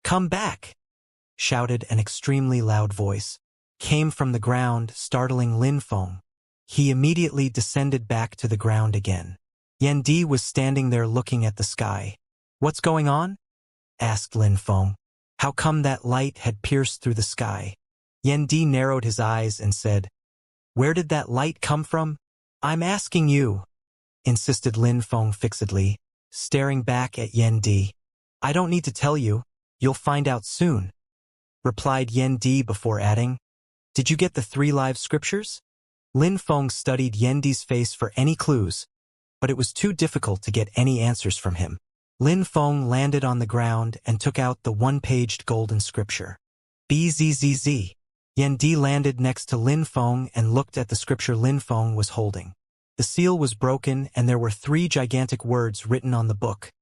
"Come back!" shouted an extremely loud voice. Came from the ground, startling Lin Feng. He immediately descended back to the ground again. Yan Di was standing there looking at the sky. "What's going on?" asked Lin Feng. How come that light had pierced through the sky? Yan Di narrowed his eyes and said, "Where did that light come from?" "I'm asking you," insisted Lin Feng fixedly, staring back at Yan Di. "I don't need to tell you. You'll find out soon," replied Yan Di before adding, "Did you get the 3 live scriptures?" Lin Feng studied Yan Di's face for any clues, but it was too difficult to get any answers from him. Lin Feng landed on the ground and took out the 1-paged golden scripture. Bzzz. Yan Di landed next to Lin Feng and looked at the scripture Lin Feng was holding. The seal was broken and there were 3 gigantic words written on the book.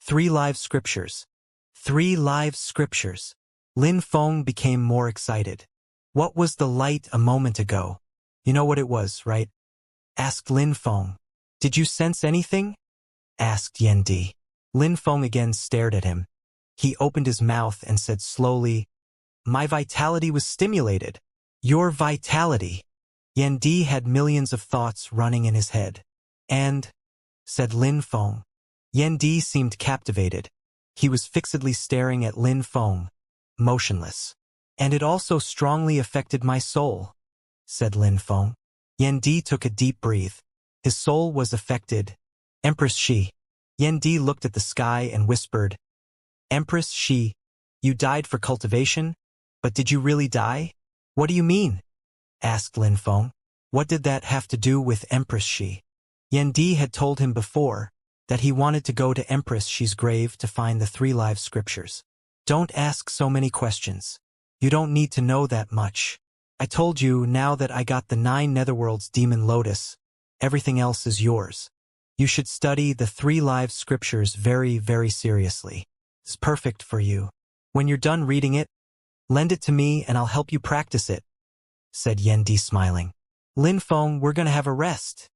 3 live scriptures. 3 live scriptures. Lin Feng became more excited. "What was the light a moment ago?" "You know what it was, right?" asked Lin Feng. "Did you sense anything?" asked Yan Di. Lin Feng again stared at him. He opened his mouth and said slowly, "My vitality was stimulated." "Your vitality." Yan Di had millions of thoughts running in his head. "And," said Lin Feng. Yan Di seemed captivated. He was fixedly staring at Lin Feng, motionless. "And it also strongly affected my soul," said Lin Feng. Yan Di took a deep breath. His soul was affected. "Empress Shi." Yan Di looked at the sky and whispered, "Empress Shi, you died for cultivation? But did you really die?" "What do you mean?" asked Lin Feng. What did that have to do with Empress Shi? Yan Di had told him before that he wanted to go to Empress Shi's grave to find the 3 live scriptures. "Don't ask so many questions. You don't need to know that much. I told you now that I got the 9 netherworld's demon lotus. Everything else is yours. You should study the 3 live scriptures very, very seriously. It's perfect for you. When you're done reading it, lend it to me and I'll help you practice it," said Yan Di smiling. "Lin Feng, we're gonna have a rest,"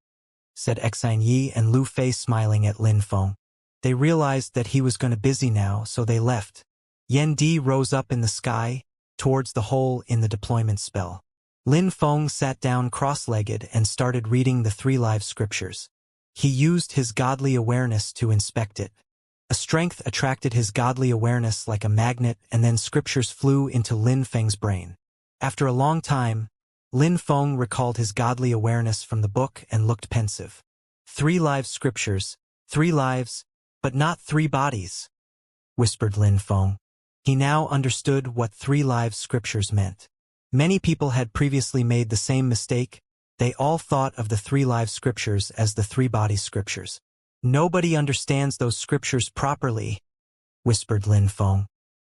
said Xianxia and Lu Fei smiling at Lin Feng. They realized that he was gonna busy now, so they left. Yan Di rose up in the sky, towards the hole in the deployment spell. Lin Feng sat down cross-legged and started reading the 3 live scriptures. He used his godly awareness to inspect it. A strength attracted his godly awareness like a magnet, and then scriptures flew into Lin Feng's brain. After a long time, Lin Feng recalled his godly awareness from the book and looked pensive. 3 live scriptures, 3 lives, but not 3 bodies, whispered Lin Feng. He now understood what 3 live scriptures meant. Many people had previously made the same mistake. They all thought of the 3 live scriptures as the 3 body scriptures. "Nobody understands those scriptures properly," whispered Lin Feng.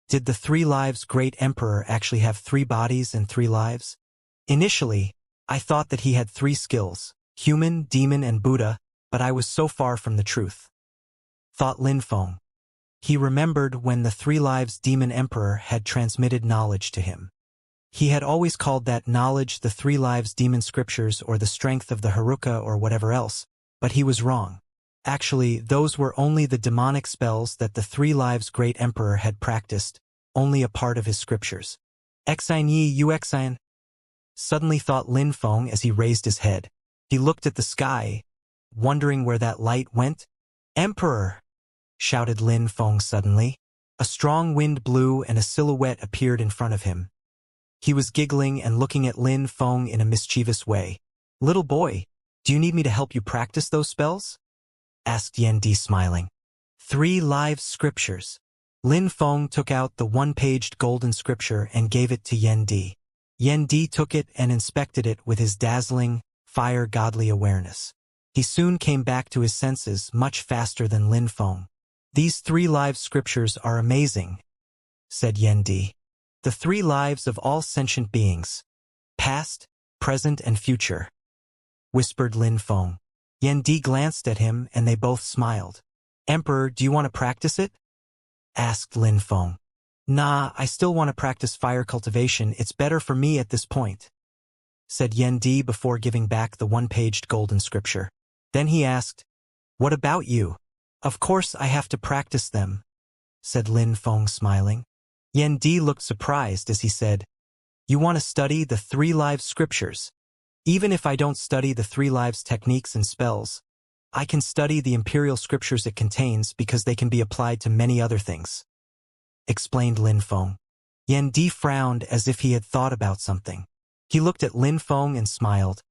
"Did the 3 lives great emperor actually have 3 bodies and 3 lives? Initially, I thought that he had 3 skills, human, demon, and Buddha, but I was so far from the truth," thought Lin Feng. He remembered when the 3 lives demon emperor had transmitted knowledge to him. He had always called that knowledge the 3 lives demon scriptures or the strength of the Haruka or whatever else, but he was wrong. Actually, those were only the demonic spells that the 3 lives great emperor had practiced, only a part of his scriptures. "Xianyi Uxian," suddenly thought Lin Feng as he raised his head. He looked at the sky, wondering where that light went. "Emperor!" shouted Lin Feng suddenly. A strong wind blew and a silhouette appeared in front of him. He was giggling and looking at Lin Feng in a mischievous way. "Little boy, do you need me to help you practice those spells?" asked Yan Di smiling. 3 live scriptures. Lin Feng took out the 1-paged golden scripture and gave it to Yan Di. Yan Di took it and inspected it with his dazzling, fire godly awareness. He soon came back to his senses much faster than Lin Feng. "These 3 live scriptures are amazing," said Yan Di. "The 3 lives of all sentient beings, past, present, and future," whispered Lin Feng. Yan Di glanced at him and they both smiled. "Emperor, do you want to practice it?" asked Lin Feng. "Nah, I still want to practice fire cultivation. It's better for me at this point," said Yan Di before giving back the 1-paged golden scripture. Then he asked, "What about you?" "Of course I have to practice them," said Lin Feng smiling. Yan Di looked surprised as he said, "You want to study the 3 lives scriptures? Even if I don't study the 3 lives techniques and spells, I can study the imperial scriptures it contains because they can be applied to many other things," explained Lin Feng. Yan Di frowned as if he had thought about something. He looked at Lin Feng and smiled.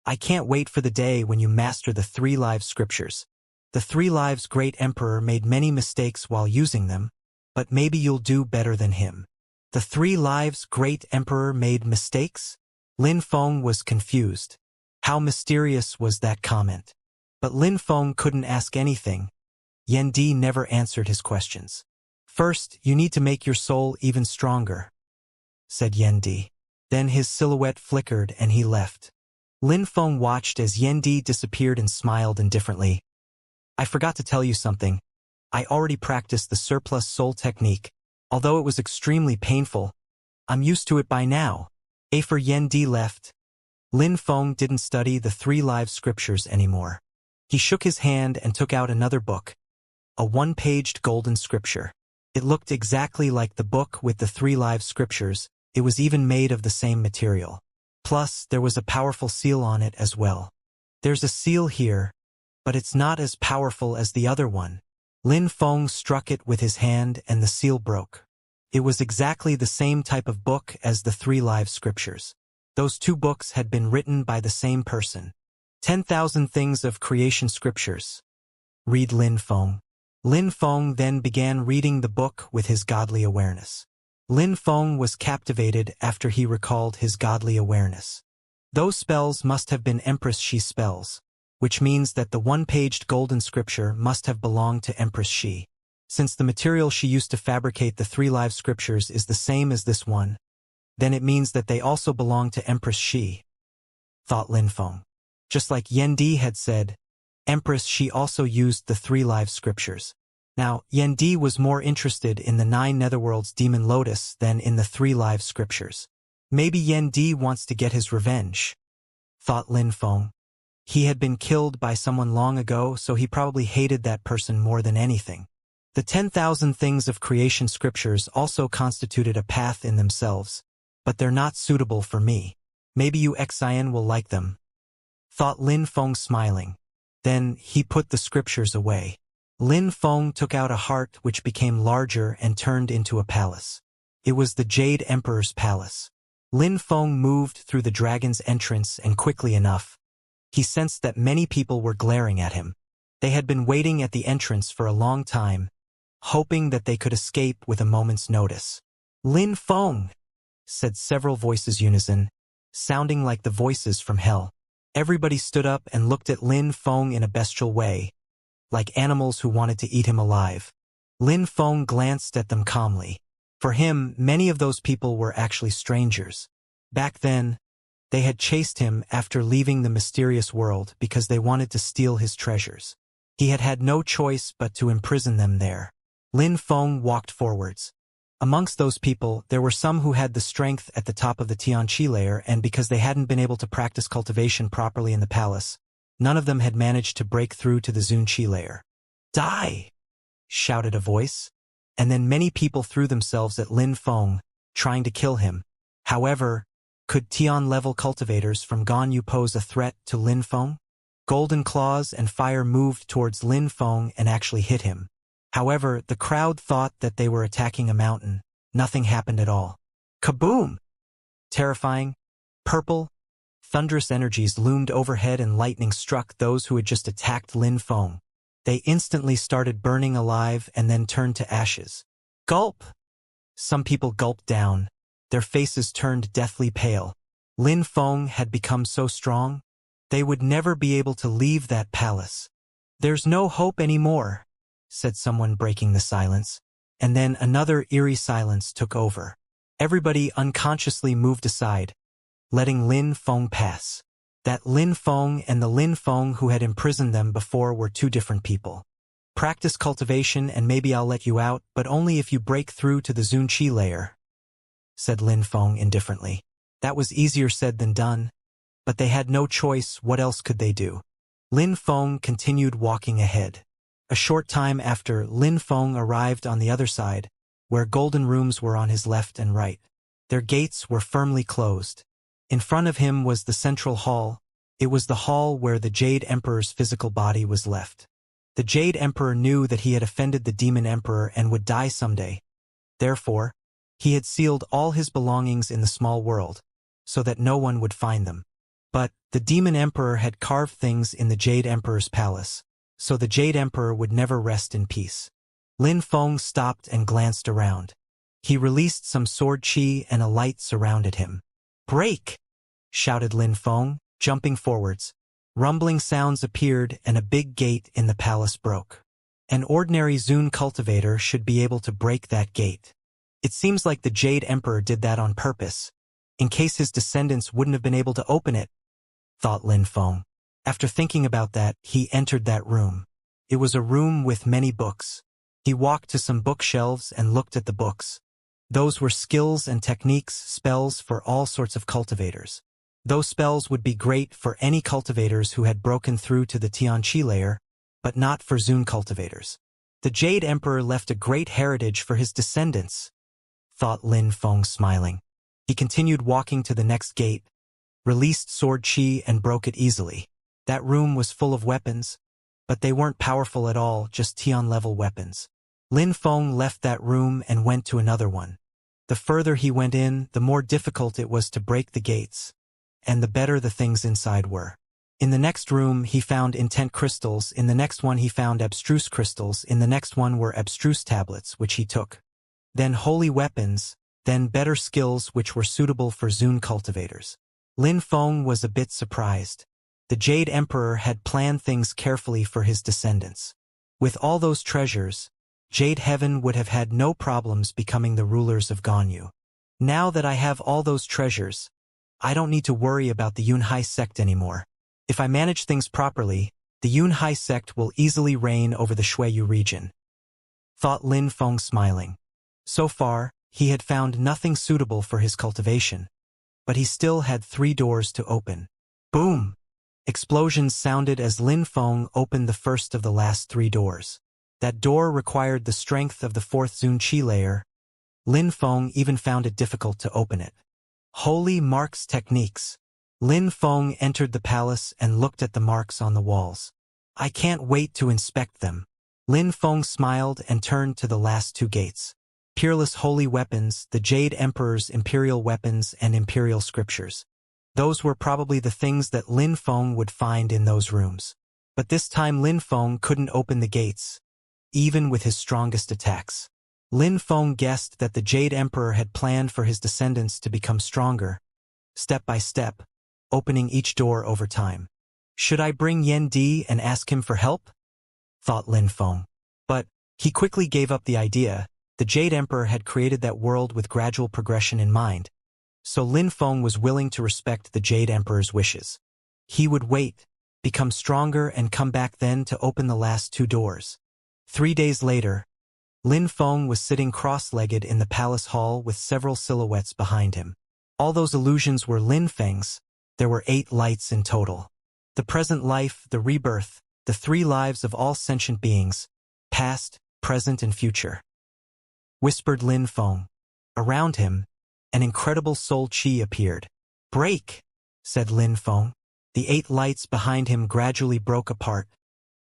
"I can't wait for the day when you master the 3 lives scriptures. The 3 lives great emperor made many mistakes while using them, but maybe you'll do better than him." "The 3 lives great emperor made mistakes?" Lin Feng was confused. How mysterious was that comment? But Lin Feng couldn't ask anything. Yan Di never answered his questions. "First, you need to make your soul even stronger," said Yan Di. Then his silhouette flickered and he left. Lin Feng watched as Yan Di disappeared and smiled indifferently. "I forgot to tell you something. I already practiced the surplus soul technique. Although it was extremely painful, I'm used to it by now." After Yan Di left, Lin Feng didn't study the 3 lives scriptures anymore. He shook his hand and took out another book, a 1-paged golden scripture. It looked exactly like the book with the 3 lives scriptures. It was even made of the same material. Plus, there was a powerful seal on it as well. "There's a seal here, but it's not as powerful as the other one." Lin Feng struck it with his hand and the seal broke. It was exactly the same type of book as the 3 lives scriptures. Those 2 books had been written by the same person. 10,000 Things of Creation Scriptures. Read Lin Feng. Lin Feng then began reading the book with his godly awareness. Lin Feng was captivated after he recalled his godly awareness. Those spells must have been Empress Shi spells, which means that the 1-paged golden scripture must have belonged to Empress Shi. Since the material she used to fabricate the 3 lives scriptures is the same as this one, then it means that they also belong to Empress Shi, thought Lin Feng. Just like Yan Di had said, Empress Shi also used the 3 lives scriptures. Now, Yan Di was more interested in the 9 netherworlds demon lotus than in the 3 lives scriptures. Maybe Yan Di wants to get his revenge, thought Lin Feng. He had been killed by someone long ago, so he probably hated that person more than anything. The 10,000 Things of Creation scriptures also constituted a path in themselves, but they're not suitable for me. Maybe you Xian will like them, thought Lin Feng smiling. Then he put the scriptures away. Lin Feng took out a heart which became larger and turned into a palace. It was the Jade Emperor's palace. Lin Feng moved through the dragon's entrance and quickly enough, he sensed that many people were glaring at him. They had been waiting at the entrance for a long time, hoping that they could escape with a moment's notice. "Lin Feng," said several voices unison, sounding like the voices from hell. Everybody stood up and looked at Lin Feng in a bestial way, like animals who wanted to eat him alive. Lin Feng glanced at them calmly. For him, many of those people were actually strangers. Back then, they had chased him after leaving the mysterious world because they wanted to steal his treasures. He had had no choice but to imprison them there. Lin Feng walked forwards. Amongst those people, there were some who had the strength at the top of the Xianxia layer, and because they hadn't been able to practice cultivation properly in the palace, none of them had managed to break through to the Zunqi layer. "Die!" shouted a voice, and then many people threw themselves at Lin Feng, trying to kill him. However, could Tian-level cultivators from Ganyu pose a threat to Lin Feng? Golden claws and fire moved towards Lin Feng and actually hit him. However, the crowd thought that they were attacking a mountain. Nothing happened at all. Kaboom! Terrifying, purple, thunderous energies loomed overhead and lightning struck those who had just attacked Lin Feng. They instantly started burning alive and then turned to ashes. Gulp! Some people gulped down. Their faces turned deathly pale. Lin Feng had become so strong, they would never be able to leave that palace. "There's no hope anymore," said someone, breaking the silence. And then another eerie silence took over. Everybody unconsciously moved aside, letting Lin Feng pass. That Lin Feng and the Lin Feng who had imprisoned them before were 2 different people. "Practice cultivation and maybe I'll let you out, but only if you break through to the Zunqi layer," said Lin Feng indifferently. That was easier said than done, but they had no choice. What else could they do? Lin Feng continued walking ahead. A short time after Lin Feng arrived on the other side, where golden rooms were on his left and right. Their gates were firmly closed. In front of him was the central hall. It was the hall where the Jade Emperor's physical body was left. The Jade Emperor knew that he had offended the Demon Emperor and would die someday. Therefore, he had sealed all his belongings in the small world, so that no one would find them. But the Demon Emperor had carved things in the Jade Emperor's palace, so the Jade Emperor would never rest in peace. Lin Feng stopped and glanced around. He released some sword chi and a light surrounded him. "Break!" shouted Lin Feng, jumping forwards. Rumbling sounds appeared and a big gate in the palace broke. An ordinary Zun cultivator should be able to break that gate. It seems like the Jade Emperor did that on purpose, in case his descendants wouldn't have been able to open it, thought Lin Feng. After thinking about that, he entered that room. It was a room with many books. He walked to some bookshelves and looked at the books. Those were skills and techniques, spells for all sorts of cultivators. Those spells would be great for any cultivators who had broken through to the Tianqi layer, but not for Zun cultivators. The Jade Emperor left a great heritage for his descendants, thought Lin Feng, smiling. He continued walking to the next gate, released sword chi and broke it easily. That room was full of weapons, but they weren't powerful at all, just Tian-level weapons. Lin Feng left that room and went to another one. The further he went in, the more difficult it was to break the gates, and the better the things inside were. In the next room he found intent crystals, in the next one he found abstruse crystals, in the next one were abstruse tablets, which he took. Then holy weapons, then better skills which were suitable for Zun cultivators. Lin Feng was a bit surprised. The Jade Emperor had planned things carefully for his descendants. With all those treasures, Jade Heaven would have had no problems becoming the rulers of Ganyu. Now that I have all those treasures, I don't need to worry about the Yunhai sect anymore. If I manage things properly, the Yunhai sect will easily reign over the Shuiyu region, thought Lin Feng, smiling. So far, he had found nothing suitable for his cultivation, but he still had 3 doors to open. Boom! Explosions sounded as Lin Feng opened the first of the last 3 doors. That door required the strength of the 4th Zun Qi layer. Lin Feng even found it difficult to open it. Holy marks techniques. Lin Feng entered the palace and looked at the marks on the walls. I can't wait to inspect them. Lin Feng smiled and turned to the last 2 gates. Peerless holy weapons, the Jade Emperor's imperial weapons and imperial scriptures. Those were probably the things that Lin Feng would find in those rooms. But this time Lin Feng couldn't open the gates, even with his strongest attacks. Lin Feng guessed that the Jade Emperor had planned for his descendants to become stronger, step by step, opening each door over time. Should I bring Yan Di and ask him for help? Thought Lin Feng. But he quickly gave up the idea. The Jade Emperor had created that world with gradual progression in mind, so Lin Feng was willing to respect the Jade Emperor's wishes. He would wait, become stronger and come back then to open the last 2 doors. 3 days later, Lin Feng was sitting cross-legged in the palace hall with several silhouettes behind him. All those illusions were Lin Feng's. There were 8 lights in total. The present life, the rebirth, the 3 lives of all sentient beings, past, present and future, whispered Lin Feng. Around him, an incredible soul chi appeared. Break, said Lin Feng. The 8 lights behind him gradually broke apart,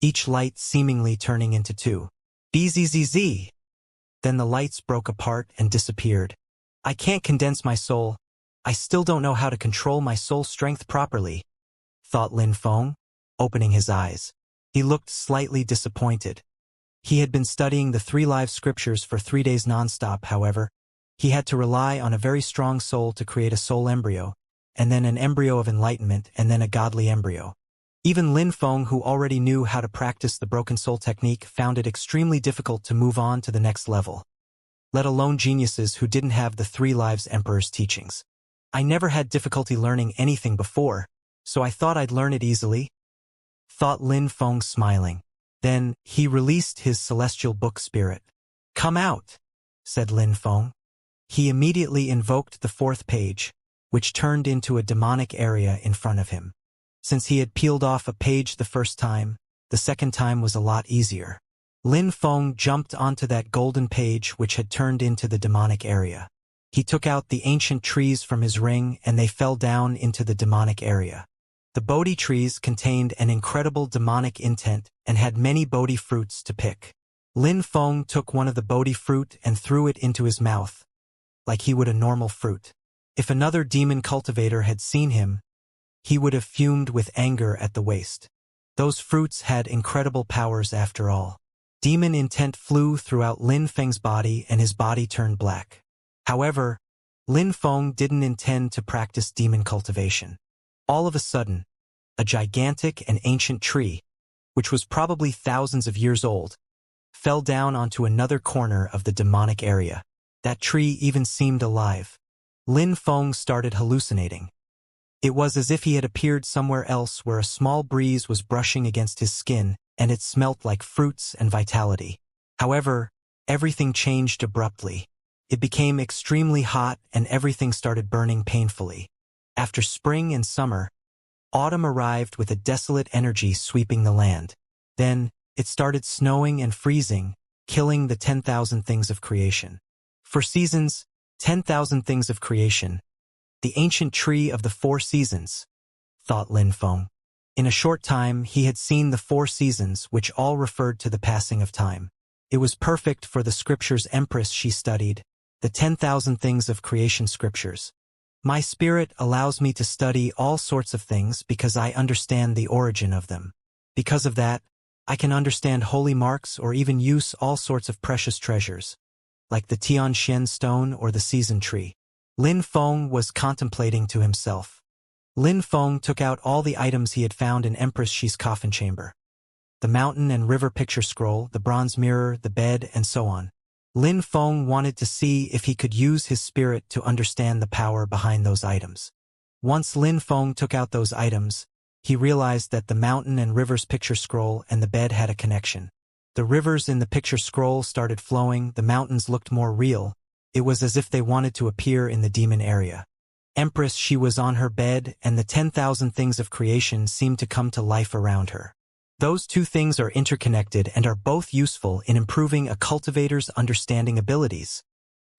each light seemingly turning into 2. Bzzz. Then the lights broke apart and disappeared. I can't condense my soul. I still don't know how to control my soul strength properly, thought Lin Feng, opening his eyes. He looked slightly disappointed. He had been studying the 3 live scriptures for 3 days non-stop, however. He had to rely on a very strong soul to create a soul embryo, and then an embryo of enlightenment, and then a godly embryo. Even Lin Feng, who already knew how to practice the broken soul technique, found it extremely difficult to move on to the next level, let alone geniuses who didn't have the 3 lives emperor's teachings. I never had difficulty learning anything before, so I thought I'd learn it easily, thought Lin Feng, smiling. Then, he released his celestial book spirit. Come out, said Lin Feng. He immediately invoked the 4th page, which turned into a demonic area in front of him. Since he had peeled off a page the first time, the second time was a lot easier. Lin Feng jumped onto that golden page which had turned into the demonic area. He took out the ancient trees from his ring and they fell down into the demonic area. The Bodhi trees contained an incredible demonic intent and had many Bodhi fruits to pick. Lin Feng took one of the Bodhi fruit and threw it into his mouth, like he would a normal fruit. If another demon cultivator had seen him, he would have fumed with anger at the waste. Those fruits had incredible powers after all. Demon intent flew throughout Lin Feng's body and his body turned black. However, Lin Feng didn't intend to practice demon cultivation. All of a sudden, a gigantic and ancient tree, which was probably thousands of years old, fell down onto another corner of the demonic area. That tree even seemed alive. Lin Feng started hallucinating. It was as if he had appeared somewhere else where a small breeze was brushing against his skin and it smelt like fruits and vitality. However, everything changed abruptly. It became extremely hot and everything started burning painfully. After spring and summer, autumn arrived with a desolate energy sweeping the land. Then, it started snowing and freezing, killing the 10,000 things of creation. For seasons, 10,000 things of creation, the ancient tree of the 4 seasons, thought Lin Feng. In a short time, he had seen the 4 seasons, which all referred to the passing of time. It was perfect for the scriptures Empress she studied, the 10,000 things of creation scriptures. My spirit allows me to study all sorts of things because I understand the origin of them. Because of that, I can understand holy marks or even use all sorts of precious treasures, like the Tianxian stone or the season tree. Lin Feng was contemplating to himself. Lin Feng took out all the items he had found in Empress Shi's coffin chamber. The mountain and river picture scroll, the bronze mirror, the bed, and so on. Lin Feng wanted to see if he could use his spirit to understand the power behind those items. Once Lin Feng took out those items, he realized that the mountain and river's picture scroll and the bed had a connection. The rivers in the picture scroll started flowing, the mountains looked more real. It was as if they wanted to appear in the demon area. Empress Shi was on her bed and the 10,000 things of creation seemed to come to life around her. Those two things are interconnected and are both useful in improving a cultivator's understanding abilities,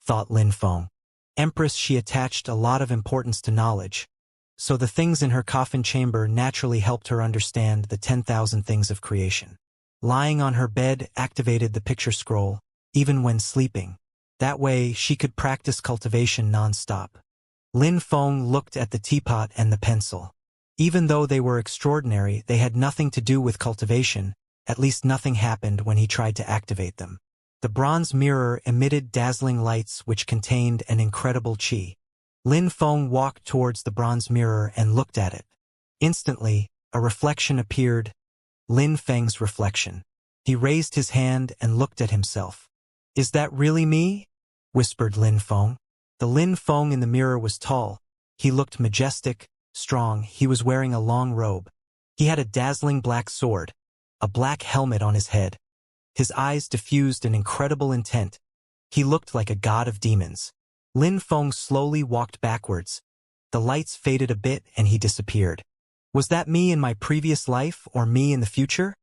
thought Lin Feng. Empress Shi attached a lot of importance to knowledge, so the things in her coffin chamber naturally helped her understand the 10,000 things of creation. Lying on her bed activated the picture scroll, even when sleeping. That way, she could practice cultivation non-stop. Lin Feng looked at the teapot and the pencil. Even though they were extraordinary, they had nothing to do with cultivation, at least nothing happened when he tried to activate them. The bronze mirror emitted dazzling lights which contained an incredible qi. Lin Feng walked towards the bronze mirror and looked at it. Instantly, a reflection appeared, Lin Feng's reflection. He raised his hand and looked at himself. "Is that really me?" whispered Lin Feng. The Lin Feng in the mirror was tall. He looked majestic, strong. He was wearing a long robe. He had a dazzling black sword, a black helmet on his head. His eyes diffused an incredible intent. He looked like a god of demons. Lin Feng slowly walked backwards. The lights faded a bit and he disappeared. Was that me in my previous life or me in the future?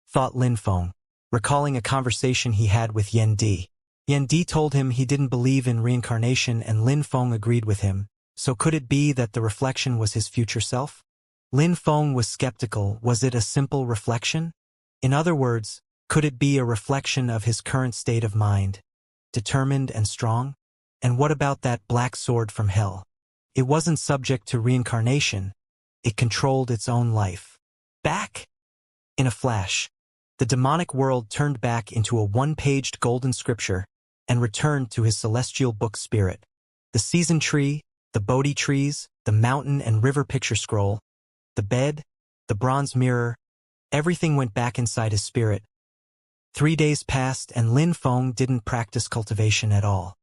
Thought Lin Feng, recalling a conversation he had with Yan Di. Yan Di told him he didn't believe in reincarnation and Lin Feng agreed with him. So could it be that the reflection was his future self? Lin Feng was skeptical. Was it a simple reflection? In other words, could it be a reflection of his current state of mind, determined and strong? And what about that black sword from hell? It wasn't subject to reincarnation. It controlled its own life. Back? In a flash, the demonic world turned back into a one-paged golden scripture and returned to his celestial book spirit. The season tree, the Bodhi trees, the mountain and river picture scroll, the bed, the bronze mirror, everything went back inside his spirit. 3 days passed and Lin Feng didn't practice cultivation at all.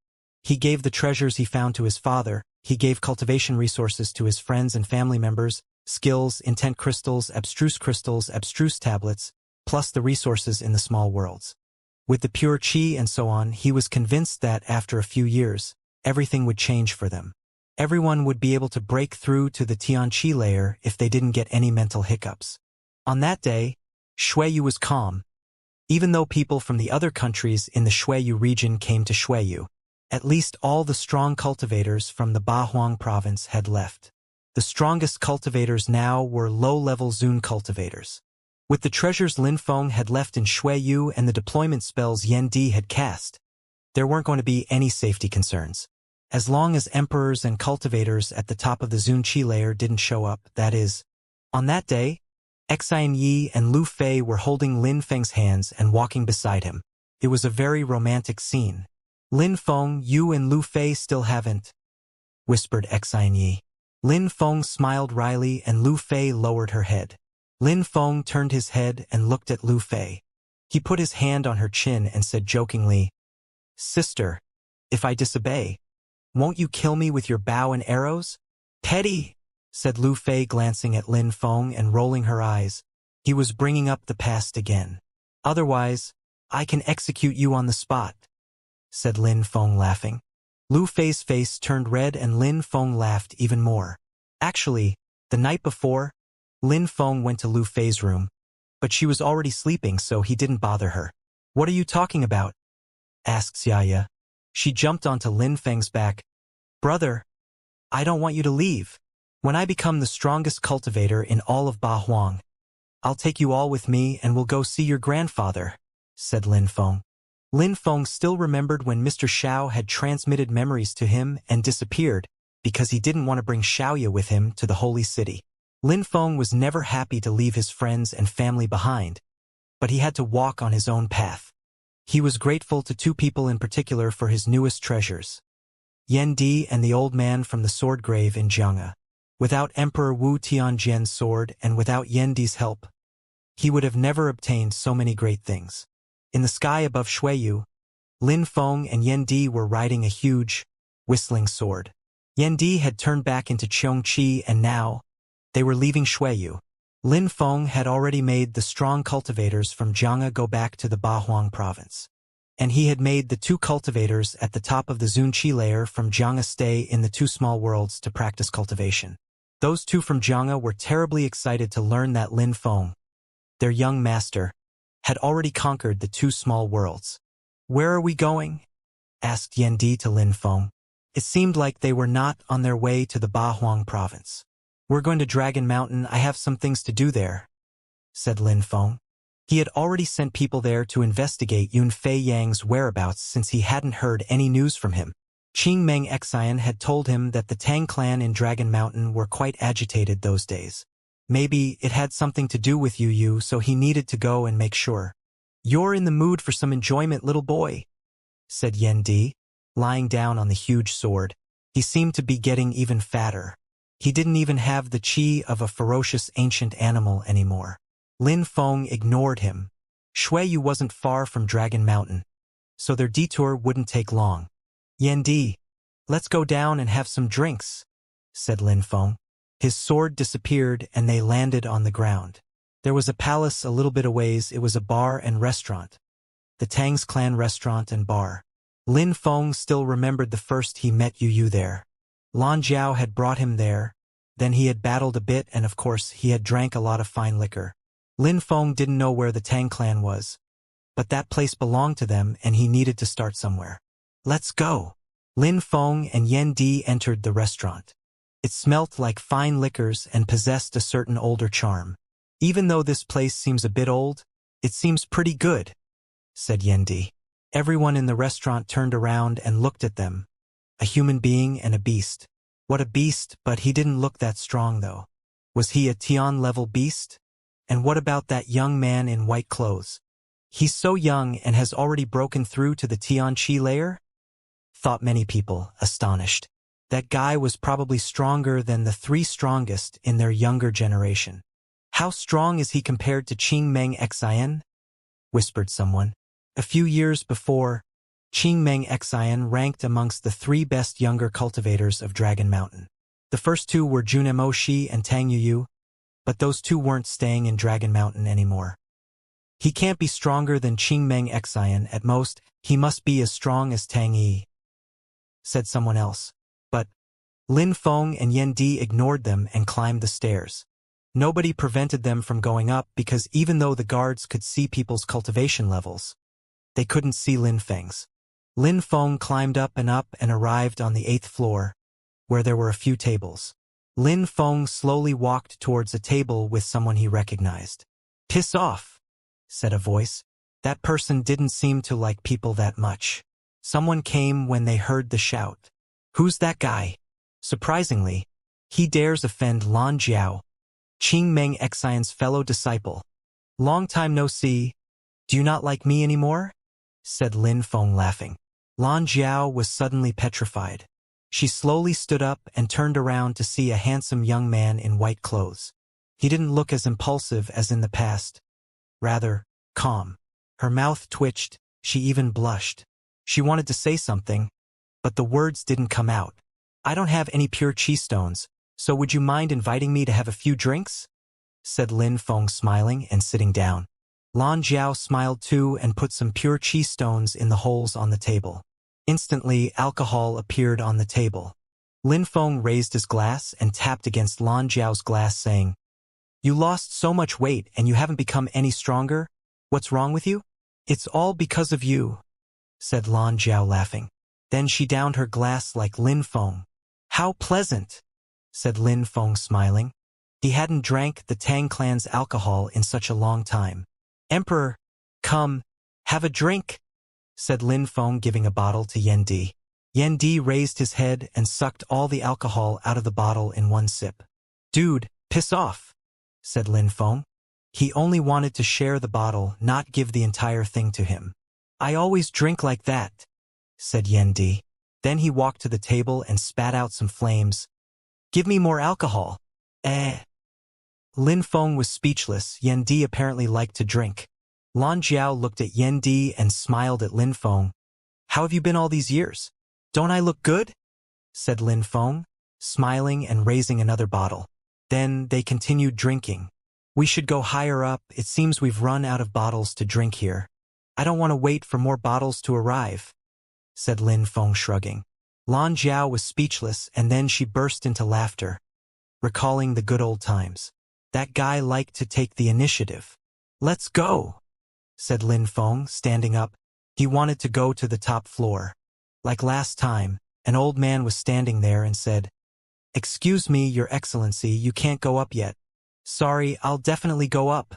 He gave the treasures he found to his father, he gave cultivation resources to his friends and family members, skills, intent crystals, abstruse tablets, plus the resources in the small worlds. With the pure qi and so on, he was convinced that after a few years, everything would change for them. Everyone would be able to break through to the Tian Qi layer if they didn't get any mental hiccups. On that day, Shui Yu was calm. Even though people from the other countries in the Shuiyu region came to Shuiyu, at least all the strong cultivators from the Bahuang province had left. The strongest cultivators now were low-level Zun cultivators. With the treasures Lin Feng had left in Shuiyu and the deployment spells Yan Di had cast, there weren't going to be any safety concerns. As long as emperors and cultivators at the top of the Zun Qi layer didn't show up, that is. On that day, Xianxia and Lu Fei were holding Lin Feng's hands and walking beside him. It was a very romantic scene. Lin Feng, you and Lu Fei still haven't, whispered Xianxia. Lin Feng smiled wryly and Lu Fei lowered her head. Lin Feng turned his head and looked at Lu Fei. He put his hand on her chin and said jokingly, "Sister, if I disobey, won't you kill me with your bow and arrows?" "Petty," said Lu Fei, glancing at Lin Feng and rolling her eyes. He was bringing up the past again. "Otherwise, I can execute you on the spot," said Lin Feng, laughing. Lu Fei's face turned red and Lin Feng laughed even more. Actually, the night before, Lin Feng went to Lu Fei's room, but she was already sleeping, so he didn't bother her. "What are you talking about?" asked Xiaxia. She jumped onto Lin Feng's back. "Brother, I don't want you to leave. When I become the strongest cultivator in all of Bahuang, I'll take you all with me and we'll go see your grandfather," said Lin Feng. Lin Feng still remembered when Mr. Xiao had transmitted memories to him and disappeared because he didn't want to bring Xiaoya with him to the holy city. Lin Feng was never happy to leave his friends and family behind, but he had to walk on his own path. He was grateful to two people in particular for his newest treasures, Yan Di and the old man from the sword grave in Jianghe. Without Emperor Wu Tianjian's sword and without Yan Di's help, he would have never obtained so many great things. In the sky above Shuiyu, Lin Feng and Yan Di were riding a huge, whistling sword. Yan Di had turned back into Xianxia and now, they were leaving Shuiyu. Lin Feng had already made the strong cultivators from Jianghe go back to the Bahuang province. And he had made the two cultivators at the top of the Zun Qi layer from Jianghe stay in the two small worlds to practice cultivation. Those two from Jianghe were terribly excited to learn that Lin Feng, their young master, had already conquered the two small worlds. "Where are we going?" asked Yan Di to Lin Feng. It seemed like they were not on their way to the Bahuang province. "We're going to Dragon Mountain. I have some things to do there," said Lin Feng. He had already sent people there to investigate Yun Fei Yang's whereabouts since he hadn't heard any news from him. Qing Meng Xian had told him that the Tang clan in Dragon Mountain were quite agitated those days. Maybe it had something to do with Yu, so he needed to go and make sure. "You're in the mood for some enjoyment, little boy," said Yan Di, lying down on the huge sword. He seemed to be getting even fatter. He didn't even have the qi of a ferocious ancient animal anymore. Lin Feng ignored him. Shuiyu wasn't far from Dragon Mountain, so their detour wouldn't take long. "Yan Di, let's go down and have some drinks," said Lin Feng. His sword disappeared and they landed on the ground. There was a palace a little bit away. It was a bar and restaurant. The Tang's clan restaurant and bar. Lin Feng still remembered the first he met Yu there. Lan Jiao had brought him there, then he had battled a bit and of course he had drank a lot of fine liquor. Lin Feng didn't know where the Tang clan was, but that place belonged to them and he needed to start somewhere. "Let's go." Lin Feng and Yan Di entered the restaurant. It smelt like fine liquors and possessed a certain older charm. "Even though this place seems a bit old, it seems pretty good," said Yan Di. Everyone in the restaurant turned around and looked at them. A human being and a beast. What a beast, but he didn't look that strong though. Was he a Tian-level beast? And what about that young man in white clothes? He's so young and has already broken through to the Tian-Chi layer? Thought many people, astonished. That guy was probably stronger than the three strongest in their younger generation. "How strong is he compared to Qing Meng Xian?" whispered someone. A few years before, Qing Meng Xian ranked amongst the three best younger cultivators of Dragon Mountain. The first two were Jun Mo Shi and Tang Yu, but those two weren't staying in Dragon Mountain anymore. "He can't be stronger than Qing Meng Xian. At most, he must be as strong as Tang Yi," said someone else. But Lin Feng and Yan Di ignored them and climbed the stairs. Nobody prevented them from going up because even though the guards could see people's cultivation levels, they couldn't see Lin Feng's. Lin Feng climbed up and arrived on the 8th floor, where there were a few tables. Lin Feng slowly walked towards a table with someone he recognized. "Piss off," said a voice. That person didn't seem to like people that much. Someone came when they heard the shout. "Who's that guy?" Surprisingly, he dares offend Lan Jiao, Qing Meng Xian's fellow disciple. "Long time no see. Do you not like me anymore?" said Lin Feng laughing. Lan Jiao was suddenly petrified. She slowly stood up and turned around to see a handsome young man in white clothes. He didn't look as impulsive as in the past. Rather, calm. Her mouth twitched, she even blushed. She wanted to say something, but the words didn't come out. "I don't have any pure chi stones, so would you mind inviting me to have a few drinks?" said Lin Feng smiling and sitting down. Lan Jiao smiled too and put some pure chi stones in the holes on the table. Instantly, alcohol appeared on the table. Lin Feng raised his glass and tapped against Lan Jiao's glass saying, "You lost so much weight and you haven't become any stronger? What's wrong with you?" "It's all because of you," said Lan Jiao laughing. Then she downed her glass like Lin Feng. "How pleasant," said Lin Feng smiling. He hadn't drank the Tang clan's alcohol in such a long time. "Emperor, come, have a drink," said Lin Feng giving a bottle to Yan Di. Yan Di raised his head and sucked all the alcohol out of the bottle in one sip. "Dude, piss off," said Lin Feng. He only wanted to share the bottle, not give the entire thing to him. "I always drink like that," said Yan Di. Then he walked to the table and spat out some flames. "Give me more alcohol." Lin Feng was speechless. Yan Di apparently liked to drink. Lan Jiao looked at Yan Di and smiled at Lin Feng. "How have you been all these years? Don't I look good?" said Lin Feng, smiling and raising another bottle. Then they continued drinking. "We should go higher up. It seems we've run out of bottles to drink here." "I don't want to wait for more bottles to arrive," said Lin Feng shrugging. Lan Jiao was speechless and then she burst into laughter, recalling the good old times. That guy liked to take the initiative. "Let's go," said Lin Feng, standing up. He wanted to go to the top floor. Like last time, an old man was standing there and said, "Excuse me, Your Excellency, you can't go up yet." "Sorry, I'll definitely go up,"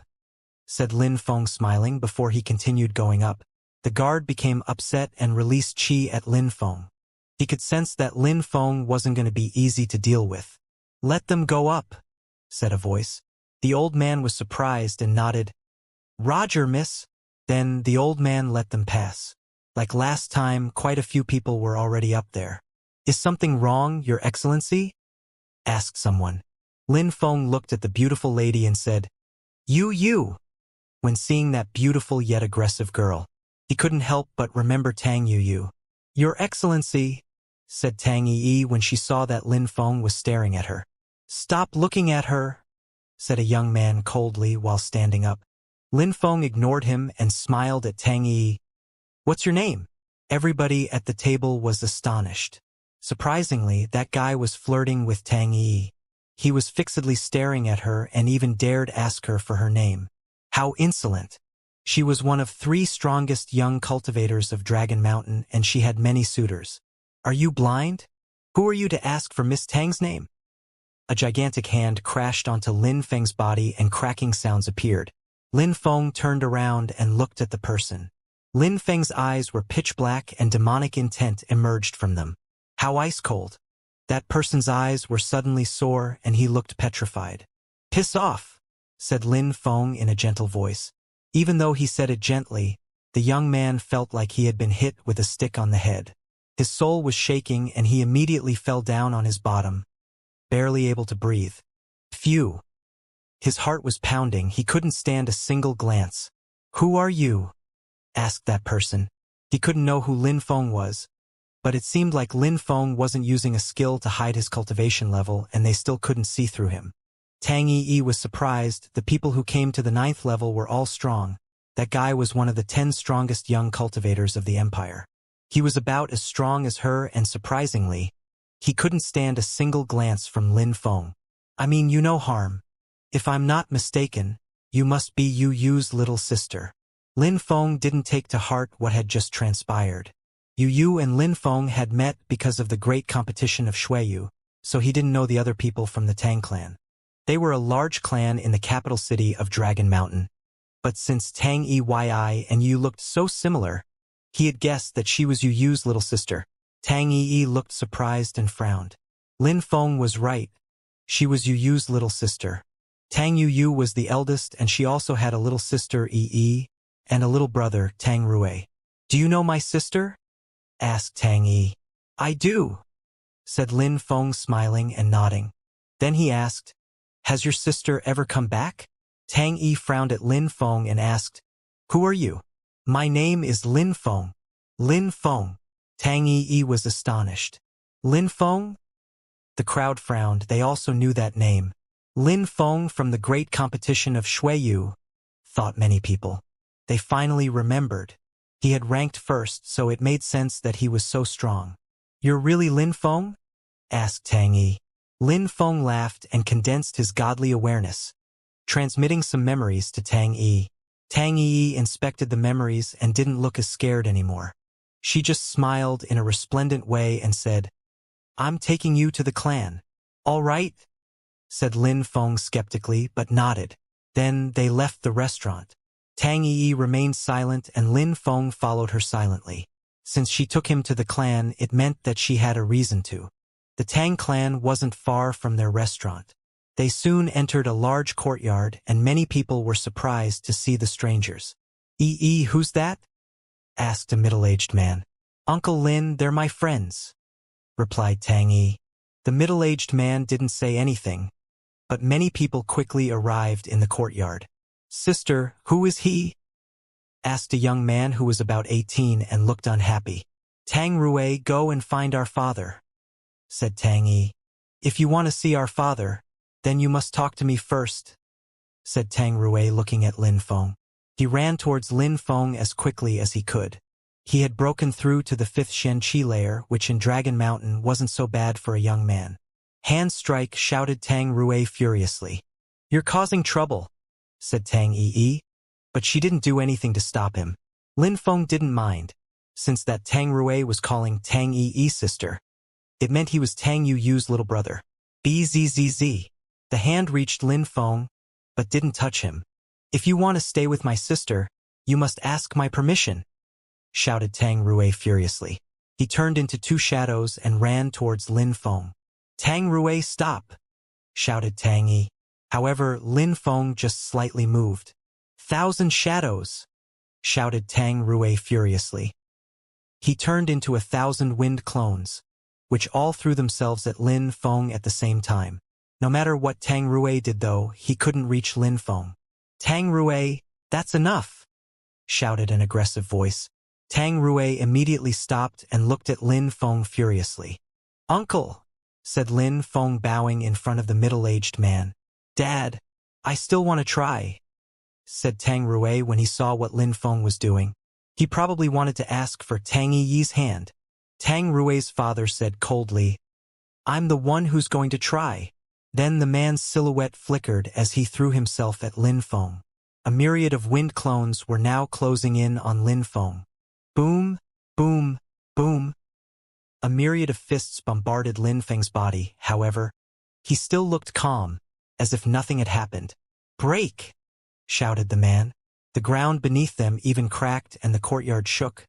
said Lin Feng smiling before he continued going up. The guard became upset and released chi at Lin Feng. He could sense that Lin Feng wasn't going to be easy to deal with. "Let them go up," said a voice. The old man was surprised and nodded. "Roger, miss." Then the old man let them pass. Like last time, quite a few people were already up there. "Is something wrong, Your Excellency?" asked someone. Lin Feng looked at the beautiful lady and said, You, when seeing that beautiful yet aggressive girl. He couldn't help but remember Tang Yu. "Your Excellency," said Tang Yi when she saw that Lin Feng was staring at her. "Stop looking at her," said a young man coldly while standing up. Lin Feng ignored him and smiled at Tang Yi. "What's your name?" Everybody at the table was astonished. Surprisingly, that guy was flirting with Tang Yi. He was fixedly staring at her and even dared ask her for her name. How insolent! She was one of 3 strongest young cultivators of Dragon Mountain and she had many suitors. "Are you blind? Who are you to ask for Miss Tang's name?" A gigantic hand crashed onto Lin Feng's body and cracking sounds appeared. Lin Feng turned around and looked at the person. Lin Feng's eyes were pitch black and demonic intent emerged from them. How ice cold! That person's eyes were suddenly sore and he looked petrified. "Piss off," said Lin Feng in a gentle voice. Even though he said it gently, the young man felt like he had been hit with a stick on the head. His soul was shaking and he immediately fell down on his bottom, barely able to breathe. Phew! His heart was pounding, he couldn't stand a single glance. "Who are you?" asked that person. He couldn't know who Lin Feng was, but it seemed like Lin Feng wasn't using a skill to hide his cultivation level and they still couldn't see through him. Tang Yi was surprised. The people who came to the 9th level were all strong. That guy was one of the 10 strongest young cultivators of the empire. He was about as strong as her and surprisingly, he couldn't stand a single glance from Lin Feng. "I mean you no harm," If I'm not mistaken, you must be Yu Yu's little sister. Lin Feng didn't take to heart what had just transpired. Yu Yu and Lin Feng had met because of the great competition of Shuiyu, so he didn't know the other people from the Tang clan. They were a large clan in the capital city of Dragon Mountain. But since Tang Yi and Yu looked so similar, he had guessed that she was Yu Yu's little sister. Tang Yi looked surprised and frowned. Lin Feng was right. She was Yu Yu's little sister. Tang Yu was the eldest, and she also had a little sister Yi and a little brother Tang Rui. Do you know my sister? Asked Tang Yi. I do, said Lin Feng, smiling and nodding. Then he asked, has your sister ever come back? Tang Yi frowned at Lin Feng and asked, who are you? My name is Lin Feng. Lin Feng. Tang Yi was astonished. Lin Feng? The crowd frowned. They also knew that name. Lin Feng from the great competition of Shuiyu, thought many people. They finally remembered. He had ranked first, so it made sense that he was so strong. You're really Lin Feng? Asked Tang Yi. Lin Feng laughed and condensed his godly awareness, transmitting some memories to Tang Yi. Tang Yi inspected the memories and didn't look as scared anymore. She just smiled in a resplendent way and said, I'm taking you to the clan. All right? Said Lin Feng skeptically, but nodded. Then they left the restaurant. Tang Yi remained silent and Lin Feng followed her silently. Since she took him to the clan, it meant that she had a reason to. The Tang clan wasn't far from their restaurant. They soon entered a large courtyard, and many people were surprised to see the strangers. Who's that? Asked a middle-aged man. Uncle Lin, they're my friends, replied Tang Yi. The middle-aged man didn't say anything, but many people quickly arrived in the courtyard. Sister, who is he? Asked a young man who was about 18 and looked unhappy. Tang Rui, go and find our father, said Tang Yi. If you want to see our father, then you must talk to me first, said Tang Rui, looking at Lin Feng. He ran towards Lin Feng as quickly as he could. He had broken through to the 5th Xianxia layer, which in Dragon Mountain wasn't so bad for a young man. Hand strike, shouted Tang Rui furiously. You're causing trouble, said Tang Yi, but she didn't do anything to stop him. Lin Feng didn't mind, since that Tang Rui was calling Tang Yi's sister. It meant he was Tang Yu's little brother. Bzzz. The hand reached Lin Feng, but didn't touch him. If you want to stay with my sister, you must ask my permission, shouted Tang Rui furiously. He turned into two shadows and ran towards Lin Feng. Tang Rui, stop, shouted Tang Yi. However, Lin Feng just slightly moved. 1,000 shadows, shouted Tang Rui furiously. He turned into 1,000 wind clones, which all threw themselves at Lin Feng at the same time. No matter what Tang Rui did though, he couldn't reach Lin Feng. Tang Rui, that's enough, shouted an aggressive voice. Tang Rui immediately stopped and looked at Lin Feng furiously. Uncle, said Lin Feng, bowing in front of the middle-aged man. Dad, I still want to try, said Tang Rui when he saw what Lin Feng was doing. He probably wanted to ask for Tang Yi's hand. Tang Rui's father said coldly, I'm the one who's going to try. Then the man's silhouette flickered as he threw himself at Lin Feng. A myriad of wind clones were now closing in on Lin Feng. Boom, boom, boom. A myriad of fists bombarded Lin Feng's body. However, he still looked calm, as if nothing had happened. Break, shouted the man. The ground beneath them even cracked and the courtyard shook.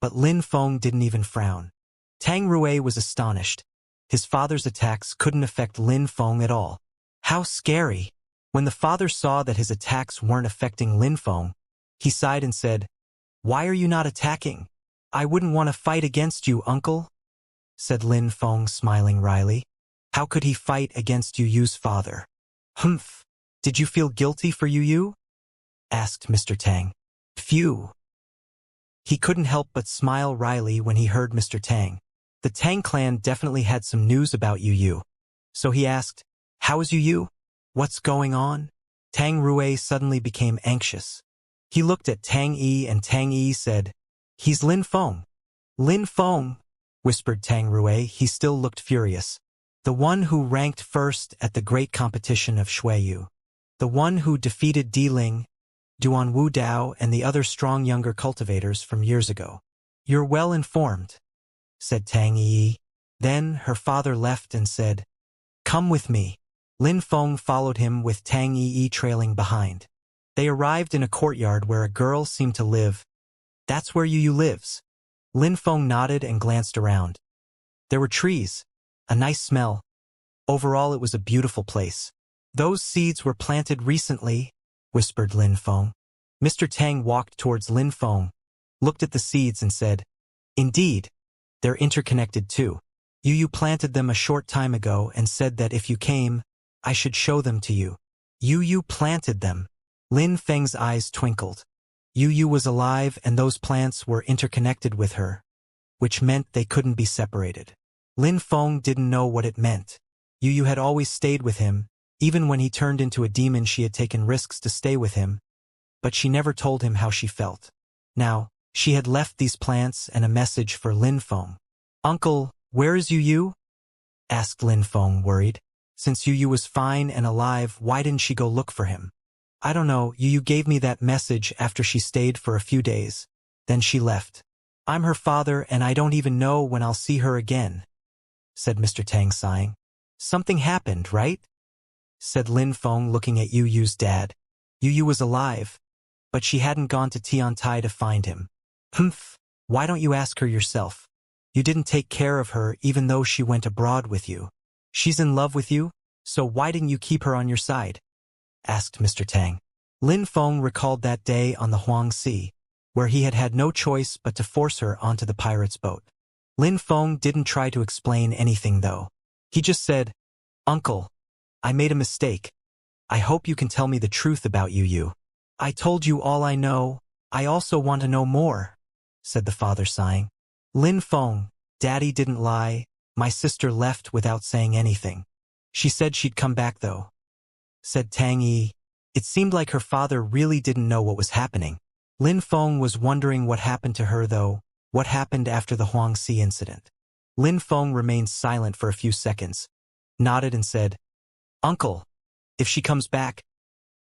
But Lin Feng didn't even frown. Tang Rui was astonished. His father's attacks couldn't affect Lin Feng at all. How scary! When the father saw that his attacks weren't affecting Lin Feng, he sighed and said, Why are you not attacking? I wouldn't want to fight against you, uncle, said Lin Feng, smiling wryly. How could he fight against Yu Yu's father? Humph! Did you feel guilty for Yu Yu? Asked Mr. Tang. Phew! He couldn't help but smile wryly when he heard Mr. Tang. The Tang clan definitely had some news about Yu Yu. So he asked, How is Yu Yu? What's going on? Tang Rui suddenly became anxious. He looked at Tang Yi and Tang Yi said, He's Lin Feng. Lin Feng, whispered Tang Rui. He still looked furious. The one who ranked first at the great competition of Shuiyu. The one who defeated Di Ling, Duan Wu Dao, and the other strong younger cultivators from years ago. You're well informed, said Tang Yi. Then her father left and said, Come with me. Lin Feng followed him with Tang Yi trailing behind. They arrived in a courtyard where a girl seemed to live. That's where Yu lives. Lin Feng nodded and glanced around. There were trees, a nice smell. Overall, it was a beautiful place. Those seeds were planted recently, whispered Lin Feng. Mr. Tang walked towards Lin Feng, looked at the seeds and said, Indeed, they're interconnected too. Yu planted them a short time ago and said that if you came, I should show them to you. Yu planted them. Lin Feng's eyes twinkled. Yu was alive and those plants were interconnected with her, which meant they couldn't be separated. Lin Feng didn't know what it meant. Yu had always stayed with him. Even when he turned into a demon, she had taken risks to stay with him, but she never told him how she felt. Now, she had left these plants and a message for Lin Feng. Uncle, where is Yu? Asked Lin Feng, worried. Since Yu was fine and alive, why didn't she go look for him? I don't know, Yu gave me that message after she stayed for a few days. Then she left. I'm her father and I don't even know when I'll see her again, said Mr. Tang, sighing. Something happened, right? Said Lin Feng, looking at Yu's dad. Yu was alive, but she hadn't gone to Tiantai to find him. Humph, why don't you ask her yourself? You didn't take care of her even though she went abroad with you. She's in love with you, so why didn't you keep her on your side? Asked Mr. Tang. Lin Feng recalled that day on the Huang Sea, where he had had no choice but to force her onto the pirate's boat. Lin Feng didn't try to explain anything though. He just said, Uncle, I made a mistake. I hope you can tell me the truth about Yu. I told you all I know. I also want to know more, said the father, sighing. Lin Feng, Daddy didn't lie. My sister left without saying anything. She said she'd come back though, said Tang Yi. It seemed like her father really didn't know what was happening. Lin Feng was wondering what happened to her though, what happened after the Huang Sea incident. Lin Feng remained silent for a few seconds, nodded and said, Uncle, if she comes back,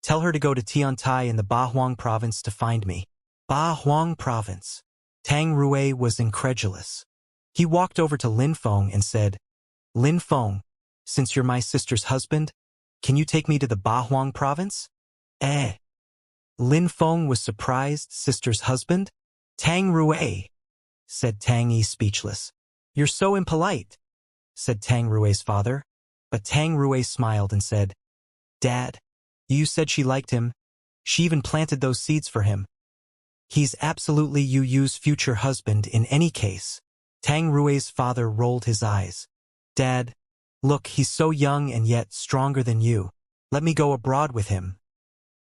tell her to go to Tiantai in the Ba Huang province to find me. Ba Huang province. Tang Rui was incredulous. He walked over to Lin Feng and said, Lin Feng, since you're my sister's husband, can you take me to the Ba Huang province? Lin Feng was surprised. Sister's husband? Tang Rui, said Tang Yi, speechless. You're so impolite, said Tang Rui's father. But Tang Rui smiled and said, Dad, you said she liked him. She even planted those seeds for him. He's absolutely Yu's future husband in any case. Tang Rui's father rolled his eyes. Dad, look, he's so young and yet stronger than you. Let me go abroad with him,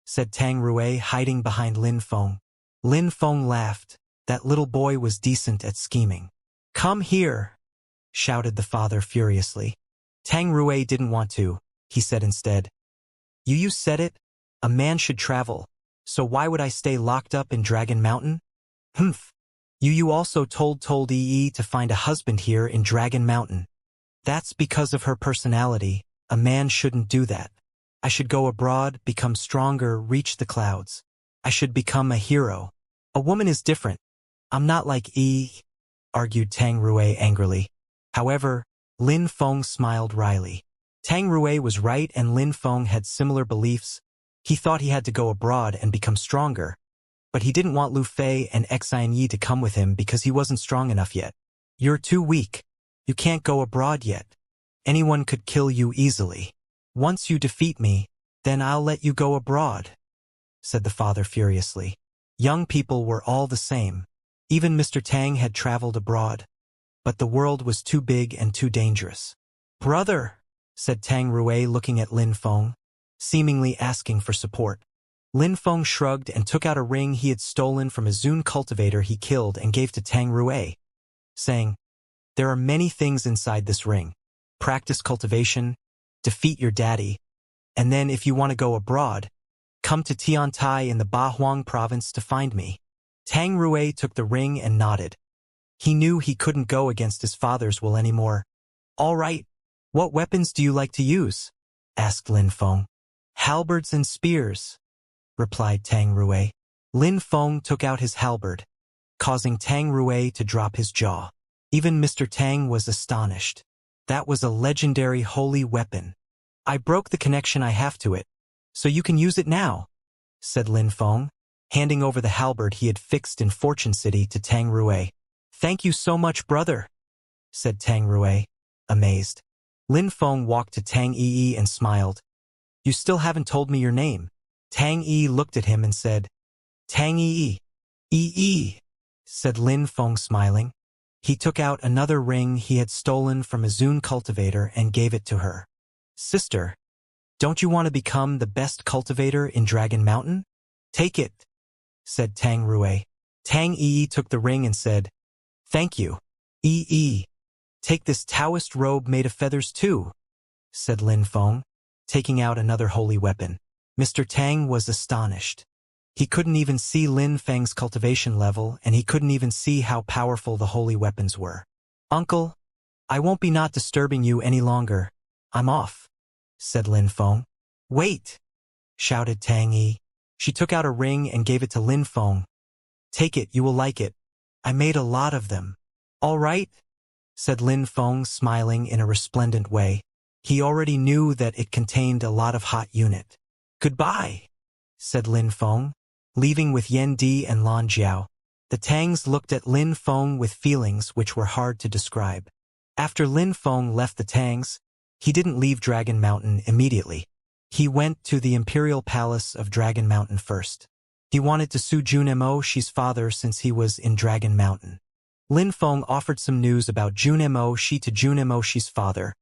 said Tang Rui, hiding behind Lin Feng. Lin Feng laughed. That little boy was decent at scheming. Come here, shouted the father furiously. Tang Rui didn't want to, he said instead. Yu said it, a man should travel, so why would I stay locked up in Dragon Mountain? Humph. Yu also told Yi to find a husband here in Dragon Mountain. That's because of her personality. A man shouldn't do that. I should go abroad, become stronger, reach the clouds. I should become a hero. A woman is different. I'm not like Yi, argued Tang Rui angrily. However, Lin Feng smiled wryly. Tang Rui was right and Lin Feng had similar beliefs. He thought he had to go abroad and become stronger, but he didn't want Lu Fei and Xian Yi to come with him because he wasn't strong enough yet. You're too weak. You can't go abroad yet. Anyone could kill you easily. Once you defeat me, then I'll let you go abroad, said the father furiously. Young people were all the same. Even Mr. Tang had traveled abroad, but the world was too big and too dangerous. Brother, said Tang Rui, looking at Lin Feng, seemingly asking for support. Lin Feng shrugged and took out a ring he had stolen from a Zun cultivator he killed and gave to Tang Rui, saying, There are many things inside this ring. Practice cultivation, defeat your daddy, and then if you want to go abroad, come to Tiantai in the Ba Huang province to find me. Tang Rui took the ring and nodded. He knew he couldn't go against his father's will anymore. All right, what weapons do you like to use? Asked Lin Feng. Halberds and spears, replied Tang Rui. Lin Feng took out his halberd, causing Tang Rui to drop his jaw. Even Mr. Tang was astonished. That was a legendary holy weapon. I broke the connection I have to it, so you can use it now, said Lin Feng, handing over the halberd he had fixed in Fortune City to Tang Rui. Thank you so much, brother, said Tang Rui, amazed. Lin Feng walked to Tang Yi and smiled. You still haven't told me your name. Tang Yi looked at him and said, Tang Yi. Yi, said Lin Feng smiling. He took out another ring he had stolen from a Zune cultivator and gave it to her. Sister, don't you want to become the best cultivator in Dragon Mountain? Take it, said Tang Rui. Tang Yi took the ring and said, Thank you. Yi, take this Taoist robe made of feathers too, said Lin Feng, taking out another holy weapon. Mr. Tang was astonished. He couldn't even see Lin Feng's cultivation level, and he couldn't even see how powerful the holy weapons were. Uncle, I won't be not disturbing you any longer. I'm off, said Lin Feng. Wait, shouted Tang Yi. She took out a ring and gave it to Lin Feng. Take it, you will like it. I made a lot of them. All right, said Lin Feng, smiling in a resplendent way. He already knew that it contained a lot of hot unit. Goodbye, said Lin Feng, leaving with Yan Di and Lan Jiao. The Tangs looked at Lin Feng with feelings which were hard to describe. After Lin Feng left the Tangs, he didn't leave Dragon Mountain immediately. He went to the Imperial Palace of Dragon Mountain first. He wanted to sue Jun Mo Shi's father since he was in Dragon Mountain. Lin Feng offered some news about Jun Mo Shi to Jun Mo Shi's father,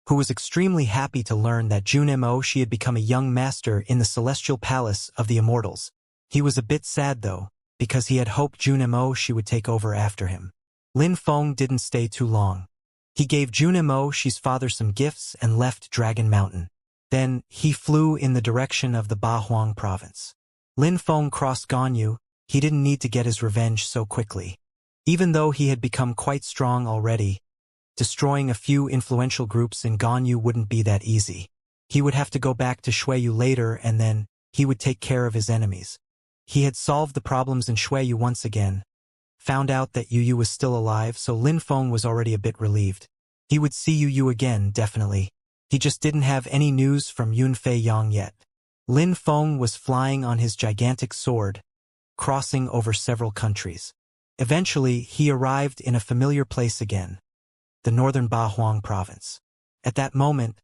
who was extremely happy to learn that Jun Mo Shi had become a young master in the Celestial Palace of the Immortals. He was a bit sad though, because he had hoped Jun Mo Shi would take over after him. Lin Feng didn't stay too long. He gave Jun Mo Shi's father some gifts and left Dragon Mountain. Then, he flew in the direction of the Ba Huang province. Lin Feng crossed Ganyu. He didn't need to get his revenge so quickly. Even though he had become quite strong already, destroying a few influential groups in Ganyu wouldn't be that easy. He would have to go back to Xueyu later and then he would take care of his enemies. He had solved the problems in Xueyu once again, found out that Yu Yu was still alive, so Lin Feng was already a bit relieved. He would see Yu Yu again, definitely. He just didn't have any news from Yunfei Yang yet. Lin Feng was flying on his gigantic sword, crossing over several countries. Eventually, he arrived in a familiar place again, the northern Ba Huang province. At that moment,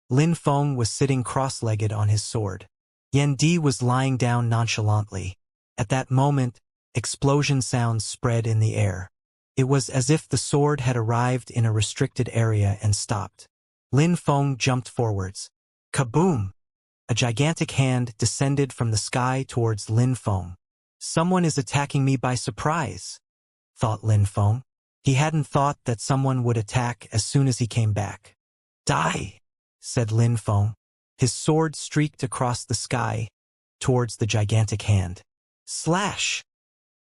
Lin Feng was sitting cross-legged on his sword. Yan Di was lying down nonchalantly. At that moment, explosion sounds spread in the air. It was as if the sword had arrived in a restricted area and stopped. Lin Feng jumped forwards. Kaboom! A gigantic hand descended from the sky towards Lin Feng. Someone is attacking me by surprise, thought Lin Feng. He hadn't thought that someone would attack as soon as he came back. Die, said Lin Feng. His sword streaked across the sky towards the gigantic hand. Slash!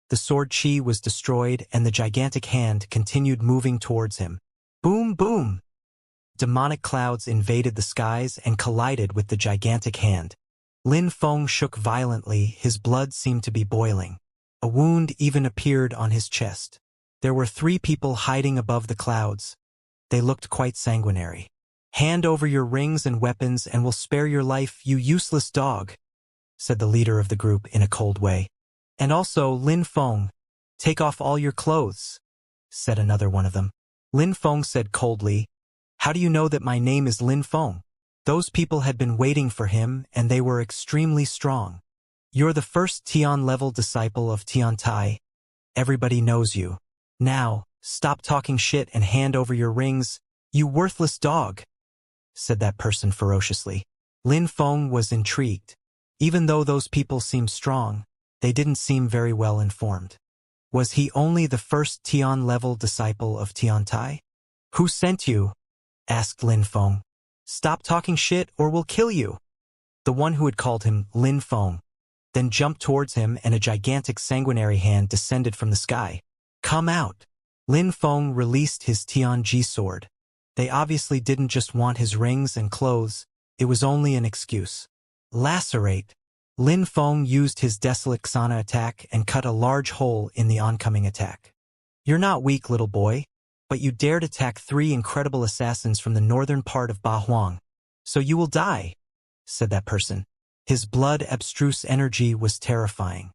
The sword chi was destroyed and the gigantic hand continued moving towards him. Boom, boom! Demonic clouds invaded the skies and collided with the gigantic hand. Lin Feng shook violently, his blood seemed to be boiling. A wound even appeared on his chest. There were 3 people hiding above the clouds. They looked quite sanguinary. Hand over your rings and weapons and we'll spare your life, you useless dog, said the leader of the group in a cold way. And also, Lin Feng, take off all your clothes, said another one of them. Lin Feng said coldly, how do you know that my name is Lin Feng? Those people had been waiting for him and they were extremely strong. You're the first Tian-level disciple of Tian Tai. Everybody knows you. Now, stop talking shit and hand over your rings, you worthless dog, said that person ferociously. Lin Feng was intrigued. Even though those people seemed strong, they didn't seem very well informed. Was he only the first Tian-level disciple of Tian Tai? Who sent you? Asked Lin Feng. Stop talking shit or we'll kill you. The one who had called him Lin Feng then jumped towards him and a gigantic sanguinary hand descended from the sky. Come out. Lin Feng released his Tianji sword. They obviously didn't just want his rings and clothes, it was only an excuse. Lacerate. Lin Feng used his desolate Xana attack and cut a large hole in the oncoming attack. You're not weak, little boy, but you dared attack 3 incredible assassins from the northern part of Ba Huang, so you will die, said that person. His blood abstruse energy was terrifying.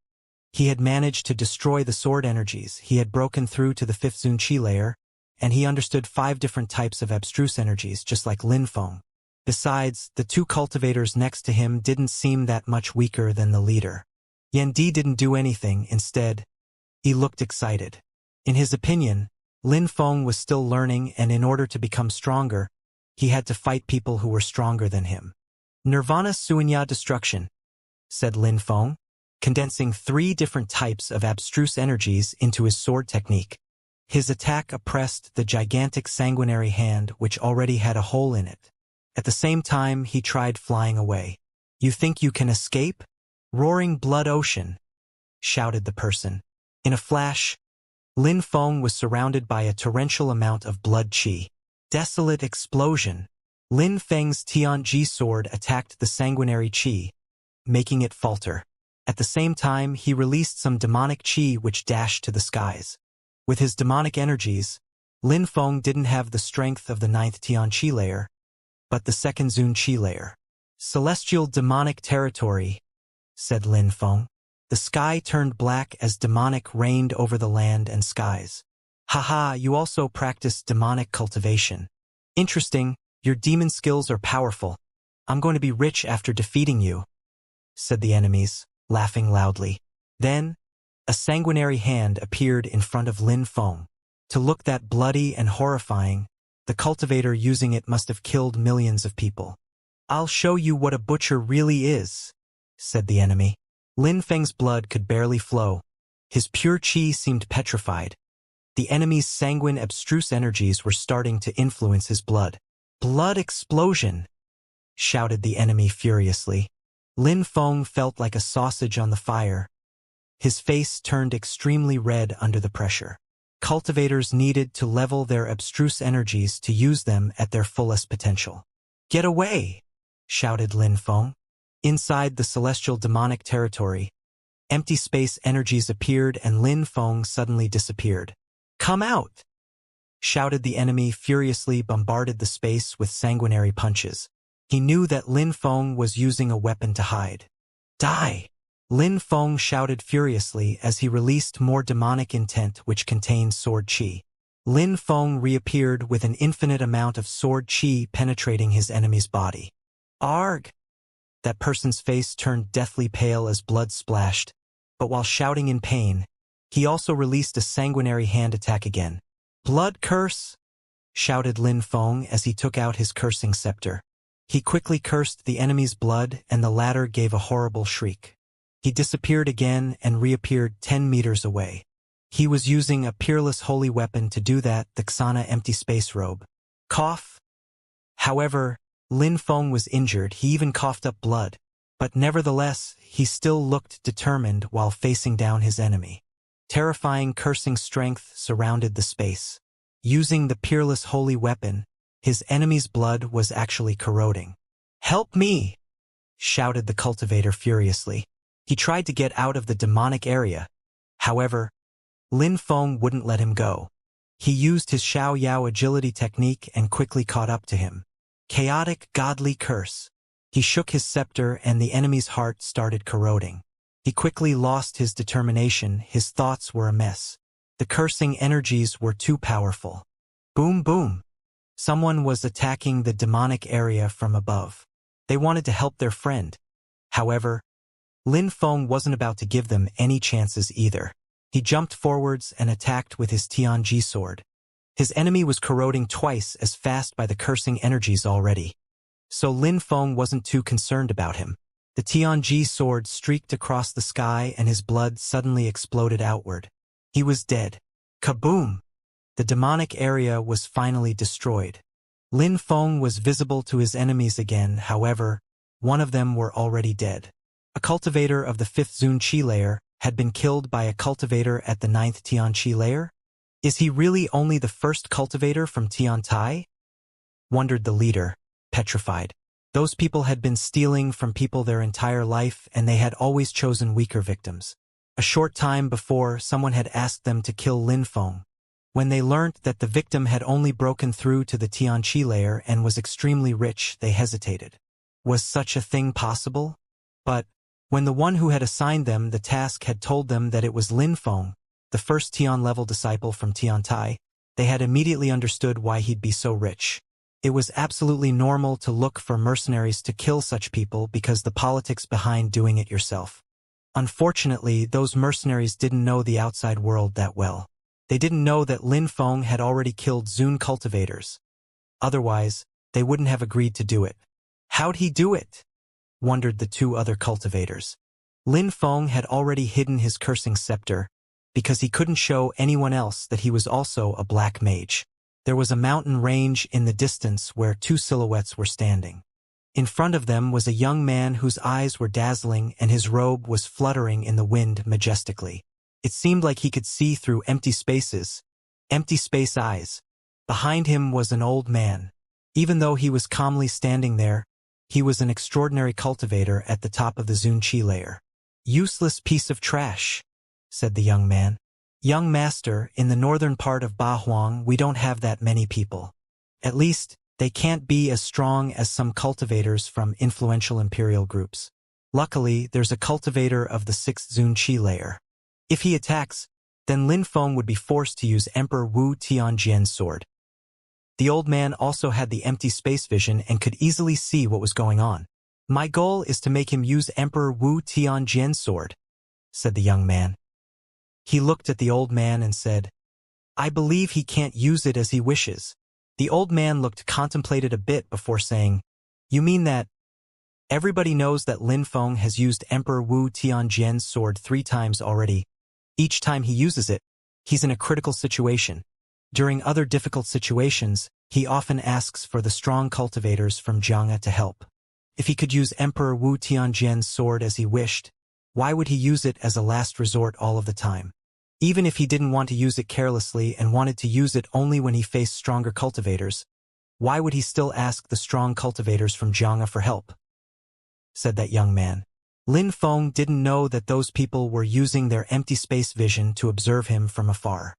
He had managed to destroy the sword energies, he had broken through to the 5th Zun Qi layer, and he understood 5 different types of abstruse energies, just like Lin Feng. Besides, the 2 cultivators next to him didn't seem that much weaker than the leader. Yan Di didn't do anything, instead, he looked excited. In his opinion, Lin Feng was still learning, and in order to become stronger, he had to fight people who were stronger than him. Nirvana Suanya Destruction, said Lin Feng, condensing 3 different types of abstruse energies into his sword technique. His attack oppressed the gigantic sanguinary hand which already had a hole in it. At the same time, he tried flying away. You think you can escape? Roaring blood ocean, shouted the person. In a flash, Lin Feng was surrounded by a torrential amount of blood qi. Desolate explosion. Lin Feng's Tianji sword attacked the sanguinary qi, making it falter. At the same time, he released some demonic qi which dashed to the skies. With his demonic energies, Lin Feng didn't have the strength of the 9th Tianqi layer, but the 2nd Zun Qi layer. Celestial demonic territory, said Lin Feng. The sky turned black as demonic reigned over the land and skies. Haha, you also practice demonic cultivation. Interesting, your demon skills are powerful. I'm going to be rich after defeating you, said the enemies, laughing loudly. Then, a sanguinary hand appeared in front of Lin Feng. To look that bloody and horrifying, the cultivator using it must have killed millions of people. I'll show you what a butcher really is, said the enemy. Lin Feng's blood could barely flow. His pure qi seemed petrified. The enemy's sanguine abstruse energies were starting to influence his blood. Blood explosion, shouted the enemy furiously. Lin Feng felt like a sausage on the fire. His face turned extremely red under the pressure. Cultivators needed to level their abstruse energies to use them at their fullest potential. Get away, shouted Lin Feng. Inside the celestial demonic territory, empty space energies appeared and Lin Feng suddenly disappeared. Come out, shouted the enemy, furiously bombarded the space with sanguinary punches. He knew that Lin Feng was using a weapon to hide. Die! Lin Feng shouted furiously as he released more demonic intent which contained sword qi. Lin Feng reappeared with an infinite amount of sword qi penetrating his enemy's body. Arg! That person's face turned deathly pale as blood splashed, but while shouting in pain, he also released a sanguinary hand attack again. Blood curse! Shouted Lin Feng as he took out his cursing scepter. He quickly cursed the enemy's blood and the latter gave a horrible shriek. He disappeared again and reappeared 10 meters away. He was using a peerless holy weapon to do that, the Xana empty space robe. Cough. However, Lin Feng was injured, he even coughed up blood. But nevertheless, he still looked determined while facing down his enemy. Terrifying cursing strength surrounded the space. Using the peerless holy weapon, his enemy's blood was actually corroding. Help me! Shouted the cultivator furiously. He tried to get out of the demonic area. However, Lin Feng wouldn't let him go. He used his Xiao Yao agility technique and quickly caught up to him. Chaotic godly curse. He shook his scepter and the enemy's heart started corroding. He quickly lost his determination, his thoughts were a mess. The cursing energies were too powerful. Boom boom. Someone was attacking the demonic area from above. They wanted to help their friend. However, Lin Feng wasn't about to give them any chances either. He jumped forwards and attacked with his Tianji sword. His enemy was corroding twice as fast by the cursing energies already. So Lin Feng wasn't too concerned about him. The Tianji sword streaked across the sky and his blood suddenly exploded outward. He was dead. Kaboom! The demonic area was finally destroyed. Lin Feng was visible to his enemies again, however, one of them were already dead. A cultivator of the 5th Zun Qi layer had been killed by a cultivator at the 9th Tianqi layer? Is he really only the first cultivator from Tiantai? Wondered the leader, petrified. Those people had been stealing from people their entire life, and they had always chosen weaker victims. A short time before, someone had asked them to kill Lin Feng. When they learnt that the victim had only broken through to the Tianqi layer and was extremely rich, they hesitated. Was such a thing possible? But when the one who had assigned them the task had told them that it was Lin Feng, the first Tian-level disciple from Tiantai, they had immediately understood why he'd be so rich. It was absolutely normal to look for mercenaries to kill such people because the politics behind doing it yourself. Unfortunately, those mercenaries didn't know the outside world that well. They didn't know that Lin Feng had already killed Zun cultivators. Otherwise, they wouldn't have agreed to do it. How'd he do it? Wondered the two other cultivators. Lin Feng had already hidden his cursing scepter, because he couldn't show anyone else that he was also a black mage. There was a mountain range in the distance where two silhouettes were standing. In front of them was a young man whose eyes were dazzling and his robe was fluttering in the wind majestically. It seemed like he could see through empty spaces, empty space eyes. Behind him was an old man. Even though he was calmly standing there, he was an extraordinary cultivator at the top of the Zunqi layer. "Useless piece of trash," said the young man. "Young master, in the northern part of Bahuang we don't have that many people. At least, they can't be as strong as some cultivators from influential imperial groups. Luckily, there's a cultivator of the 6th Zunqi layer. If he attacks, then Lin Feng would be forced to use Emperor Wu Tianjian's sword." The old man also had the empty space vision and could easily see what was going on. "My goal is to make him use Emperor Wu Tianjian's sword," said the young man. He looked at the old man and said, "I believe he can't use it as he wishes." The old man contemplated a bit before saying, "You mean that everybody knows that Lin Feng has used Emperor Wu Tianjian's sword 3 times already. Each time he uses it, he's in a critical situation. During other difficult situations, he often asks for the strong cultivators from Xianxia to help. If he could use Emperor Wu Tianjian's sword as he wished, why would he use it as a last resort all of the time? Even if he didn't want to use it carelessly and wanted to use it only when he faced stronger cultivators, why would he still ask the strong cultivators from Xianxia for help?" said that young man. Lin Feng didn't know that those people were using their empty space vision to observe him from afar.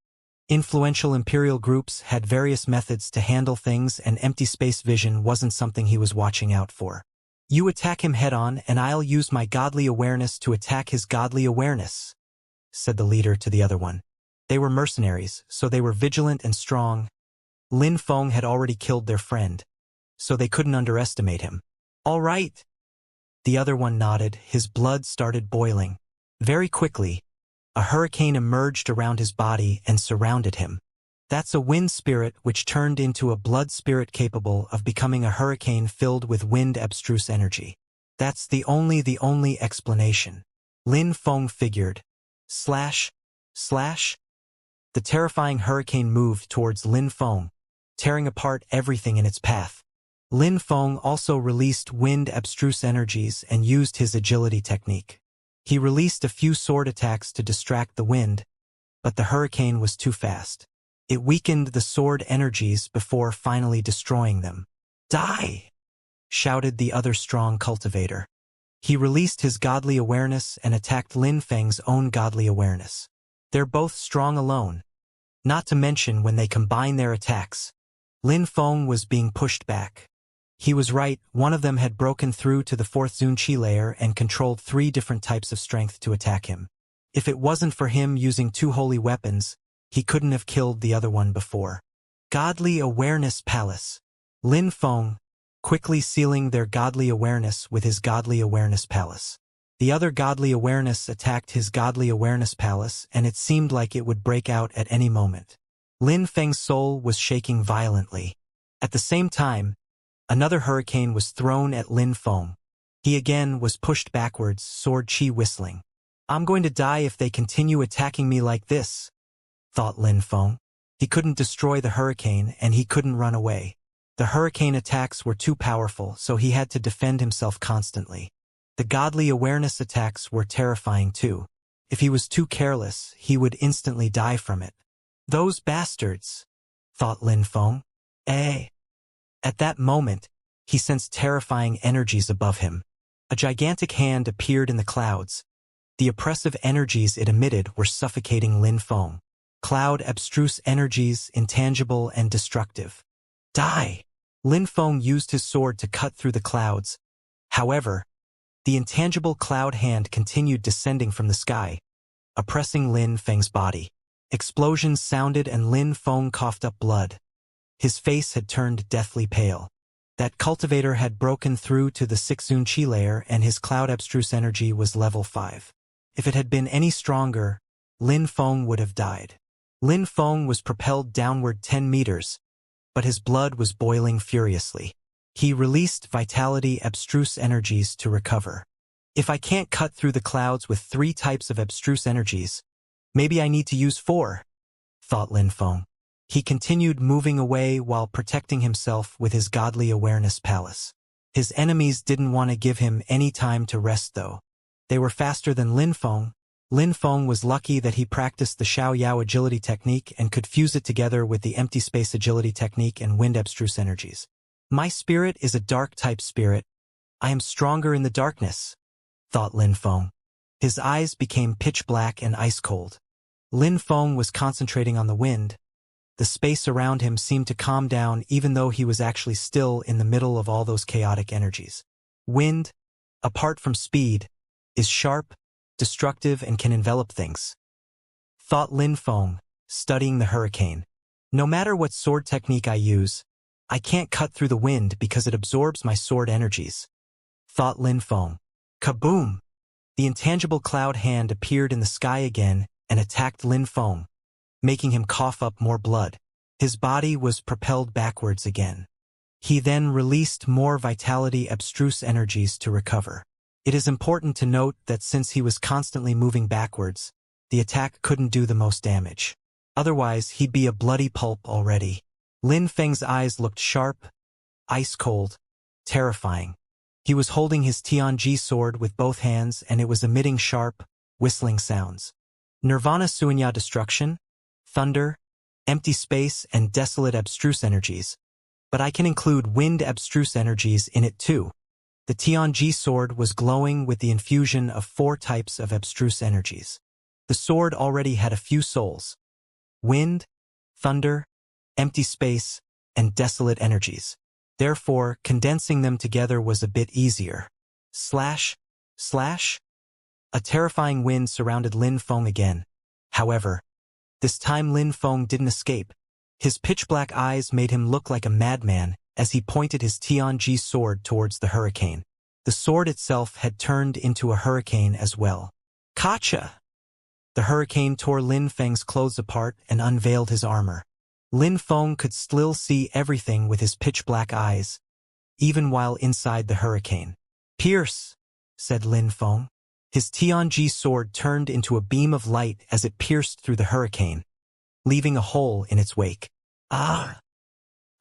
Influential imperial groups had various methods to handle things, and empty space vision wasn't something he was watching out for. "You attack him head-on and I'll use my godly awareness to attack his godly awareness," said the leader to the other one. They were mercenaries, so they were vigilant and strong. Lin Feng had already killed their friend, so they couldn't underestimate him. "All right." The other one nodded. His blood started boiling. Very quickly, a hurricane emerged around his body and surrounded him. That's a wind spirit which turned into a blood spirit capable of becoming a hurricane filled with wind abstruse energy. That's the only explanation. Lin Feng figured. Slash. The terrifying hurricane moved towards Lin Feng, tearing apart everything in its path. Lin Feng also released wind abstruse energies and used his agility technique. He released a few sword attacks to distract the wind, but the hurricane was too fast. It weakened the sword energies before finally destroying them. "Die!" shouted the other strong cultivator. He released his godly awareness and attacked Lin Feng's own godly awareness. They're both strong alone. Not to mention when they combine their attacks. Lin Feng was being pushed back. He was right, one of them had broken through to the 4th Zunqi layer and controlled 3 different types of strength to attack him. If it wasn't for him using 2 holy weapons, he couldn't have killed the other one before. Godly Awareness Palace. Lin Feng, quickly sealing their godly awareness with his godly awareness palace. The other godly awareness attacked his godly awareness palace, and it seemed like it would break out at any moment. Lin Feng's soul was shaking violently. At the same time, another hurricane was thrown at Lin Feng. He again was pushed backwards, sword chi whistling. "I'm going to die if they continue attacking me like this," thought Lin Feng. He couldn't destroy the hurricane, and he couldn't run away. The hurricane attacks were too powerful, so he had to defend himself constantly. The godly awareness attacks were terrifying too. If he was too careless, he would instantly die from it. "Those bastards," thought Lin Feng. At that moment, He sensed terrifying energies above him. A gigantic hand appeared in the clouds. The oppressive energies it emitted were suffocating Lin Feng. Cloud abstruse energies, intangible and destructive. Die! Lin Feng used his sword to cut through the clouds. However, the intangible cloud hand continued descending from the sky, oppressing Lin Feng's body. Explosions sounded and Lin Feng coughed up blood. His face had turned deathly pale. That cultivator had broken through to the 6th Zun Qi layer and his cloud abstruse energy was level 5. If it had been any stronger, Lin Feng would have died. Lin Feng was propelled downward 10 meters, but his blood was boiling furiously. He released vitality abstruse energies to recover. If I can't cut through the clouds with 3 types of abstruse energies, maybe I need to use 4, thought Lin Feng. He continued moving away while protecting himself with his godly awareness palace. His enemies didn't want to give him any time to rest though. They were faster than Lin Feng. Lin Feng was lucky that he practiced the Xiao Yao agility technique and could fuse it together with the empty space agility technique and wind abstruse energies. My spirit is a dark type spirit. I am stronger in the darkness, thought Lin Feng. His eyes became pitch black and ice cold. Lin Feng was concentrating on the wind. The space around him seemed to calm down even though he was actually still in the middle of all those chaotic energies. Wind, apart from speed, is sharp, destructive and can envelop things, thought Lin Feng, studying the hurricane. No matter what sword technique I use, I can't cut through the wind because it absorbs my sword energies, thought Lin Feng. Kaboom! The intangible cloud hand appeared in the sky again and attacked Lin Feng, making him cough up more blood. His body was propelled backwards again. He then released more vitality abstruse energies to recover. It is important to note that since he was constantly moving backwards, the attack couldn't do the most damage. Otherwise, he'd be a bloody pulp already. Lin Feng's eyes looked sharp, ice-cold, terrifying. He was holding his Tianji sword with both hands and it was emitting sharp, whistling sounds. Nirvana Suanya destruction, thunder, empty space and desolate abstruse energies. But I can include wind abstruse energies in it too. The Tianji sword was glowing with the infusion of 4 types of abstruse energies. The sword already had a few souls: wind, thunder, empty space, and desolate energies. Therefore, condensing them together was a bit easier. Slash, slash. A terrifying wind surrounded Lin Feng again. However, this time Lin Feng didn't escape. His pitch-black eyes made him look like a madman as he pointed his Tianji sword towards the hurricane. The sword itself had turned into a hurricane as well. Kacha! The hurricane tore Lin Feng's clothes apart and unveiled his armor. Lin Feng could still see everything with his pitch-black eyes, even while inside the hurricane. Pierce, said Lin Feng. His Tianji sword turned into a beam of light as it pierced through the hurricane, leaving a hole in its wake. Ah!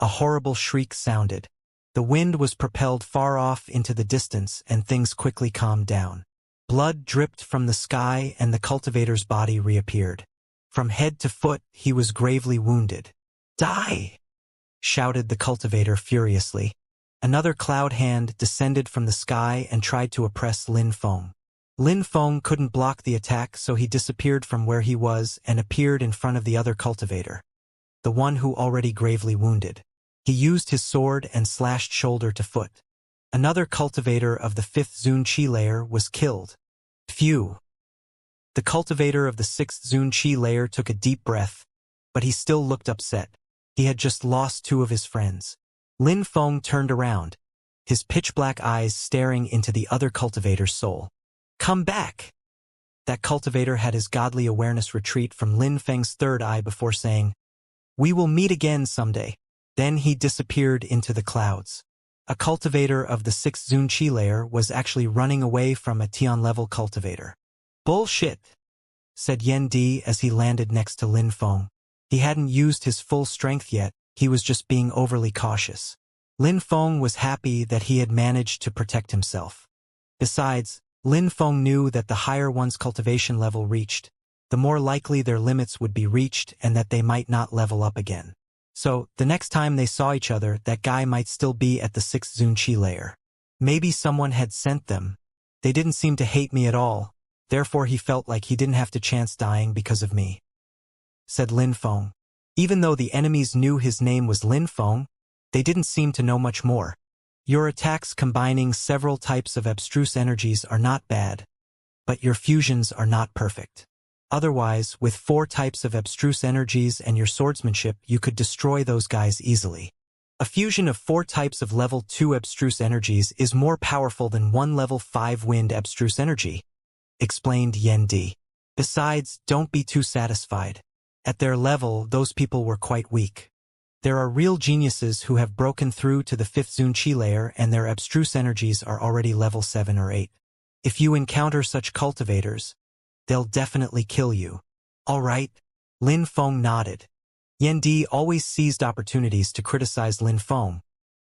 A horrible shriek sounded. The wind was propelled far off into the distance and things quickly calmed down. Blood dripped from the sky and the cultivator's body reappeared. From head to foot, he was gravely wounded. Die! Shouted the cultivator furiously. Another cloud hand descended from the sky and tried to oppress Lin Feng. Lin Feng couldn't block the attack, so he disappeared from where he was and appeared in front of the other cultivator, the one who already gravely wounded. He used his sword and slashed shoulder to foot. Another cultivator of the 5th Zun Qi layer was killed. Phew! The cultivator of the 6th Zun Qi layer took a deep breath, but he still looked upset. He had just lost 2 of his friends. Lin Feng turned around, his pitch-black eyes staring into the other cultivator's soul. Come back! That cultivator had his godly awareness retreat from Lin Feng's third eye before saying, "We will meet again someday." Then he disappeared into the clouds. A cultivator of the 6th Zun Qi layer was actually running away from a Tian-level cultivator. Bullshit, said Yen Di as he landed next to Lin Feng. He hadn't used his full strength yet, he was just being overly cautious. Lin Feng was happy that he had managed to protect himself. Besides, Lin Feng knew that the higher one's cultivation level reached, the more likely their limits would be reached and that they might not level up again. So, the next time they saw each other, that guy might still be at the 6th Xianxia layer. Maybe someone had sent them. They didn't seem to hate me at all, therefore he felt like he didn't have to chance dying because of me, said Lin Feng. Even though the enemies knew his name was Lin Feng, they didn't seem to know much more. Your attacks combining several types of abstruse energies are not bad, but your fusions are not perfect. Otherwise, with 4 types of abstruse energies and your swordsmanship, you could destroy those guys easily. A fusion of 4 types of level 2 abstruse energies is more powerful than 1 level 5 wind abstruse energy, explained Yan Di. Besides, don't be too satisfied. At their level, those people were quite weak. There are real geniuses who have broken through to the 5th Xianxia layer and their abstruse energies are already level 7 or 8. If you encounter such cultivators, they'll definitely kill you. All right, Lin Feng nodded. Yan Di always seized opportunities to criticize Lin Feng,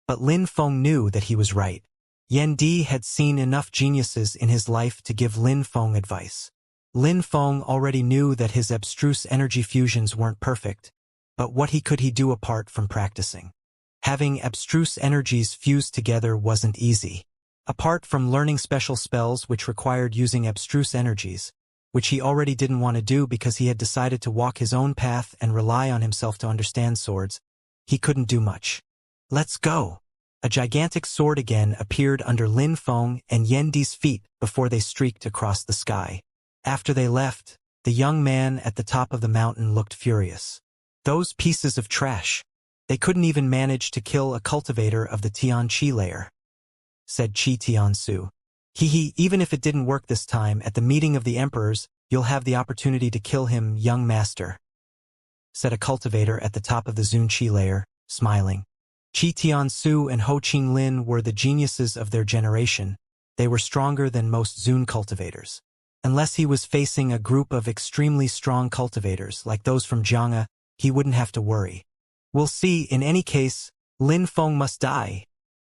but Lin Feng knew that he was right. Yan Di had seen enough geniuses in his life to give Lin Feng advice. Lin Feng already knew that his abstruse energy fusions weren't perfect, but what could he do apart from practicing? Having abstruse energies fused together wasn't easy. Apart from learning special spells which required using abstruse energies, which he already didn't want to do because he had decided to walk his own path and rely on himself to understand swords, he couldn't do much. Let's go! A gigantic sword again appeared under Lin Feng and Yan Di's feet before they streaked across the sky. After they left, the young man at the top of the mountain looked furious. Those pieces of trash. They couldn't even manage to kill a cultivator of the Xianxia layer, said Qi Tiansu. Even if it didn't work this time, at the meeting of the emperors, you'll have the opportunity to kill him, young master, said a cultivator at the top of the Xianxia layer, smiling. Qi Tiansu and Ho Qinglin were the geniuses of their generation. They were stronger than most Zun cultivators. Unless he was facing a group of extremely strong cultivators like those from Jiang'a, he wouldn't have to worry. We'll see. In any case, Lin Feng must die,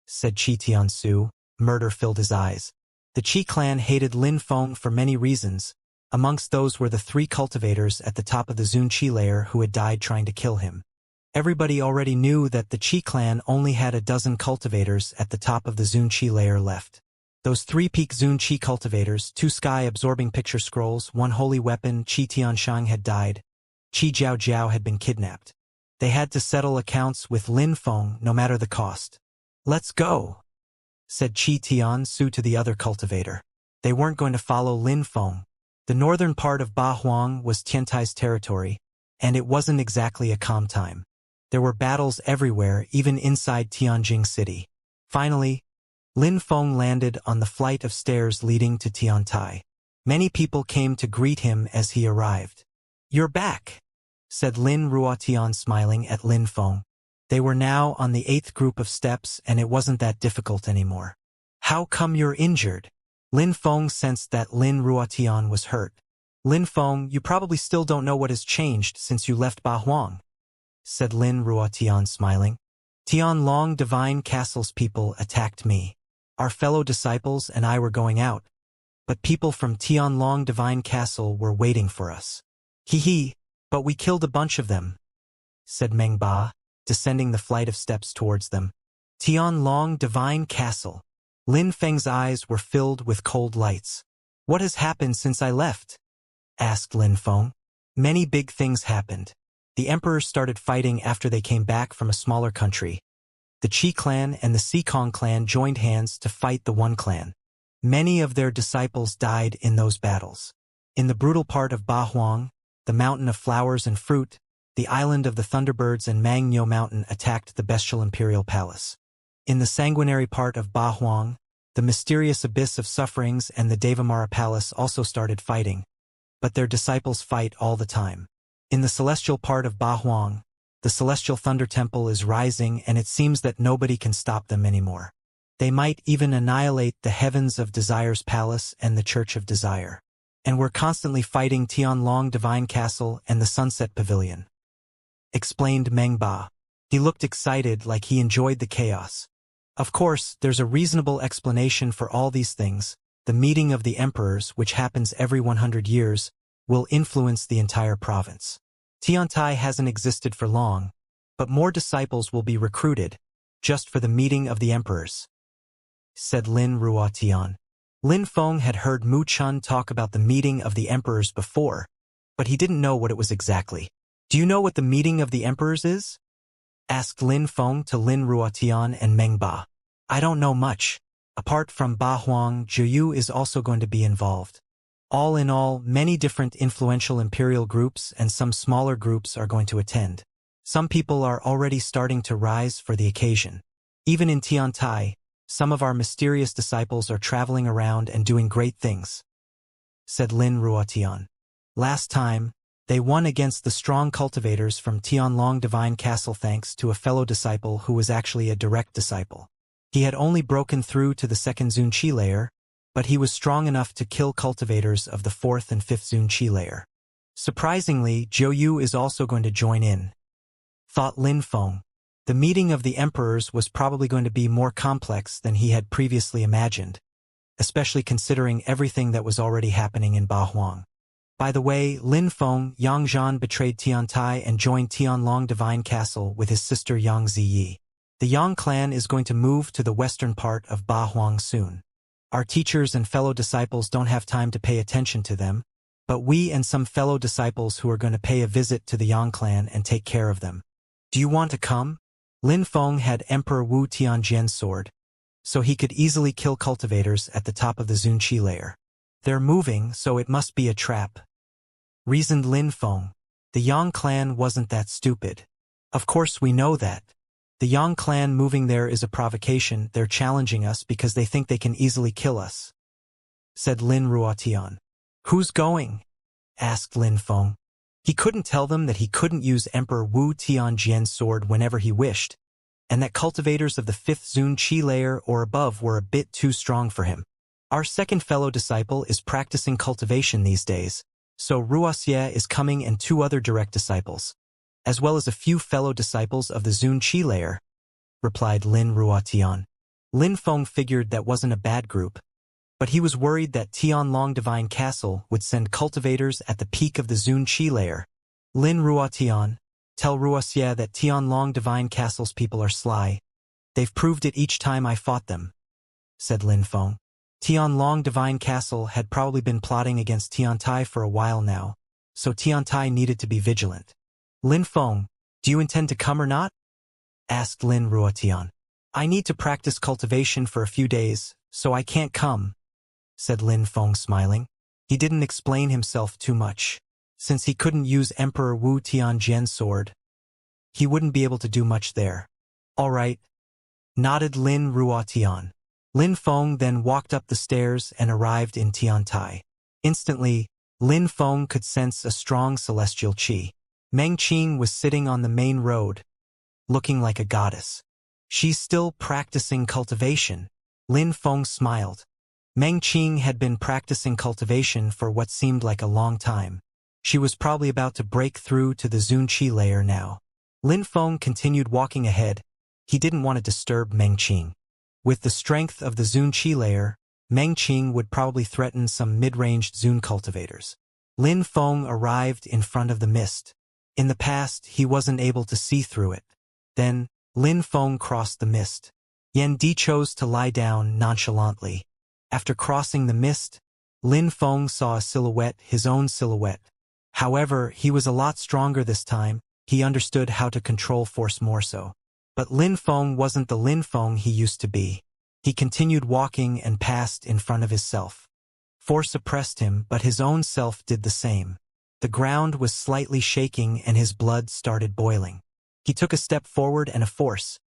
said Qi Tiansu. Murder filled his eyes. The Qi clan hated Lin Feng for many reasons. Amongst those were the 3 cultivators at the top of the Xianxia layer who had died trying to kill him. Everybody already knew that the Qi clan only had a dozen cultivators at the top of the Xianxia layer left. Those 3 peak Xianxia cultivators, 2 sky-absorbing picture scrolls, 1 holy weapon, Qi Tianshang had died. Qi Jiao Jiao had been kidnapped. They had to settle accounts with Lin Feng no matter the cost. Let's go, said Qi Tiansu to the other cultivator. They weren't going to follow Lin Feng. The northern part of Ba Huang was Tiantai's territory, and it wasn't exactly a calm time. There were battles everywhere, even inside Tianjing City. Finally, Lin Feng landed on the flight of stairs leading to Tiantai. Many people came to greet him as he arrived. You're back, said Lin Ruotian, smiling at Lin Feng. They were now on the 8th group of steps and it wasn't that difficult anymore. How come you're injured? Lin Feng sensed that Lin Ruotian was hurt. Lin Feng, you probably still don't know what has changed since you left Ba Huang, said Lin Ruotian, smiling. Tianlong Divine Castle's people attacked me. Our fellow disciples and I were going out, but people from Tianlong Divine Castle were waiting for us. But we killed a bunch of them, said Meng Ba, descending the flight of steps towards them. Tianlong Divine Castle. Lin Feng's eyes were filled with cold lights. What has happened since I left? Asked Lin Feng. Many big things happened. The emperors started fighting after they came back from a smaller country. The Qi clan and the Sikong clan joined hands to fight the One clan. Many of their disciples died in those battles. In the brutal part of Ba Huang, the mountain of flowers and fruit, the island of the Thunderbirds and Mangyo Mountain attacked the bestial imperial palace. In the sanguinary part of Ba Huang, the mysterious abyss of sufferings and the Devamara palace also started fighting, but their disciples fight all the time. In the celestial part of Ba Huang, the celestial thunder temple is rising and it seems that nobody can stop them anymore. They might even annihilate the heavens of Desire's palace and the Church of Desire. And we're constantly fighting Tianlong Divine Castle and the Sunset Pavilion, explained Meng Ba. He looked excited, like he enjoyed the chaos. Of course, there's a reasonable explanation for all these things. The meeting of the emperors, which happens every 100 years, will influence the entire province. Tiantai hasn't existed for long, but more disciples will be recruited, just for the meeting of the emperors," said Lin Ruotian. Lin Feng had heard Mu Chun talk about the meeting of the emperors before, but he didn't know what it was exactly. "Do you know what the meeting of the emperors is?" asked Lin Feng to Lin Ruotian and Meng Ba. "I don't know much. Apart from Ba Huang, Zhu is also going to be involved. All in all, many different influential imperial groups and some smaller groups are going to attend. Some people are already starting to rise for the occasion. Even in Tiantai, some of our mysterious disciples are traveling around and doing great things," said Lin Ruotian. "Last time, they won against the strong cultivators from Tianlong Divine Castle thanks to a fellow disciple who was actually a direct disciple. He had only broken through to the second Zunqi layer, but he was strong enough to kill cultivators of the fourth and fifth Zunqi layer. Surprisingly, Zhou Yu is also going to join in," thought Lin Feng. The meeting of the emperors was probably going to be more complex than he had previously imagined, especially considering everything that was already happening in Ba Huang. By the way, Lin Feng, Yang Zhan betrayed Tiantai and joined Tianlong Divine Castle with his sister Yang Ziyi. The Yang clan is going to move to the western part of Ba Huang soon. Our teachers and fellow disciples don't have time to pay attention to them, but we and some fellow disciples who are going to pay a visit to the Yang clan and take care of them. Do you want to come? Lin Feng had Emperor Wu Tianjian's sword, so he could easily kill cultivators at the top of the Zunqi layer. They're moving, so it must be a trap, reasoned Lin Feng. The Yang clan wasn't that stupid. Of course we know that. The Yang clan moving there is a provocation. They're challenging us because they think they can easily kill us, said Lin Ruotian. Who's going? Asked Lin Feng. He couldn't tell them that he couldn't use Emperor Wu Tianjian's sword whenever he wished, and that cultivators of the 5th Zunqi layer or above were a bit too strong for him. Our second fellow disciple is practicing cultivation these days, so Wuxia is coming and 2 other direct disciples, as well as a few fellow disciples of the Zunqi layer, replied Lin Ruotian. Lin Feng figured that wasn't a bad group, but he was worried that Tianlong Divine Castle would send cultivators at the peak of the Zunqi layer. Lin Ruotian, tell Wuxia that Tianlong Divine Castle's people are sly. They've proved it each time I fought them, said Lin Feng. Tianlong Divine Castle had probably been plotting against Tiantai for a while now, so Tiantai needed to be vigilant. Lin Feng, do you intend to come or not? Asked Lin Ruotian. I need to practice cultivation for a few days, so I can't come, said Lin Feng smiling. He didn't explain himself too much. Since he couldn't use Emperor Wu Tianjian's sword, he wouldn't be able to do much there. All right, nodded Lin Ruotian. Lin Feng then walked up the stairs and arrived in Tiantai. Instantly, Lin Feng could sense a strong celestial qi. Meng Qing was sitting on the main road, looking like a goddess. She's still practicing cultivation. Lin Feng smiled. Meng Qing had been practicing cultivation for what seemed like a long time. She was probably about to break through to the Zunqi layer now. Lin Feng continued walking ahead. He didn't want to disturb Meng Qing. With the strength of the Zunqi layer, Meng Qing would probably threaten some mid-ranged Zun cultivators. Lin Feng arrived in front of the mist. In the past, he wasn't able to see through it. Then, Lin Feng crossed the mist. Yan Di chose to lie down nonchalantly. After crossing the mist, Lin Feng saw a silhouette, his own silhouette. However, he was a lot stronger this time. He understood how to control force more so. But Lin Feng wasn't the Lin Feng he used to be. He continued walking and passed in front of his self. Force oppressed him, but his own self did the same. The ground was slightly shaking and his blood started boiling. He took a step forward and a force,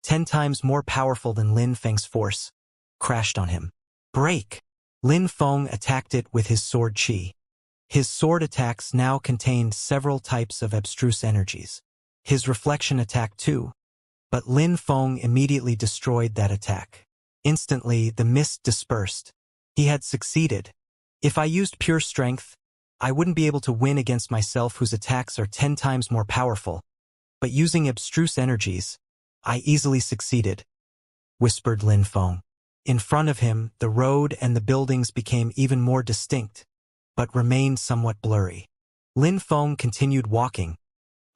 10 times more powerful than Lin Feng's force, crashed on him. Break! Lin Feng attacked it with his sword qi. His sword attacks now contained several types of abstruse energies. His reflection attack too, but Lin Feng immediately destroyed that attack. Instantly, the mist dispersed. He had succeeded. If I used pure strength, I wouldn't be able to win against myself whose attacks are 10 times more powerful. But using abstruse energies, I easily succeeded, whispered Lin Feng. In front of him, the road and the buildings became even more distinct, but remained somewhat blurry. Lin Feng continued walking,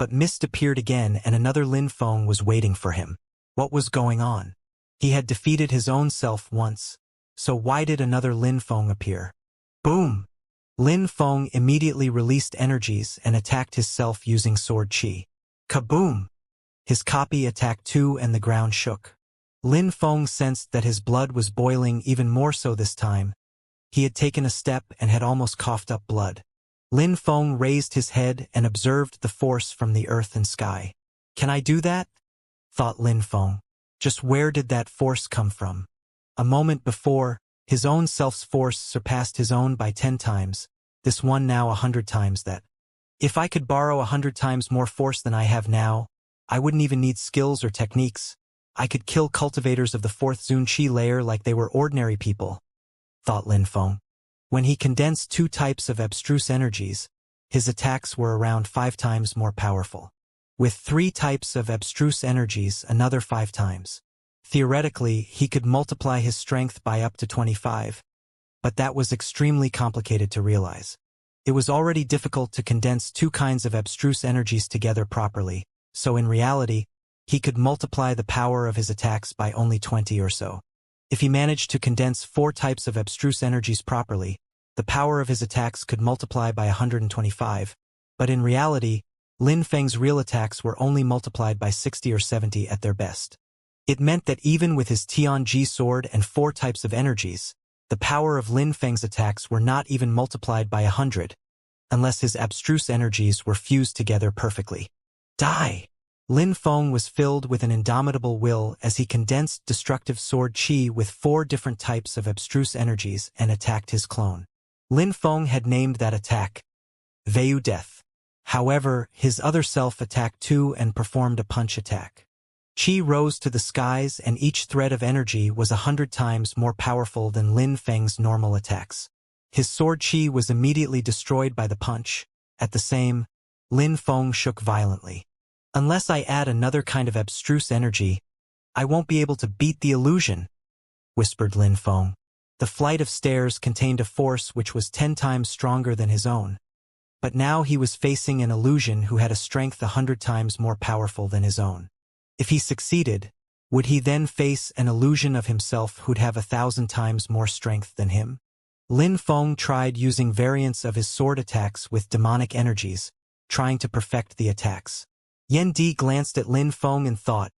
But mist appeared again and another Lin Feng was waiting for him. What was going on? He had defeated his own self once, so why did another Lin Feng appear? Boom! Lin Feng immediately released energies and attacked his self using sword chi. Kaboom! His copy attacked too and the ground shook. Lin Feng sensed that his blood was boiling even more so this time. He had taken a step and had almost coughed up blood. Lin Feng raised his head and observed the force from the earth and sky. Can I do that? Thought Lin Feng. Just where did that force come from? A moment before, his own self's force surpassed his own by 10 times, this one now 100 times that. If I could borrow 100 times more force than I have now, I wouldn't even need skills or techniques. I could kill cultivators of the 4th Zun Qi layer like they were ordinary people, thought Lin Feng. When he condensed 2 types of abstruse energies, his attacks were around 5 times more powerful. With 3 types of abstruse energies, another 5 times. Theoretically, he could multiply his strength by up to 25, but that was extremely complicated to realize. It was already difficult to condense 2 kinds of abstruse energies together properly, so in reality, he could multiply the power of his attacks by only 20 or so. If he managed to condense 4 types of abstruse energies properly, the power of his attacks could multiply by 125, but in reality, Lin Feng's real attacks were only multiplied by 60 or 70 at their best. It meant that even with his Tianji sword and 4 types of energies, the power of Lin Feng's attacks were not even multiplied by 100, unless his abstruse energies were fused together perfectly. Die! Lin Feng was filled with an indomitable will as he condensed destructive sword chi with 4 different types of abstruse energies and attacked his clone. Lin Feng had named that attack Veiyu Death. However, his other self attacked too and performed a punch attack. Chi rose to the skies and each thread of energy was 100 times more powerful than Lin Feng's normal attacks. His sword chi was immediately destroyed by the punch. At the same, Lin Feng shook violently. Unless I add another kind of abstruse energy, I won't be able to beat the illusion, whispered Lin Feng. The flight of stairs contained a force which was 10 times stronger than his own. But now he was facing an illusion who had a strength 100 times more powerful than his own. If he succeeded, would he then face an illusion of himself who'd have 1,000 times more strength than him? Lin Feng tried using variants of his sword attacks with demonic energies, trying to perfect the attacks. Yan Di glanced at Lin Feng and thought,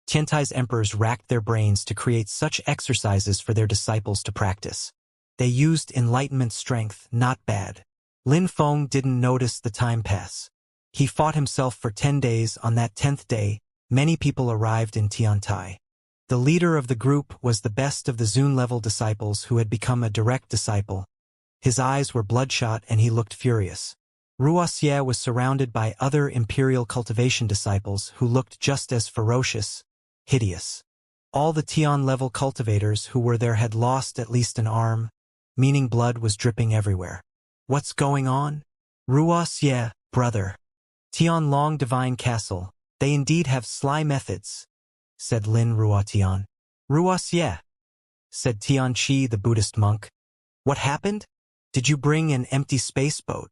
Tiantai's emperors racked their brains to create such exercises for their disciples to practice. They used enlightenment strength, not bad. Lin Feng didn't notice the time pass. He fought himself for 10 days. On that 10th day, many people arrived in Tiantai. The leader of the group was the best of the Zun-level disciples who had become a direct disciple. His eyes were bloodshot and he looked furious. Wuxia was surrounded by other Imperial Cultivation disciples who looked just as ferocious, hideous. All the Tian-level cultivators who were there had lost at least an arm, meaning blood was dripping everywhere. What's going on? Wuxia, brother. Tian Long Divine Castle, they indeed have sly methods, said Lin Ruotian. Wuxia, said Tian Qi the Buddhist monk. What happened? Did you bring an empty space boat?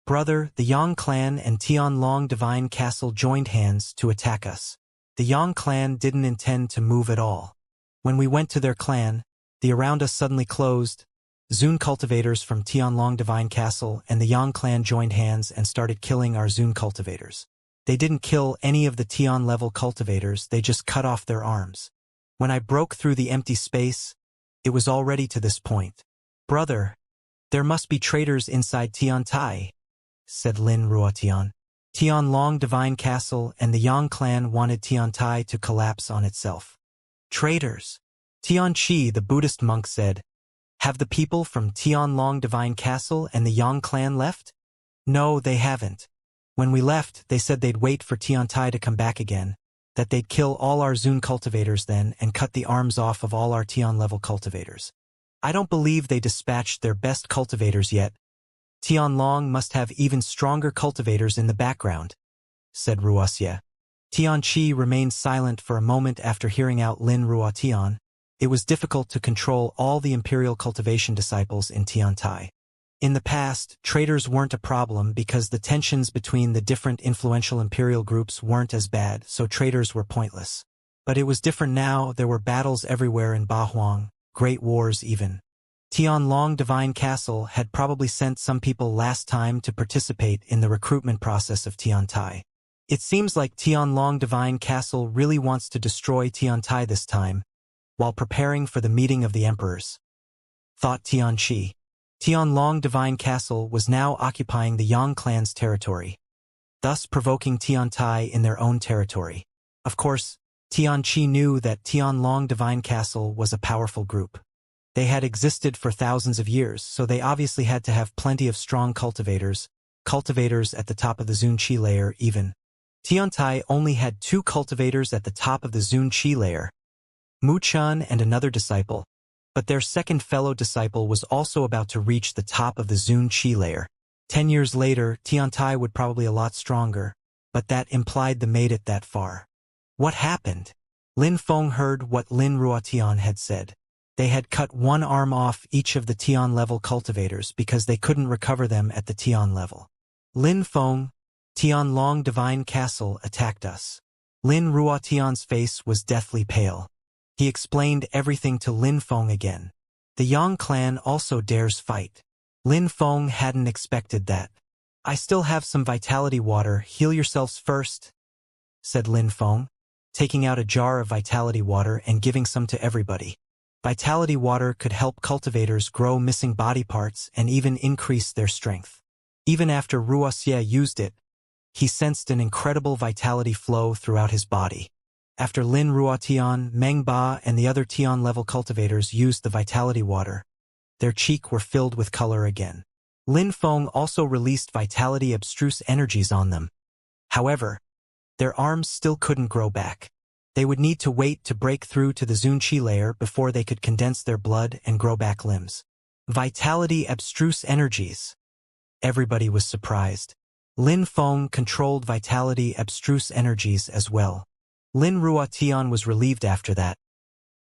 Brother, the Yang clan and Tian Long Divine Castle joined hands to attack us. The Yang clan didn't intend to move at all. When we went to their clan, the around us suddenly closed. Zun cultivators from Tian Long Divine Castle and the Yang clan joined hands and started killing our Zun cultivators. They didn't kill any of the Tian-level cultivators, they just cut off their arms. When I broke through the empty space, it was already to this point. Brother, there must be traitors inside Tiantai, said Lin Ruotian. Tian Long Divine Castle and the Yang clan wanted Tiantai to collapse on itself. Traitors. Tian Qi, the Buddhist monk, said. Have the people from Tian Long Divine Castle and the Yang clan left? No, they haven't. When we left, they said they'd wait for Tiantai to come back again, that they'd kill all our Zun cultivators then and cut the arms off of all our Tian-level cultivators. I don't believe they dispatched their best cultivators yet. Tian Long must have even stronger cultivators in the background, said Wuxia. Tian Qi remained silent for a moment after hearing out Lin Ruotian. It was difficult to control all the Imperial Cultivation disciples in Tiantai. In the past, traitors weren't a problem because the tensions between the different influential imperial groups weren't as bad, so traitors were pointless. But it was different now. There were battles everywhere in Bahuang, great wars even. Tianlong Divine Castle had probably sent some people last time to participate in the recruitment process of Tiantai. It seems like Tianlong Divine Castle really wants to destroy Tiantai this time, while preparing for the meeting of the emperors, thought Tianqi. Tianlong Divine Castle was now occupying the Yang clan's territory, thus provoking Tiantai in their own territory. Of course, Tianqi knew that Tianlong Divine Castle was a powerful group. They had existed for thousands of years, so they obviously had to have plenty of strong cultivators at the top of the Zunqi layer even. Tiantai only had 2 cultivators at the top of the Zunqi layer, Muchan and another disciple, but their second fellow disciple was also about to reach the top of the Zunqi layer. 10 years later, Tiantai would probably a lot stronger, but that implied they made it that far. What happened? Lin Feng heard what Lin Ruotian had said. They had cut one arm off each of the Tian level cultivators because they couldn't recover them at the Tian level. Lin Feng, Tianlong Divine Castle attacked us. Lin Ruotian's face was deathly pale. He explained everything to Lin Feng again. The Yang clan also dares fight. Lin Feng hadn't expected that. I still have some vitality water, heal yourselves first, said Lin Feng, taking out a jar of vitality water and giving some to everybody. Vitality water could help cultivators grow missing body parts and even increase their strength. Even after Wuxia used it, he sensed an incredible vitality flow throughout his body. After Lin Ruotian, Meng Ba, and the other Tian-level cultivators used the vitality water, their cheeks were filled with color again. Lin Feng also released vitality abstruse energies on them. However, their arms still couldn't grow back. They would need to wait to break through to the Zunqi layer before they could condense their blood and grow back limbs. Vitality abstruse energies. Everybody was surprised. Lin Feng controlled vitality abstruse energies as well. Lin Ruotian was relieved after that.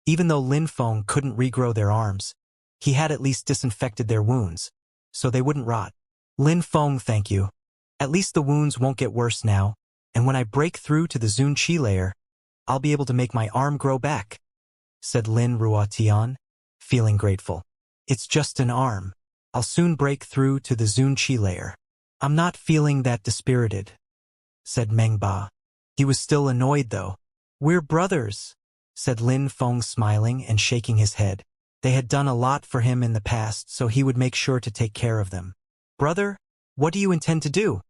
Even though Lin Feng couldn't regrow their arms, he had at least disinfected their wounds, so they wouldn't rot. Lin Feng, thank you. At least the wounds won't get worse now, and when I break through to the Zunqi layer, I'll be able to make my arm grow back, said Lin Ruotian, feeling grateful. It's just an arm. I'll soon break through to the Zunqi layer. I'm not feeling that dispirited, said Meng Ba. He was still annoyed though. We're brothers, said Lin Feng, smiling and shaking his head. They had done a lot for him in the past, so he would make sure to take care of them. Brother, what do you intend to do?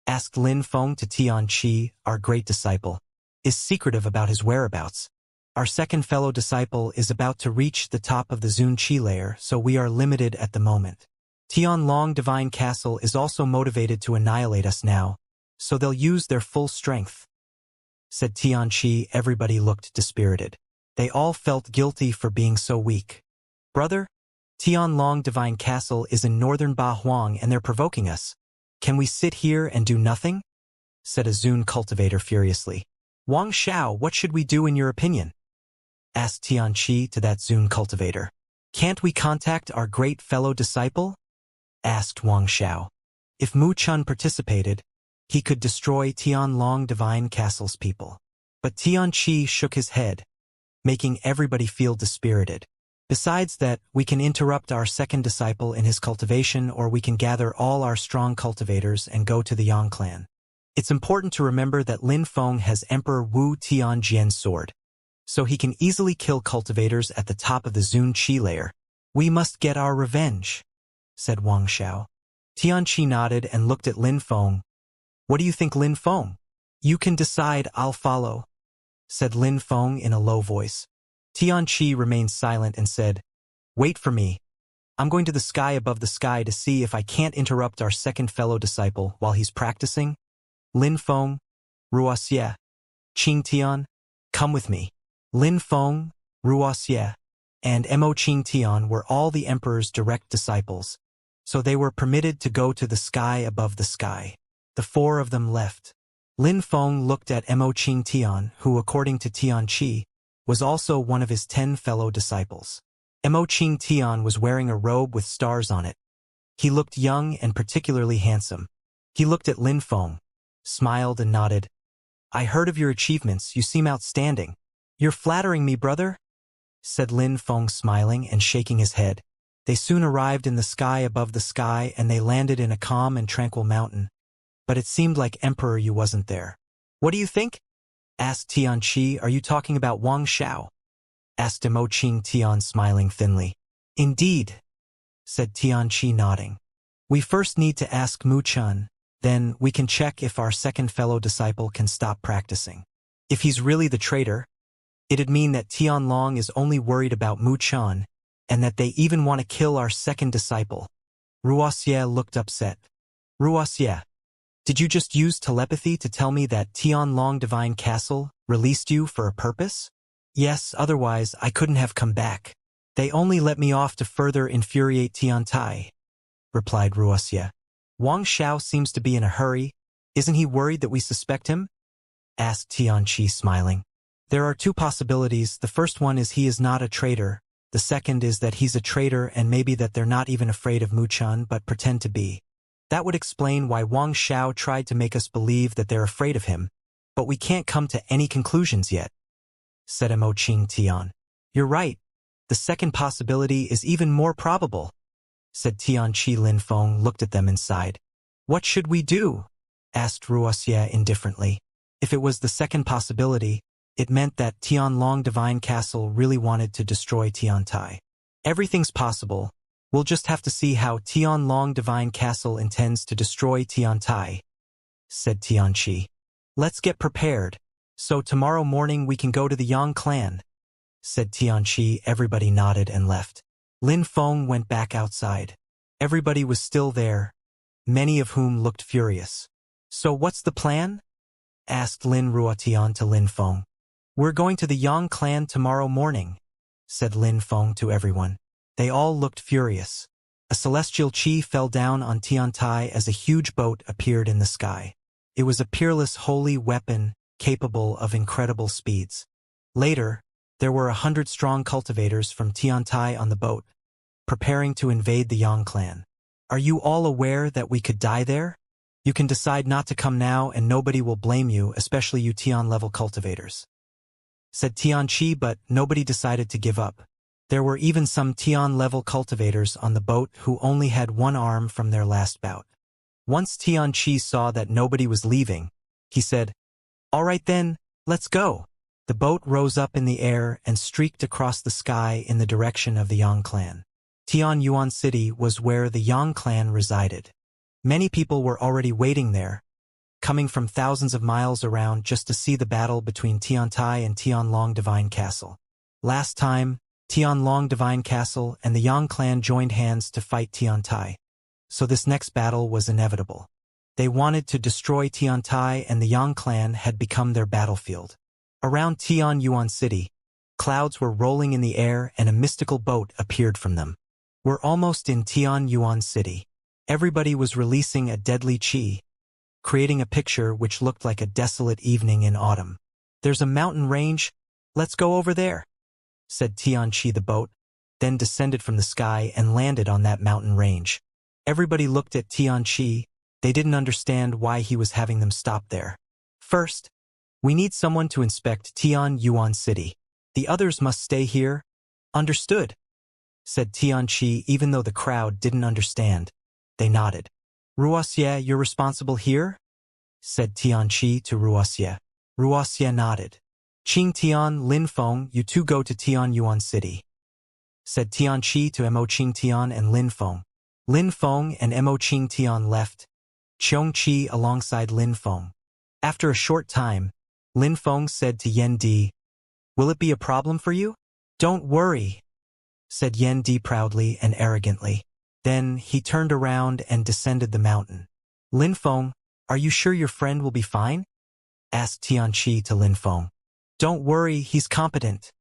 Asked Lin Feng to Tianqi, our great disciple. Is secretive about his whereabouts. Our second fellow disciple is about to reach the top of the Zunqi layer, so we are limited at the moment. Tianlong Divine Castle is also motivated to annihilate us now, so they'll use their full strength, said Tianqi. Everybody looked dispirited. They all felt guilty for being so weak. Brother, Tianlong Divine Castle is in northern Bahuang and they're provoking us. Can we sit here and do nothing? Said a Zun cultivator furiously. Wang Xiao, what should we do in your opinion? Asked Tianqi to that Zun cultivator. Can't we contact our great fellow disciple? Asked Wang Xiao. If Mu Chun participated, he could destroy Tianlong Divine Castle's people. But Tianqi shook his head, making everybody feel dispirited. Besides that, we can interrupt our second disciple in his cultivation, or we can gather all our strong cultivators and go to the Yang clan. It's important to remember that Lin Feng has Emperor Wu Tianjian's sword, so he can easily kill cultivators at the top of the Zunqi layer. We must get our revenge, said Wang Xiao. Tianqi nodded and looked at Lin Feng. What do you think, Lin Feng? You can decide, I'll follow, said Lin Feng in a low voice. Tianqi remained silent and said, Wait for me. I'm going to the sky above the sky to see if I can't interrupt our second fellow disciple while he's practicing. Lin Feng, Wuxia, Qingtian, come with me. Lin Feng, Wuxia, and Mo Qingtian were all the emperor's direct disciples, so they were permitted to go to the sky above the sky. The 4 of them left. Lin Feng looked at Mo Qingtian, who, according to Tianqi, was also one of his 10 fellow disciples. Mo Qingtian was wearing a robe with stars on it. He looked young and particularly handsome. He looked at Lin Feng, smiled and nodded. I heard of your achievements, you seem outstanding. You're flattering me, brother, said Lin Feng smiling and shaking his head. They soon arrived in the sky above the sky and they landed in a calm and tranquil mountain. But it seemed like Emperor Yu wasn't there. What do you think? Asked Xianxia. Are you talking about Wang Xiao? Asked Imoqing Tian smiling thinly. Indeed, said Tianqi nodding. We first need to ask Mu Chun, then we can check if our second fellow disciple can stop practicing. If he's really the traitor, it'd mean that Tianlong is only worried about Mu Chun, and that they even want to kill our second disciple. Wuxia looked upset. Wuxia, did you just use telepathy to tell me that Tianlong Divine Castle released you for a purpose? Yes, otherwise I couldn't have come back. They only let me off to further infuriate Tiantai, replied Wuxia. Wang Xiao seems to be in a hurry. Isn't he worried that we suspect him? Asked Tianqi smiling. There are two possibilities. The first one is he is not a traitor. The second is that he's a traitor and maybe that they're not even afraid of Mu Chun but pretend to be. That would explain why Wang Xiao tried to make us believe that they're afraid of him, but we can't come to any conclusions yet, said Imoqing Tian. You're right. The second possibility is even more probable, said Tianqi. Lin Feng looked at them and sighed. What should we do? Asked Wuxia indifferently. If it was the second possibility, it meant that Tianlong Divine Castle really wanted to destroy Tiantai. Everything's possible. We'll just have to see how Tianlong Divine Castle intends to destroy Tiantai, said Tianqi. Let's get prepared, so tomorrow morning we can go to the Yang clan, said Tianqi. Everybody nodded and left. Lin Feng went back outside. Everybody was still there, many of whom looked furious. So what's the plan? Asked Lin Ruotian to Lin Feng. We're going to the Yang clan tomorrow morning, said Lin Feng to everyone. They all looked furious. A celestial chi fell down on Tiantai as a huge boat appeared in the sky. It was a peerless holy weapon capable of incredible speeds. Later, there were 100 strong cultivators from Tiantai on the boat, preparing to invade the Yang clan. Are you all aware that we could die there? You can decide not to come now and nobody will blame you, especially you Tian-level cultivators, said Tianqi, but nobody decided to give up. There were even some Tian-level cultivators on the boat who only had one arm from their last bout. Once Tianqi saw that nobody was leaving, he said, All right then, let's go. The boat rose up in the air and streaked across the sky in the direction of the Yang clan. Tian Yuan City was where the Yang clan resided. Many people were already waiting there, coming from thousands of miles around just to see the battle between Tiantai and Tianlong Divine Castle. Last time, Tianlong Divine Castle and the Yang clan joined hands to fight Tiantai, so this next battle was inevitable. They wanted to destroy Tiantai and the Yang clan had become their battlefield. Around Tian Yuan City, clouds were rolling in the air and a mystical boat appeared from them. We're almost in Tian Yuan City. Everybody was releasing a deadly chi, creating a picture which looked like a desolate evening in autumn. There's a mountain range, let's go over there, said Tianqi. The boat then descended from the sky and landed on that mountain range. Everybody looked at Tianqi. They didn't understand why he was having them stop there. First, we need someone to inspect Tian Yuan City. The others must stay here. Understood, said Tianqi. Even though the crowd didn't understand, they nodded. Wuxia, you're responsible here? Said Tianqi to Wuxia. Wuxia nodded. Qing Tian, Lin Feng, you two go to Tian Yuan City, said Tianqi to Imoqing Tian and Lin Feng. Lin Feng and Imoqing Tian left, Qiongqi alongside Lin Feng. After a short time, Lin Feng said to Yan Di, Will it be a problem for you? Don't worry, said Yan Di proudly and arrogantly. Then he turned around and descended the mountain. Lin Feng, are you sure your friend will be fine? Asked Tianqi to Lin Feng. Don't worry, he's competent,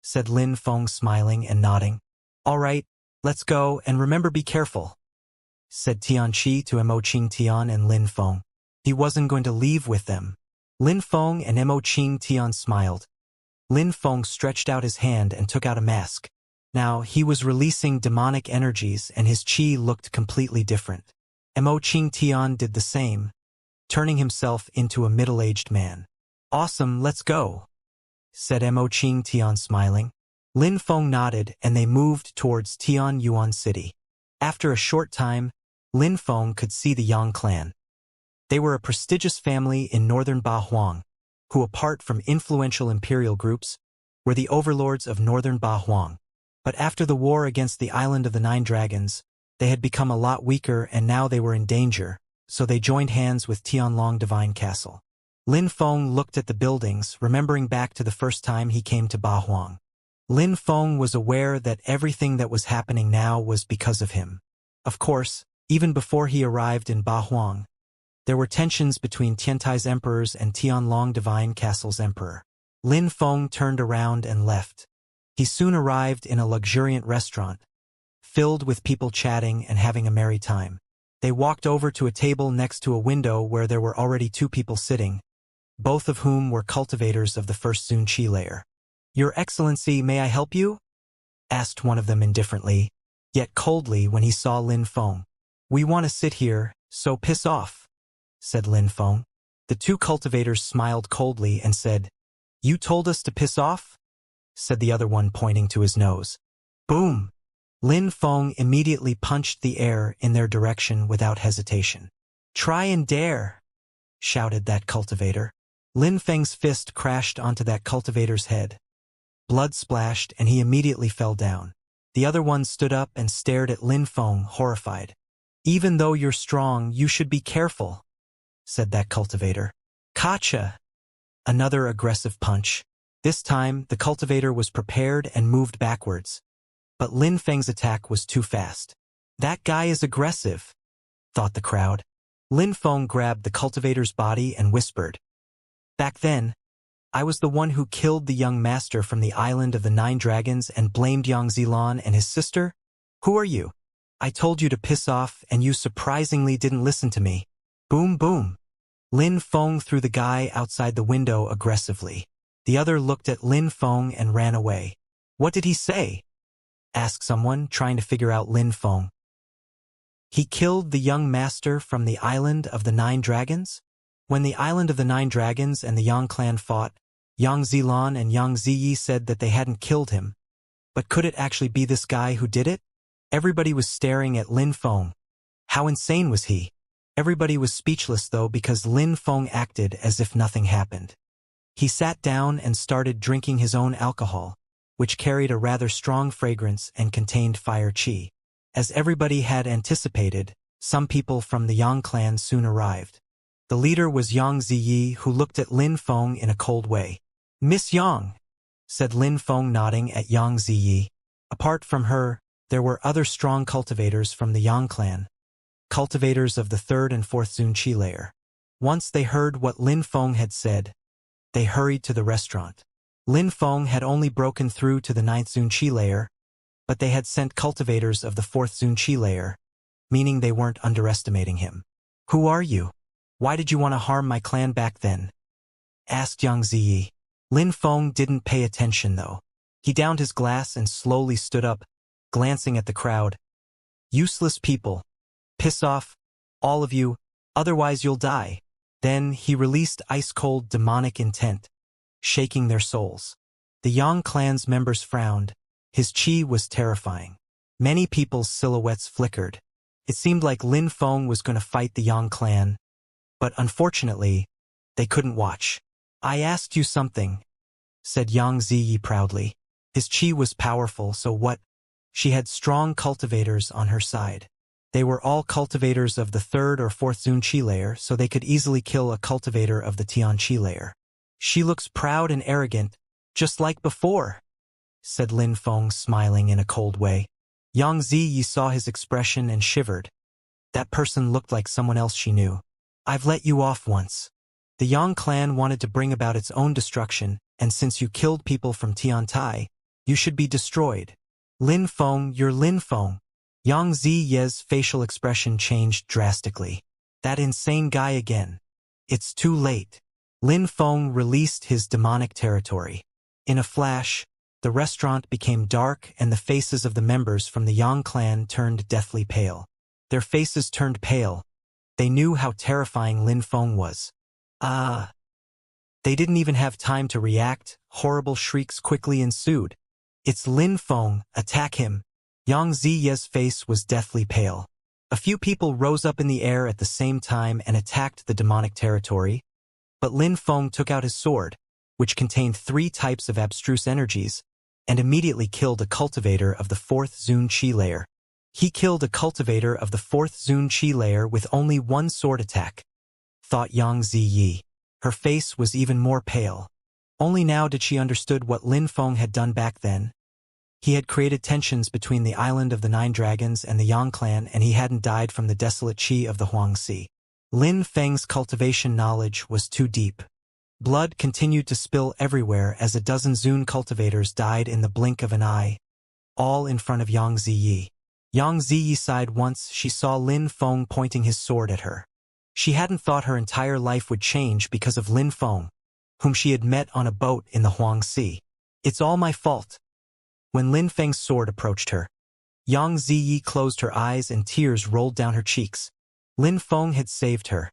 said Lin Feng smiling and nodding. All right, let's go and remember be careful, said Tianqi to Imoqing Tian and Lin Feng. He wasn't going to leave with them. Lin Feng and Imoqing Tian smiled. Lin Feng stretched out his hand and took out a mask. Now, he was releasing demonic energies and his chi looked completely different. Mo Ching Tian did the same, turning himself into a middle-aged man. "Awesome, let's go," said Mo Ching Tian smiling. Lin Feng nodded and they moved towards Tian Yuan City. After a short time, Lin Feng could see the Yang clan. They were a prestigious family in northern Ba Huang, who apart from influential imperial groups, were the overlords of northern Ba Huang. But after the war against the Island of the Nine Dragons, they had become a lot weaker and now they were in danger, so they joined hands with Tianlong Divine Castle. Lin Feng looked at the buildings, remembering back to the first time he came to Ba Huang. Lin Feng was aware that everything that was happening now was because of him. Of course, even before he arrived in Ba Huang, there were tensions between Tiantai's emperors and Tianlong Divine Castle's emperor. Lin Feng turned around and left. He soon arrived in a luxuriant restaurant, filled with people chatting and having a merry time. They walked over to a table next to a window where there were already two people sitting, both of whom were cultivators of the first Zun Qi layer. "Your Excellency, may I help you?" asked one of them indifferently, yet coldly when he saw Lin Feng. "We want to sit here, so piss off," said Lin Feng. The two cultivators smiled coldly and said, "You told us to piss off?" said the other one pointing to his nose. Boom! Lin Feng immediately punched the air in their direction without hesitation. "Try and dare!" shouted that cultivator. Lin Feng's fist crashed onto that cultivator's head. Blood splashed and he immediately fell down. The other one stood up and stared at Lin Feng, horrified. "Even though you're strong, you should be careful," said that cultivator. "Gotcha!" Another aggressive punch. This time, the cultivator was prepared and moved backwards. But Lin Feng's attack was too fast. "That guy is aggressive," thought the crowd. Lin Feng grabbed the cultivator's body and whispered, "Back then, I was the one who killed the young master from the Island of the Nine Dragons and blamed Yang Zilan and his sister? Who are you? I told you to piss off and you surprisingly didn't listen to me." Boom boom. Lin Feng threw the guy outside the window aggressively. The other looked at Lin Feng and ran away. "What did he say?" asked someone, trying to figure out Lin Feng. "He killed the young master from the Island of the Nine Dragons?" When the Island of the Nine Dragons and the Yang clan fought, Yang Zilan and Yang Ziyi said that they hadn't killed him. But could it actually be this guy who did it? Everybody was staring at Lin Feng. How insane was he? Everybody was speechless though because Lin Feng acted as if nothing happened. He sat down and started drinking his own alcohol, which carried a rather strong fragrance and contained fire qi. As everybody had anticipated, some people from the Yang clan soon arrived. The leader was Yang Ziyi, who looked at Lin Feng in a cold way. "Miss Yang," said Lin Feng, nodding at Yang Ziyi. Apart from her, there were other strong cultivators from the Yang clan, cultivators of the third and fourth Zun Qi layer. Once they heard what Lin Feng had said, they hurried to the restaurant. Lin Feng had only broken through to the ninth Zun Qi layer, but they had sent cultivators of the fourth Zun Qi layer, meaning they weren't underestimating him. "Who are you? Why did you want to harm my clan back then?" asked Yang Ziyi. Lin Feng didn't pay attention though. He downed his glass and slowly stood up, glancing at the crowd. "Useless people. Piss off, all of you, otherwise you'll die." Then he released ice-cold demonic intent, shaking their souls. The Yang clan's members frowned. His chi was terrifying. Many people's silhouettes flickered. It seemed like Lin Feng was going to fight the Yang clan, but unfortunately, they couldn't watch. "I asked you something," said Yang Ziyi proudly. His chi was powerful, so what? She had strong cultivators on her side. They were all cultivators of the third or fourth Zun Qi layer, so they could easily kill a cultivator of the Tian Qi layer. "She looks proud and arrogant, just like before," said Lin Feng, smiling in a cold way. Yang Ziyi saw his expression and shivered. That person looked like someone else she knew. "I've let you off once. The Yang clan wanted to bring about its own destruction, and since you killed people from Tiantai, you should be destroyed." "Lin Feng, you're Lin Feng." Yang Ziyi's facial expression changed drastically. "That insane guy again. It's too late." Lin Feng released his demonic territory. In a flash, The restaurant became dark and the faces of the members from the Yang clan turned deathly pale. Their faces turned pale. They knew how terrifying Lin Feng was. They didn't even have time to react. Horrible shrieks quickly ensued. "It's Lin Feng, attack him!" Yang Ziye's face was deathly pale. A few people rose up in the air at the same time and attacked the demonic territory, but Lin Feng took out his sword, which contained 3 types of abstruse energies, and immediately killed a cultivator of the 4th Zun Qi layer. He killed a cultivator of the 4th Zun Qi layer with only 1 sword attack, thought Yang Ziyi. Her face was even more pale. Only now did she understood what Lin Feng had done back then. He had created tensions between the island of the 9 dragons and the Yang clan, and he hadn't died from the desolate qi of the Huangxi. Lin Feng's cultivation knowledge was too deep. Blood continued to spill everywhere as a dozen Zun cultivators died in the blink of an eye, all in front of Yang Ziyi. Yang Ziyi sighed once she saw Lin Feng pointing his sword at her. She hadn't thought her entire life would change because of Lin Feng, whom she had met on a boat in the Huangxi. "It's all my fault." When Lin Feng's sword approached her, Yang Ziyi closed her eyes and tears rolled down her cheeks. Lin Feng had saved her,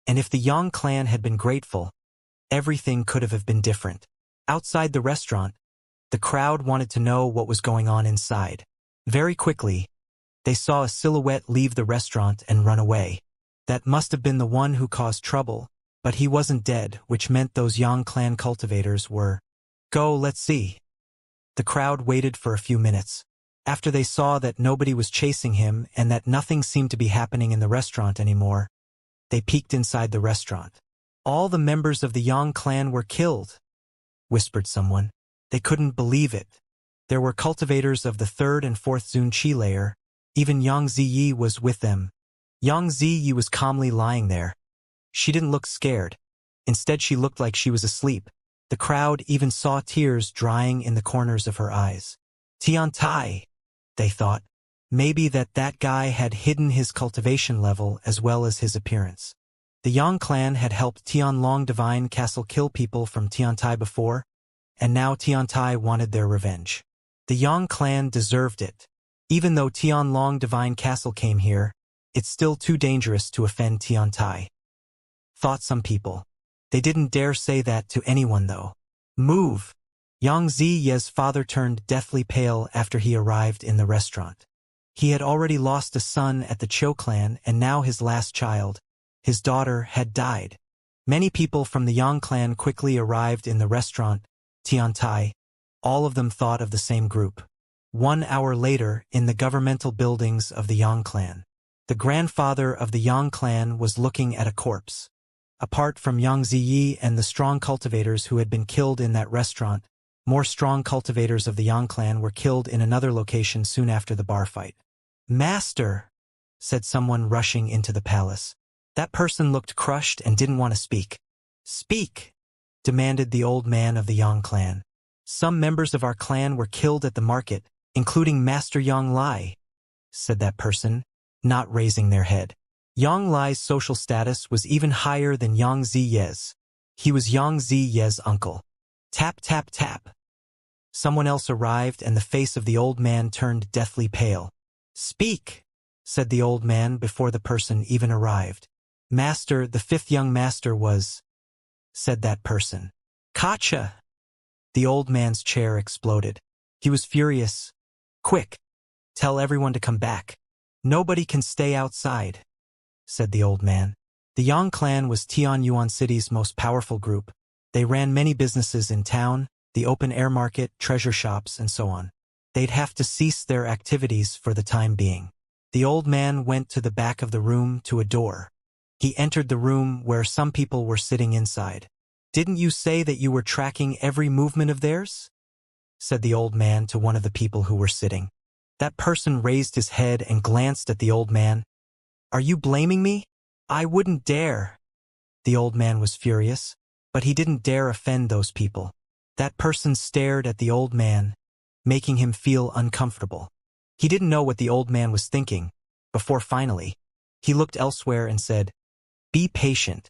and if the Yang clan had been grateful, everything could have been different. Outside the restaurant, the crowd wanted to know what was going on inside. Very quickly, they saw a silhouette leave the restaurant and run away. That must have been the one who caused trouble, but he wasn't dead, which meant those Yang clan cultivators were. "Go, let's see." The crowd waited for a few minutes. After they saw that nobody was chasing him and that nothing seemed to be happening in the restaurant anymore, they peeked inside the restaurant. "All the members of the Yang clan were killed," whispered someone. They couldn't believe it. There were cultivators of the 3rd and 4th Zun Qi layer. Even Yang Ziyi was with them. Yang Ziyi was calmly lying there. She didn't look scared. Instead, she looked like she was asleep. The crowd even saw tears drying in the corners of her eyes. Tiantai, they thought. Maybe that guy had hidden his cultivation level as well as his appearance. The Yang clan had helped Tianlong Divine Castle kill people from Tiantai before, and now Tiantai wanted their revenge. The Yang clan deserved it. Even though Tianlong Divine Castle came here, it's still too dangerous to offend Tiantai, thought some people. They didn't dare say that to anyone though. "Move!" Yang Ziye's father turned deathly pale after he arrived in the restaurant. He had already lost a son at the Qiu clan and now his last child, his daughter, had died. Many people from the Yang clan quickly arrived in the restaurant, Tiantai. All of them thought of the same group. 1 hour later, in the governmental buildings of the Yang clan, the grandfather of the Yang clan was looking at a corpse. Apart from Yang Ziyi and the strong cultivators who had been killed in that restaurant, more strong cultivators of the Yang clan were killed in another location soon after the bar fight. "Master," said someone rushing into the palace. That person looked crushed and didn't want to speak. "Speak," demanded the old man of the Yang clan. "Some members of our clan were killed at the market, including Master Yang Lai," said that person, not raising their head. Yang Lai's social status was even higher than Yang Ziye's. He was Yang Ziye's uncle. Tap, tap, tap. Someone else arrived and the face of the old man turned deathly pale. "Speak," said the old man before the person even arrived. "Master, the 5th young master was," said that person. "Kacha!" The old man's chair exploded. He was furious. "Quick! Tell everyone to come back. Nobody can stay outside," said the old man. The Yang clan was Tianyuan City's most powerful group. They ran many businesses in town, the open-air market, treasure shops, and so on. They'd have to cease their activities for the time being. The old man went to the back of the room to a door. He entered the room where some people were sitting inside. "Didn't you say that you were tracking every movement of theirs?" said the old man to one of the people who were sitting. That person raised his head and glanced at the old man. "Are you blaming me? I wouldn't dare." The old man was furious, but he didn't dare offend those people. That person stared at the old man, making him feel uncomfortable. He didn't know what the old man was thinking, before finally, he looked elsewhere and said, "Be patient.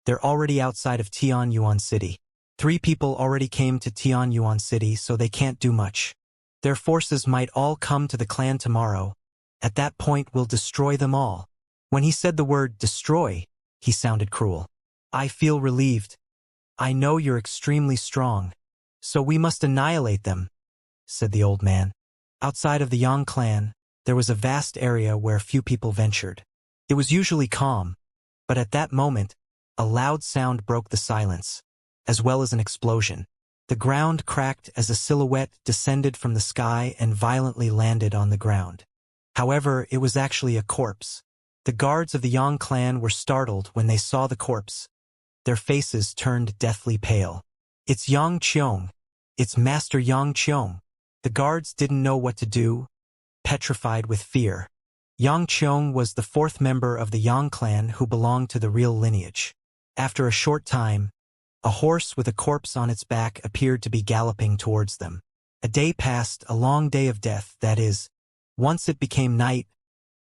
They're already outside of Tianyuan City." 3 people already came to Tianyuan City, so they can't do much. Their forces might all come to the clan tomorrow. At that point we'll destroy them all. When he said the word destroy, he sounded cruel. I feel relieved. I know you're extremely strong. So we must annihilate them, said the old man. Outside of the Yang clan, there was a vast area where few people ventured. It was usually calm, but at that moment, a loud sound broke the silence, as well as an explosion. The ground cracked as a silhouette descended from the sky and violently landed on the ground. However, it was actually a corpse. The guards of the Yang clan were startled when they saw the corpse. Their faces turned deathly pale. It's Yang Qiong. It's Master Yang Qiong. The guards didn't know what to do, petrified with fear. Yang Qiong was the 4th member of the Yang clan who belonged to the real lineage. After a short time, a horse with a corpse on its back appeared to be galloping towards them. A day passed, a long day of death, that is. Once it became night,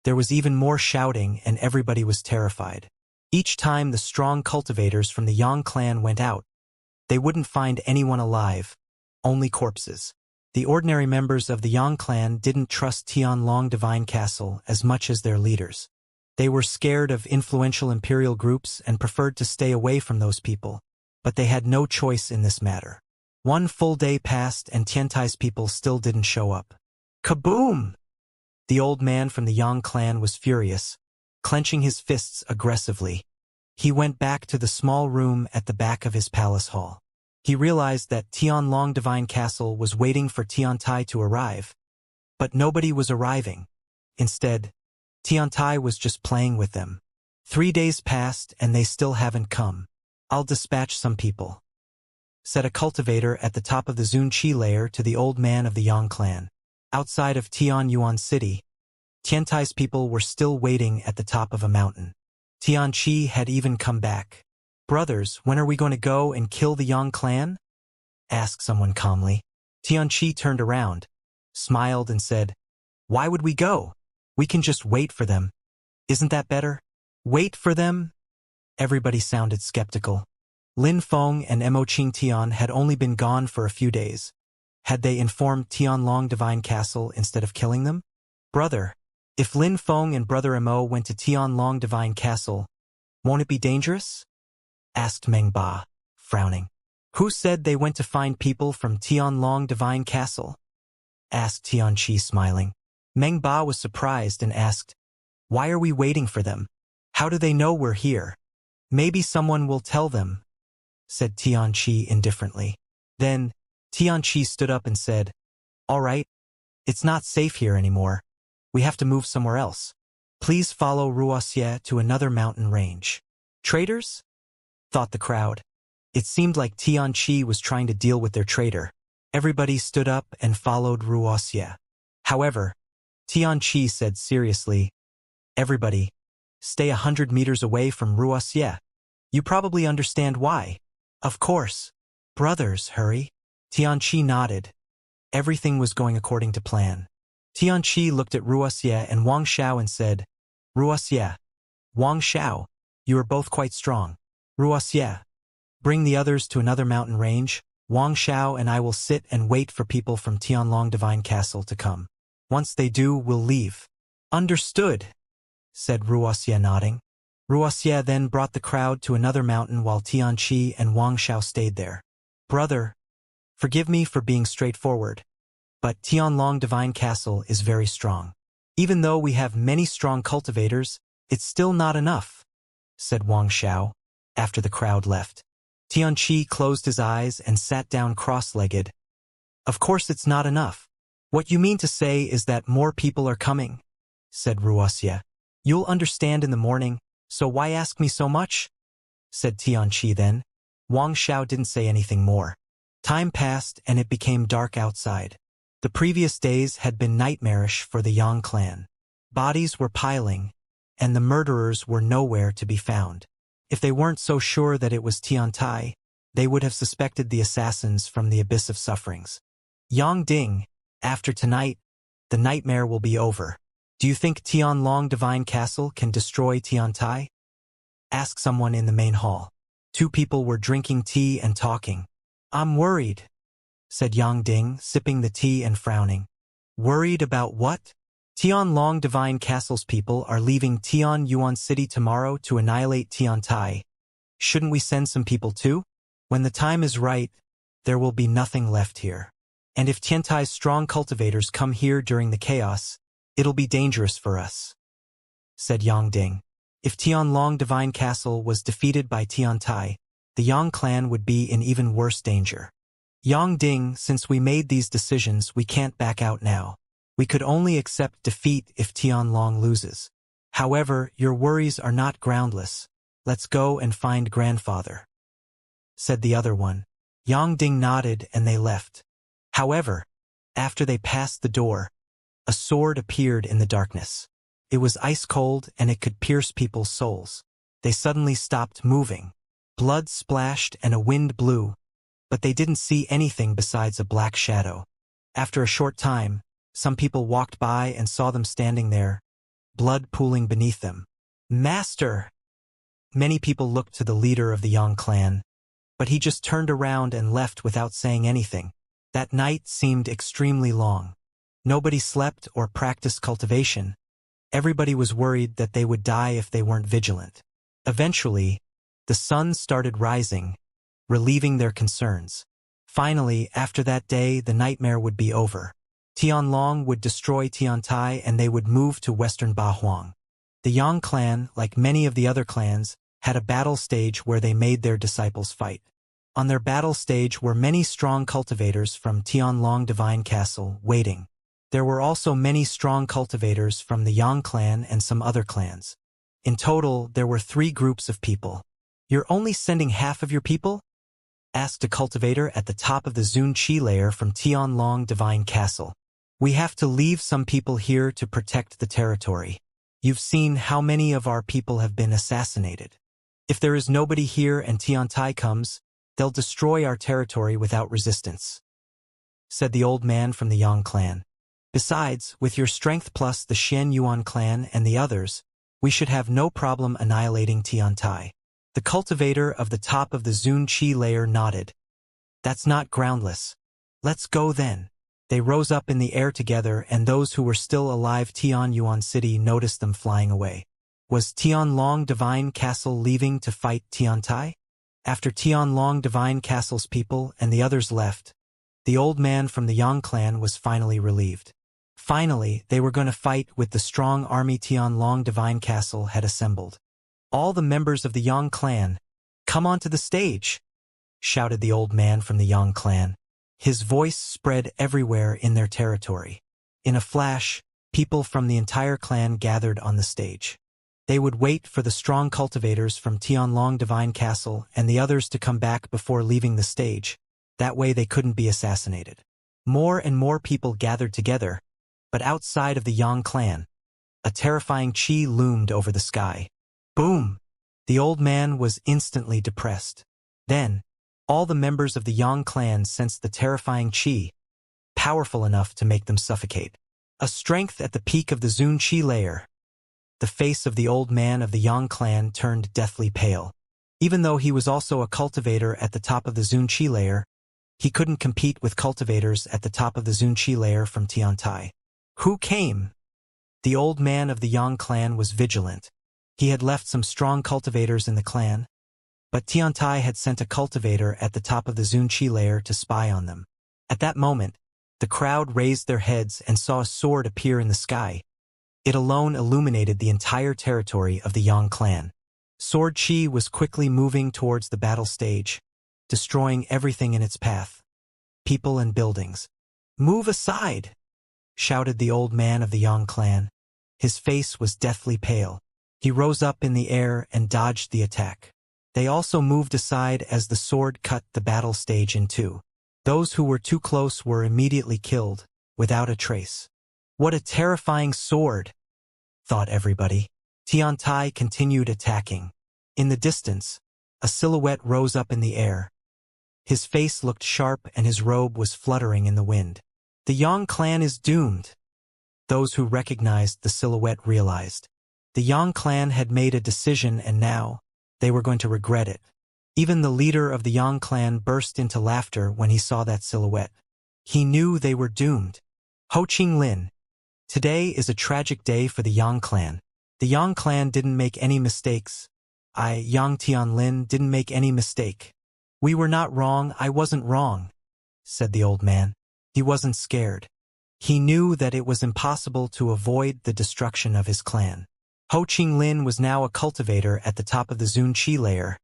there was even more shouting and everybody was terrified. Each time the strong cultivators from the Yang clan went out, they wouldn't find anyone alive, only corpses. The ordinary members of the Yang clan didn't trust Tianlong Divine Castle as much as their leaders. They were scared of influential imperial groups and preferred to stay away from those people, but they had no choice in this matter. One full day passed and Tiantai's people still didn't show up. Kaboom! The old man from the Yang clan was furious, clenching his fists aggressively. He went back to the small room at the back of his palace hall. He realized that Tianlong Divine Castle was waiting for Tiantai to arrive, but nobody was arriving. Instead, Tiantai was just playing with them. 3 days passed and they still haven't come. I'll dispatch some people, said a cultivator at the top of the Zunqi layer to the old man of the Yang clan. Outside of Tianyuan City, Tiantai's people were still waiting at the top of a mountain. Tianqi had even come back. Brothers, when are we going to go and kill the Yang clan? Asked someone calmly. Tianqi turned around, smiled and said, Why would we go? We can just wait for them. Isn't that better? Wait for them? Everybody sounded skeptical. Lin Feng and Mo Qingtian had only been gone for a few days. Had they informed Tianlong Divine Castle instead of killing them? Brother, if Lin Feng and Brother Mo went to Tianlong Divine Castle, won't it be dangerous? Asked Meng Ba, frowning. Who said they went to find people from Tianlong Divine Castle? Asked Tianqi, smiling. Meng Ba was surprised and asked, Why are we waiting for them? How do they know we're here? Maybe someone will tell them, said Tianqi indifferently. Then, Tianqi stood up and said, All right, it's not safe here anymore. We have to move somewhere else. Please follow Wuxia to another mountain range. Traitors? Thought the crowd. It seemed like Tianqi was trying to deal with their traitor. Everybody stood up and followed Wuxia. However, Tianqi said seriously, Everybody, stay 100 meters away from Wuxia. You probably understand why. Of course. Brothers, hurry. Tianqi nodded. Everything was going according to plan. Tianqi looked at Wuxia and Wang Xiao and said, Wuxia, Wang Xiao, you are both quite strong. Wuxia, bring the others to another mountain range. Wang Xiao and I will sit and wait for people from Tianlong Divine Castle to come. Once they do, we'll leave. Understood, said Wuxia, nodding. Wuxia then brought the crowd to another mountain while Tianqi and Wang Xiao stayed there. Brother, forgive me for being straightforward, but Tianlong Divine Castle is very strong. Even though we have many strong cultivators, it's still not enough, said Wang Xiao, after the crowd left. Tianqi closed his eyes and sat down cross-legged. Of course it's not enough. What you mean to say is that more people are coming, said Wuxia. You'll understand in the morning, so why ask me so much? Said Tianqi then. Wang Xiao didn't say anything more. Time passed and it became dark outside. The previous days had been nightmarish for the Yang clan. Bodies were piling, and the murderers were nowhere to be found. If they weren't so sure that it was Tiantai, they would have suspected the assassins from the abyss of sufferings. Yang Ding, after tonight, the nightmare will be over. Do you think Tianlong Divine Castle can destroy Tiantai? Asked someone in the main hall. 2 people were drinking tea and talking. I'm worried, said Yang Ding, sipping the tea and frowning. Worried about what? Tianlong Divine Castle's people are leaving Tian Yuan City tomorrow to annihilate Tiantai. Shouldn't we send some people too? When the time is right, there will be nothing left here. And if Tiantai's strong cultivators come here during the chaos, it'll be dangerous for us, said Yang Ding. If Tianlong Divine Castle was defeated by Tiantai, the Yang clan would be in even worse danger. Yang Ding, since we made these decisions, we can't back out now. We could only accept defeat if Tianlong loses. However, your worries are not groundless. Let's go and find grandfather, said the other one. Yang Ding nodded and they left. However, after they passed the door, a sword appeared in the darkness. It was ice cold and it could pierce people's souls. They suddenly stopped moving. Blood splashed and a wind blew, but they didn't see anything besides a black shadow. After a short time, some people walked by and saw them standing there, blood pooling beneath them. Master! Many people looked to the leader of the Yang clan, but he just turned around and left without saying anything. That night seemed extremely long. Nobody slept or practiced cultivation. Everybody was worried that they would die if they weren't vigilant. Eventually, the sun started rising, relieving their concerns. Finally, after that day, the nightmare would be over. Tianlong would destroy Tiantai and they would move to western Bahuang. The Yang clan, like many of the other clans, had a battle stage where they made their disciples fight. On their battle stage were many strong cultivators from Tianlong Divine Castle waiting. There were also many strong cultivators from the Yang clan and some other clans. In total, there were 3 groups of people. You're only sending half of your people? Asked a cultivator at the top of the Zun Qi layer from Tianlong Divine Castle. We have to leave some people here to protect the territory. You've seen how many of our people have been assassinated. If there is nobody here and Tiantai comes, they'll destroy our territory without resistance, said the old man from the Yang clan. Besides, with your strength plus the Shen Yuan clan and the others, we should have no problem annihilating Tiantai. The cultivator of the top of the Zun Qi layer nodded. That's not groundless. Let's go then. They rose up in the air together and those who were still alive Tian Yuan City noticed them flying away. Was Tianlong Divine Castle leaving to fight Tiantai? After Tianlong Divine Castle's people and the others left, the old man from the Yang clan was finally relieved. Finally, they were going to fight with the strong army Tianlong Divine Castle had assembled. All the members of the Yang clan, come onto the stage, shouted the old man from the Yang clan. His voice spread everywhere in their territory. In a flash, people from the entire clan gathered on the stage. They would wait for the strong cultivators from Tianlong Divine Castle and the others to come back before leaving the stage. That way they couldn't be assassinated. More and more people gathered together, but outside of the Yang clan, a terrifying qi loomed over the sky. Boom! The old man was instantly depressed. Then, all the members of the Yang clan sensed the terrifying qi, powerful enough to make them suffocate. A strength at the peak of the Zun Qi layer. The face of the old man of the Yang clan turned deathly pale. Even though he was also a cultivator at the top of the Zun Qi layer, he couldn't compete with cultivators at the top of the Zun Qi layer from Tiantai. Who came? The old man of the Yang clan was vigilant. He had left some strong cultivators in the clan, but Tiantai had sent a cultivator at the top of the Zun Qi layer to spy on them. At that moment, the crowd raised their heads and saw a sword appear in the sky. It alone illuminated the entire territory of the Yang clan. Sword Qi was quickly moving towards the battle stage, destroying everything in its path. People and buildings. Move aside! Shouted the old man of the Yang clan. His face was deathly pale. He rose up in the air and dodged the attack. They also moved aside as the sword cut the battle stage in two. Those who were too close were immediately killed, without a trace. What a terrifying sword, thought everybody. Tiantai continued attacking. In the distance, a silhouette rose up in the air. His face looked sharp and his robe was fluttering in the wind. The Yang clan is doomed. Those who recognized the silhouette realized. The Yang clan had made a decision and now, they were going to regret it. Even the leader of the Yang clan burst into laughter when he saw that silhouette. He knew they were doomed. Ho Ching Lin. Today is a tragic day for the Yang clan. The Yang clan didn't make any mistakes. Yang Tianlin, didn't make any mistake. We were not wrong, I wasn't wrong, said the old man. He wasn't scared. He knew that it was impossible to avoid the destruction of his clan. Ho Ching Lin was now a cultivator at the top of the Zunqi layer.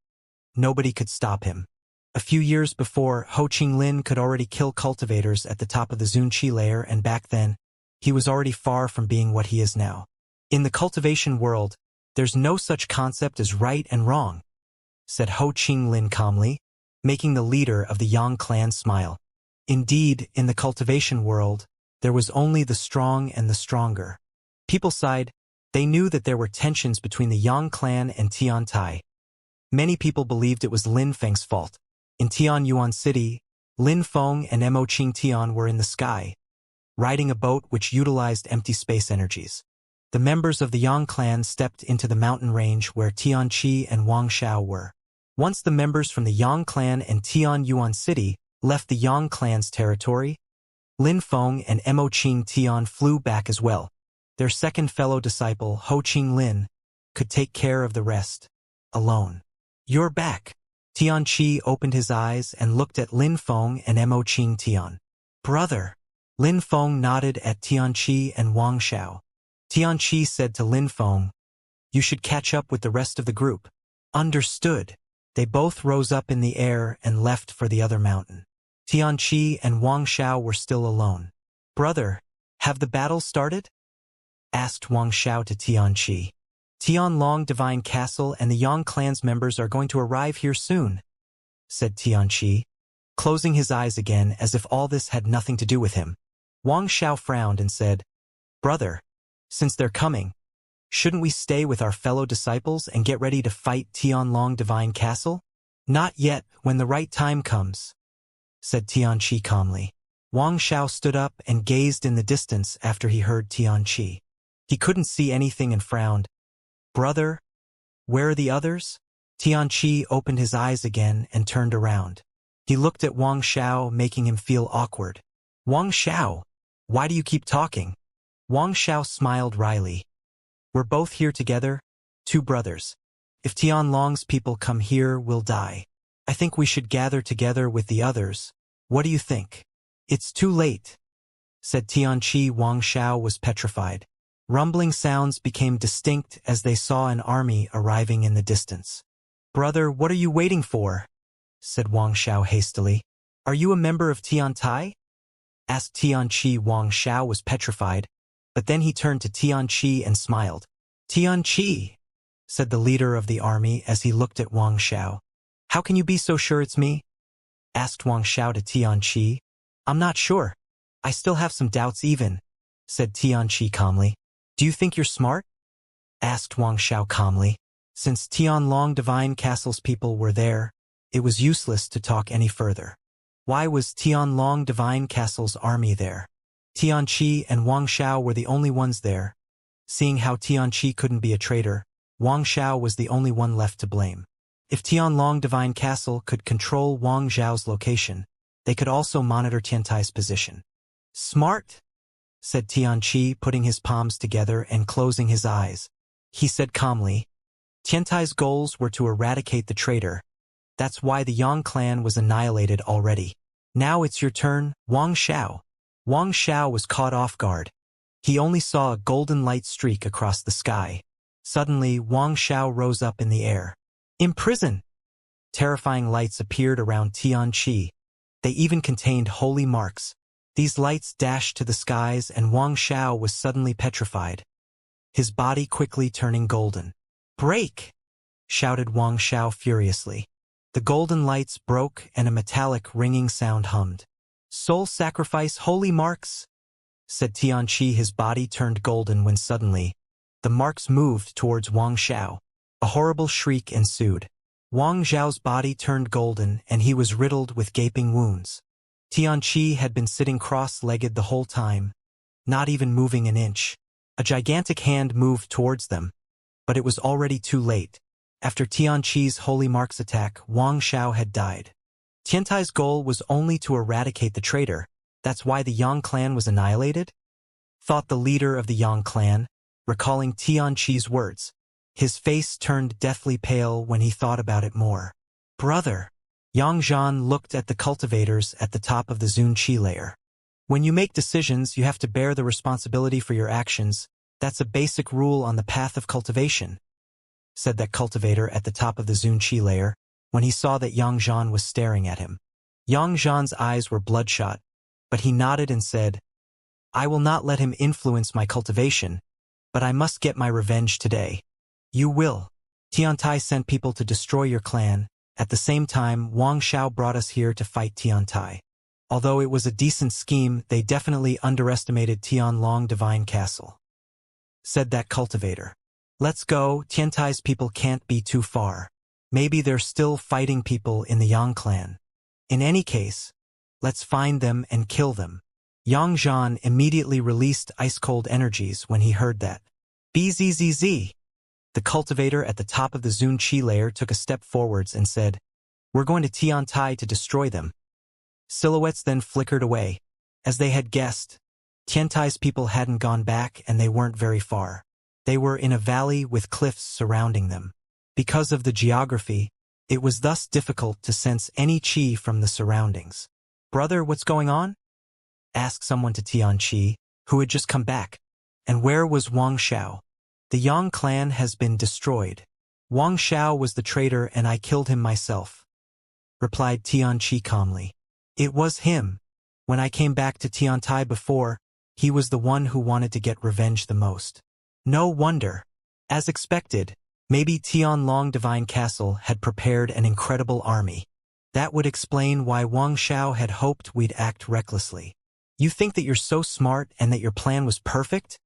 Nobody could stop him. A few years before, Ho Ching Lin could already kill cultivators at the top of the Zunqi layer, and back then, he was already far from being what he is now. In the cultivation world, there's no such concept as right and wrong, said Ho Ching Lin calmly, making the leader of the Yang clan smile. Indeed, in the cultivation world, there was only the strong and the stronger. People sighed. They knew that there were tensions between the Yang clan and Tian Tai. Many people believed it was Lin Feng's fault. In Tian Yuan City, Lin Feng and Mo Qing Tian were in the sky, riding a boat which utilized empty space energies. The members of the Yang clan stepped into the mountain range where Tian Qi and Wang Xiao were. Once the members from the Yang clan and Tian Yuan City left the Yang clan's territory, Lin Feng and Mo Qing Tian flew back as well. Their second fellow disciple, Ho Ching Lin, could take care of the rest, alone. You're back. Tian Qi opened his eyes and looked at Lin Feng and Mo Qing Tian. Brother. Lin Feng nodded at Tian Qi and Wang Xiao. Tian Qi said to Lin Feng, you should catch up with the rest of the group. Understood. They both rose up in the air and left for the other mountain. Tian Qi and Wang Xiao were still alone. Brother, have the battle started? Asked Wang Xiao to Tian Qi. Tianlong Divine Castle and the Yang clan's members are going to arrive here soon, said Tian Qi, closing his eyes again as if all this had nothing to do with him. Wang Xiao frowned and said, Brother, since they're coming, shouldn't we stay with our fellow disciples and get ready to fight Tianlong Divine Castle? Not yet, when the right time comes, said Tian Qi calmly. Wang Xiao stood up and gazed in the distance after he heard Tian Qi. He couldn't see anything and frowned. Brother, where are the others? Tian Qi opened his eyes again and turned around. He looked at Wang Xiao, making him feel awkward. Wang Xiao, why do you keep talking? Wang Xiao smiled wryly. We're both here together, two brothers. If Tianlong's people come here, we'll die. I think we should gather together with the others. What do you think? It's too late, said Tian Qi. Wang Xiao was petrified. Rumbling sounds became distinct as they saw an army arriving in the distance. Brother, what are you waiting for? Said Wang Xiao hastily. Are you a member of Tian Tai? Asked Tian Qi. Wang Xiao was petrified, but then he turned to Tian Qi and smiled. Tian Qi, said the leader of the army as he looked at Wang Xiao. How can you be so sure it's me? Asked Wang Xiao to Tian Qi. I'm not sure. I still have some doubts even, said Tian Qi calmly. Do you think you're smart? Asked Wang Xiao calmly. Since Tianlong Divine Castle's people were there, it was useless to talk any further. Why was Tianlong Divine Castle's army there? Tian Qi and Wang Xiao were the only ones there. Seeing how Tian Qi couldn't be a traitor, Wang Xiao was the only one left to blame. If Tianlong Divine Castle could control Wang Xiao's location, they could also monitor Tiantai's position. Smart, said Tian Qi, putting his palms together and closing his eyes. He said calmly, Tiantai's goals were to eradicate the traitor. That's why the Yang clan was annihilated already. Now it's your turn, Wang Xiao. Wang Xiao was caught off guard. He only saw a golden light streak across the sky. Suddenly, Wang Xiao rose up in the air. Imprison! Terrifying lights appeared around Tian Qi. They even contained holy marks. These lights dashed to the skies and Wang Xiao was suddenly petrified, his body quickly turning golden. Break! Shouted Wang Xiao furiously. The golden lights broke and a metallic ringing sound hummed. Soul sacrifice holy marks, said Tian Qi. His body turned golden when suddenly, the marks moved towards Wang Xiao. A horrible shriek ensued. Wang Xiao's body turned golden and he was riddled with gaping wounds. Tian Qi had been sitting cross-legged the whole time, not even moving an inch. A gigantic hand moved towards them, but it was already too late. After Tianqi's Holy Marks attack, Wang Xiao had died. Tiantai's goal was only to eradicate the traitor. That's why the Yang clan was annihilated? Thought the leader of the Yang clan, recalling Tianqi's words. His face turned deathly pale when he thought about it more. Brother. Yang Zhan looked at the cultivators at the top of the Zunqi layer. When you make decisions, you have to bear the responsibility for your actions. That's a basic rule on the path of cultivation, said that cultivator at the top of the Zunqi layer, when he saw that Yang Zhan was staring at him. Yang Zhan's eyes were bloodshot, but he nodded and said, I will not let him influence my cultivation, but I must get my revenge today. You will. Tiantai sent people to destroy your clan. At the same time, Wang Xiao brought us here to fight Tiantai. Although it was a decent scheme, they definitely underestimated Tianlong Divine Castle, said that cultivator. Let's go, Tiantai's people can't be too far. Maybe they're still fighting people in the Yang clan. In any case, let's find them and kill them. Yang Zhan immediately released ice-cold energies when he heard that. Bzzz. The cultivator at the top of the Zunqi layer took a step forwards and said, We're going to Tiantai to destroy them. Silhouettes then flickered away. As they had guessed, Tiantai's people hadn't gone back and they weren't very far. They were in a valley with cliffs surrounding them. Because of the geography, it was thus difficult to sense any qi from the surroundings. Brother, what's going on? Asked someone to Tianqi, who had just come back. And where was Wang Xiao? The Yang clan has been destroyed. Wang Xiao was the traitor and I killed him myself, replied Tianqi calmly. It was him. When I came back to Tiantai before, he was the one who wanted to get revenge the most. No wonder. As expected, maybe Tianlong Divine Castle had prepared an incredible army. That would explain why Wang Xiao had hoped we'd act recklessly. You think that you're so smart and that your plan was perfect?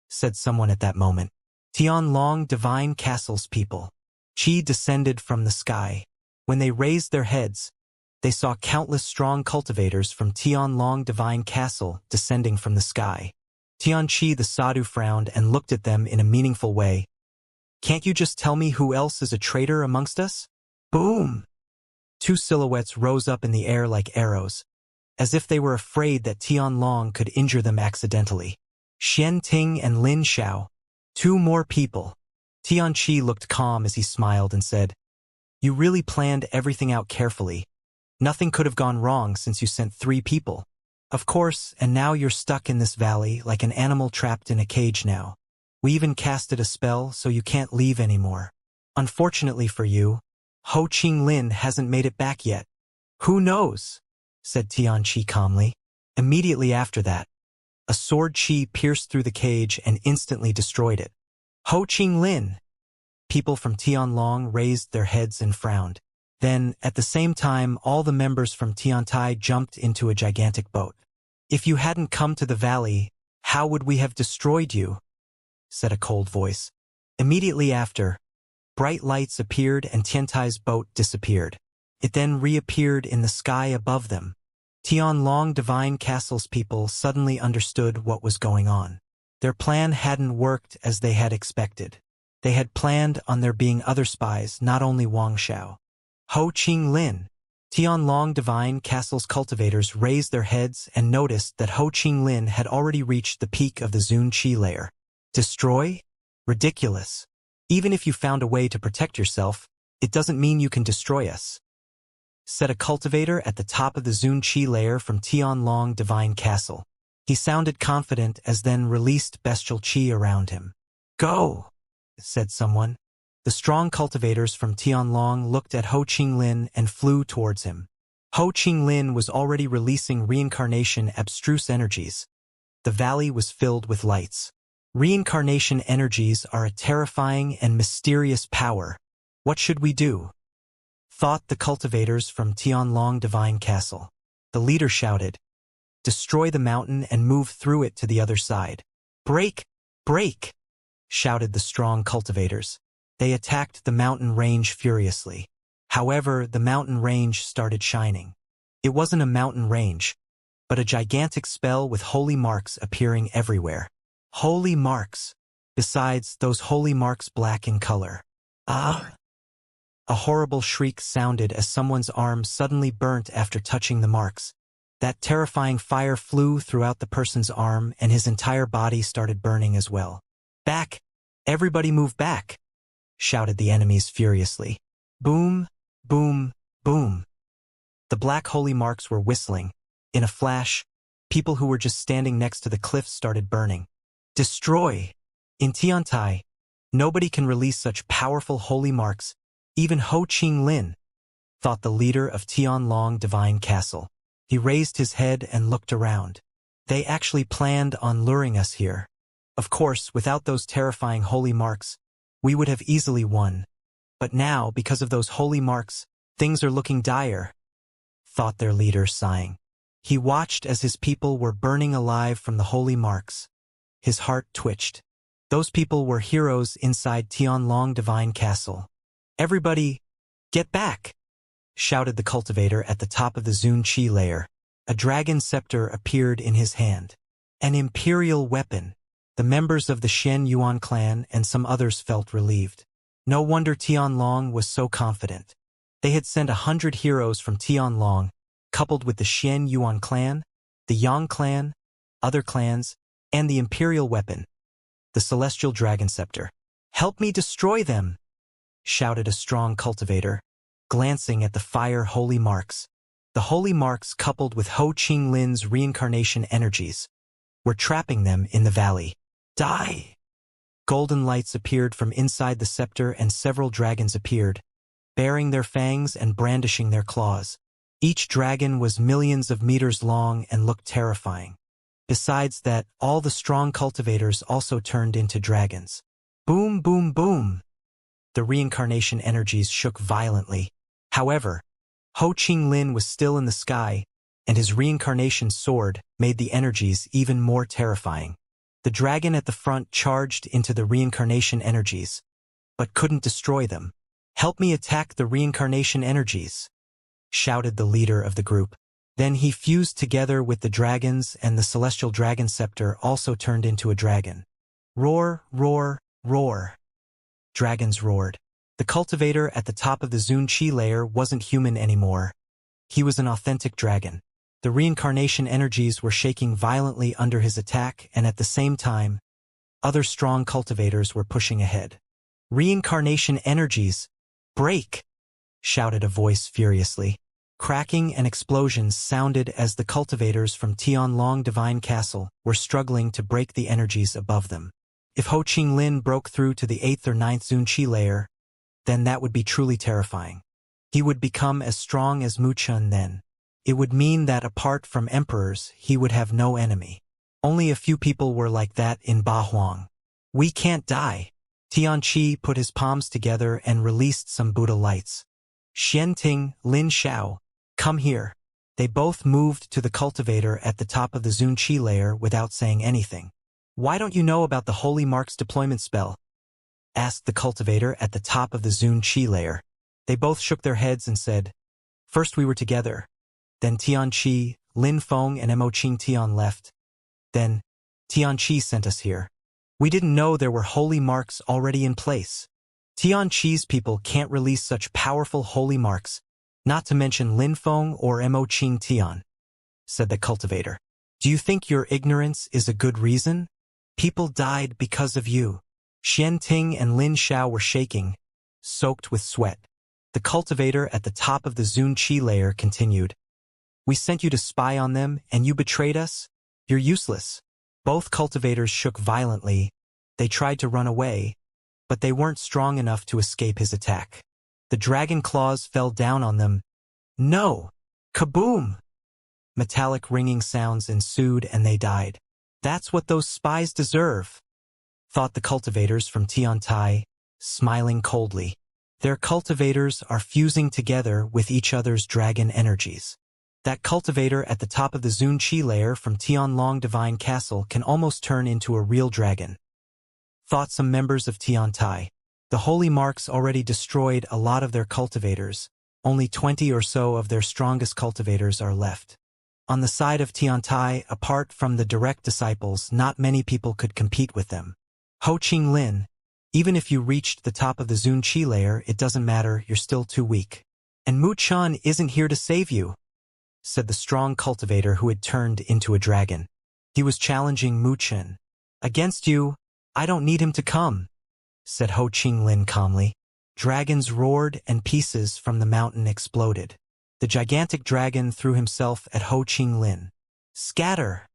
Said someone at that moment. Tianlong Divine Castle's people. Qi descended from the sky. When they raised their heads, they saw countless strong cultivators from Tianlong Divine Castle descending from the sky. Tianqi the sadhu frowned and looked at them in a meaningful way. Can't you just tell me who else is a traitor amongst us? Boom! Two silhouettes rose up in the air like arrows, as if they were afraid that Tianlong could injure them accidentally. Xian Ting and Lin Xiao. Two more people. Tianqi looked calm as he smiled and said, You really planned everything out carefully. Nothing could have gone wrong since you sent 3 people. Of course, and now you're stuck in this valley like an animal trapped in a cage now. We even casted a spell so you can't leave anymore. Unfortunately for you, Ho Qinglin hasn't made it back yet. Who knows? Said Tianqi calmly. Immediately after that, a sword qi pierced through the cage and instantly destroyed it. Ho Qinglin! People from Tianlong raised their heads and frowned. Then, at the same time, all the members from Tiantai jumped into a gigantic boat. If you hadn't come to the valley, how would we have destroyed you? Said a cold voice. Immediately after, bright lights appeared and Tiantai's boat disappeared. It then reappeared in the sky above them. Tianlong Divine Castle's people suddenly understood what was going on. Their plan hadn't worked as they had expected. They had planned on there being other spies, not only Wang Xiao. Ho Qinglin. Tianlong Divine Castle's cultivators raised their heads and noticed that Ho Qinglin had already reached the peak of the Zunqi layer. Destroy? Ridiculous. Even if you found a way to protect yourself, it doesn't mean you can destroy us, said a cultivator at the top of the Zunqi layer from Tianlong Divine Castle. He sounded confident as then released bestial qi around him. Go, said someone. The strong cultivators from Tianlong looked at Ho Qinglin and flew towards him. Ho Qinglin was already releasing Reincarnation abstruse energies. The valley was filled with lights. Reincarnation energies are a terrifying and mysterious power. What should we do? Thought the cultivators from Tianlong Divine Castle. The leader shouted, Destroy the mountain and move through it to the other side. Break! Break! Shouted the strong cultivators. They attacked the mountain range furiously. However, the mountain range started shining. It wasn't a mountain range, but a gigantic spell with holy marks appearing everywhere. Holy marks. Besides, those holy marks black in color. Ah! A horrible shriek sounded as someone's arm suddenly burnt after touching the marks. That terrifying fire flew throughout the person's arm and his entire body started burning as well. "Back! Everybody move back!" shouted the enemies furiously. Boom, boom, boom. The black holy marks were whistling. In a flash, people who were just standing next to the cliffs started burning. Destroy! In Tiantai, nobody can release such powerful holy marks, even Ho Qing Lin, thought the leader of Tianlong Divine Castle. He raised his head and looked around. They actually planned on luring us here. Of course, without those terrifying holy marks, we would have easily won. But now, because of those holy marks, things are looking dire, thought their leader, sighing. He watched as his people were burning alive from the holy marks. His heart twitched. Those people were heroes inside Tianlong Divine Castle. "Everybody, get back!" shouted the cultivator at the top of the Zun-Chi layer. A dragon scepter appeared in his hand. An imperial weapon. The members of the Shen Yuan clan and some others felt relieved. No wonder Tianlong was so confident. They had sent 100 heroes from Tianlong, coupled with the Shen Yuan clan, the Yang clan, other clans, and the imperial weapon, the celestial dragon scepter. "Help me destroy them!" shouted a strong cultivator, glancing at the fire holy marks. The holy marks, coupled with Ho Qing Lin's reincarnation energies, were trapping them in the valley. Die! Golden lights appeared from inside the scepter and several dragons appeared, baring their fangs and brandishing their claws. Each dragon was millions of meters long and looked terrifying. Besides that, all the strong cultivators also turned into dragons. Boom, boom, boom! The reincarnation energies shook violently. However, Ho Qing Lin was still in the sky, and his reincarnation sword made the energies even more terrifying. The dragon at the front charged into the reincarnation energies, but couldn't destroy them. "Help me attack the reincarnation energies," shouted the leader of the group. Then he fused together with the dragons, and the celestial dragon scepter also turned into a dragon. Roar, roar, roar. Dragons roared. The cultivator at the top of the Zun-Chi layer wasn't human anymore. He was an authentic dragon. The reincarnation energies were shaking violently under his attack, and at the same time, other strong cultivators were pushing ahead. "Reincarnation energies, break!" shouted a voice furiously. Cracking and explosions sounded as the cultivators from Tianlong Divine Castle were struggling to break the energies above them. If Ho Qing Lin broke through to the 8th or 9th Zun-Chi layer, then that would be truly terrifying. He would become as strong as Mu Chun then. It would mean that apart from emperors, he would have no enemy. Only a few people were like that in Ba Huang. "We can't die." Tianqi put his palms together and released some Buddha lights. "Xianting, Lin Xiao, come here." They both moved to the cultivator at the top of the Zun-Chi layer without saying anything. "Why don't you know about the Holy Marks deployment spell?" asked the cultivator at the top of the Zun-Chi layer. They both shook their heads and said, "First we were together. Then Tianqi, Lin Feng and Mo Qing Tian left. Then Tianqi sent us here. We didn't know there were holy marks already in place. Tianqi's people can't release such powerful holy marks, not to mention Lin Feng or Mo Qing Tian," said the cultivator. "Do you think your ignorance is a good reason? People died because of you." Xian Ting and Lin Xiao were shaking, soaked with sweat. The cultivator at the top of the Zun-Chi layer continued, "We sent you to spy on them, and you betrayed us? You're useless." Both cultivators shook violently. They tried to run away, but they weren't strong enough to escape his attack. The dragon claws fell down on them. No! Kaboom! Metallic ringing sounds ensued and they died. "That's what those spies deserve," thought the cultivators from Tiantai, smiling coldly. Their cultivators are fusing together with each other's dragon energies. That cultivator at the top of the Zun-Chi layer from Tianlong Divine Castle can almost turn into a real dragon, thought some members of Tiantai. The holy marks already destroyed a lot of their cultivators. Only 20 or so of their strongest cultivators are left. On the side of Tiantai, apart from the direct disciples, not many people could compete with them. Ho Qing Lin, Even if you reached the top of the Zun-Chi layer, it doesn't matter, you're still too weak. And Mu-chan isn't here to save you, said the strong cultivator who had turned into a dragon. He was challenging Mu-chan. Against you, I don't need him to come, said Ho Qinglin calmly. Dragons roared and pieces from the mountain exploded. The gigantic dragon threw himself at Ho Qinglin. Scatter!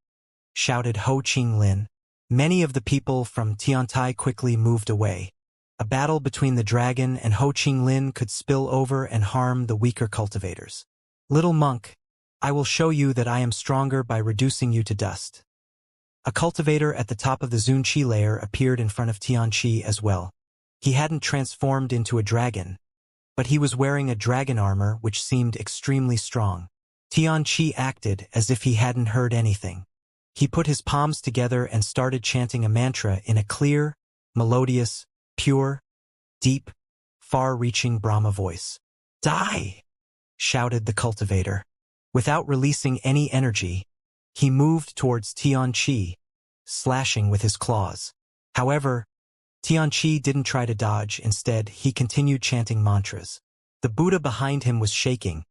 Shouted Ho Qinglin. Many of the people from Tiantai quickly moved away. A battle between the dragon and Ho Qinglin could spill over and harm the weaker cultivators. Little monk, I will show you that I am stronger by reducing you to dust. A cultivator at the top of the Zun-Chi layer appeared in front of Tianqi as well. He hadn't transformed into a dragon, but he was wearing a dragon armor which seemed extremely strong. Tianqi acted as if he hadn't heard anything. He put his palms together and started chanting a mantra in a clear, melodious, pure, deep, far-reaching Brahma voice. Die! Shouted the cultivator. Without releasing any energy, he moved towards Tianqi, slashing with his claws. However, Tianqi didn't try to dodge. Instead, he continued chanting mantras. The Buddha behind him was shaking.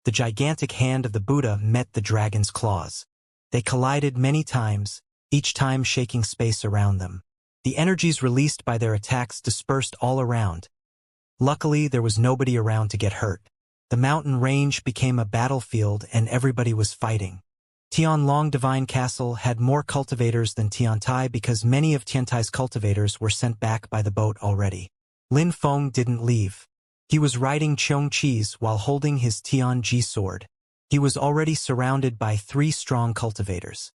The gigantic hand of the Buddha met the dragon's claws. They collided many times, each time shaking space around them. The energies released by their attacks dispersed all around. Luckily, there was nobody around to get hurt. The mountain range became a battlefield and everybody was fighting. Tianlong Divine Castle had more cultivators than Tiantai because many of Tiantai's cultivators were sent back by the boat already. Lin Feng didn't leave. He was riding Qiongqi's while holding his Tianji sword. He was already surrounded by 3 strong cultivators.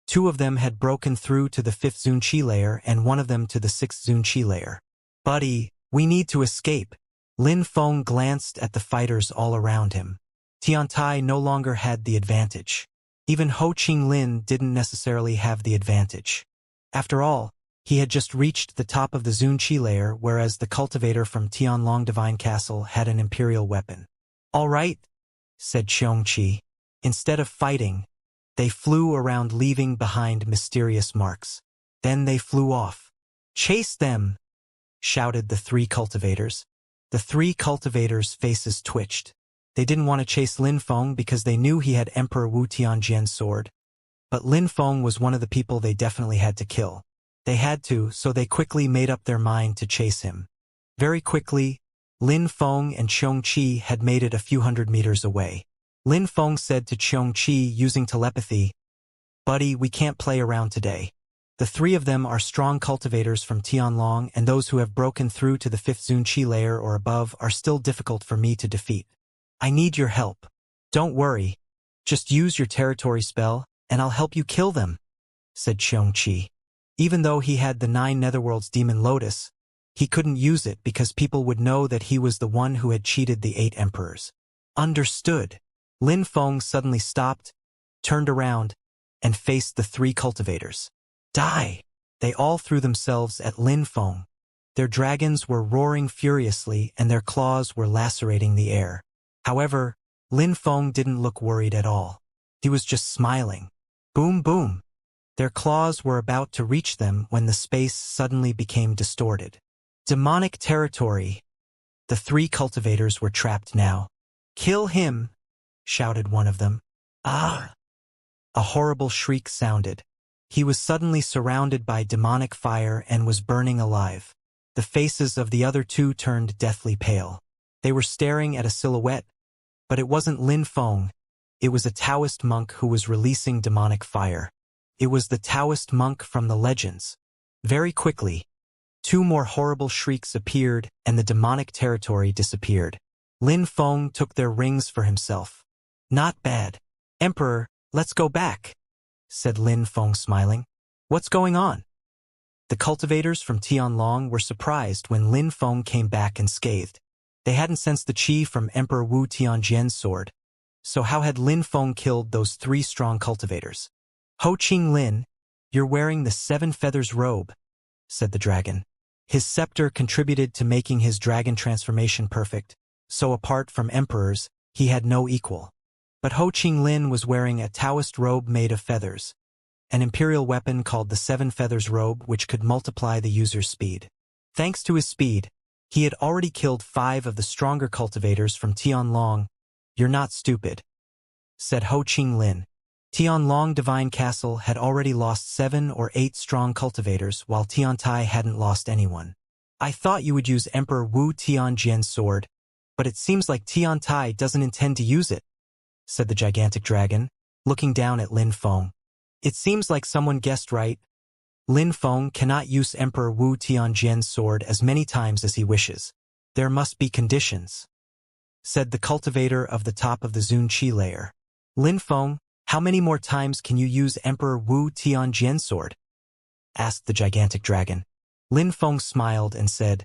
2 of them had broken through to the 5th Zun-Chi layer and 1 of them to the 6th Zun-Chi layer. Buddy, we need to escape. Lin Feng glanced at the fighters all around him. Tiantai no longer had the advantage. Even Ho Qinglin didn't necessarily have the advantage. After all, he had just reached the top of the Zun-Chi layer, whereas the cultivator from Tianlong Divine Castle had an imperial weapon. All right, said Xianxia. Instead of fighting, they flew around, leaving behind mysterious marks. Then they flew off. Chase them! Shouted the 3 cultivators. The 3 cultivators' faces twitched. They didn't want to chase Lin Feng because they knew he had Emperor Wu Tianjian's sword. But Lin Feng was one of the people they definitely had to kill. They had to, so they quickly made up their mind to chase him. Very quickly, Lin Feng and Qiongqi had made it a few hundred meters away. Lin Feng said to Qiongqi using telepathy, "Buddy, we can't play around today. The 3 of them are strong cultivators from Tianlong, and those who have broken through to the 5th Zun-Chi layer or above are still difficult for me to defeat. I need your help. Don't worry. Just use your territory spell, and I'll help you kill them," said Qiongqi. Even though he had the 9 Netherworld's Demon Lotus, he couldn't use it because people would know that he was the one who had cheated the 8 emperors. Understood. Lin Feng suddenly stopped, turned around, and faced the 3 cultivators. Die! They all threw themselves at Lin Feng. Their dragons were roaring furiously and their claws were lacerating the air. However, Lin Feng didn't look worried at all. He was just smiling. Boom, boom. Their claws were about to reach them when the space suddenly became distorted. Demonic territory. The 3 cultivators were trapped now. Kill him, shouted one of them. Ah! A horrible shriek sounded. He was suddenly surrounded by demonic fire and was burning alive. The faces of the other 2 turned deathly pale. They were staring at a silhouette, but it wasn't Lin Feng. It was a Taoist monk who was releasing demonic fire. It was the Taoist monk from the legends. Very quickly, 2 more horrible shrieks appeared and the demonic territory disappeared. Lin Feng took their rings for himself. Not bad. Emperor, let's go back, said Lin Feng smiling. What's going on? The cultivators from Tianlong were surprised when Lin Feng came back unscathed. They hadn't sensed the qi from Emperor Wu Tianjian's sword. So how had Lin Feng killed those 3 strong cultivators? Ho Qinglin, you're wearing the 7 feathers robe, said the dragon. His scepter contributed to making his dragon transformation perfect, so apart from emperors, he had no equal. But Ho Qinglin was wearing a Taoist robe made of feathers, an imperial weapon called the 7 feathers robe which could multiply the user's speed. Thanks to his speed, he had already killed 5 of the stronger cultivators from Tianlong. You're not stupid, said Ho Qinglin. Tianlong Divine Castle had already lost 7 or 8 strong cultivators while Tiantai hadn't lost anyone. I thought you would use Emperor Wu Tianjian's sword, but it seems like Tiantai doesn't intend to use it, said the gigantic dragon, looking down at Lin Feng. It seems like someone guessed right. Lin Feng cannot use Emperor Wu Tianjian's sword as many times as he wishes. There must be conditions, said the cultivator of the top of the Zun Qi layer. Lin Feng, how many more times can you use Emperor Wu Tianjian's sword? Asked the gigantic dragon. Lin Feng smiled and said,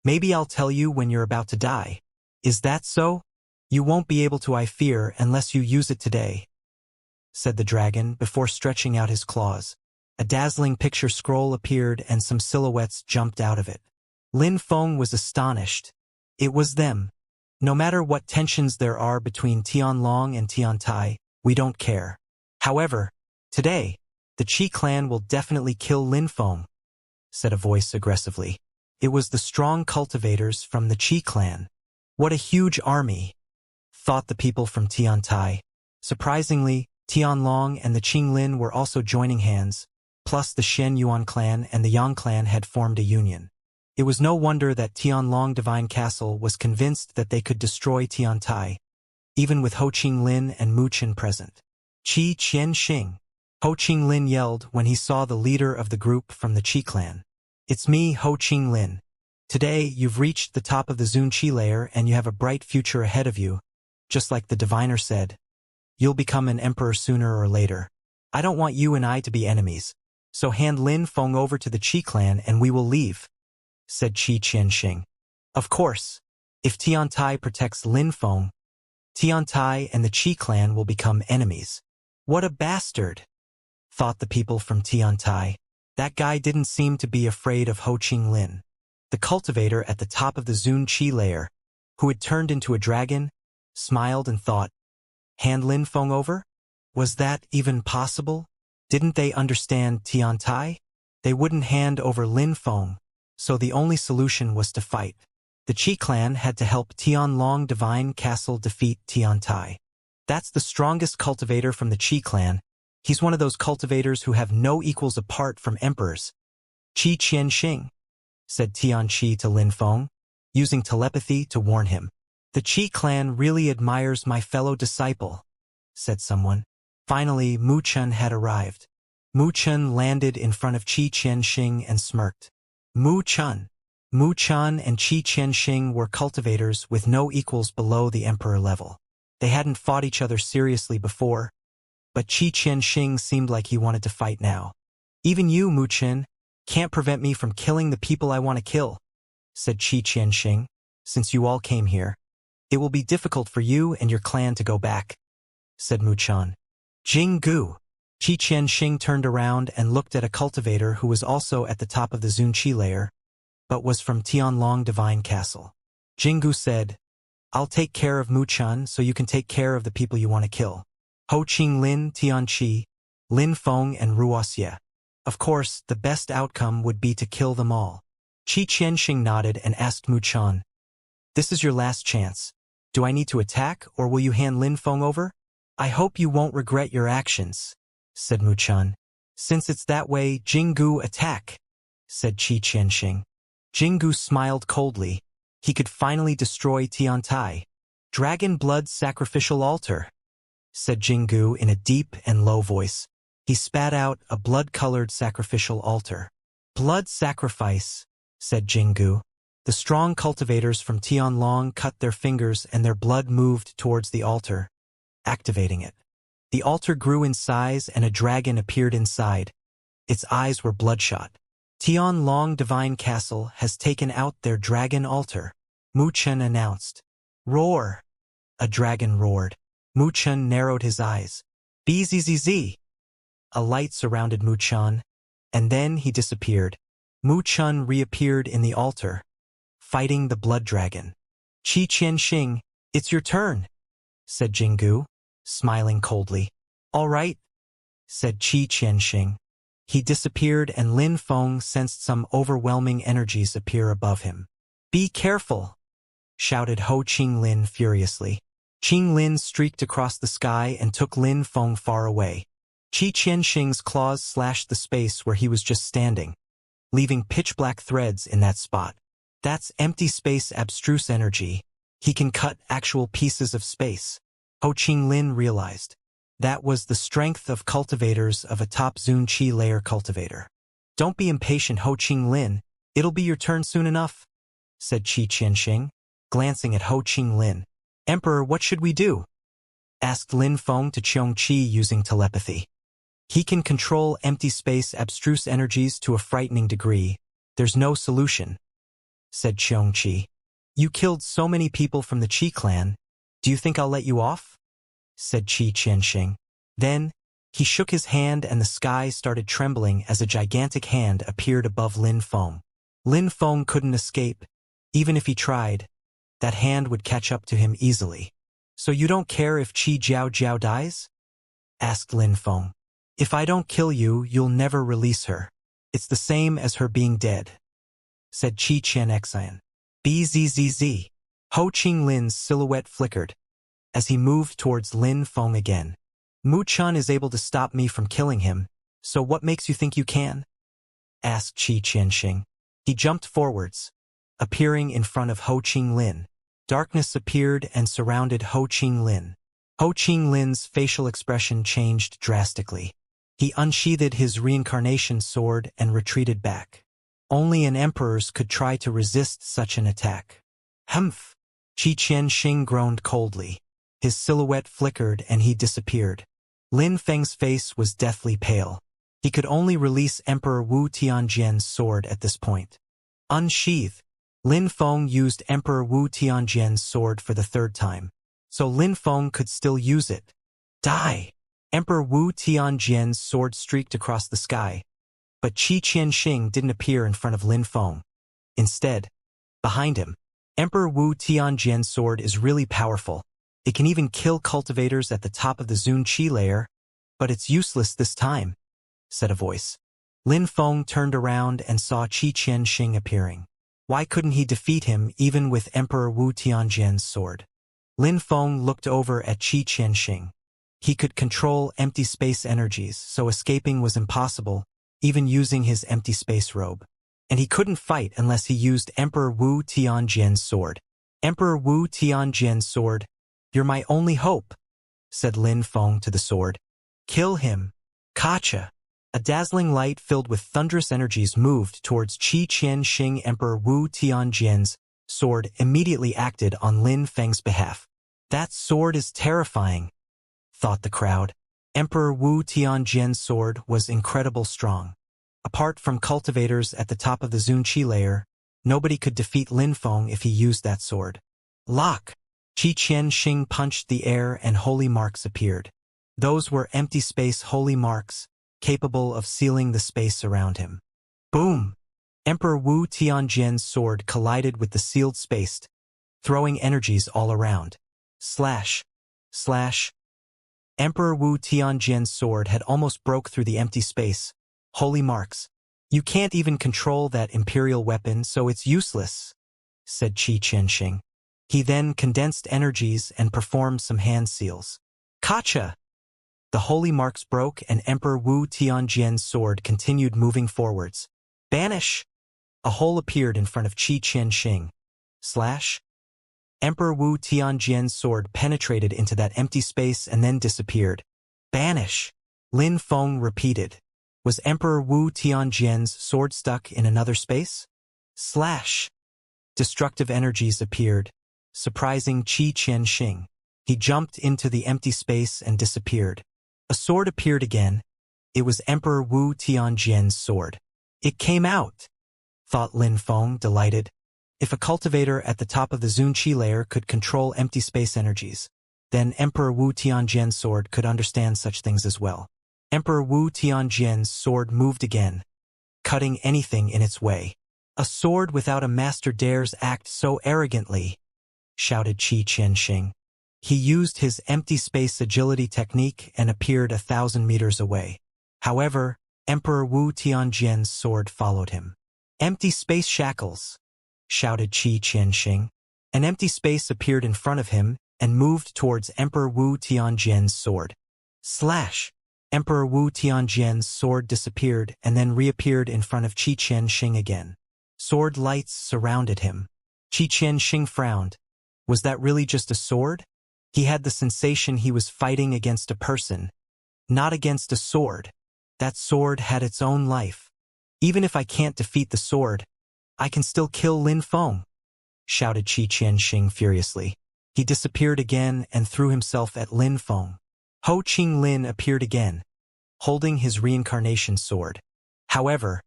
Maybe I'll tell you when you're about to die. Is that so? You won't be able to, I fear, unless you use it today, said the dragon before stretching out his claws. A dazzling picture scroll appeared and some silhouettes jumped out of it. Lin Feng was astonished. It was them. No matter what tensions there are between Tianlong and Tiantai, we don't care. However, today, the Qi clan will definitely kill Lin Feng, said a voice aggressively. It was the strong cultivators from the Qi clan. What a huge army, thought the people from Tiantai. Surprisingly, Tianlong and the Qinglin were also joining hands, plus the Shen Yuan clan and the Yang clan had formed a union. It was no wonder that Tianlong Divine Castle was convinced that they could destroy Tiantai, even with Ho Qinglin and Mu Chen present. Qi Qianxing, Ho Qinglin yelled when he saw the leader of the group from the Qi clan. It's me, Ho Qinglin. Today, you've reached the top of the Zun Qi layer and you have a bright future ahead of you. Just like the diviner said, you'll become an emperor sooner or later. I don't want you and I to be enemies, so hand Lin Feng over to the Qi clan and we will leave, said Qi Qianxing. Of course, if Tiantai protects Lin Feng, Tiantai and the Qi clan will become enemies. What a bastard, thought the people from Tiantai. That guy didn't seem to be afraid of Ho Qinglin. The cultivator at the top of the Zun Qi layer, who had turned into a dragon, smiled and thought, hand Lin Feng over? Was that even possible? Didn't they understand Tiantai? They wouldn't hand over Lin Feng, so the only solution was to fight. The Qi clan had to help Tianlong Divine Castle defeat Tiantai. That's the strongest cultivator from the Qi clan. He's one of those cultivators who have no equals apart from emperors. Qi Qianxing, said Tianqi to Lin Feng, using telepathy to warn him. The Qi clan really admires my fellow disciple, said someone. Finally, Mu Chen had arrived. Mu Chen landed in front of Qi Qianxing and smirked. Mu Chen and Qi Qianxing were cultivators with no equals below the emperor level. They hadn't fought each other seriously before, but Qi Qianxing seemed like he wanted to fight now. Even you, Mu Chen, can't prevent me from killing the people I want to kill, said Qi Qianxing, since you all came here. It will be difficult for you and your clan to go back, said Mu Chen. Jinggu. Qi Qianxing turned around and looked at a cultivator who was also at the top of the Zun Qi layer, but was from Tianlong Divine Castle. Jinggu said, I'll take care of Mu Chen so you can take care of the people you want to kill. Ho Qinglin, Tianqi, Lin Feng and Wuxia. Of course, the best outcome would be to kill them all. Qi Qianxing nodded and asked Mu Chen, This is your last chance. Do I need to attack or will you hand Lin Feng over? I hope you won't regret your actions, said Mu Chen. Since it's that way, Jinggu, attack, said Qi Qianxing. Jinggu smiled coldly. He could finally destroy Tiantai. Dragon blood sacrificial altar, said Jinggu in a deep and low voice. He spat out a blood-colored sacrificial altar. Blood sacrifice, said Jinggu. The strong cultivators from Tianlong cut their fingers and their blood moved towards the altar, activating it. The altar grew in size and a dragon appeared inside. Its eyes were bloodshot. Tianlong Divine Castle has taken out their dragon altar, Mu Chen announced. Roar! A dragon roared. Mu Chen narrowed his eyes. Bzzz! A light surrounded Mu Chen, and then he disappeared. Mu Chen reappeared in the altar, fighting the blood dragon. Qi Qianxing, it's your turn, said Jinggu, smiling coldly. All right, said Qi Qianxing. He disappeared and Lin Feng sensed some overwhelming energies appear above him. "Be careful!" shouted Ho Qing Lin furiously. Qing Lin streaked across the sky and took Lin Feng far away. Qi Qianxing's claws slashed the space where he was just standing, leaving pitch-black threads in that spot. That's empty space abstruse energy. He can cut actual pieces of space. Ho Qing Lin realized. That was the strength of cultivators of a top Zun Qi layer cultivator. "Don't be impatient, Ho Qing Lin. It'll be your turn soon enough," said Qi Qianxing, glancing at Ho Qing Lin. "Emperor, what should we do?" asked Lin Feng to Qiong Qi using telepathy. "He can control empty space abstruse energies to a frightening degree. There's no solution," said Qiong Qi. "You killed so many people from the Qi clan. Do you think I'll let you off?" said Qi Qianxing. Then, he shook his hand and the sky started trembling as a gigantic hand appeared above Lin Feng. Lin Feng couldn't escape. Even if he tried, that hand would catch up to him easily. "So you don't care if Qi Jiao Jiao dies?" asked Lin Feng. "If I don't kill you, you'll never release her. It's the same as her being dead," said Qi Qianxian. "Bzzz." Ho Qing Lin's silhouette flickered as he moved towards Lin Feng again. "Mu Chun is able to stop me from killing him, so what makes you think you can?" asked Qi Qianxing. He jumped forwards, appearing in front of Ho Qing Lin. Darkness appeared and surrounded Ho Qing Lin. Ho Qing Lin's facial expression changed drastically. He unsheathed his reincarnation sword and retreated back. Only an emperor's could try to resist such an attack. "Humph!" Qi Qianxing groaned coldly. His silhouette flickered and he disappeared. Lin Feng's face was deathly pale. He could only release Emperor Wu Tianjian's sword at this point. Unsheath. Lin Feng used Emperor Wu Tianjian's sword for the third time, so Lin Feng could still use it. Die! Emperor Wu Tianjian's sword streaked across the sky, but Qi Qianxing didn't appear in front of Lin Feng. Instead, behind him, Emperor Wu Tianjian's sword is really powerful. It can even kill cultivators at the top of the Zun Qi layer, but it's useless this time, said a voice. Lin Feng turned around and saw Qi Qianxing appearing. Why couldn't he defeat him even with Emperor Wu Tianjian's sword? Lin Feng looked over at Qi Qianxing. He could control empty space energies, so escaping was impossible, even using his empty space robe. And he couldn't fight unless he used Emperor Wu Tianjian's sword. Emperor Wu Tianjian's sword, "You're my only hope," said Lin Feng to the sword. "Kill him." Kacha. A dazzling light filled with thunderous energies moved towards Qi Qianxing. Emperor Wu Tianjian's sword immediately acted on Lin Feng's behalf. That sword is terrifying, thought the crowd. Emperor Wu Tianjian's sword was incredibly strong. Apart from cultivators at the top of the Zun Qi layer, nobody could defeat Lin Feng if he used that sword. Lock! Qi Qianxing punched the air and holy marks appeared. Those were empty space holy marks, capable of sealing the space around him. Boom! Emperor Wu Tianjian's sword collided with the sealed space, throwing energies all around. Slash! Slash! Emperor Wu Tianjian's sword had almost broke through the empty space. Holy marks. "You can't even control that imperial weapon, so it's useless," said Qi Qianxing. He then condensed energies and performed some hand seals. Kacha! The holy marks broke and Emperor Wu Tianjian's sword continued moving forwards. Banish! A hole appeared in front of Qi Qianxing. Slash! Emperor Wu Tianjian's sword penetrated into that empty space and then disappeared. Banish! Lin Feng repeated. Was Emperor Wu Tianjian's sword stuck in another space? Slash! Destructive energies appeared, surprising Qi Qianxing. He jumped into the empty space and disappeared. A sword appeared again. It was Emperor Wu Tianjian's sword. It came out, thought Lin Feng, delighted. If a cultivator at the top of the Zun Qi layer could control empty space energies, then Emperor Wu Tianjian's sword could understand such things as well. Emperor Wu Tianjian's sword moved again, cutting anything in its way. "A sword without a master dares act so arrogantly," shouted Qi Qianxing. He used his empty space agility technique and appeared 1,000 meters away. However, Emperor Wu Tianjian's sword followed him. Empty space shackles, shouted Qi Qianxing. An empty space appeared in front of him and moved towards Emperor Wu Tianjian's sword. Slash! Emperor Wu Tianjian's sword disappeared and then reappeared in front of Qi Qianxing again. Sword lights surrounded him. Qi Qianxing frowned. Was that really just a sword? He had the sensation he was fighting against a person, not against a sword. That sword had its own life. Even if I can't defeat the sword, I can still kill Lin Feng, shouted Qi Qianxing furiously. He disappeared again and threw himself at Lin Feng. Ho Qinglin appeared again, holding his reincarnation sword. However,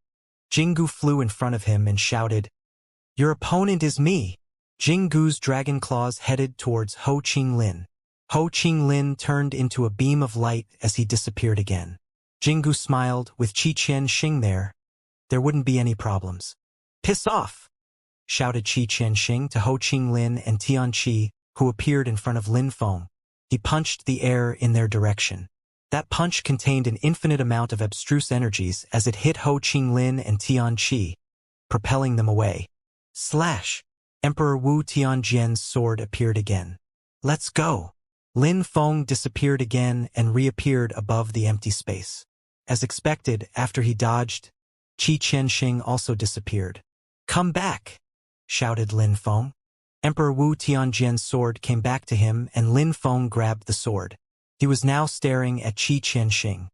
Jinggu flew in front of him and shouted, "Your opponent is me!" Jinggu's dragon claws headed towards Ho Qinglin. Ho Qinglin turned into a beam of light as he disappeared again. Jinggu smiled. With Qi Qianxing there wouldn't be any problems. "Piss off!" shouted Qi Qianxing to Ho Qinglin and Tianqi, who appeared in front of Lin Feng. He punched the air in their direction. That punch contained an infinite amount of abstruse energies as it hit Ho Qinglin and Tianqi, propelling them away. Slash! Emperor Wu Tianjian's sword appeared again. "Let's go!" Lin Feng disappeared again and reappeared above the empty space. As expected, after he dodged, Qi Qianxing also disappeared. "Come back!" shouted Lin Feng. Emperor Wu Tianjian's sword came back to him and Lin Feng grabbed the sword. He was now staring at Qi Qianxing.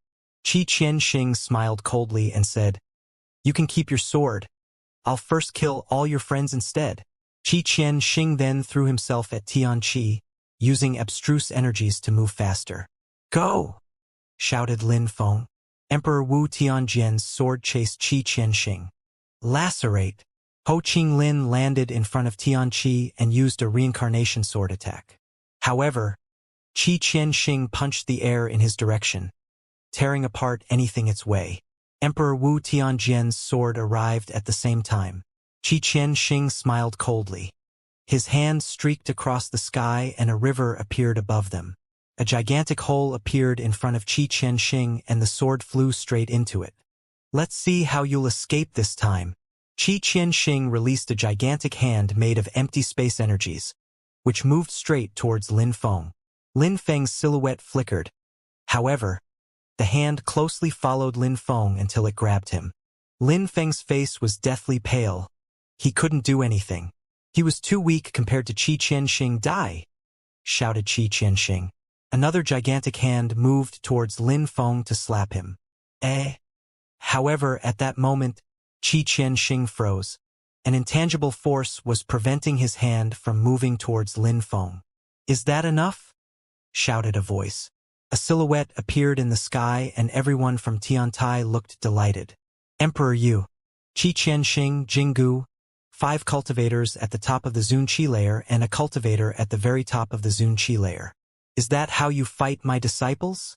Qi Qianxing smiled coldly and said, "You can keep your sword. I'll first kill all your friends instead." Qi Qianxing then threw himself at Tianqi, using abstruse energies to move faster. "Go!" shouted Lin Feng. Emperor Wu Tianjian's sword chased Qi Qianxing. Lacerate! Ho Qinglin landed in front of Tianqi and used a reincarnation sword attack. However, Qi Qianxing punched the air in his direction, tearing apart anything its way. Emperor Wu Tianjian's sword arrived at the same time. Qi Qianxing smiled coldly. His hand streaked across the sky and a river appeared above them. A gigantic hole appeared in front of Qi Qianxing and the sword flew straight into it. "Let's see how you'll escape this time." Qi Qianxing released a gigantic hand made of empty space energies, which moved straight towards Lin Feng. Lin Feng's silhouette flickered. However, the hand closely followed Lin Feng until it grabbed him. Lin Feng's face was deathly pale. He couldn't do anything. He was too weak compared to Qi Qianxing. "Die!" shouted Qi Qianxing. Another gigantic hand moved towards Lin Feng to slap him. However, at that moment, Qi Qianxing froze. An intangible force was preventing his hand from moving towards Lin Feng. "Is that enough?" shouted a voice. A silhouette appeared in the sky and everyone from Tiantai looked delighted. Emperor Yu, Qi Qianxing, Jinggu, 5 cultivators at the top of the Zunqi layer and a cultivator at the very top of the Zunqi layer. "Is that how you fight my disciples?"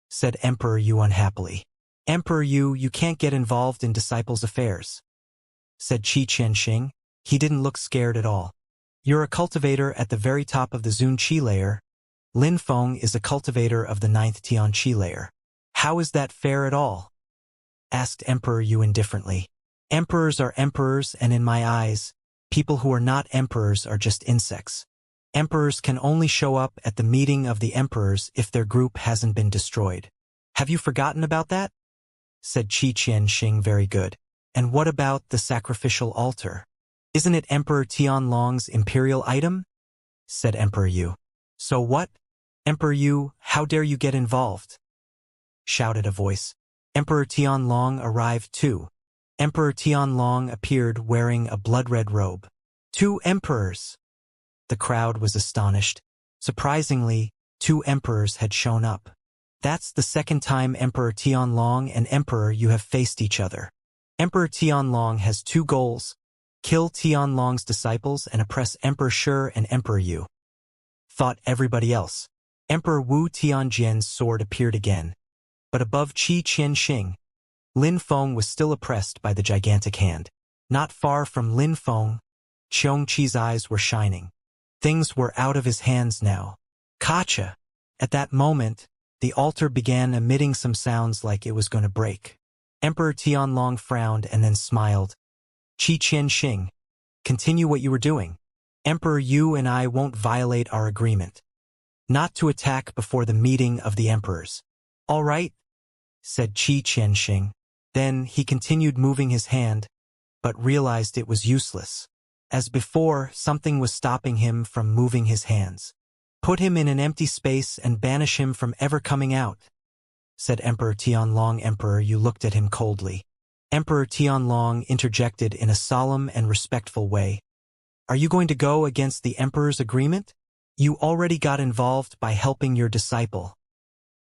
said Emperor Yu unhappily. "Emperor Yu, you can't get involved in disciples' affairs," said Qi Qianxing. He didn't look scared at all. "You're a cultivator at the very top of the Zunqi layer. Lin Feng is a cultivator of the 9th Tianqi layer. How is that fair at all?" asked Emperor Yu indifferently. "Emperors are emperors, and in my eyes, people who are not emperors are just insects. Emperors can only show up at the meeting of the emperors if their group hasn't been destroyed. Have you forgotten about that?" said Qi Qianxing. "Very good. And what about the sacrificial altar? Isn't it Emperor Tianlong's imperial item?" said Emperor Yu. "So what? Emperor Yu, how dare you get involved?" shouted a voice. Emperor Tianlong arrived too. Emperor Tianlong appeared wearing a blood-red robe. 2 emperors! The crowd was astonished. Surprisingly, 2 emperors had shown up. That's the second time Emperor Tianlong and Emperor Yu have faced each other. Emperor Tianlong has 2 goals: kill Tianlong's disciples and oppress Emperor Shi and Emperor Yu. Thought everybody else. Emperor Wu Tianjian's sword appeared again. But above Qi Qianxing, Lin Feng was still oppressed by the gigantic hand. Not far from Lin Feng, Qiongqi's eyes were shining. Things were out of his hands now. Kacha! At that moment, the altar began emitting some sounds like it was going to break. Emperor Tianlong frowned and then smiled. Qi Qianxing, continue what you were doing. Emperor, you and I won't violate our agreement. Not to attack before the meeting of the emperors. All right, said Qi Qianxing. Then he continued moving his hand, but realized it was useless. As before, something was stopping him from moving his hands. Put him in an empty space and banish him from ever coming out, said Emperor Tianlong. Emperor, you looked at him coldly. Emperor Tianlong interjected in a solemn and respectful way. Are you going to go against the emperor's agreement? You already got involved by helping your disciple,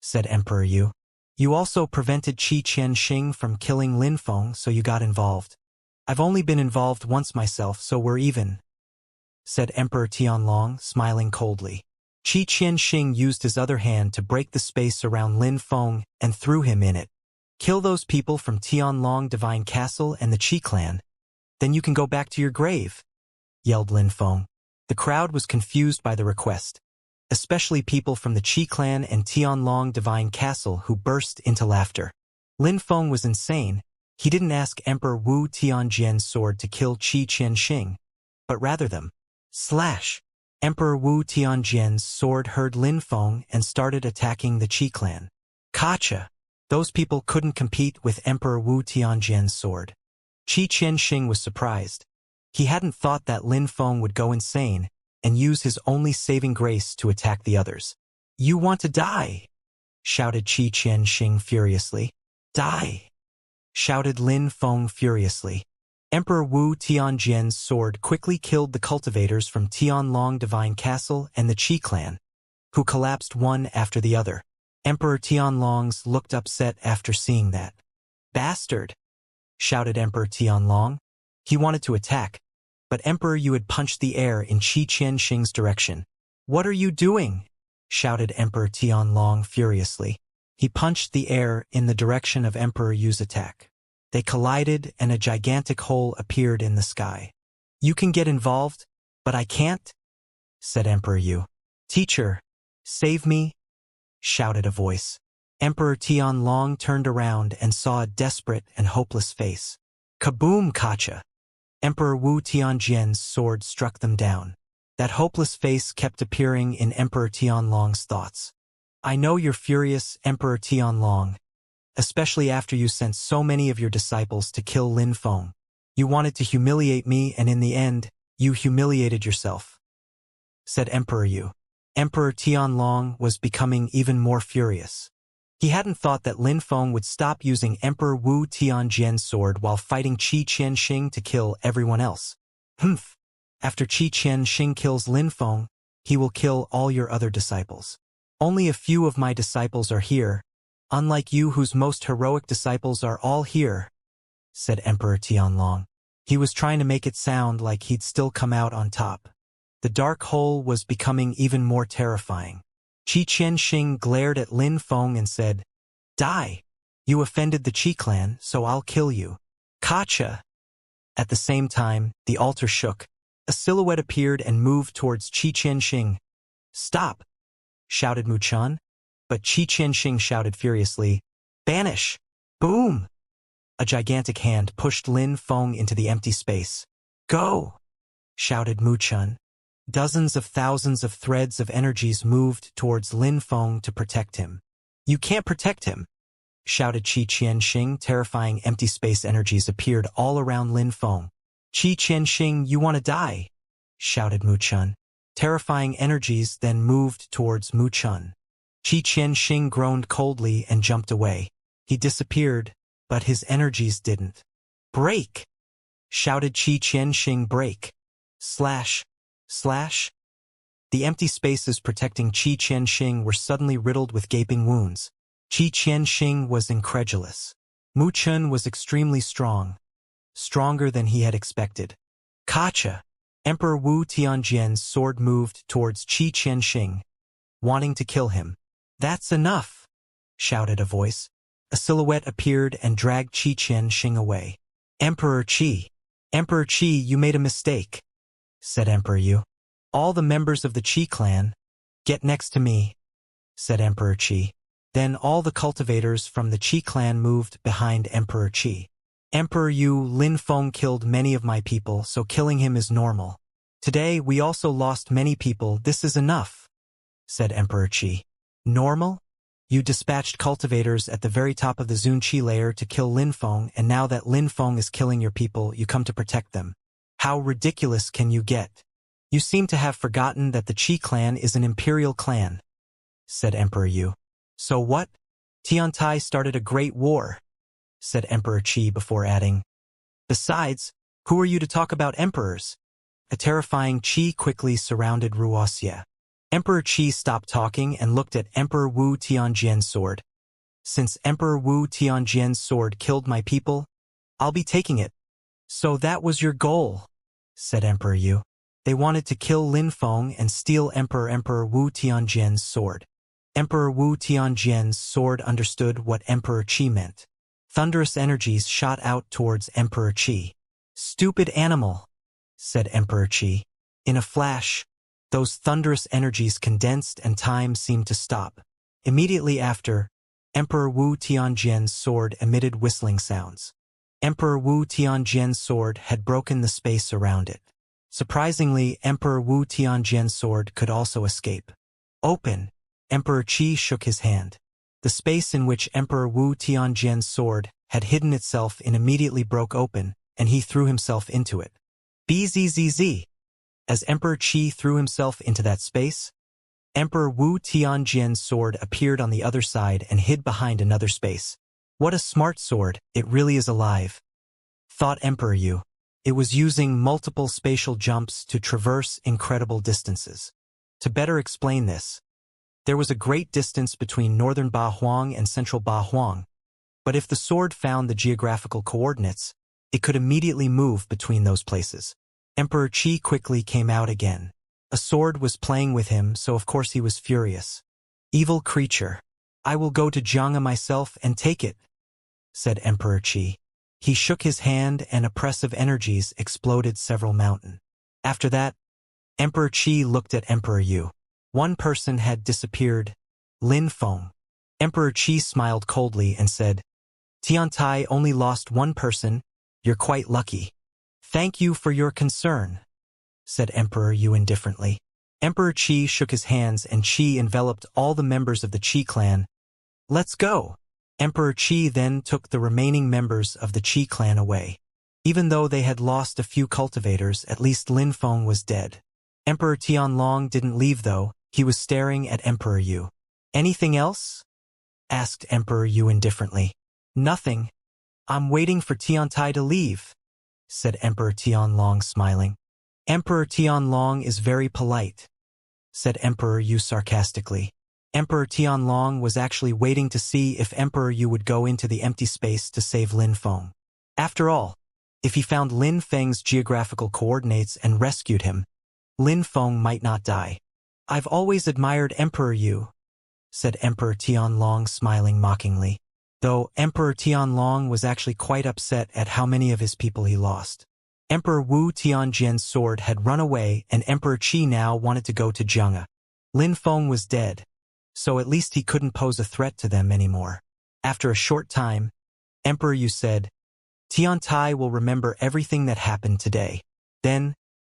said Emperor Yu. You also prevented Qi Qianxing from killing Lin Feng, so you got involved. I've only been involved once myself, so we're even, said Emperor Tianlong, smiling coldly. Qi Qianxing used his other hand to break the space around Lin Feng and threw him in it. Kill those people from Tianlong Divine Castle and the Qi clan. Then you can go back to your grave, yelled Lin Feng. The crowd was confused by the request, especially people from the Qi clan and Tianlong Divine Castle who burst into laughter. Lin Feng was insane. He didn't ask Emperor Wu Tianjian's sword to kill Qi Qianxing, but rather them. Slash! Emperor Wu Tianjian's sword heard Lin Feng and started attacking the Qi clan. Gotcha! Those people couldn't compete with Emperor Wu Tianjian's sword. Qi Qianxing was surprised. He hadn't thought that Lin Feng would go insane and use his only saving grace to attack the others. You want to die? Shouted Qi Qianxing furiously. Die! Shouted Lin Feng furiously. Emperor Wu Tianjian's sword quickly killed the cultivators from Tianlong Divine Castle and the Qi clan, who collapsed one after the other. Emperor Tianlong's looked upset after seeing that. Bastard! Shouted Emperor Tianlong. He wanted to attack, but Emperor Yu had punched the air in Qi Qianxing's direction. What are you doing? Shouted Emperor Tianlong furiously. He punched the air in the direction of Emperor Yu's attack. They collided and a gigantic hole appeared in the sky. You can get involved, but I can't, said Emperor Yu. Teacher, save me, shouted a voice. Emperor Tianlong turned around and saw a desperate and hopeless face. Kaboom, Kacha! Emperor Wu Tianjian's sword struck them down. That hopeless face kept appearing in Emperor Tianlong's thoughts. I know you're furious, Emperor Tianlong, especially after you sent so many of your disciples to kill Lin Feng. You wanted to humiliate me, and in the end, you humiliated yourself, said Emperor Yu. Emperor Tianlong was becoming even more furious. He hadn't thought that Lin Feng would stop using Emperor Wu Tianjian's sword while fighting Qi Qianxing to kill everyone else. Humph! After Qi Qianxing kills Lin Feng, he will kill all your other disciples. Only a few of my disciples are here, unlike you whose most heroic disciples are all here, said Emperor Tianlong. He was trying to make it sound like he'd still come out on top. The dark hole was becoming even more terrifying. Qi Qianxing glared at Lin Feng and said, Die! You offended the Qi clan, so I'll kill you. Gotcha! At the same time, the altar shook. A silhouette appeared and moved towards Qi Qianxing. Stop! Shouted Mu Chun. But Qi Qianxing shouted furiously, Banish! Boom! A gigantic hand pushed Lin Feng into the empty space. Go! Shouted Mu Chun. Dozens of thousands of threads of energies moved towards Lin Feng to protect him. You can't protect him! Shouted Qi Qianxing. Terrifying empty space energies appeared all around Lin Feng. Qi Qianxing, you want to die! Shouted Mu Chun. Terrifying energies then moved towards Mu Chun. Qi Qianxing groaned coldly and jumped away. He disappeared, but his energies didn't. Break! Shouted Qi Qianxing. Break! Slash! Slash! The empty spaces protecting Qi Qianxing were suddenly riddled with gaping wounds. Qi Qianxing was incredulous. Mu Chun was extremely strong, stronger than he had expected. Gotcha! Emperor Wu Tianjian's sword moved towards Qi Qianxing, wanting to kill him. That's enough! Shouted a voice. A silhouette appeared and dragged Qi Qianxing away. Emperor Qi! Emperor Qi, you made a mistake, said Emperor Yu. All the members of the Qi clan, get next to me, said Emperor Qi. Then all the cultivators from the Qi clan moved behind Emperor Qi. Emperor Yu Linfeng killed many of my people, so killing him is normal. Today we also lost many people, this is enough, said Emperor Qi. Normal? You dispatched cultivators at the very top of the Zun Qi layer to kill Linfeng, and now that Linfeng is killing your people, you come to protect them. How ridiculous can you get? You seem to have forgotten that the Qi clan is an imperial clan, said Emperor Yu. So what? Tiantai started a great war, said Emperor Qi before adding, besides, who are you to talk about emperors? A terrifying Qi quickly surrounded Wuxia. Emperor Qi stopped talking and looked at Emperor Wu Tianjian's sword. Since Emperor Wu Tianjian's sword killed my people, I'll be taking it. So that was your goal, said Emperor Yu. They wanted to kill Linfeng and steal Emperor Wu Tianjian's sword. Emperor Wu Tianjian's sword understood what Emperor Qi meant. Thunderous energies shot out towards Emperor Qi. Stupid animal, said Emperor Qi. In a flash, those thunderous energies condensed and time seemed to stop. Immediately after, Emperor Wu Tianjian's sword emitted whistling sounds. Emperor Wu Tianjian's sword had broken the space around it. Surprisingly, Emperor Wu Tianjian's sword could also escape. Open! Emperor Qi shook his hand. The space in which Emperor Wu Tianjian's sword had hidden itself immediately broke open, and he threw himself into it. Bzzz. As Emperor Qi threw himself into that space, Emperor Wu Tianjian's sword appeared on the other side and hid behind another space. What a smart sword, it really is alive, thought Emperor Yu. It was using multiple spatial jumps to traverse incredible distances. To better explain this, there was a great distance between northern Ba Huang and central Ba Huang, but if the sword found the geographical coordinates, it could immediately move between those places. Emperor Qi quickly came out again. A sword was playing with him, so of course he was furious. Evil creature. I will go to Xianxia myself and take it, said Emperor Qi. He shook his hand and oppressive energies exploded several mountains. After that, Emperor Qi looked at Emperor Yu. One person had disappeared, Linfeng. Emperor Qi smiled coldly and said, Tiantai only lost one person, you're quite lucky. Thank you for your concern, said Emperor Yu indifferently. Emperor Qi shook his hands and Qi enveloped all the members of the Qi clan. Let's go. Emperor Qi then took the remaining members of the Qi clan away. Even though they had lost a few cultivators, at least Linfeng was dead. Emperor Tianlong didn't leave though, he was staring at Emperor Yu. Anything else? Asked Emperor Yu indifferently. Nothing. I'm waiting for Tiantai to leave, said Emperor Tianlong smiling. Emperor Tianlong is very polite, said Emperor Yu sarcastically. Emperor Tianlong was actually waiting to see if Emperor Yu would go into the empty space to save Linfeng. After all, if he found Lin Feng's geographical coordinates and rescued him, Linfeng might not die. I've always admired Emperor Yu, said Emperor Tianlong smiling mockingly, though Emperor Tianlong was actually quite upset at how many of his people he lost. Emperor Wu Tianjian's sword had run away and Emperor Qi now wanted to go to Xianxia. Linfeng was dead, so at least he couldn't pose a threat to them anymore. After a short time, Emperor Yu said, Tiantai will remember everything that happened today. Then,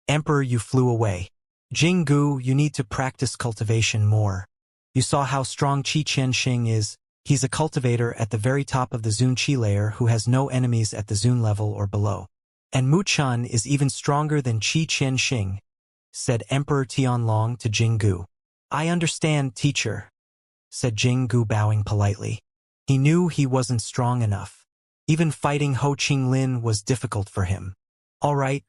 Emperor Yu flew away. Jinggu, you need to practice cultivation more. You saw how strong Qi Qianxing is. He's a cultivator at the very top of the Zun Qi layer who has no enemies at the Zun level or below. And Mu Chun is even stronger than Qi Qianxing, said Emperor Tianlong to Jinggu. I understand, teacher, said Jinggu bowing politely. He knew he wasn't strong enough. Even fighting Ho Qinglin was difficult for him. All right,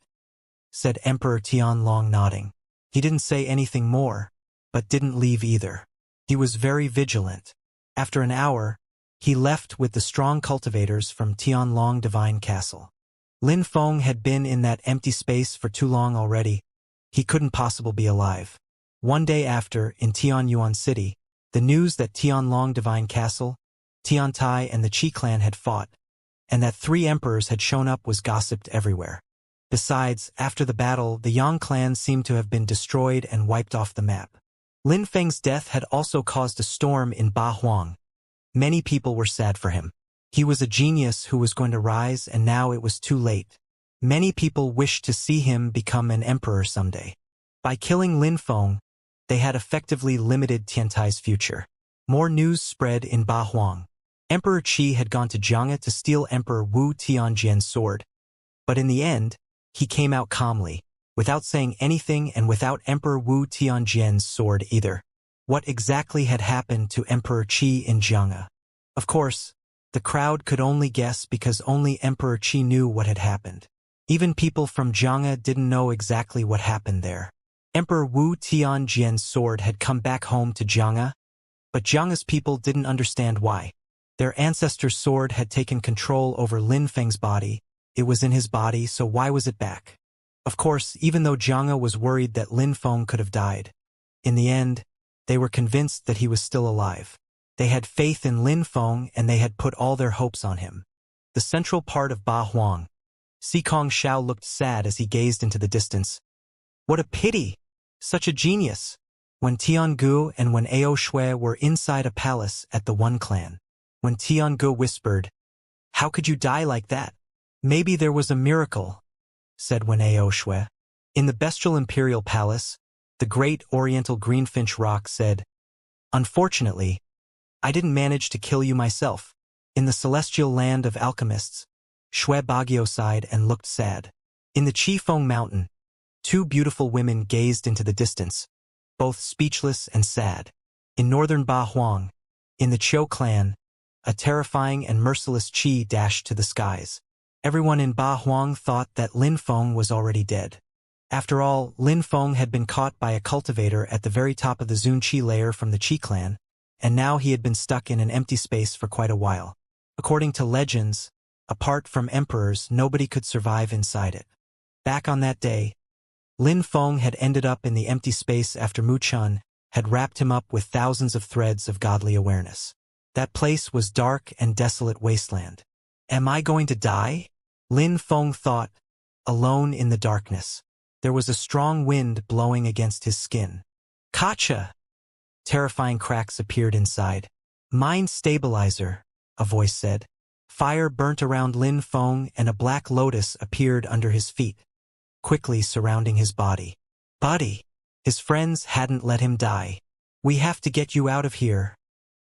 said Emperor Tianlong nodding. He didn't say anything more, but didn't leave either. He was very vigilant. After an hour, he left with the strong cultivators from Tianlong Divine Castle. Linfeng had been in that empty space for too long already. He couldn't possibly be alive. One day after, in Tianyuan City, the news that Tianlong Divine Castle, Tiantai and the Qi clan had fought, and that 3 emperors had shown up was gossiped everywhere. Besides, after the battle, the Yang clan seemed to have been destroyed and wiped off the map. Lin Feng's death had also caused a storm in Ba Huang. Many people were sad for him. He was a genius who was going to rise, and now it was too late. Many people wished to see him become an emperor someday. By killing Lin Feng, they had effectively limited Tiantai's future. More news spread in Ba Huang. Emperor Qi had gone to Xianxia to steal Emperor Wu Tianjian's sword. But in the end, he came out calmly, without saying anything and without Emperor Wu Tianjian's sword either. What exactly had happened to Emperor Qi in Xianxia? Of course, the crowd could only guess because only Emperor Qi knew what had happened. Even people from Xianxia didn't know exactly what happened there. Emperor Wu Tianjian's sword had come back home to Xianxia, but Xianxia's people didn't understand why. Their ancestor's sword had taken control over Lin Feng's body. It was in his body, so why was it back? Of course, even though Xianxia was worried that Lin Feng could have died, in the end, they were convinced that he was still alive. They had faith in Lin Feng and they had put all their hopes on him. The central part of Ba Huang. Sikong Xiao looked sad as he gazed into the distance. What a pity! Such a genius! When Tiangu and when Ao Shui were inside a palace at the One Clan. When Tiangu whispered, "How could you die like that?" "Maybe there was a miracle," said Wen Ao Shui. In the bestial imperial palace, the great oriental greenfinch rock said, "Unfortunately, I didn't manage to kill you myself." In the celestial land of alchemists, Shui Bagio sighed and looked sad. In the Qifeng mountain, two beautiful women gazed into the distance, both speechless and sad. In northern Ba Huang, in the Qiu clan, a terrifying and merciless Qi dashed to the skies. Everyone in Ba Huang thought that Lin Feng was already dead. After all, Lin Feng had been caught by a cultivator at the very top of the Zun Qi layer from the Qi clan, and now he had been stuck in an empty space for quite a while. According to legends, apart from emperors, nobody could survive inside it. Back on that day, Lin Feng had ended up in the empty space after Mu Chun had wrapped him up with thousands of threads of godly awareness. That place was dark and desolate wasteland. Am I going to die? Lin Feng thought, alone in the darkness. There was a strong wind blowing against his skin. Kacha! Terrifying cracks appeared inside. Mind stabilizer, a voice said. Fire burnt around Lin Feng and a black lotus appeared under his feet, quickly surrounding his body. Buddy! His friends hadn't let him die. We have to get you out of here,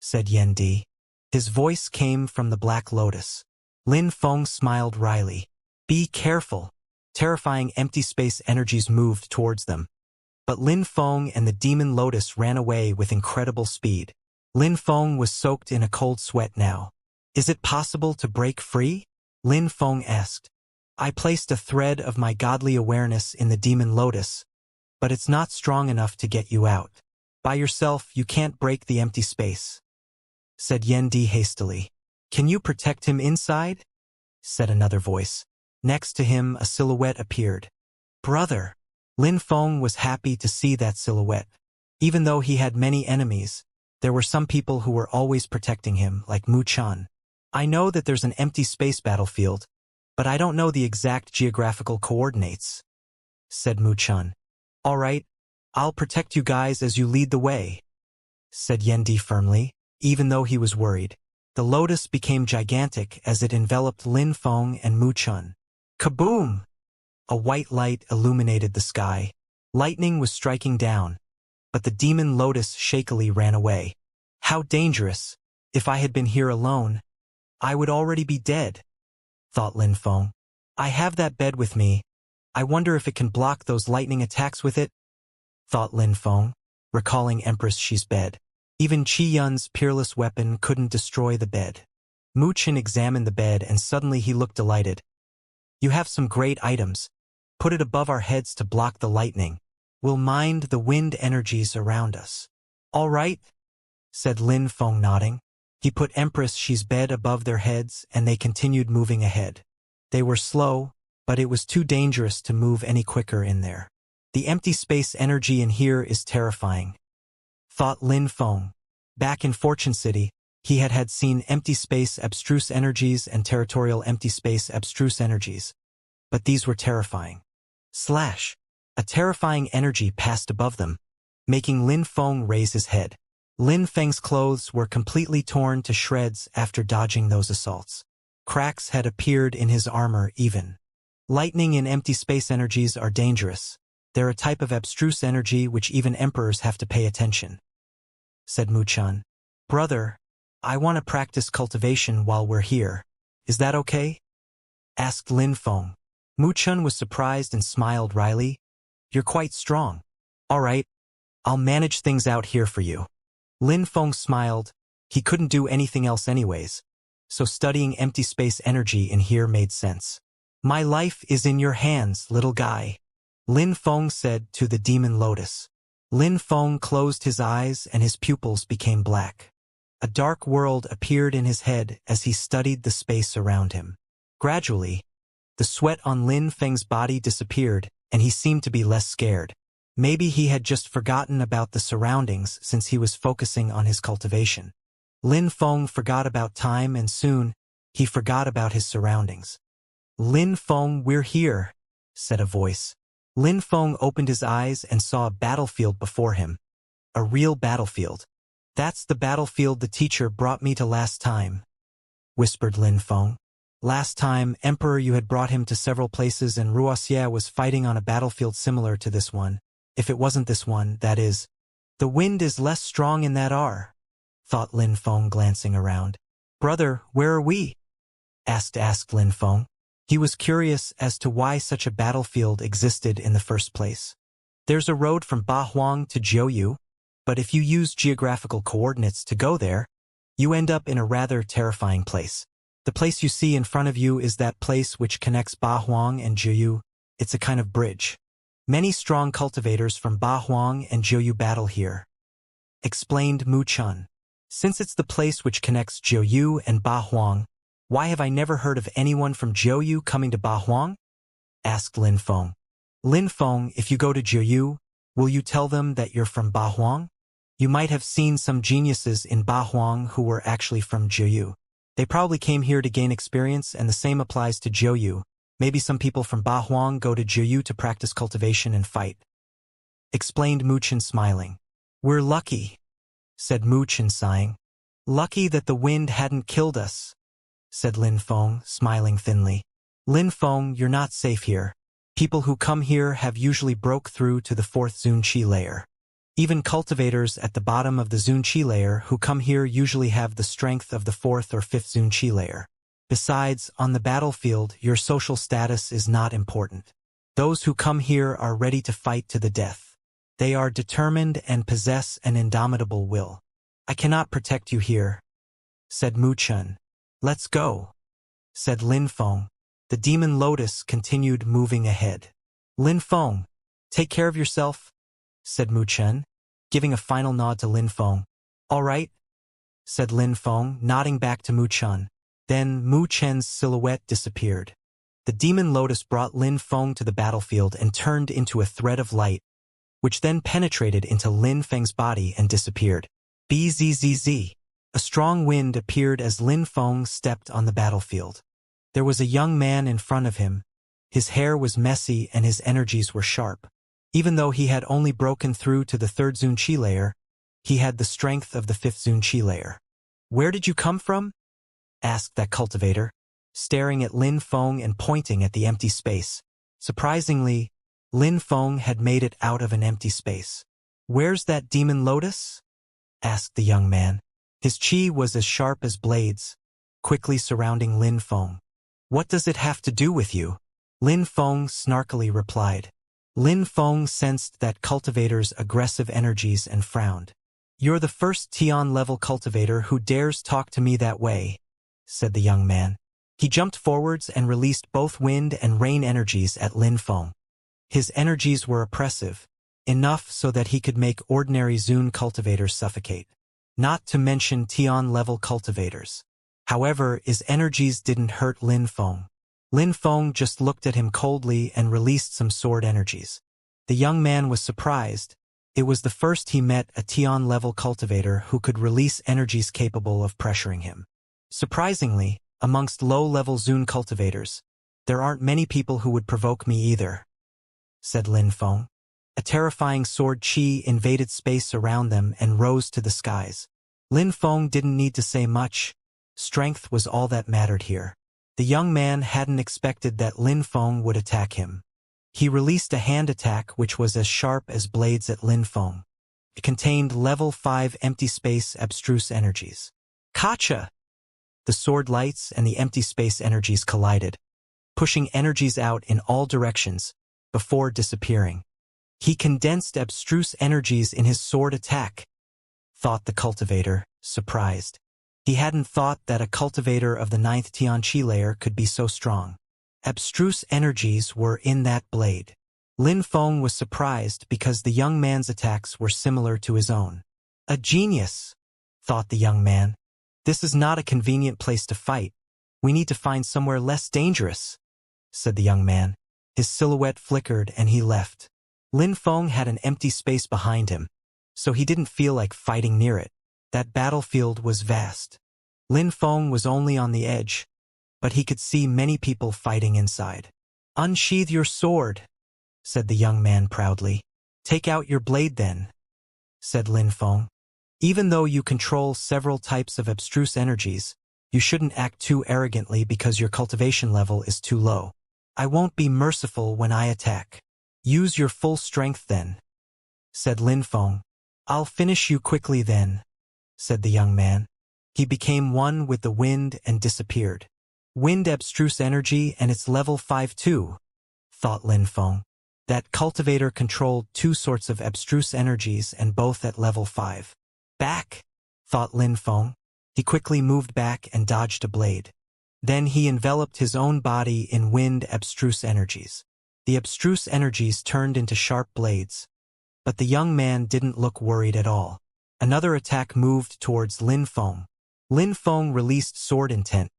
said Yen Di. His voice came from the black lotus. Lin Feng smiled wryly. Be careful. Terrifying empty space energies moved towards them. But Lin Feng and the demon lotus ran away with incredible speed. Lin Feng was soaked in a cold sweat now. Is it possible to break free? Lin Feng asked. I placed a thread of my godly awareness in the demon lotus, but it's not strong enough to get you out. By yourself, you can't break the empty space, said Yen Di hastily. Can you protect him inside? Said another voice. Next to him, a silhouette appeared. Brother! Lin Feng was happy to see that silhouette. Even though he had many enemies, there were some people who were always protecting him, like Mu Chun. I know that there's an empty space battlefield, but I don't know the exact geographical coordinates, said Mu Chun. All right, I'll protect you guys as you lead the way, said Yen Di firmly, even though he was worried. The lotus became gigantic as it enveloped Lin Feng and Mu Chun. Kaboom! A white light illuminated the sky. Lightning was striking down, but the demon lotus shakily ran away. How dangerous! If I had been here alone, I would already be dead, thought Lin Feng. I have that bed with me. I wonder if it can block those lightning attacks with it, thought Lin Feng, recalling Empress Xi's bed. Even Qi Yun's peerless weapon couldn't destroy the bed. Mu Chen examined the bed and suddenly he looked delighted. You have some great items. Put it above our heads to block the lightning. We'll mind the wind energies around us. All right, said Lin Feng nodding. He put Empress Xi's bed above their heads and they continued moving ahead. They were slow, but it was too dangerous to move any quicker in there. The empty space energy in here is terrifying, thought Lin Feng. Back in Fortune City, he had seen empty space abstruse energies and territorial empty space abstruse energies. But these were terrifying. Slash! A terrifying energy passed above them, making Lin Feng raise his head. Lin Feng's clothes were completely torn to shreds after dodging those assaults. Cracks had appeared in his armor even. Lightning and empty space energies are dangerous. They're a type of abstruse energy which even emperors have to pay attention, said Mu Chun. Brother, I want to practice cultivation while we're here. Is that okay? Asked Lin Feng. Mu Chun was surprised and smiled wryly. You're quite strong. All right, I'll manage things out here for you. Lin Feng smiled. He couldn't do anything else anyways, so studying empty space energy in here made sense. My life is in your hands, little guy, Lin Feng said to the demon lotus. Lin Feng closed his eyes and his pupils became black. A dark world appeared in his head as he studied the space around him. Gradually, the sweat on Lin Feng's body disappeared and he seemed to be less scared. Maybe he had just forgotten about the surroundings since he was focusing on his cultivation. Lin Feng forgot about time and soon, he forgot about his surroundings. Lin Feng, we're here, said a voice. Lin Feng opened his eyes and saw a battlefield before him. A real battlefield. That's the battlefield the teacher brought me to last time, whispered Lin Feng. Last time, Emperor, you had brought him to several places and Wuxia was fighting on a battlefield similar to this one. If it wasn't this one, that is. The wind is less strong in that R, thought Lin Feng glancing around. Brother, where are we? asked Lin Feng. He was curious as to why such a battlefield existed in the first place. There's a road from Bahuang to Jiuyu, but if you use geographical coordinates to go there, you end up in a rather terrifying place. The place you see in front of you is that place which connects Bahuang and Jiuyu. It's a kind of bridge. Many strong cultivators from Bahuang and Jiuyu battle here, explained Mu Chun. Since it's the place which connects Jiuyu and Bahuang, why have I never heard of anyone from Jiuyu coming to Bahuang? Asked Lin Feng. Lin Feng, if you go to Jiuyu, will you tell them that you're from Bahuang? You might have seen some geniuses in Bahuang who were actually from Jiuyu. They probably came here to gain experience, and the same applies to Jiuyu. Maybe some people from Bahuang go to Jiuyu to practice cultivation and fight, explained Mu Chun smiling. We're lucky, said Mu Chun sighing. Lucky that the wind hadn't killed us, said Lin Feng, smiling thinly. Lin Feng, you're not safe here. People who come here have usually broke through to the 4th Zun Qi layer. Even cultivators at the bottom of the Zun Qi layer who come here usually have the strength of the 4th or 5th Zun Qi layer. Besides, on the battlefield, your social status is not important. Those who come here are ready to fight to the death. They are determined and possess an indomitable will. I cannot protect you here, said Mu Chun. Let's go, said Lin Feng. The demon lotus continued moving ahead. Lin Feng, take care of yourself, said Mu Chun, giving a final nod to Lin Feng. All right, said Lin Feng, nodding back to Mu Chun. Then Mu Chen's silhouette disappeared. The demon lotus brought Lin Feng to the battlefield and turned into a thread of light, which then penetrated into Lin Feng's body and disappeared. Bzzz. A strong wind appeared as Lin Feng stepped on the battlefield. There was a young man in front of him. His hair was messy and his energies were sharp. Even though he had only broken through to the 3rd Zun Qi layer, he had the strength of the 5th Zun Qi layer. Where did you come from? Asked that cultivator, staring at Lin Feng and pointing at the empty space. Surprisingly, Lin Feng had made it out of an empty space. Where's that demon lotus? Asked the young man. His qi was as sharp as blades, quickly surrounding Lin Feng. What does it have to do with you? Lin Feng snarkily replied. Lin Feng sensed that cultivator's aggressive energies and frowned. You're the first Tian-level cultivator who dares talk to me that way, said the young man. He jumped forwards and released both wind and rain energies at Lin Feng. His energies were oppressive, enough so that he could make ordinary Zun cultivators suffocate, not to mention Tian-level cultivators. However, his energies didn't hurt Lin Feng. Lin Feng just looked at him coldly and released some sword energies. The young man was surprised. It was the first he met a Tian-level cultivator who could release energies capable of pressuring him. Surprisingly, amongst low-level Zun cultivators, there aren't many people who would provoke me either, said Lin Feng. A terrifying sword chi invaded space around them and rose to the skies. Lin Feng didn't need to say much. Strength was all that mattered here. The young man hadn't expected that Lin Feng would attack him. He released a hand attack which was as sharp as blades at Lin Feng. It contained level 5 empty space abstruse energies. Kacha! The sword lights and the empty space energies collided, pushing energies out in all directions, before disappearing. He condensed abstruse energies in his sword attack, thought the cultivator, surprised. He hadn't thought that a cultivator of the 9th Tianqi layer could be so strong. Abstruse energies were in that blade. Lin Feng was surprised because the young man's attacks were similar to his own. A genius, thought the young man. This is not a convenient place to fight. We need to find somewhere less dangerous, said the young man. His silhouette flickered and he left. Lin Feng had an empty space behind him, so he didn't feel like fighting near it. That battlefield was vast. Lin Feng was only on the edge, but he could see many people fighting inside. Unsheath your sword, said the young man proudly. Take out your blade then, said Lin Feng. Even though you control several types of abstruse energies, you shouldn't act too arrogantly because your cultivation level is too low. I won't be merciful when I attack. Use your full strength then, said Lin Feng. I'll finish you quickly then, said the young man. He became one with the wind and disappeared. Wind abstruse energy and it's level 5 too, thought Lin Feng. That cultivator controlled 2 sorts of abstruse energies and both at level 5. Back, thought Lin Feng. He quickly moved back and dodged a blade. Then he enveloped his own body in wind abstruse energies. The abstruse energies turned into sharp blades. But the young man didn't look worried at all. Another attack moved towards Lin Feng. Lin Feng released sword intent.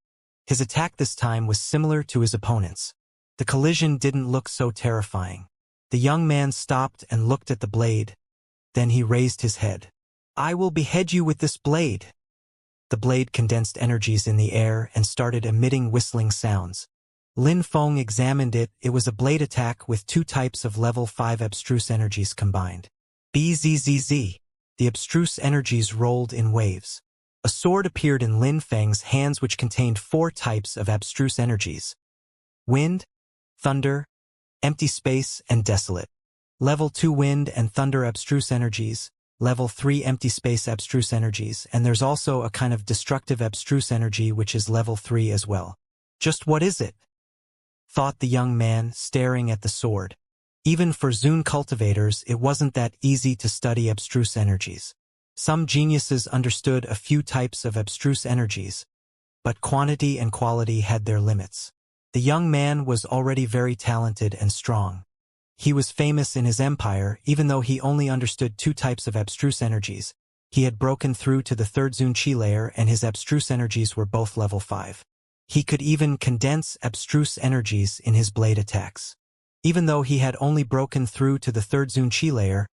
His attack this time was similar to his opponent's. The collision didn't look so terrifying. The young man stopped and looked at the blade. Then he raised his head. I will behead you with this blade. The blade condensed energies in the air and started emitting whistling sounds. Lin Feng examined it. It was a blade attack with 2 types of level 5 abstruse energies combined. Bzzz. The abstruse energies rolled in waves. A sword appeared in Lin Feng's hands which contained 4 types of abstruse energies. Wind, thunder, empty space, and desolate. Level 2 wind and thunder abstruse energies. Level 3 empty space abstruse energies, and there's also a kind of destructive abstruse energy which is level 3 as well. Just what is it? Thought the young man, staring at the sword. Even for Zun cultivators, it wasn't that easy to study abstruse energies. Some geniuses understood a few types of abstruse energies, but quantity and quality had their limits. The young man was already very talented and strong. He was famous in his empire, even though he only understood 2 types of abstruse energies. He had broken through to the 3rd Zun Qi layer and his abstruse energies were both level 5. He could even condense abstruse energies in his blade attacks. Even though he had only broken through to the 3rd Zun Qi layer,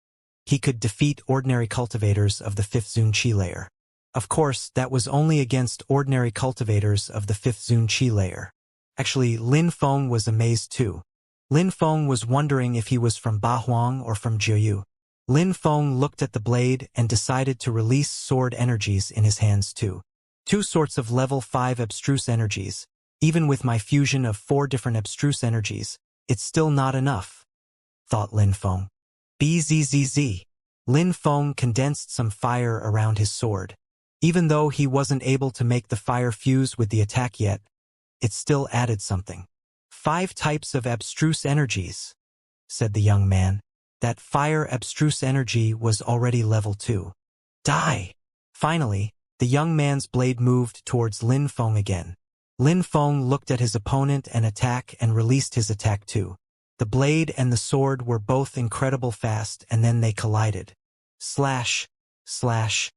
he could defeat ordinary cultivators of the 5th Zun Qi layer. Of course, that was only against ordinary cultivators of the 5th Zun Qi layer. Actually, Lin Feng was amazed too. Lin Feng was wondering if he was from Bahuang or from Jiuyu. Lin Feng looked at the blade and decided to release sword energies in his hands too. 2 sorts of level 5 abstruse energies. Even with my fusion of 4 different abstruse energies, it's still not enough, thought Lin Feng. Bzzz. Lin Feng condensed some fire around his sword. Even though he wasn't able to make the fire fuse with the attack yet, it still added something. 5 types of abstruse energies, said the young man. That fire abstruse energy was already level 2. Die! Finally, the young man's blade moved towards Lin Feng again. Lin Feng looked at his opponent and attack and released his attack too. The blade and the sword were both incredible fast and then they collided. Slash, slash.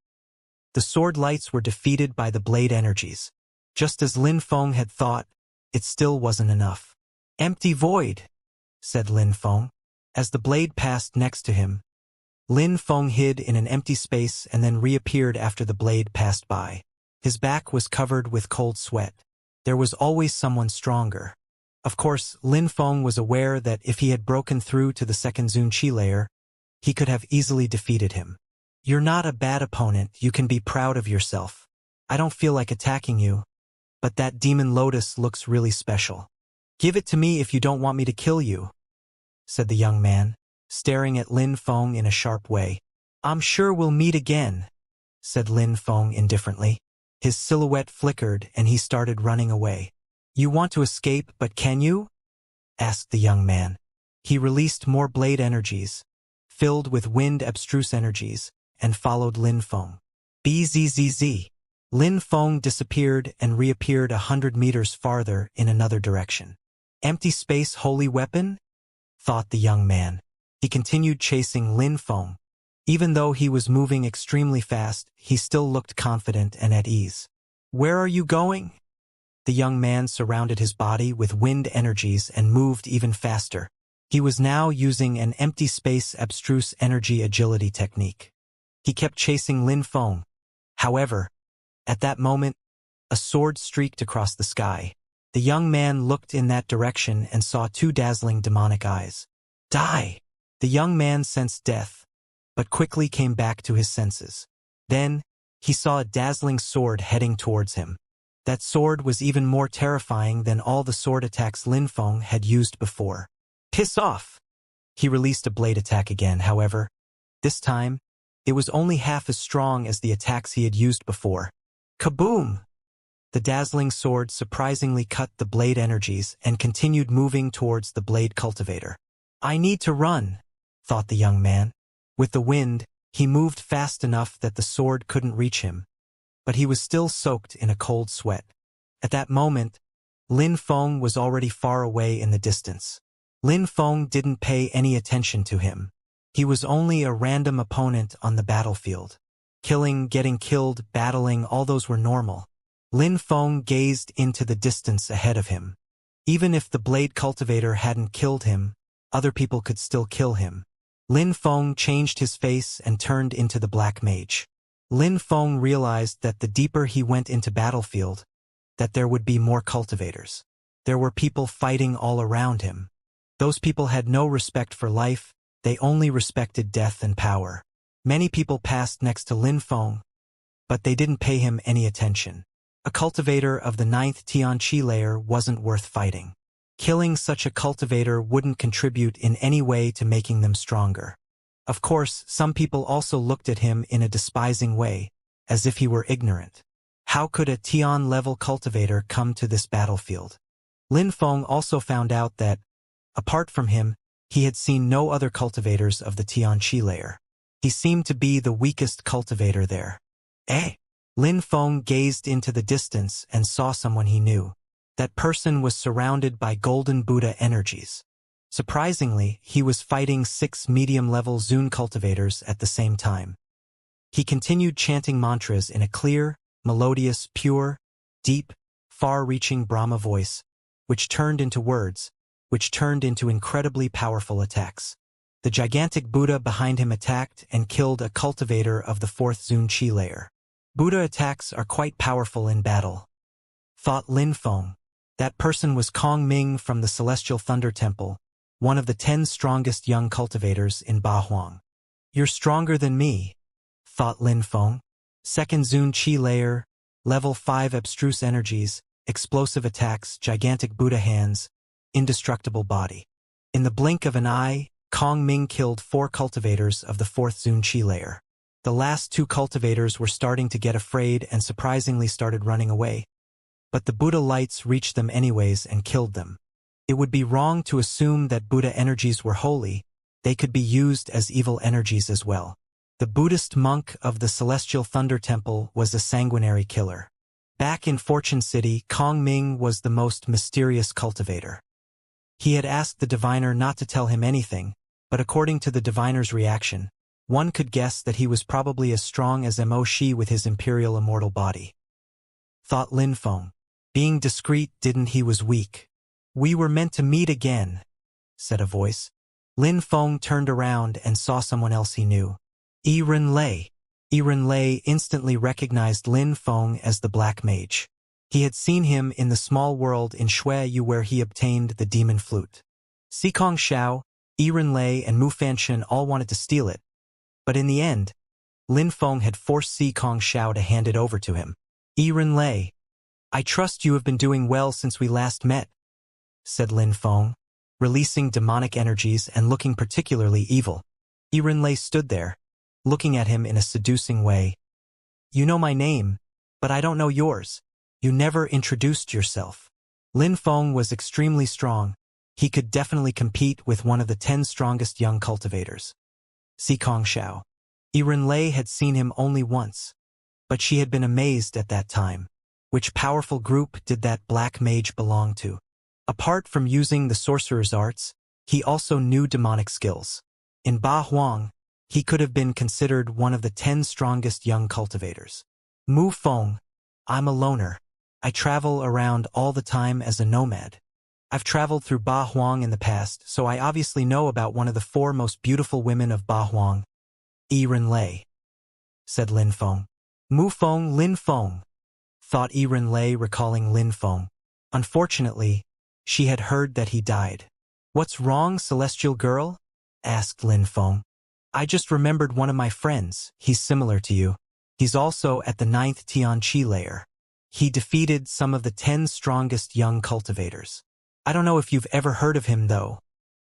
The sword lights were defeated by the blade energies. Just as Lin Feng had thought, it still wasn't enough. Empty void, said Lin Feng. As the blade passed next to him, Lin Feng hid in an empty space and then reappeared after the blade passed by. His back was covered with cold sweat. There was always someone stronger. Of course, Lin Feng was aware that if he had broken through to the 2nd Zun Qi layer, he could have easily defeated him. You're not a bad opponent, you can be proud of yourself. I don't feel like attacking you, but that demon lotus looks really special. Give it to me if you don't want me to kill you, said the young man, staring at Lin Feng in a sharp way. I'm sure we'll meet again, said Lin Feng indifferently. His silhouette flickered and he started running away. You want to escape, but can you? Asked the young man. He released more blade energies, filled with wind abstruse energies, and followed Lin Feng. Bzzz. Lin Feng disappeared and reappeared 100 meters farther in another direction. Empty space holy weapon? Thought the young man. He continued chasing Lin Feng. Even though he was moving extremely fast, he still looked confident and at ease. Where are you going? The young man surrounded his body with wind energies and moved even faster. He was now using an empty space abstruse energy agility technique. He kept chasing Lin Feng. However, at that moment, a sword streaked across the sky. The young man looked in that direction and saw two dazzling demonic eyes. Die! The young man sensed death, but quickly came back to his senses. Then, he saw a dazzling sword heading towards him. That sword was even more terrifying than all the sword attacks Lin Feng had used before. Piss off! He released a blade attack again, however. This time, it was only half as strong as the attacks he had used before. Kaboom! The dazzling sword surprisingly cut the blade energies and continued moving towards the blade cultivator. I need to run, thought the young man. With the wind, he moved fast enough that the sword couldn't reach him, but he was still soaked in a cold sweat. At that moment, Lin Feng was already far away in the distance. Lin Feng didn't pay any attention to him. He was only a random opponent on the battlefield. Killing, getting killed, battling, all those were normal. Lin Feng gazed into the distance ahead of him. Even if the blade cultivator hadn't killed him, other people could still kill him. Lin Feng changed his face and turned into the black mage. Lin Feng realized that the deeper he went into battlefield, that there would be more cultivators. There were people fighting all around him. Those people had no respect for life, they only respected death and power. Many people passed next to Lin Feng, but they didn't pay him any attention. A cultivator of the 9th Xianxia layer wasn't worth fighting. Killing such a cultivator wouldn't contribute in any way to making them stronger. Of course, some people also looked at him in a despising way, as if he were ignorant. How could a Tian-level cultivator come to this battlefield? Lin Feng also found out that, apart from him, he had seen no other cultivators of the Xianxia layer. He seemed to be the weakest cultivator there. Lin Feng gazed into the distance and saw someone he knew. That person was surrounded by golden Buddha energies. Surprisingly, he was fighting 6 medium-level Zun cultivators at the same time. He continued chanting mantras in a clear, melodious, pure, deep, far-reaching Brahma voice, which turned into words, which turned into incredibly powerful attacks. The gigantic Buddha behind him attacked and killed a cultivator of the 4th Zun Qi layer. Buddha attacks are quite powerful in battle, thought Lin Feng. That person was Kong Ming from the Celestial Thunder Temple, one of the 10 strongest young cultivators in Bahuang. You're stronger than me, thought Lin Feng. 2nd Zun Qi layer, level 5 abstruse energies, explosive attacks, gigantic Buddha hands, indestructible body. In the blink of an eye, Kong Ming killed 4 cultivators of the 4th Zun Qi layer. The last 2 cultivators were starting to get afraid and surprisingly started running away. But the Buddha lights reached them anyways and killed them. It would be wrong to assume that Buddha energies were holy, they could be used as evil energies as well. The Buddhist monk of the Celestial Thunder Temple was a sanguinary killer. Back in Fortune City, Kong Ming was the most mysterious cultivator. He had asked the diviner not to tell him anything, but according to the diviner's reaction, one could guess that he was probably as strong as Mo Shi with his imperial immortal body. Thought Lin Feng. Being discreet didn't he was weak. We were meant to meet again, said a voice. Lin Feng turned around and saw someone else he knew. Ren Lei. Ren Lei instantly recognized Lin Feng as the Black Mage. He had seen him in the small world in Shui Yu where he obtained the demon flute. Sikong Xiao, Lei and Mu Fanshan all wanted to steal it, but in the end, Lin Feng had forced Xianxia to hand it over to him. Lei, I trust you have been doing well since we last met, said Lin Feng, releasing demonic energies and looking particularly evil. Lei stood there, looking at him in a seducing way. You know my name, but I don't know yours. You never introduced yourself. Lin Feng was extremely strong. He could definitely compete with one of the 10 strongest young cultivators. Xianxia. Lei had seen him only once, but she had been amazed at that time. Which powerful group did that black mage belong to? Apart from using the sorcerer's arts, he also knew demonic skills. In Ba Huang, he could have been considered one of the 10 strongest young cultivators. Mu Feng, I'm a loner. I travel around all the time as a nomad. I've traveled through Ba Huang in the past, so I obviously know about one of the 4 most beautiful women of Ba Huang. Lei, said Lin Feng. Mu Feng, Lin Feng, thought Lei, recalling Lin Feng. Unfortunately, she had heard that he died. What's wrong, celestial girl? Asked Lin Feng. I just remembered one of my friends. He's similar to you. He's also at the 9th Tianqi layer. He defeated some of the 10 strongest young cultivators. I don't know if you've ever heard of him, though,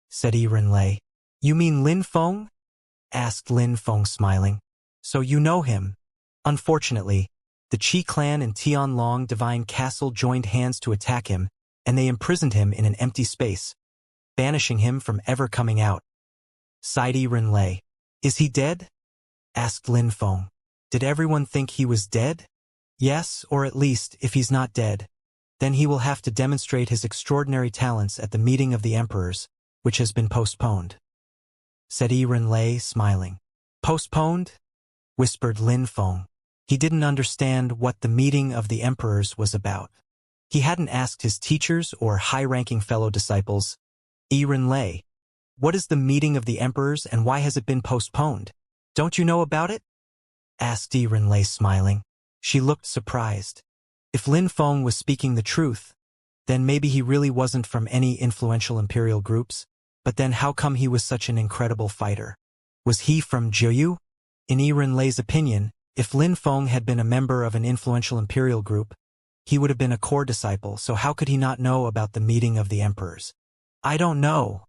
said Lei. You mean Lin Feng? Asked Lin Feng, smiling. So you know him. Unfortunately, the Qi clan and Tianlong Divine Castle joined hands to attack him, and they imprisoned him in an empty space, banishing him from ever coming out. Sighed Lei. Is he dead? Asked Lin Feng. Did everyone think he was dead? Yes, or at least, if he's not dead, then he will have to demonstrate his extraordinary talents at the meeting of the emperors, which has been postponed, said Lei, smiling. Postponed? Whispered Lin Feng. He didn't understand what the meeting of the emperors was about. He hadn't asked his teachers or high-ranking fellow disciples. Lei, what is the meeting of the emperors and why has it been postponed? Don't you know about it? Asked Lei, smiling. She looked surprised. If Lin Feng was speaking the truth, then maybe he really wasn't from any influential imperial groups, but then how come he was such an incredible fighter? Was he from Jiuyu? In Lei's opinion, if Lin Feng had been a member of an influential imperial group, he would have been a core disciple, so how could he not know about the meeting of the emperors? I don't know,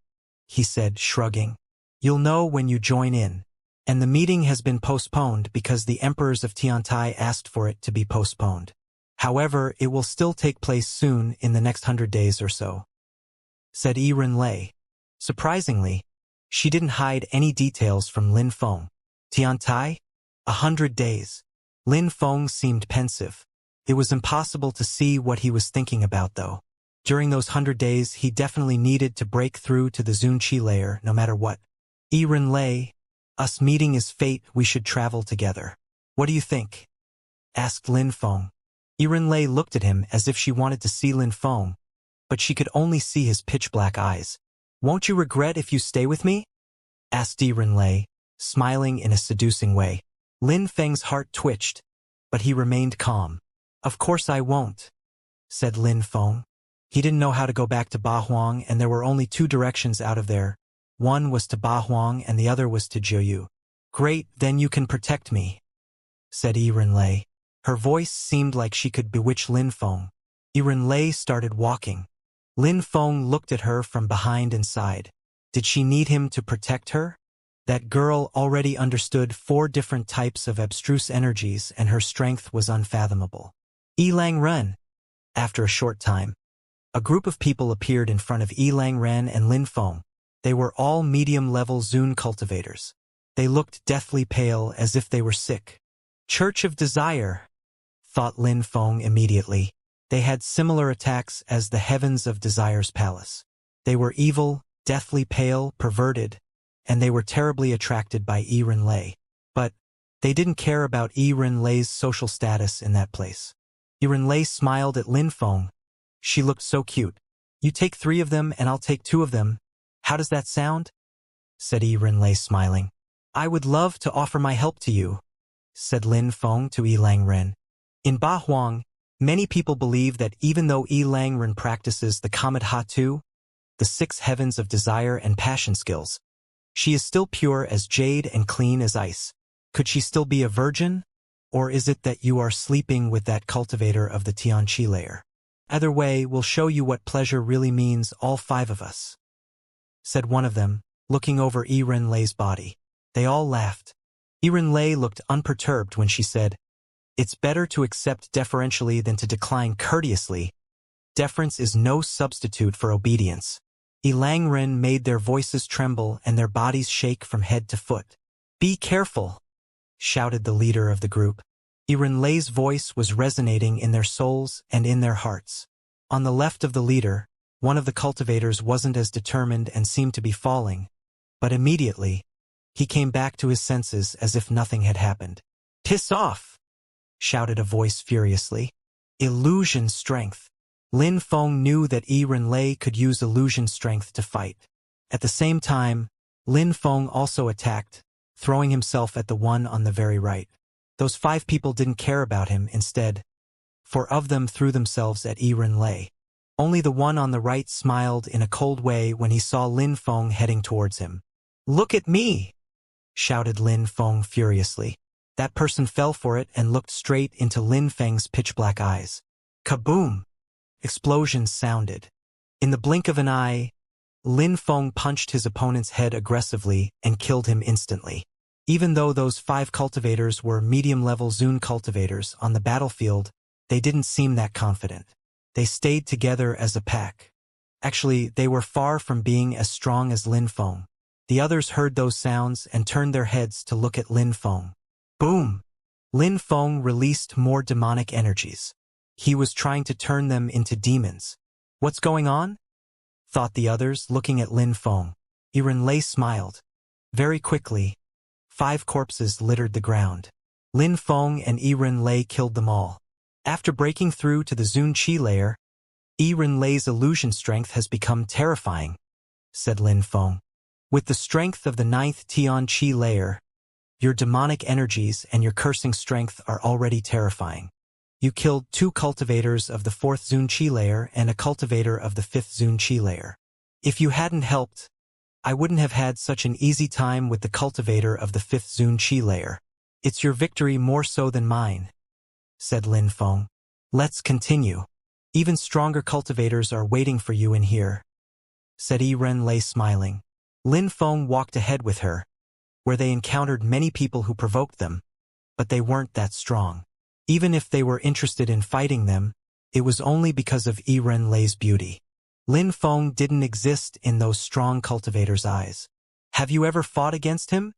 he said, shrugging. You'll know when you join in. And the meeting has been postponed because the emperors of Tiantai asked for it to be postponed. However, it will still take place soon in the next 100 days or so, said Lei. Surprisingly, she didn't hide any details from Lin Feng. Tiantai? 100 days. Lin Feng seemed pensive. It was impossible to see what he was thinking about, though. During those 100 days, he definitely needed to break through to the Zunqi layer, no matter what. Lei, us meeting is fate, we should travel together. What do you think? Asked Lin Feng. Lei looked at him as if she wanted to see Lin Feng, but she could only see his pitch-black eyes. Won't you regret if you stay with me? Asked Lei, smiling in a seducing way. Lin Feng's heart twitched, but he remained calm. Of course I won't, said Lin Feng. He didn't know how to go back to Ba Huang, and there were only 2 directions out of there. One was to Ba Huang and the other was to Jiuyu. Great, then you can protect me, said Lei. Her voice seemed like she could bewitch Lin Feng. Lei started walking. Lin Feng looked at her from behind and sighed. Did she need him to protect her? That girl already understood 4 different types of abstruse energies and her strength was unfathomable. Ren. After a short time, a group of people appeared in front of Ren and Lin Feng. They were all medium-level Zun cultivators. They looked deathly pale as if they were sick. Church of Desire, thought Lin Feng immediately. They had similar attacks as the Heavens of Desire's palace. They were evil, deathly pale, perverted, and they were terribly attracted by Lei. But they didn't care about Lei's social status in that place. Lei smiled at Lin Feng. She looked so cute. You take 3 of them and I'll take 2 of them. How does that sound? Said Lei, smiling. I would love to offer my help to you, said Lin Feng to Ren. In Ba Huang, many people believe that even though Ren practices the Comet Hatu, the 6 heavens of desire and passion skills. She is still pure as jade and clean as ice. Could she still be a virgin? Or is it that you are sleeping with that cultivator of the Xianxia layer? Either way, we'll show you what pleasure really means, all 5 of us," said one of them, looking over Ren-Lei's body. They all laughed. Ren-Lei looked unperturbed when she said, "It's better to accept deferentially than to decline courteously. Deference is no substitute for obedience." Langren made their voices tremble and their bodies shake from head to foot. "Be careful," shouted the leader of the group. Ren-Lei's voice was resonating in their souls and in their hearts. On the left of the leader, one of the cultivators wasn't as determined and seemed to be falling, but immediately, he came back to his senses as if nothing had happened. "Piss off!" shouted a voice furiously. "Illusion strength." Lin Feng knew that Ren-Lei could use illusion strength to fight. At the same time, Lin Feng also attacked, throwing himself at the one on the very right. Those 5 people didn't care about him. Instead, 4 of them threw themselves at Ren-Lei. Only the one on the right smiled in a cold way when he saw Lin Feng heading towards him. "Look at me!" shouted Lin Feng furiously. That person fell for it and looked straight into Lin Feng's pitch-black eyes. Kaboom! Explosions sounded. In the blink of an eye, Lin Feng punched his opponent's head aggressively and killed him instantly. Even though those 5 cultivators were medium-level Zun cultivators on the battlefield, they didn't seem that confident. They stayed together as a pack. Actually, they were far from being as strong as Lin Feng. The others heard those sounds and turned their heads to look at Lin Feng. Boom! Lin Feng released more demonic energies. He was trying to turn them into demons. "What's going on?" thought the others, looking at Lin Feng. Ren-Lei smiled. Very quickly, 5 corpses littered the ground. Lin Feng and Ren-Lei killed them all. After breaking through to the Zun Qi layer, Ren-Lei's illusion strength has become terrifying, said Lin Feng. With the strength of the 9th Tian Qi layer, your demonic energies and your cursing strength are already terrifying. You killed 2 cultivators of the 4th Zun Qi layer and a cultivator of the 5th Zun Qi layer. If you hadn't helped, I wouldn't have had such an easy time with the cultivator of the 5th Zun Qi layer. It's your victory more so than mine, said Lin Feng. Let's continue. Even stronger cultivators are waiting for you in here, said Ren-Lei smiling. Lin Feng walked ahead with her, where they encountered many people who provoked them, but they weren't that strong. Even if they were interested in fighting them, it was only because of Ren-Lei's beauty. Lin Feng didn't exist in those strong cultivators' eyes. Have you ever fought against him?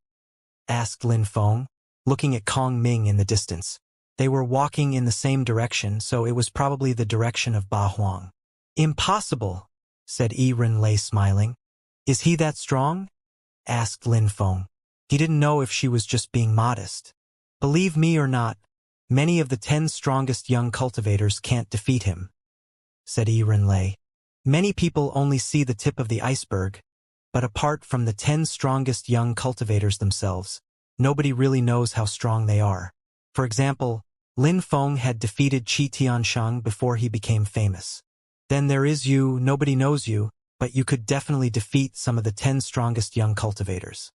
Asked Lin Feng, looking at Kong Ming in the distance. They were walking in the same direction, so it was probably the direction of Ba Huang. Impossible, said Ren-Lei smiling. Is he that strong? Asked Lin Feng. He didn't know if she was just being modest. Believe me or not, many of the 10 strongest young cultivators can't defeat him, said Ren-Lei. Many people only see the tip of the iceberg, but apart from the 10 strongest young cultivators themselves, nobody really knows how strong they are. For example, Lin Feng had defeated Qi Tianshang before he became famous. Then there is you, nobody knows you, but you could definitely defeat some of the 10 strongest young cultivators,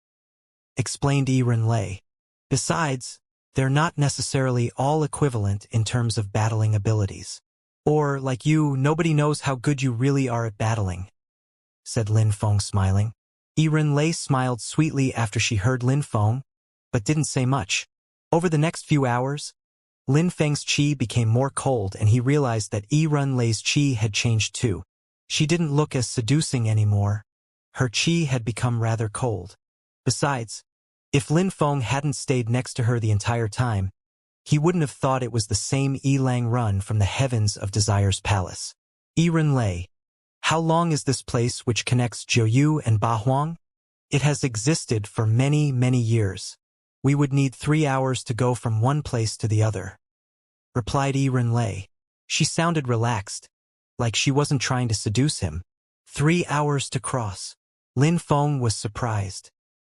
explained Ren-Lei. Besides, they're not necessarily all equivalent in terms of battling abilities. Or, like you, nobody knows how good you really are at battling, said Lin Feng smiling. Ren-Lei smiled sweetly after she heard Lin Feng, but didn't say much. Over the next few hours, Lin Feng's qi became more cold and he realized that Ren-Lei's qi had changed too. She didn't look as seducing anymore. Her qi had become rather cold. Besides, if Lin Feng hadn't stayed next to her the entire time, he wouldn't have thought it was the same Lang Run from the heavens of Desire's palace. Ren-Lei, how long is this place which connects Jiuyu and Ba Huang? It has existed for many, many years. We would need 3 hours to go from one place to the other, replied Ren-Lei. She sounded relaxed, like she wasn't trying to seduce him. 3 hours to cross. Lin Feng was surprised.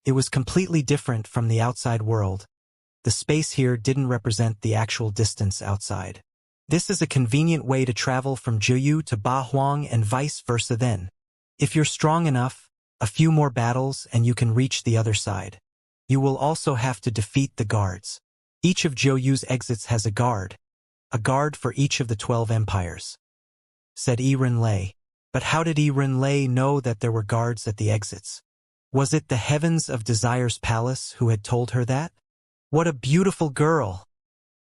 It was completely different from the outside world. The space here didn't represent the actual distance outside. This is a convenient way to travel from Jiuyu to Ba Huang and vice versa then, If you're strong enough, a few more battles and you can reach the other side. You will also have to defeat the guards. Each of Zhou Yu's exits has a guard for each of the 12 empires," said Lei. But how did Lei know that there were guards at the exits? Was it the Heavens of Desire's palace who had told her that? "What a beautiful girl,"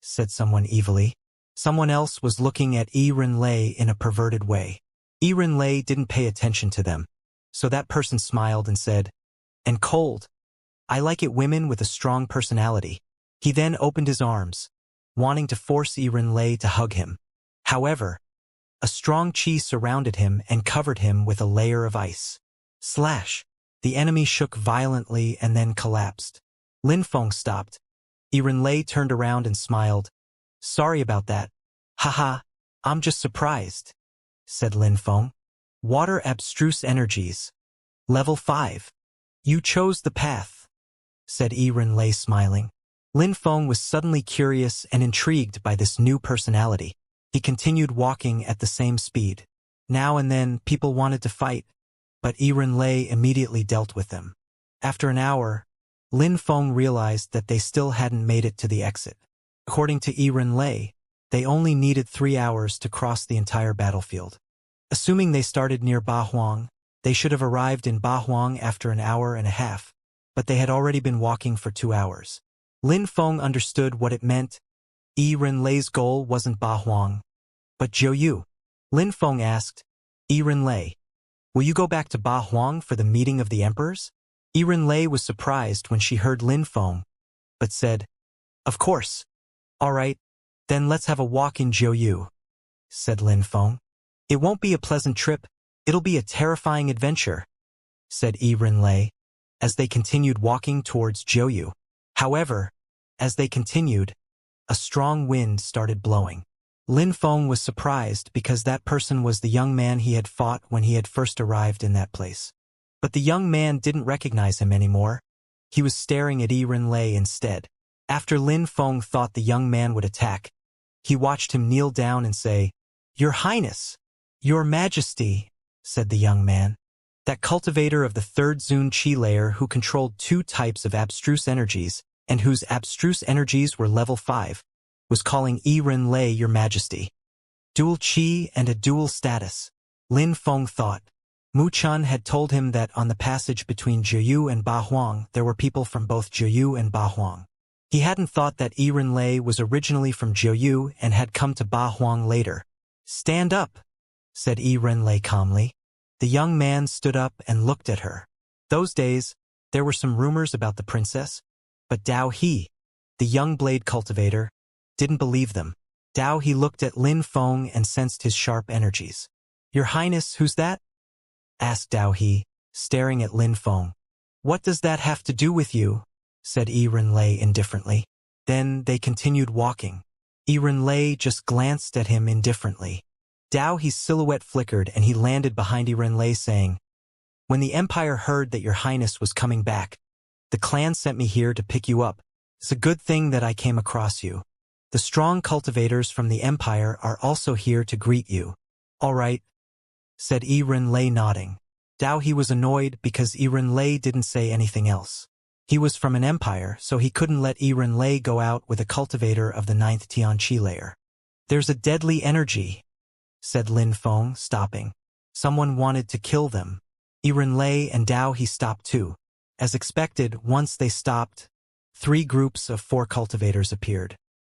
said someone evilly. Someone else was looking at Lei in a perverted way. Lei didn't pay attention to them, so that person smiled and said, "And cold. I like it women with a strong personality." He then opened his arms, wanting to force Lei to hug him. However, a strong chi surrounded him and covered him with a layer of ice. Slash! The enemy shook violently and then collapsed. Lin Feng stopped. Lei turned around and smiled. "Sorry about that." "Haha, I'm just surprised," said Lin Feng. "Water abstruse energies. Level 5. You chose the path," said Lei smiling. Lin Feng was suddenly curious and intrigued by this new personality. He continued walking at the same speed. Now and then, people wanted to fight, but Lei immediately dealt with them. After an hour, Lin Feng realized that they still hadn't made it to the exit. According to Lei, they only needed 3 hours to cross the entire battlefield. Assuming they started near Bahuang, they should have arrived in Bahuang after an hour and a half, but they had already been walking for 2 hours. Lin Feng understood what it meant. Lei's goal wasn't Bahuang, but Zhou Yu. Lin Feng asked, Lei, will you go back to Bahuang for the meeting of the emperors? Lei was surprised when she heard Lin Feng, but said, "Of course. All right, then let's have a walk in Zhou Yu," said Lin Feng. "It won't be a pleasant trip, it'll be a terrifying adventure," said Lei, as they continued walking towards Zhou Yu. However, as they continued, a strong wind started blowing. Lin Feng was surprised because that person was the young man he had fought when he had first arrived in that place. But the young man didn't recognize him anymore. He was staring at Lei instead. After Lin Feng thought the young man would attack, he watched him kneel down and say, "Your Highness, Your Majesty," said the young man. That cultivator of the third Zun Qi layer who controlled 2 types of abstruse energies and whose abstruse energies were level 5, was calling Lei Your Majesty. Dual Qi and a dual status. Lin Feng thought. Mu Chun had told him that on the passage between Zhou Yu and Bahuang there were people from both Zhou Yu and Bahuang. He hadn't thought that Lei was originally from Zhou Yu and had come to Bahuang later. "Stand up," said Lei calmly. The young man stood up and looked at her. Those days, there were some rumors about the princess, but Dao He, the young blade cultivator, didn't believe them. Dao He looked at Lin Feng and sensed his sharp energies. "Your Highness, who's that?" asked Dao He, staring at Lin Feng. "What does that have to do with you?" said Lei indifferently. Then they continued walking. Lei just glanced at him indifferently. Dao He's silhouette flickered and he landed behind Lei saying, "When the Empire heard that your Highness was coming back, the clan sent me here to pick you up. It's a good thing that I came across you. The strong cultivators from the Empire are also here to greet you." "All right," said Lei nodding. Dao He was annoyed because Lei didn't say anything else. He was from an empire, so he couldn't let Lei go out with a cultivator of the 9th Tianqi layer. "There's a deadly energy," said Lin Feng, stopping. "Someone wanted to kill them." Lei and Dao He stopped too. As expected, once they stopped, 3 groups of 4 cultivators appeared.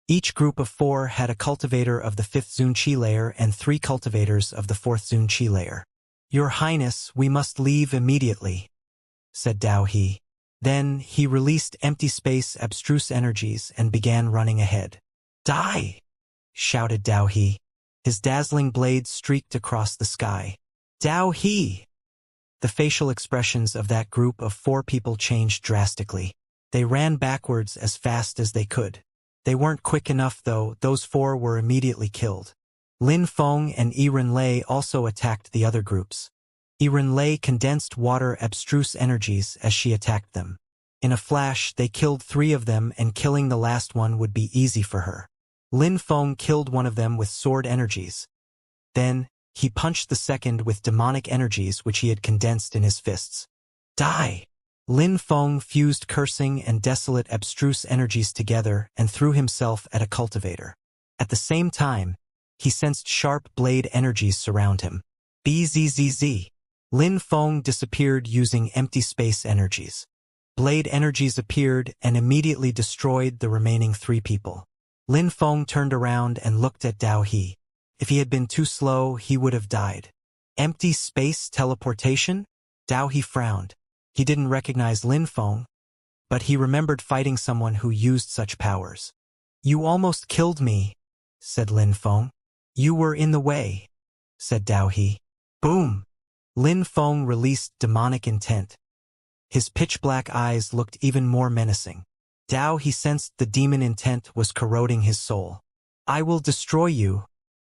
Each group of 4 had a cultivator of the 5th Zun Qi layer and 3 cultivators of the 4th Zun Qi layer. "Your Highness, we must leave immediately," said Dao He. Then he released empty space abstruse energies and began running ahead. "Die!" shouted Dao He. His dazzling blade streaked across the sky. "Dao He!" The facial expressions of that group of 4 people changed drastically. They ran backwards as fast as they could. They weren't quick enough though, those 4 were immediately killed. Lin Feng and Lei also attacked the other groups. Lei condensed water abstruse energies as she attacked them. In a flash, they killed 3 of them and killing the last one would be easy for her. Lin Feng killed one of them with sword energies. Then, He punched the second with demonic energies which he had condensed in his fists. Die! Lin Feng fused cursing and desolate abstruse energies together and threw himself at a cultivator. At the same time, he sensed sharp blade energies surround him. Bzzz. Lin Feng disappeared using empty space energies. Blade energies appeared and immediately destroyed the remaining 3 people. Lin Feng turned around and looked at Dao He. If he had been too slow, he would have died. Empty space teleportation? Dao He frowned. He didn't recognize Lin Feng, but he remembered fighting someone who used such powers. You almost killed me, said Lin Feng. You were in the way, said Dao He. Boom! Lin Feng released demonic intent. His pitch-black eyes looked even more menacing. Dao He sensed the demon intent was corroding his soul. I will destroy you,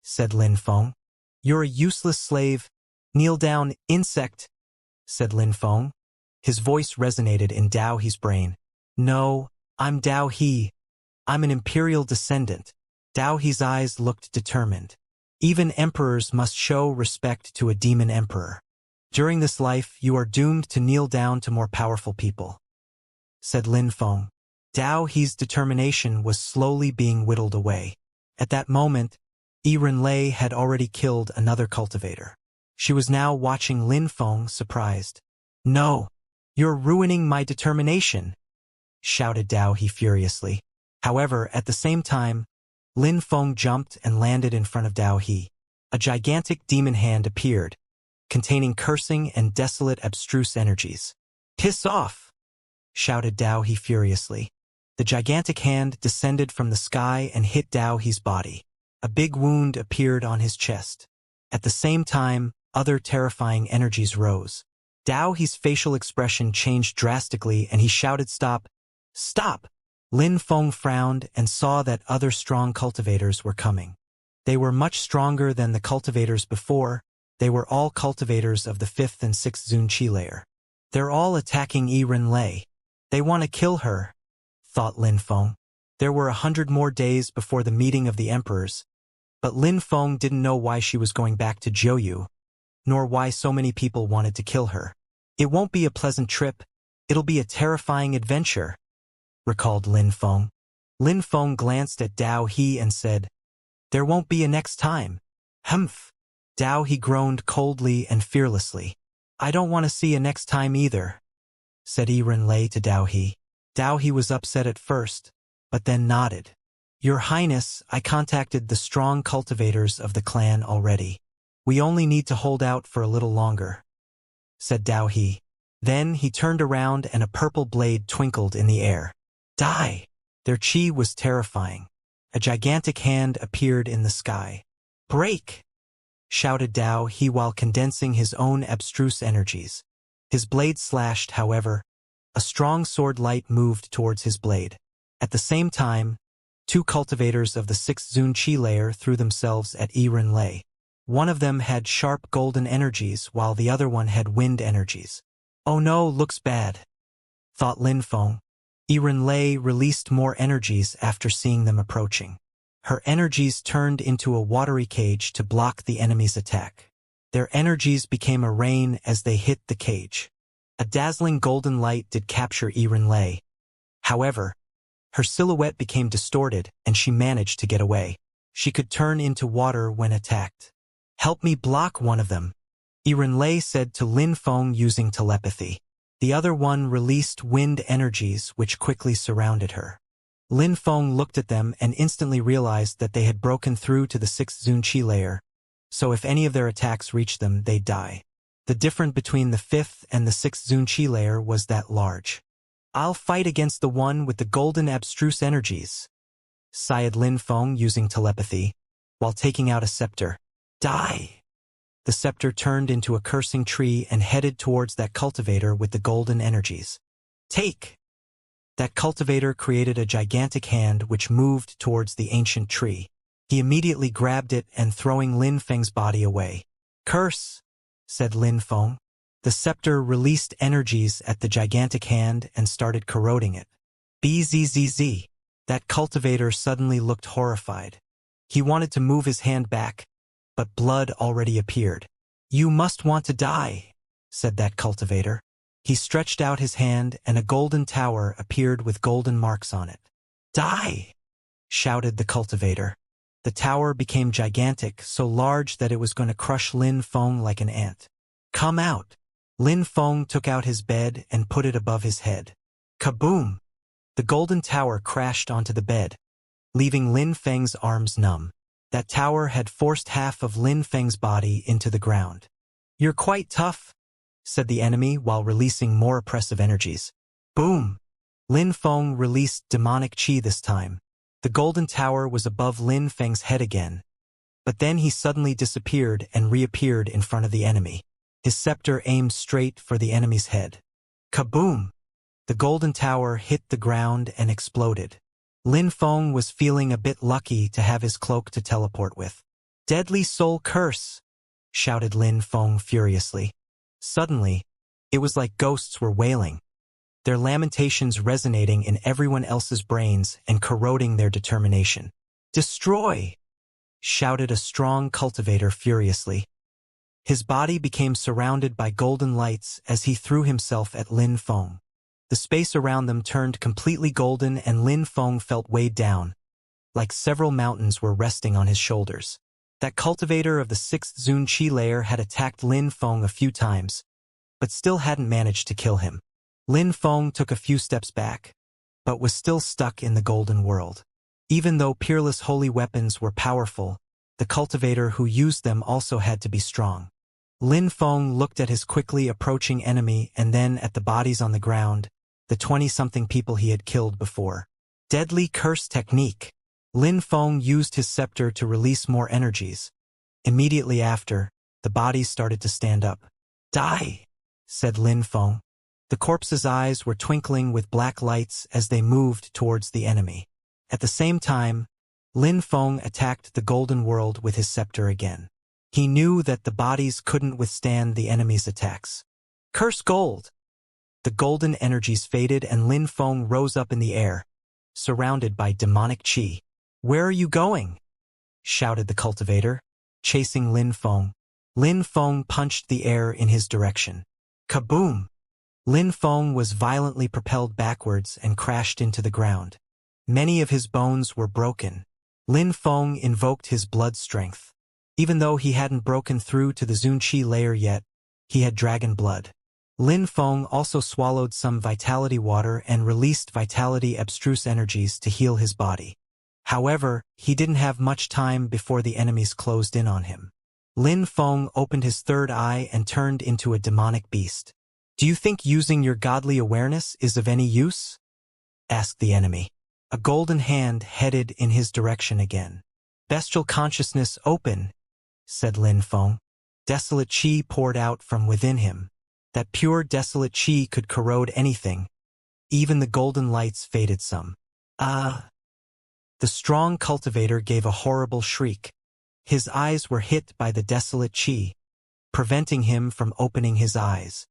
said Lin Feng. You're a useless slave. Kneel down, insect, said Lin Feng. His voice resonated in Dao He's brain. No, I'm Dao He. I'm an imperial descendant. Dao He's eyes looked determined. Even emperors must show respect to a demon emperor. During this life, you are doomed to kneel down to more powerful people, said Lin Feng. Dao He's determination was slowly being whittled away. At that moment, Lei had already killed another cultivator. She was now watching Lin Feng, surprised. No, you're ruining my determination, shouted Dao He furiously. However, at the same time, Lin Feng jumped and landed in front of Dao He. A gigantic demon hand appeared, containing cursing and desolate abstruse energies. Piss off! Shouted Dao He furiously. The gigantic hand descended from the sky and hit Dao He's body. A big wound appeared on his chest. At the same time, other terrifying energies rose. Dao He's facial expression changed drastically and he shouted, Stop! Stop! Lin Feng frowned and saw that other strong cultivators were coming. They were much stronger than the cultivators before. They were all cultivators of the 5th and 6th Zunqi layer. They're all attacking Lei. They want to kill her, thought Lin Feng. There were 100 more days before the meeting of the emperors, but Lin Feng didn't know why she was going back to Jiuyu, nor why so many people wanted to kill her. It won't be a pleasant trip. It'll be a terrifying adventure, recalled Lin Feng. Lin Feng glanced at Dao He and said, There won't be a next time. Humph. Dao He groaned coldly and fearlessly. I don't want to see a next time either, said Lei to Dao He. Dao He was upset at first, but then nodded. Your Highness, I contacted the strong cultivators of the clan already. We only need to hold out for a little longer, said Dao He. Then he turned around and a purple blade twinkled in the air. Die! Their chi was terrifying. A gigantic hand appeared in the sky. Break! Shouted Dao He while condensing his own abstruse energies. His blade slashed, however. A strong sword light moved towards his blade. At the same time, 2 cultivators of the 6th Zunqi layer threw themselves at Lei. One of them had sharp golden energies while the other one had wind energies. Oh no, looks bad, thought Lin Feng. Lei released more energies after seeing them approaching. Her energies turned into a watery cage to block the enemy's attack. Their energies became a rain as they hit the cage. A dazzling golden light did capture Lei. However, her silhouette became distorted and she managed to get away. She could turn into water when attacked. Help me block one of them, Lei said to Lin Feng using telepathy. The other one released wind energies which quickly surrounded her. Lin Feng looked at them and instantly realized that they had broken through to the 6th Zunqi layer, so if any of their attacks reached them, they'd die. The difference between the 5th and the 6th Zunqi layer was that large. I'll fight against the one with the golden abstruse energies, sighed Lin Feng using telepathy, while taking out a scepter. Die! The scepter turned into a cursing tree and headed towards that cultivator with the golden energies. Take! That cultivator created a gigantic hand which moved towards the ancient tree. He immediately grabbed it and throwing Lin Feng's body away. Curse! Said Lin Feng. The scepter released energies at the gigantic hand and started corroding it. Bzzz. That cultivator suddenly looked horrified. He wanted to move his hand back, but blood already appeared. "You must want to die," said that cultivator. He stretched out his hand and a golden tower appeared with golden marks on it. "Die!" shouted the cultivator. The tower became gigantic, so large that it was going to crush Lin Feng like an ant. "Come out!" Lin Feng took out his bed and put it above his head. Kaboom! The golden tower crashed onto the bed, leaving Lin Feng's arms numb. That tower had forced half of Lin Feng's body into the ground. "You're quite tough," said the enemy while releasing more oppressive energies. Boom! Lin Feng released demonic chi this time. The golden tower was above Lin Feng's head again, but then he suddenly disappeared and reappeared in front of the enemy. His scepter aimed straight for the enemy's head. Kaboom! The golden tower hit the ground and exploded. Lin Feng was feeling a bit lucky to have his cloak to teleport with. "Deadly soul curse!" shouted Lin Feng furiously. Suddenly, it was like ghosts were wailing, their lamentations resonating in everyone else's brains and corroding their determination. "Destroy!" shouted a strong cultivator furiously. His body became surrounded by golden lights as he threw himself at Lin Feng. The space around them turned completely golden and Lin Feng felt weighed down, like several mountains were resting on his shoulders. That cultivator of the 6th Zun Chi layer had attacked Lin Feng a few times, but still hadn't managed to kill him. Lin Feng took a few steps back, but was still stuck in the golden world. Even though peerless holy weapons were powerful, the cultivator who used them also had to be strong. Lin Feng looked at his quickly approaching enemy and then at the bodies on the ground, the 20-something people he had killed before. Deadly curse technique. Lin Feng used his scepter to release more energies. Immediately after, the bodies started to stand up. "Die!" said Lin Feng. The corpses' eyes were twinkling with black lights as they moved towards the enemy. At the same time, Lin Feng attacked the golden world with his scepter again. He knew that the bodies couldn't withstand the enemy's attacks. "Curse gold!" The golden energies faded and Lin Feng rose up in the air, surrounded by demonic chi. "Where are you going?" shouted the cultivator, chasing Lin Feng. Lin Feng punched the air in his direction. Kaboom! Lin Feng was violently propelled backwards and crashed into the ground. Many of his bones were broken. Lin Feng invoked his blood strength. Even though he hadn't broken through to the Zun Chi layer yet, he had dragon blood. Lin Feng also swallowed some vitality water and released vitality abstruse energies to heal his body. However, he didn't have much time before the enemies closed in on him. Lin Feng opened his third eye and turned into a demonic beast. "Do you think using your godly awareness is of any use?" asked the enemy. A golden hand headed in his direction again. "Bestial consciousness open," said Lin Feng. Desolate chi poured out from within him. That pure desolate chi could corrode anything. Even the golden lights faded some. "Ah!" The strong cultivator gave a horrible shriek. His eyes were hit by the desolate chi, preventing him from opening his eyes.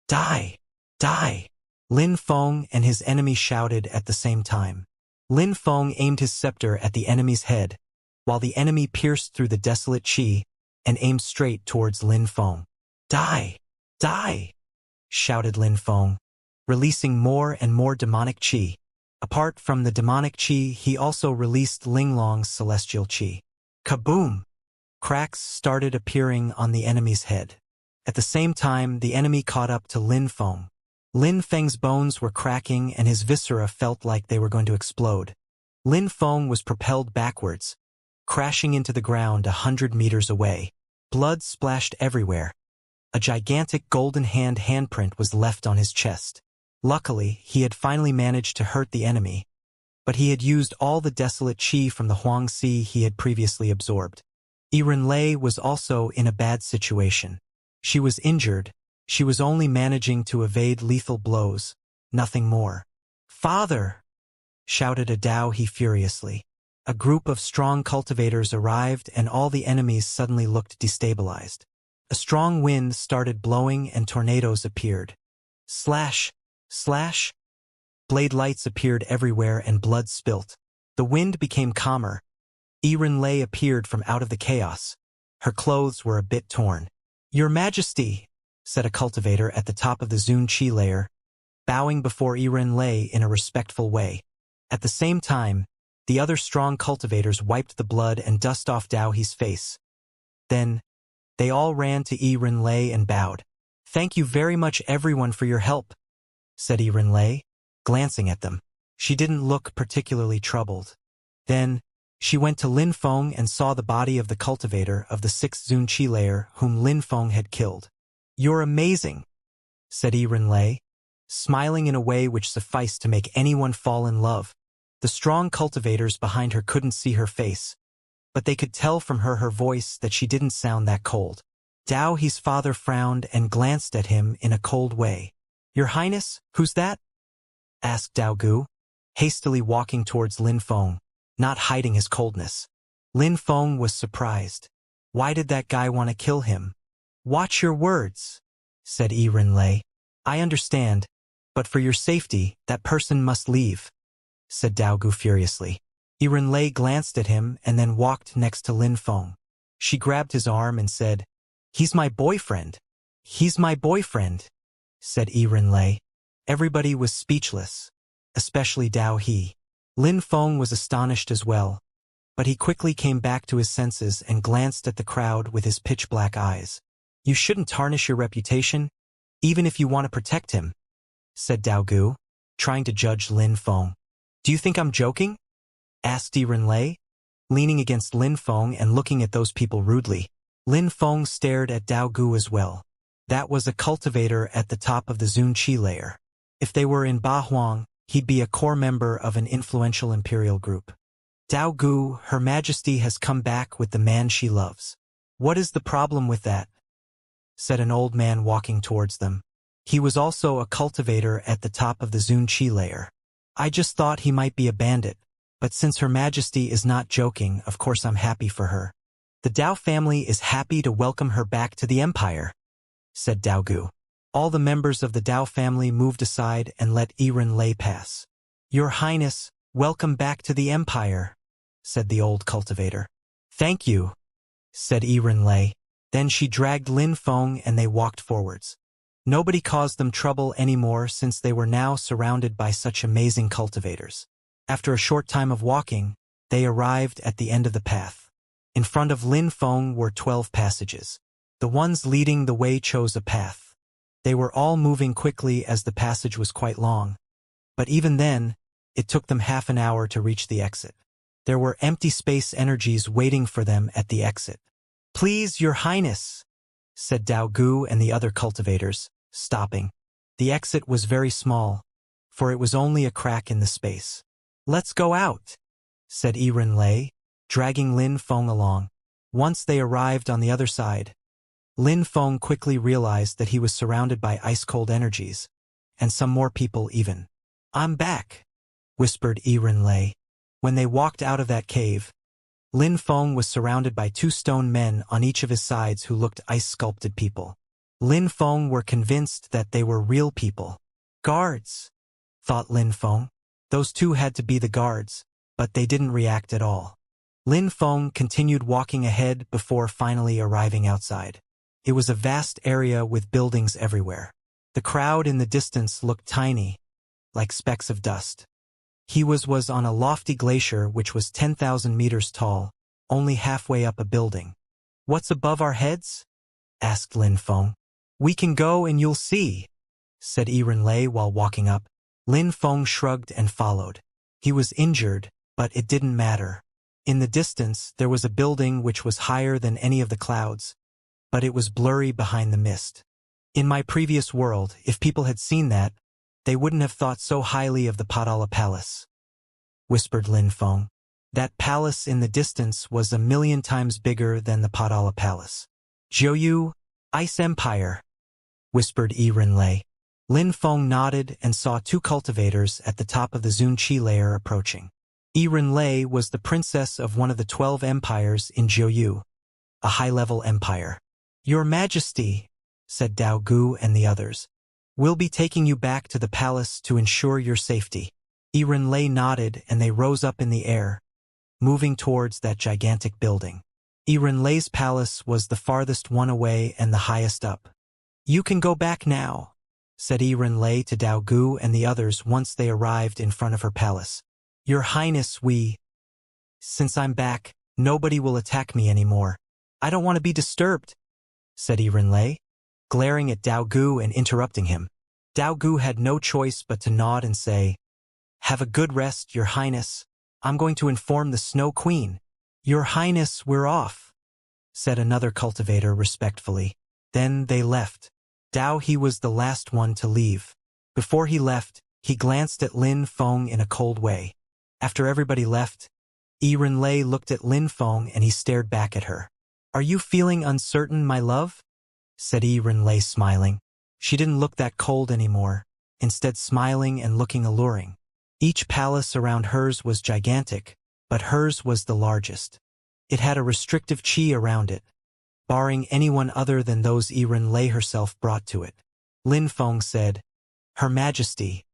"Die! Die!" Lin Feng and his enemy shouted at the same time. Lin Feng aimed his scepter at the enemy's head, while the enemy pierced through the desolate chi and aimed straight towards Lin Feng. "Die! Die!" shouted Lin Feng, releasing more and more demonic chi. Apart from the demonic chi, he also released Linglong's celestial chi. Kaboom! Cracks started appearing on the enemy's head. At the same time, the enemy caught up to Lin Feng. Lin Feng's bones were cracking and his viscera felt like they were going to explode. Lin Feng was propelled backwards, crashing into the ground 100 meters away. Blood splashed everywhere. A gigantic golden handprint was left on his chest. Luckily, he had finally managed to hurt the enemy, but he had used all the desolate chi from the Huangxi he had previously absorbed. Lei was also in a bad situation. She was injured. She was only managing to evade lethal blows, nothing more. "Father!" shouted a Daohe furiously. A group of strong cultivators arrived and all the enemies suddenly looked destabilized. A strong wind started blowing and tornadoes appeared. Slash! Slash! Blade lights appeared everywhere and blood spilt. The wind became calmer. Lei appeared from out of the chaos. Her clothes were a bit torn. "Your Majesty," said a cultivator at the top of the Xianxia layer, bowing before Lei in a respectful way. At the same time, the other strong cultivators wiped the blood and dust off Dao He's face. Then, they all ran to Lei and bowed. "Thank you very much everyone for your help," said Lei, glancing at them. She didn't look particularly troubled. Then, she went to Lin Feng and saw the body of the cultivator of the 6th Xianxia layer whom Lin Feng had killed. "You're amazing," said Lei, smiling in a way which sufficed to make anyone fall in love. The strong cultivators behind her couldn't see her face, but they could tell from her voice that she didn't sound that cold. Dao He's father frowned and glanced at him in a cold way. "Your Highness, who's that?" asked Dao Gu, hastily walking towards Lin Feng, not hiding his coldness. Lin Feng was surprised. Why did that guy want to kill him? "Watch your words," said Lei. "I understand, but for your safety, that person must leave," said Dao Gu furiously. Lei glanced at him and then walked next to Lin Feng. She grabbed his arm and said, "He's my boyfriend." "He's my boyfriend," said Lei. Everybody was speechless, especially Dao He. Lin Feng was astonished as well, but he quickly came back to his senses and glanced at the crowd with his pitch-black eyes. "You shouldn't tarnish your reputation, even if you want to protect him," said Dao Gu, trying to judge Lin Feng. "Do you think I'm joking?" asked Lei, leaning against Lin Feng and looking at those people rudely. Lin Feng stared at Dao Gu as well. That was a cultivator at the top of the Xianxia layer. If they were in Ba Huang, he'd be a core member of an influential imperial group. "Dao Gu, Her Majesty has come back with the man she loves." "What is the problem with that?" said an old man walking towards them. He was also a cultivator at the top of the Xianxia layer. "I just thought he might be a bandit, but since Her Majesty is not joking, of course I'm happy for her. The Dao family is happy to welcome her back to the Empire," said Dao Gu. All the members of the Dao family moved aside and let Lei pass. "Your Highness, welcome back to the Empire," said the old cultivator. "Thank you," said Lei. Then she dragged Lin Feng and they walked forwards. Nobody caused them trouble anymore since they were now surrounded by such amazing cultivators. After a short time of walking, they arrived at the end of the path. In front of Lin Feng were 12 passages. The ones leading the way chose a path. They were all moving quickly as the passage was quite long. But even then, it took them half an hour to reach the exit. There were empty space energies waiting for them at the exit. "Please, Your Highness," said Dao Gu and the other cultivators, stopping. The exit was very small, for it was only a crack in the space. "Let's go out," said Lei, dragging Lin Feng along. Once they arrived on the other side, Lin Feng quickly realized that he was surrounded by ice-cold energies, and some more people even. "I'm back," whispered Lei. When they walked out of that cave, Lin Feng was surrounded by 2 stone men on each of his sides who looked ice-sculpted people. Lin Feng were convinced that they were real people. "Guards," thought Lin Feng. Those 2 had to be the guards, but they didn't react at all. Lin Feng continued walking ahead before finally arriving outside. It was a vast area with buildings everywhere. The crowd in the distance looked tiny, like specks of dust. He was on a lofty glacier which was 10,000 meters tall, only halfway up a building. "What's above our heads?" asked Lin Feng. "We can go and you'll see," said Lei while walking up. Lin Feng shrugged and followed. He was injured, but it didn't matter. In the distance, there was a building which was higher than any of the clouds, but it was blurry behind the mist. In my previous world, if people had seen that, they wouldn't have thought so highly of the Padala Palace, whispered Lin Feng. That palace in the distance was 1,000,000 times bigger than the Padala Palace. "Jiuyu, Ice Empire," whispered Lei. Lin Feng nodded and saw 2 cultivators at the top of the Xianxia layer approaching. Lei was the princess of one of the 12 empires in Jiuyu, a high-level empire. "Your Majesty," said Dao Gu and the others, "we'll be taking you back to the palace to ensure your safety." Lei nodded and they rose up in the air, moving towards that gigantic building. Erinlei's palace was the farthest one away and the highest up. "You can go back now," said Erinlei to Dao Gu and the others once they arrived in front of her palace. "Your Highness, since I'm back, nobody will attack me anymore. I don't want to be disturbed," said Erinlei, glaring at Dao Gu and interrupting him. Dao Gu had no choice but to nod and say, "Have a good rest, Your Highness. I'm going to inform the Snow Queen." "Your Highness, we're off," said another cultivator respectfully. Then they left. He was the last one to leave. Before he left, he glanced at Lin Feng in a cold way. After everybody left, Erinlei looked at Lin Feng and he stared back at her. "Are you feeling uncertain, my love?" said Erinlei, smiling. She didn't look that cold anymore, instead smiling and looking alluring. Each palace around hers was gigantic, but hers was the largest. It had a restrictive chi around it, barring anyone other than those Erinlei herself brought to it. Lin Feng said, "Her Majesty,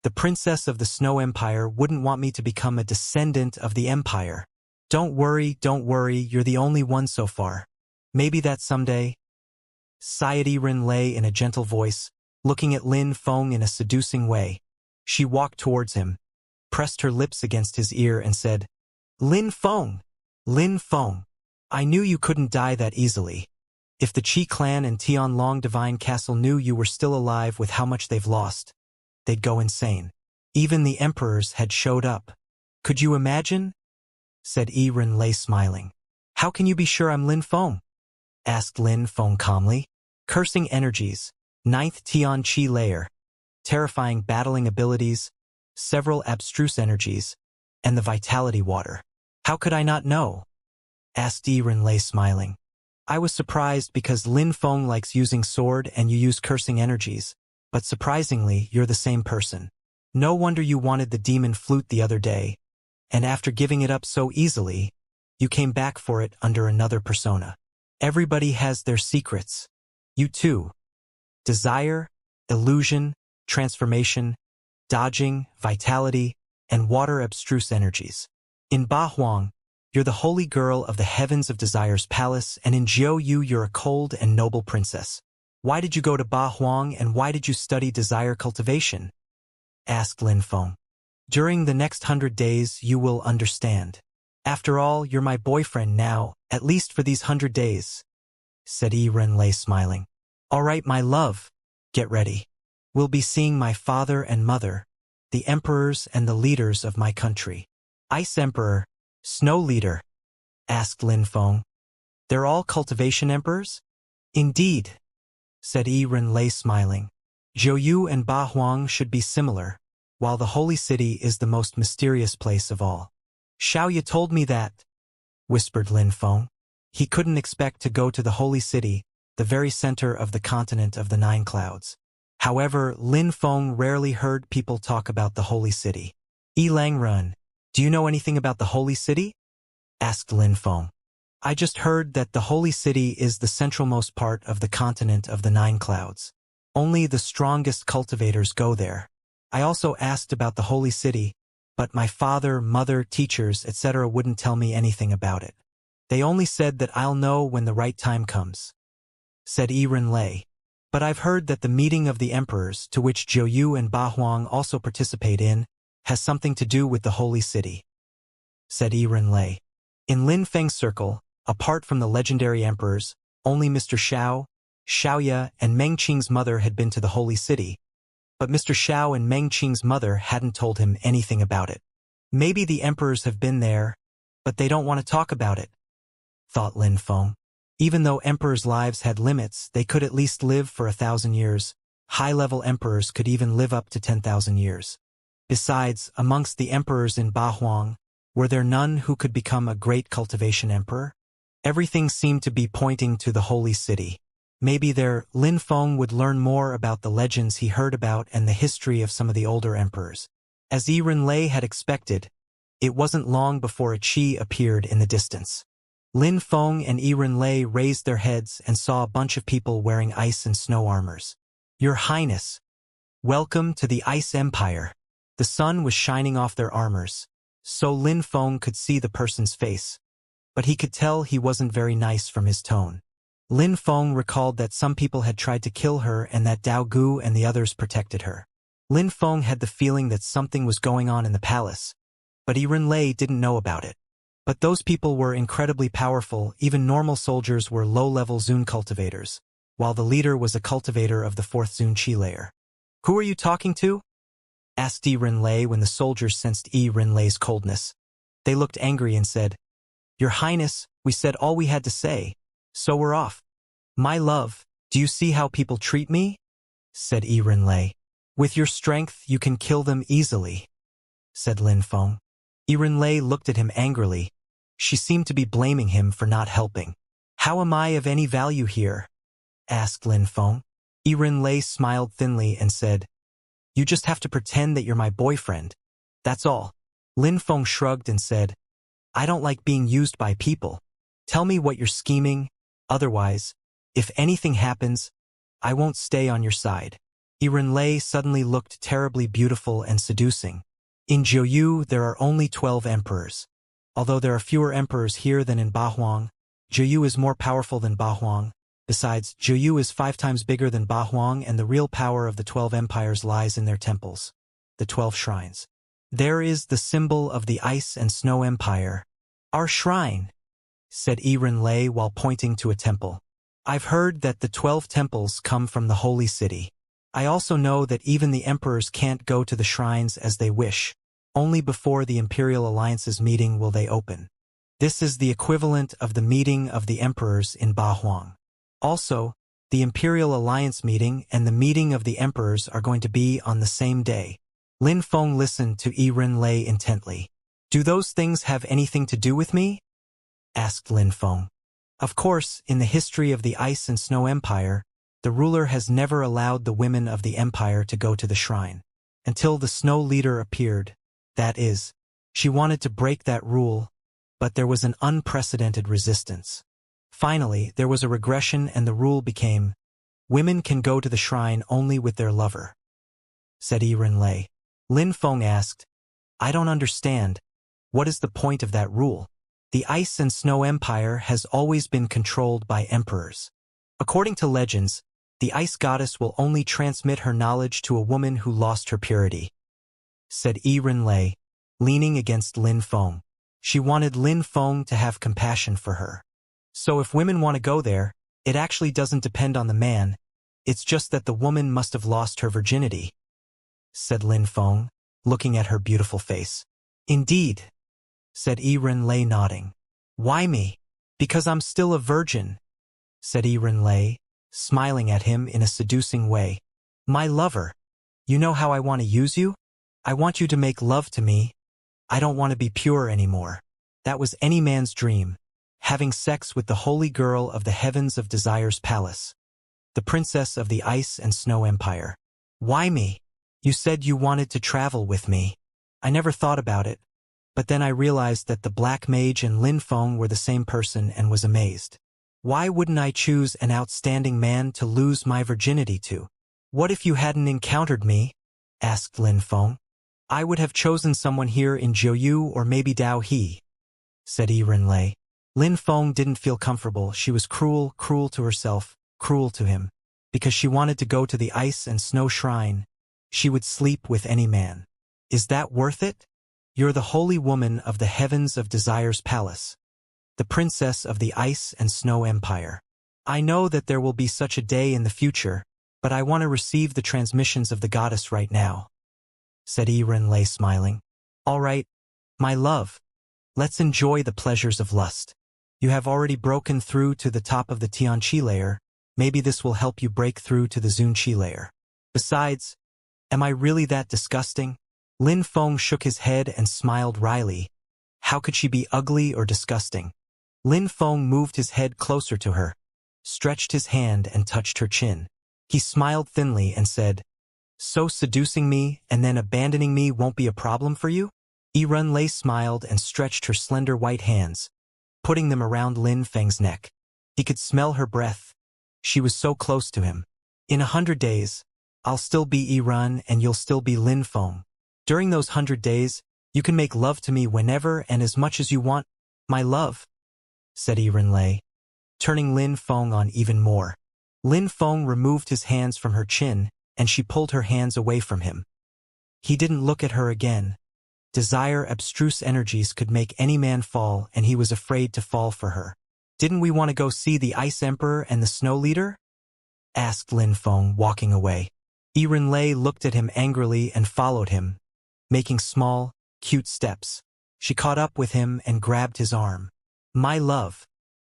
the Princess of the Snow Empire wouldn't want me to become a descendant of the Empire." Don't worry, you're the only one so far. Maybe that someday," sighed Erinlei in a gentle voice, looking at Lin Feng in a seducing way. She walked towards him, pressed her lips against his ear and said, Lin Feng, I knew you couldn't die that easily. If the Qi clan and Tianlong Divine Castle knew you were still alive with how much they've lost, they'd go insane. Even the emperors had showed up. Could you imagine?" said Erinlei, smiling. "How can you be sure I'm Lin Feng?" asked Lin Feng calmly. "Cursing energies, 9th Tian Qi layer, terrifying battling abilities, several abstruse energies, and the vitality water. How could I not know?" asked Erinlei, smiling. "I was surprised because Lin Feng likes using sword and you use cursing energies, but surprisingly, you're the same person. No wonder you wanted the demon flute the other day, and after giving it up so easily, you came back for it under another persona. Everybody has their secrets. You too. Desire, illusion, transformation, dodging, vitality, and water abstruse energies. In Ba Huang, you're the holy girl of the Heavens of Desire's palace, and in Jiu Yu you're a cold and noble princess. Why did you go to Ba Huang and why did you study desire cultivation?" asked Lin Feng. "During the next 100 days you will understand. After all, you're my boyfriend now, at least for these 100 days, said Erinlei, smiling. All right, my love, get ready. We'll be seeing my father and mother, the emperors and the leaders of my country. Ice Emperor, Snow Leader, asked Lin Feng. They're all cultivation emperors? Indeed, said Erinlei, smiling. Zhouyu and Ba Huang should be similar, while the holy city is the most mysterious place of all. Xiaoya told me that, whispered Lin Feng. He couldn't expect to go to the holy city, the very center of the continent of the Nine Clouds. However, Lin Feng rarely heard people talk about the holy city. Langrun, do you know anything about the holy city? Asked Lin Feng. I just heard that the holy city is the centralmost part of the continent of the Nine Clouds. Only the strongest cultivators go there. I also asked about the holy city, but my father, mother, teachers, etc. wouldn't tell me anything about it. They only said that I'll know when the right time comes, said Erinlei. But I've heard that the meeting of the emperors, to which Zhouyu and Ba Huang also participate in, has something to do with the holy city, said Erinlei. In Lin Feng's circle, apart from the legendary emperors, only Mr. Xiao, Xiaoya, and Meng Qing's mother had been to the holy city, but Mr. Xiao and Meng Qing's mother hadn't told him anything about it. Maybe the emperors have been there, but they don't want to talk about it, thought Lin Feng. Even though emperors' lives had limits, they could at least live for 1,000 years. High-level emperors could even live up to 10,000 years. Besides, amongst the emperors in Ba Huang, were there none who could become a great cultivation emperor? Everything seemed to be pointing to the holy city. Maybe there, Lin Feng would learn more about the legends he heard about and the history of some of the older emperors. As Erinlei had expected, it wasn't long before a Qi appeared in the distance. Lin Feng and Erinlei raised their heads and saw a bunch of people wearing ice and snow armors. Your Highness, welcome to the Ice Empire. The sun was shining off their armors, so Lin Feng could see the person's face. but he could tell he wasn't very nice from his tone. Lin Feng recalled that some people had tried to kill her and that Dao Gu and the others protected her. Lin Feng had the feeling that something was going on in the palace, but Lei didn't know about it. But those people were incredibly powerful. Even normal soldiers were low-level Zun cultivators, while the leader was a cultivator of the 4th Zun Qi layer. "Who are you talking to?" asked Lei when the soldiers sensed Lei's coldness. They looked angry and said, "Your Highness, we said all we had to say, so we're off." "My love, do you see how people treat me?" said Lei. "With your strength you can kill them easily," said Lin Feng. Lei looked at him angrily. She seemed to be blaming him for not helping. "How am I of any value here?" asked Lin Feng. Lei smiled thinly and said, "You just have to pretend that you're my boyfriend. That's all." Lin Feng shrugged and said, "I don't like being used by people. Tell me what you're scheming, otherwise, if anything happens, I won't stay on your side." Lei suddenly looked terribly beautiful and seducing. In Jiuyu, there are only 12 emperors. Although there are fewer emperors here than in Bahuang, Jiuyu is more powerful than Bahuang. Besides, Jiuyu is 5 times bigger than Bahuang, and the real power of the 12 empires lies in their temples, the 12 shrines. There is the symbol of the Ice and Snow Empire. "Our shrine," said Lei while pointing to a temple. "I've heard that the 12 temples come from the holy city. I also know that even the emperors can't go to the shrines as they wish. Only before the Imperial Alliance's meeting will they open. This is the equivalent of the meeting of the emperors in Bahuang. Also, the Imperial Alliance meeting and the meeting of the emperors are going to be on the same day." Lin Feng listened to Lei intently. "Do those things have anything to do with me?" asked Lin Feng. Of course, in the history of the Ice and Snow Empire, the ruler has never allowed the women of the empire to go to the shrine. Until the Snow Leader appeared. That is, she wanted to break that rule, but there was an unprecedented resistance. Finally, there was a regression and the rule became, women can go to the shrine only with their lover, said Lei. Lin Feng asked, "I don't understand. What is the point of that rule? The Ice and Snow Empire has always been controlled by emperors. According to legends, the Ice Goddess will only transmit her knowledge to a woman who lost her purity," said Lei, leaning against Lin Feng. She wanted Lin Feng to have compassion for her. "So if women want to go there, it actually doesn't depend on the man, it's just that the woman must have lost her virginity," said Lin Feng, looking at her beautiful face. "Indeed," said Lei, nodding. "Why me?" "Because I'm still a virgin," said Lei, smiling at him in a seducing way. "My lover, you know how I want to use you? I want you to make love to me. I don't want to be pure anymore. That was any man's dream, having sex with the holy girl of the Heavens of Desire's palace, the princess of the Ice and Snow Empire." "Why me? You said you wanted to travel with me." "I never thought about it, but then I realized that the Black Mage and Lin Feng were the same person and was amazed. Why wouldn't I choose an outstanding man to lose my virginity to?" "What if you hadn't encountered me?" asked Lin Feng. "I would have chosen someone here in Jiuyu or maybe Dao He," said Lei. Lin Feng didn't feel comfortable. She was cruel to herself, cruel to him. Because she wanted to go to the Ice and Snow Shrine, she would sleep with any man. "Is that worth it? You're the holy woman of the Heavens of Desire's palace, the princess of the Ice and Snow Empire. I know that there will be such a day in the future, but I want to receive the transmissions of the goddess right now," said Lei, smiling. "All right, my love. Let's enjoy the pleasures of lust. You have already broken through to the top of the Tianqi layer. Maybe this will help you break through to the Zunqi layer. Besides, am I really that disgusting?" Lin Feng shook his head and smiled wryly. How could she be ugly or disgusting? Lin Feng moved his head closer to her, stretched his hand and touched her chin. He smiled thinly and said, "So seducing me and then abandoning me won't be a problem for you?" Lei smiled and stretched her slender white hands, putting them around Lin Feng's neck. He could smell her breath. She was so close to him. "In 100 days, I'll still be and you'll still be Lin Feng. During those 100 days, you can make love to me whenever and as much as you want, my love." said Lei, turning Lin Feng on even more. Lin Feng removed his hands from her chin, and she pulled her hands away from him. He didn't look at her again. Desire abstruse energies could make any man fall, and he was afraid to fall for her. Didn't we want to go see the Ice Emperor and the Snow Leader? Asked Lin Feng, walking away. Lei looked at him angrily and followed him, making small, cute steps. She caught up with him and grabbed his arm. My love.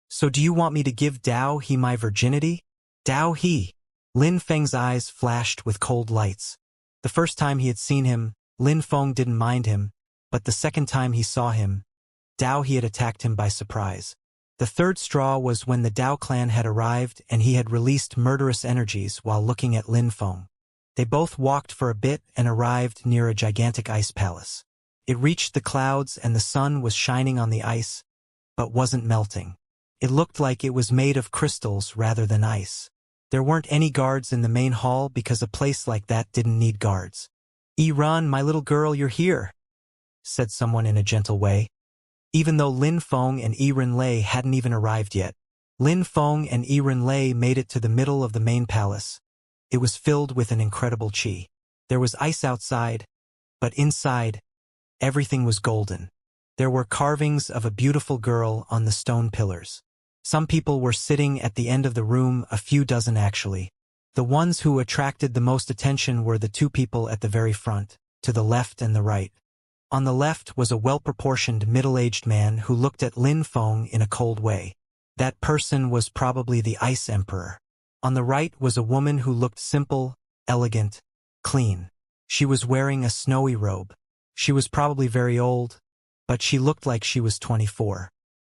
So do you want me to give Dao He my virginity? Dao He. Lin Feng's eyes flashed with cold lights. The first time he had seen him, Lin Feng didn't mind him, but the second time he saw him, Dao He had attacked him by surprise. The third straw was when the Dao clan had arrived and he had released murderous energies while looking at Lin Feng. They both walked for a bit and arrived near a gigantic ice palace. It reached the clouds and the sun was shining on the ice, but wasn't melting. It looked like it was made of crystals rather than ice. There weren't any guards in the main hall because a place like that didn't need guards. Run, my little girl, you're here, said someone in a gentle way. Even though Lin Feng and Lei hadn't even arrived yet, Lin Feng and Lei made it to the middle of the main palace. It was filled with an incredible qi. There was ice outside, but inside, everything was golden. There were carvings of a beautiful girl on the stone pillars. Some people were sitting at the end of the room, a few dozen actually. The ones who attracted the most attention were the two people at the very front, to the left and the right. On the left was a well-proportioned middle-aged man who looked at Lin Feng in a cold way. That person was probably the Ice Emperor. On the right was a woman who looked simple, elegant, clean. She was wearing a snowy robe. She was probably very old, but she looked like she was 24.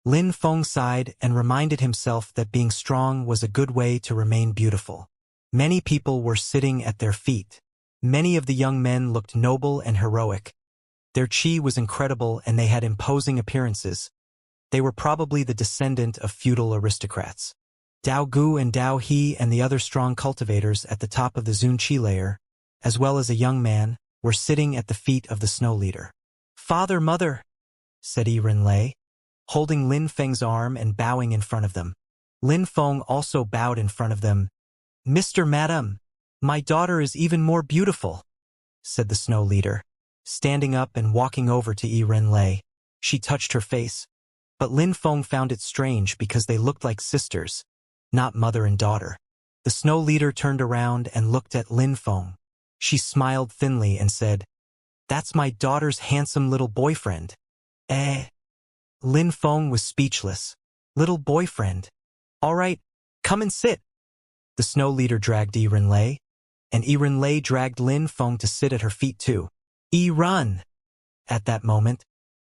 Lin Feng sighed and reminded himself that being strong was a good way to remain beautiful. Many people were sitting at their feet. Many of the young men looked noble and heroic. Their qi was incredible and they had imposing appearances. They were probably the descendant of feudal aristocrats. Dao Gu and Dao He and the other strong cultivators at the top of the Zun Qi layer, as well as a young man, were sitting at the feet of the Snow Leader. Father, mother, said Lei, holding Lin Feng's arm and bowing in front of them. Lin Feng also bowed in front of them. Mr. Madam, my daughter is even more beautiful, said the Snow Leader, standing up and walking over to Lei. She touched her face, but Lin Feng found it strange because they looked like sisters, not mother and daughter. The Snow Leader turned around and looked at Lin Feng. She smiled thinly and said, That's my daughter's handsome little boyfriend. Lin Feng was speechless. Little boyfriend. All right, come and sit. The Snow Leader dragged Lei, and Lei dragged Lin Feng to sit at her feet too. Run! At that moment,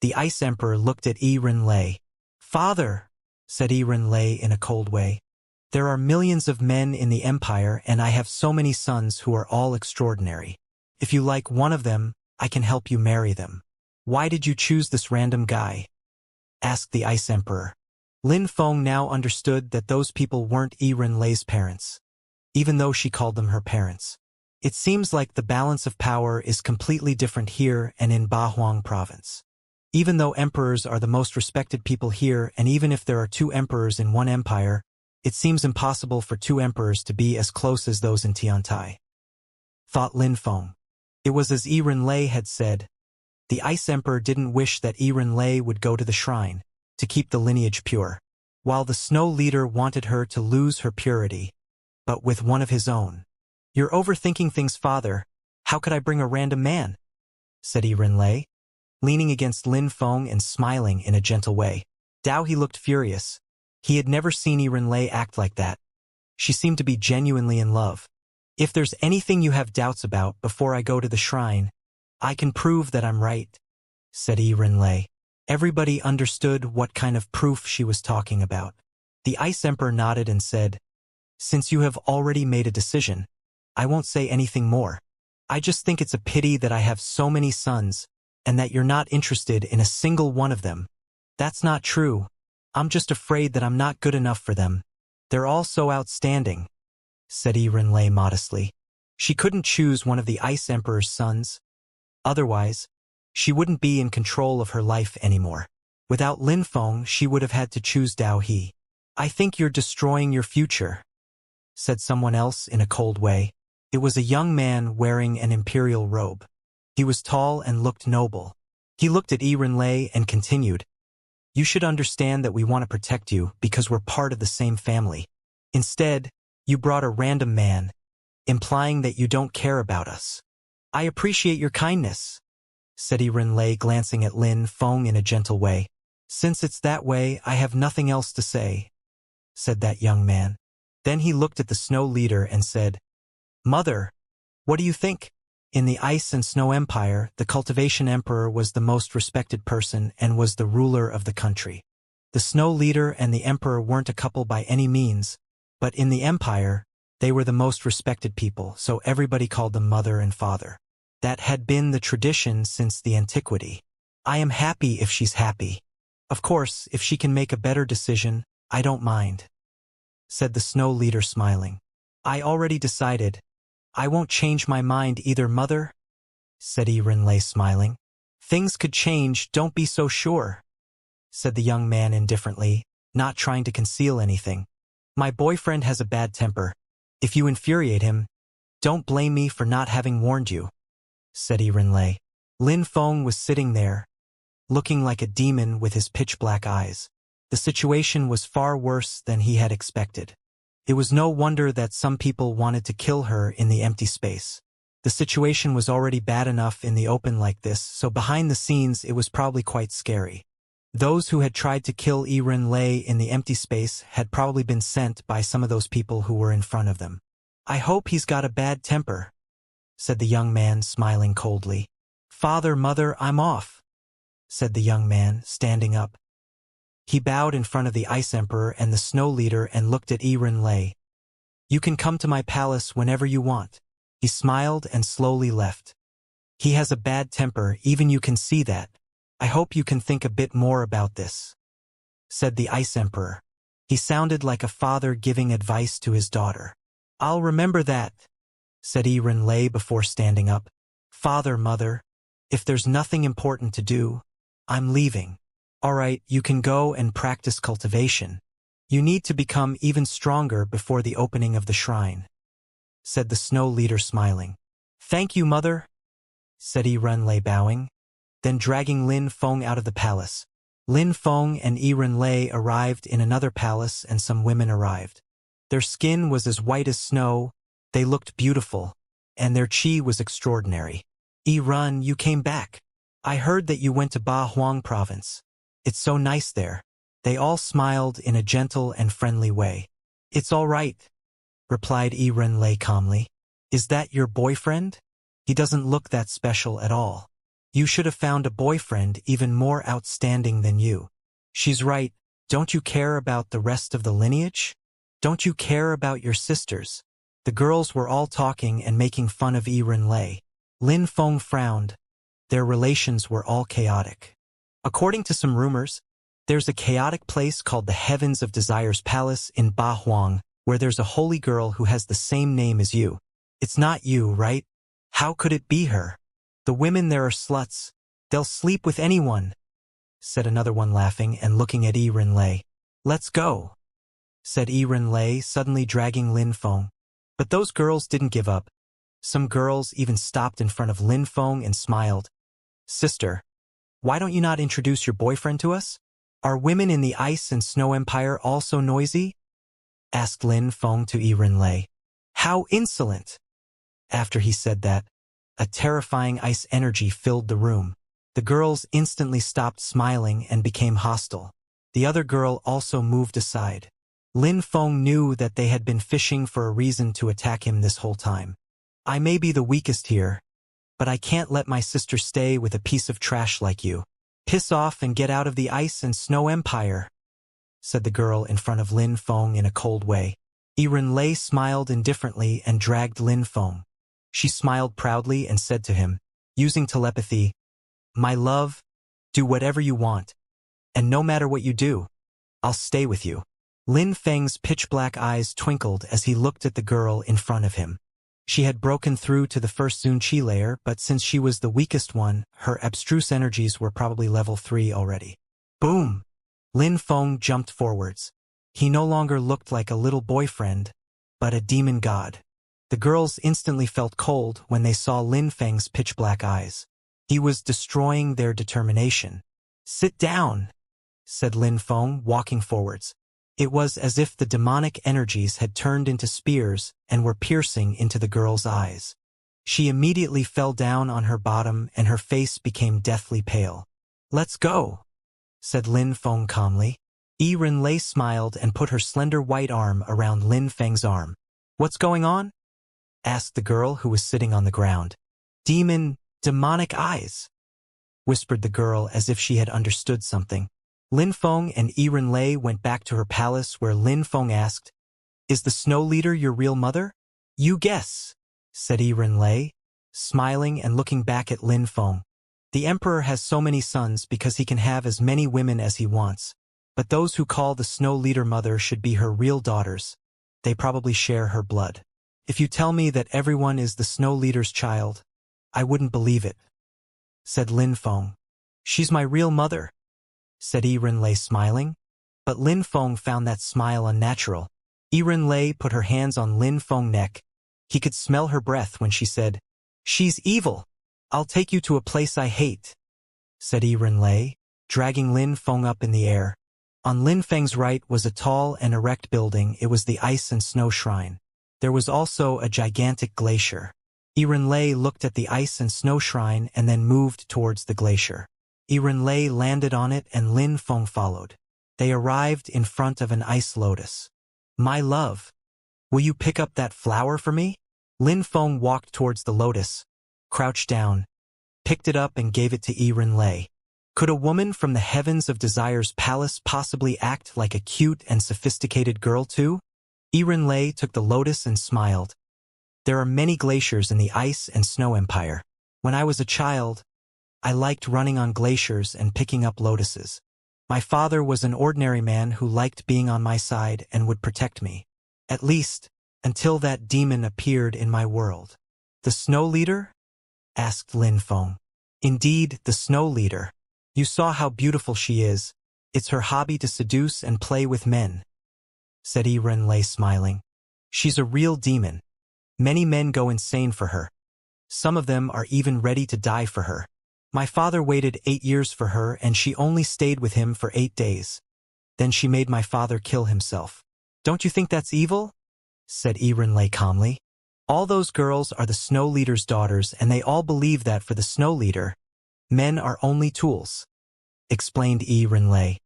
the Ice Emperor looked at Lei. Father, said Lei in a cold way. There are millions of men in the Empire and I have so many sons who are all extraordinary. If you like one of them, I can help you marry them. Why did you choose this random guy? Asked the Ice Emperor. Lin Feng now understood that those people weren't Lei's parents, even though she called them her parents. It seems like the balance of power is completely different here and in Bahuang province. Even though emperors are the most respected people here and even if there are two emperors in one empire, it seems impossible for two emperors to be as close as those in Tiantai. Thought Lin Feng. It was as Lei had said. The Ice Emperor didn't wish that Lei would go to the shrine, to keep the lineage pure, while the Snow Leader wanted her to lose her purity, but with one of his own. You're overthinking things, father. How could I bring a random man? Said Lei, leaning against Lin Feng and smiling in a gentle way. Dao He looked furious. He had never seen Lei act like that. She seemed to be genuinely in love. If there's anything you have doubts about before I go to the shrine, I can prove that I'm right, said Lei. Everybody understood what kind of proof she was talking about. The Ice Emperor nodded and said, Since you have already made a decision, I won't say anything more. I just think it's a pity that I have so many sons, and that you're not interested in a single one of them. That's not true. I'm just afraid that I'm not good enough for them. They're all so outstanding, said Lei modestly. She couldn't choose one of the Ice Emperor's sons. Otherwise, she wouldn't be in control of her life anymore. Without Lin Feng, she would have had to choose Dao He. I think you're destroying your future, said someone else in a cold way. It was a young man wearing an imperial robe. He was tall and looked noble. He looked at Yi Renlei and continued, you should understand that we want to protect you because we're part of the same family. Instead, you brought a random man, implying that you don't care about us. I appreciate your kindness, said Yi Renlei, glancing at Lin Feng in a gentle way. Since it's that way, I have nothing else to say, said that young man. Then he looked at the Snow Leader and said, Mother, what do you think? In the Ice and Snow Empire, the Cultivation Emperor was the most respected person and was the ruler of the country. The Snow Leader and the Emperor weren't a couple by any means, but in the Empire, they were the most respected people, so everybody called them mother and father. That had been the tradition since the antiquity. I am happy if she's happy. Of course, if she can make a better decision, I don't mind, said the Snow Leader, smiling. I already decided. I won't change my mind either, mother, said Yi Renlei, smiling. Things could change, don't be so sure, said the young man indifferently, not trying to conceal anything. My boyfriend has a bad temper. If you infuriate him, don't blame me for not having warned you, said Yi Renlei. Lin Feng was sitting there, looking like a demon with his pitch-black eyes. The situation was far worse than he had expected. It was no wonder that some people wanted to kill her in the empty space. The situation was already bad enough in the open like this, so behind the scenes it was probably quite scary. Those who had tried to kill Yi Renlei in the empty space had probably been sent by some of those people who were in front of them. I hope he's got a bad temper, said the young man, smiling coldly. Father, mother, I'm off, said the young man, standing up. He bowed in front of the Ice Emperor and the Snow Leader and looked at Yi Renlei. You can come to my palace whenever you want. He smiled and slowly left. He has a bad temper, even you can see that. I hope you can think a bit more about this, said the Ice Emperor. He sounded like a father giving advice to his daughter. I'll remember that, said Yi Renlei before standing up. Father, mother, if there's nothing important to do, I'm leaving. All right, you can go and practice cultivation. You need to become even stronger before the opening of the shrine, said the Snow Leader, smiling. Thank you, mother, said Yi Renlei, bowing, then dragging Lin Feng out of the palace. Lin Feng and Yi Renlei arrived in another palace and some women arrived. Their skin was as white as snow, they looked beautiful, and their qi was extraordinary. Yi Ren, you came back. I heard that you went to Ba Huang province. It's so nice there. They all smiled in a gentle and friendly way. It's all right, replied Yi Renlei calmly. Is that your boyfriend? He doesn't look that special at all. You should have found a boyfriend even more outstanding than you. She's right. Don't you care about the rest of the lineage? Don't you care about your sisters? The girls were all talking and making fun of Yi Renlei. Lin Feng frowned. Their relations were all chaotic. According to some rumors, there's a chaotic place called the Heavens of Desire's Palace in Ba Huang, where there's a holy girl who has the same name as you. It's not you, right? How could it be her? The women there are sluts. They'll sleep with anyone, said another one, laughing and looking at Yi Renlei. Let's go, said Yi Renlei, suddenly dragging Lin Feng. But those girls didn't give up. Some girls even stopped in front of Lin Feng and smiled. Sister, why don't you not introduce your boyfriend to us? Are women in the Ice and Snow Empire also noisy? Asked Lin Feng to Yi Renlei. How insolent! After he said that, a terrifying ice energy filled the room. The girls instantly stopped smiling and became hostile. The other girl also moved aside. Lin Feng knew that they had been fishing for a reason to attack him this whole time. I may be the weakest here, but I can't let my sister stay with a piece of trash like you. Piss off and get out of the Ice and Snow Empire, said the girl in front of Lin Feng in a cold way. Yi Renlei smiled indifferently and dragged Lin Feng. She smiled proudly and said to him, using telepathy, My love, do whatever you want, and no matter what you do, I'll stay with you. Lin Feng's pitch-black eyes twinkled as he looked at the girl in front of him. She had broken through to the first Zun Qi layer, but since she was the weakest one, her abstruse energies were probably level 3 already. Boom! Lin Feng jumped forwards. He no longer looked like a little boyfriend, but a demon god. The girls instantly felt cold when they saw Lin Feng's pitch-black eyes. He was destroying their determination. "Sit down," said Lin Feng, walking forwards. It was as if the demonic energies had turned into spears and were piercing into the girl's eyes. She immediately fell down on her bottom and her face became deathly pale. "Let's go," said Lin Feng calmly. Lei smiled and put her slender white arm around Lin Feng's arm. "What's going on?" asked the girl who was sitting on the ground. Demonic eyes," whispered the girl as if she had understood something. Lin Feng and Lei went back to her palace where Lin Feng asked, "Is the snow leader your real mother?" "You guess," said Lei, smiling and looking back at Lin Feng. "The emperor has so many sons because he can have as many women as he wants. But those who call the snow leader mother should be her real daughters. They probably share her blood. If you tell me that everyone is the snow leader's child, I wouldn't believe it," said Lin Feng. "She's my real mother," said Lei, smiling. But Lin Feng found that smile unnatural. Lei put her hands on Lin Feng's neck. He could smell her breath when she said, "She's evil. I'll take you to a place I hate," said Lei, dragging Lin Feng up in the air. On Lin Feng's right was a tall and erect building. It was the Ice and Snow Shrine. There was also a gigantic glacier. Lei looked at the Ice and Snow Shrine and then moved towards the glacier. Lei landed on it and Lin Feng followed. They arrived in front of an ice lotus. "My love, will you pick up that flower for me?" Lin Feng walked towards the lotus, crouched down, picked it up and gave it to Lei. Could a woman from the heavens of Desire's palace possibly act like a cute and sophisticated girl too? Lei took the lotus and smiled. "There are many glaciers in the Ice and Snow Empire. When I was a child, I liked running on glaciers and picking up lotuses. My father was an ordinary man who liked being on my side and would protect me. At least, until that demon appeared in my world." "The Snow Leader?" asked Lin Feng. "Indeed, the Snow Leader. You saw how beautiful she is. It's her hobby to seduce and play with men," said Lei, smiling. "She's a real demon. Many men go insane for her. Some of them are even ready to die for her. My father waited 8 years for her and she only stayed with him for 8 days. Then she made my father kill himself. Don't you think that's evil?" said Lei calmly. "All those girls are the Snow Leader's daughters and they all believe that for the Snow Leader, men are only tools," explained Lei.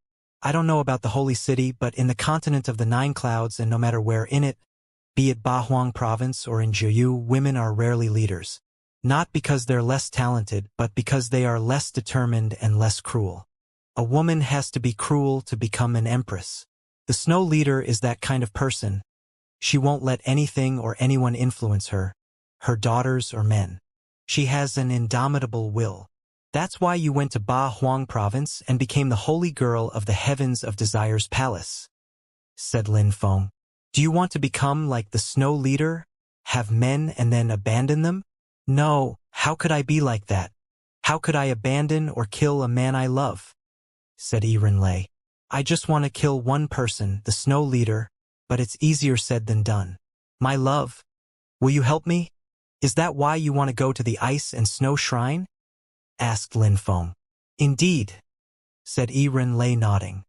"I don't know about the Holy City, but in the continent of the 9 Clouds and no matter where in it, be it Bahuang Province or in Jiuyu, women are rarely leaders. Not because they're less talented, but because they are less determined and less cruel. A woman has to be cruel to become an empress. The Snow Leader is that kind of person. She won't let anything or anyone influence her, her daughters or men. She has an indomitable will. That's why you went to Ba Huang Province and became the holy girl of the heavens of Desire's palace," said Lin Feng. "Do you want to become like the Snow Leader, have men and then abandon them?" "No, how could I be like that? How could I abandon or kill a man I love?" said Lei. "I just want to kill one person, the Snow Leader, but it's easier said than done." "My love, will you help me? Is that why you want to go to the Ice and Snow Shrine?" asked Lin Feng. "Indeed," said Lei, nodding.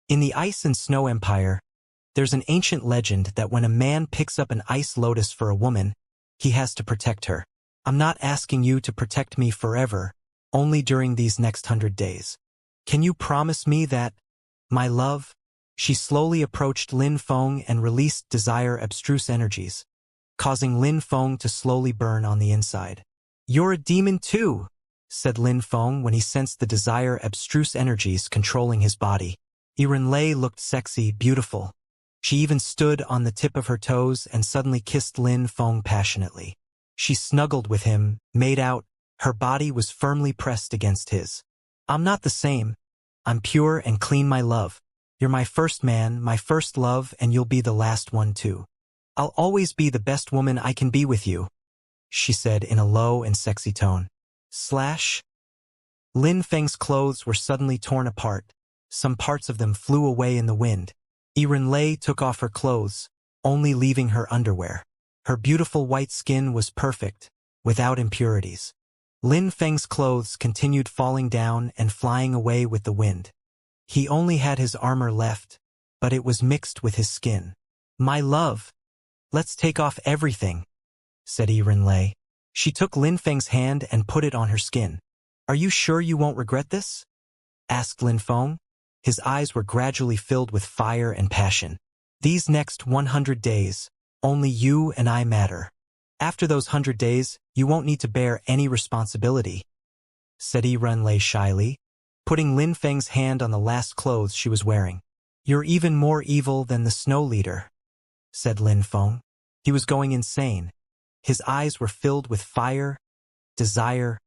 "In the Ice and Snow Empire, there's an ancient legend that when a man picks up an ice lotus for a woman, he has to protect her. I'm not asking you to protect me forever, only during these next 100 days. Can you promise me that, my love?" She slowly approached Lin Feng and released Desire abstruse energies, causing Lin Feng to slowly burn on the inside. "You're a demon too," said Lin Feng when he sensed the Desire abstruse energies controlling his body. Lei looked sexy, beautiful. She even stood on the tip of her toes and suddenly kissed Lin Feng passionately. She snuggled with him, made out, her body was firmly pressed against his. "I'm not the same. I'm pure and clean, my love. You're my first man, my first love, and you'll be the last one too. I'll always be the best woman I can be with you," she said in a low and sexy tone. Slash. Lin Feng's clothes were suddenly torn apart. Some parts of them flew away in the wind. Lei took off her clothes, only leaving her underwear. Her beautiful white skin was perfect, without impurities. Lin Feng's clothes continued falling down and flying away with the wind. He only had his armor left, but it was mixed with his skin. "My love, let's take off everything," said Lei. She took Lin Feng's hand and put it on her skin. "Are you sure you won't regret this?" asked Lin Feng. His eyes were gradually filled with fire and passion. "These next 100 days, only you and I matter. After those 100 days, you won't need to bear any responsibility," said Lei shyly, putting Lin Feng's hand on the last clothes she was wearing. "You're even more evil than the snow leader," said Lin Feng. He was going insane. His eyes were filled with fire, desire,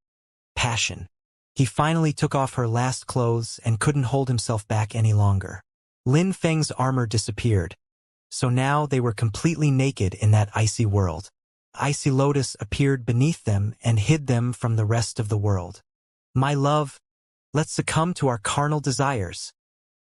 passion. He finally took off her last clothes and couldn't hold himself back any longer. Lin Feng's armor disappeared, so now they were completely naked in that icy world. Icy Lotus appeared beneath them and hid them from the rest of the world. "My love, let's succumb to our carnal desires,"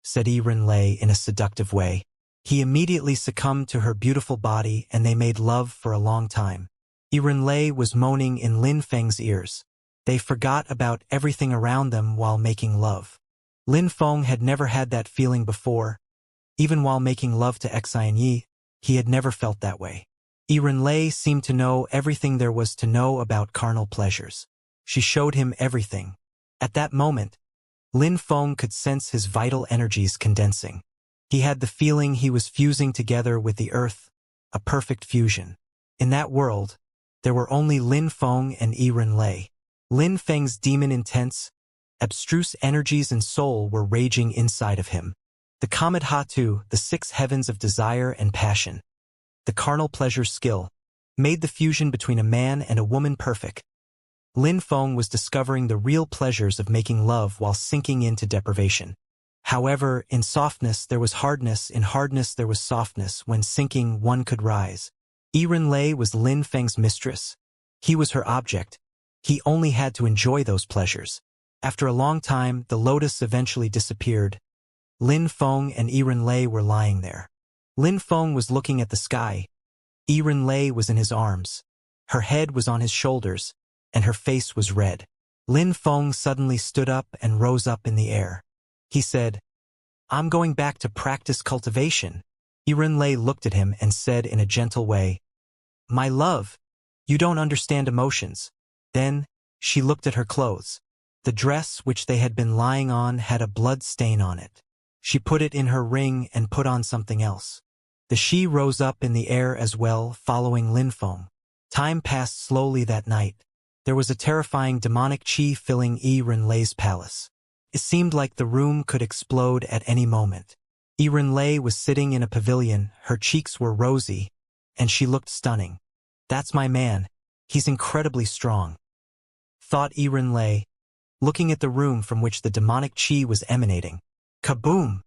said Lei in a seductive way. He immediately succumbed to her beautiful body and they made love for a long time. Lei was moaning in Lin Feng's ears. They forgot about everything around them while making love. Lin Feng had never had that feeling before. Even while making love to Xianxia, he had never felt that way. Lei seemed to know everything there was to know about carnal pleasures. She showed him everything. At that moment, Lin Feng could sense his vital energies condensing. He had the feeling he was fusing together with the earth, a perfect fusion. In that world, there were only Lin Feng and Lei. Lin Feng's demon intense, abstruse energies and soul were raging inside of him. The Comet Hatu, the 6 heavens of desire and passion, the carnal pleasure skill, made the fusion between a man and a woman perfect. Lin Feng was discovering the real pleasures of making love while sinking into deprivation. However, in softness there was hardness, in hardness there was softness, when sinking one could rise. Lei was Lin Feng's mistress. He was her object. He only had to enjoy those pleasures. After a long time, the lotus eventually disappeared. Lin Feng and Lei were lying there. Lin Feng was looking at the sky. Lei was in his arms. Her head was on his shoulders, and her face was red. Lin Feng suddenly stood up and rose up in the air. He said, "I'm going back to practice cultivation." Lei looked at him and said in a gentle way, "My love, you don't understand emotions." Then, she looked at her clothes. The dress which they had been lying on had a blood stain on it. She put it in her ring and put on something else. The she rose up in the air as well, following Lin Feng. Time passed slowly that night. There was a terrifying demonic chi filling Lei's palace. It seemed like the room could explode at any moment. Lei was sitting in a pavilion, her cheeks were rosy, and she looked stunning. "That's my man. He's incredibly strong," thought Lei, looking at the room from which the demonic chi was emanating. Kaboom!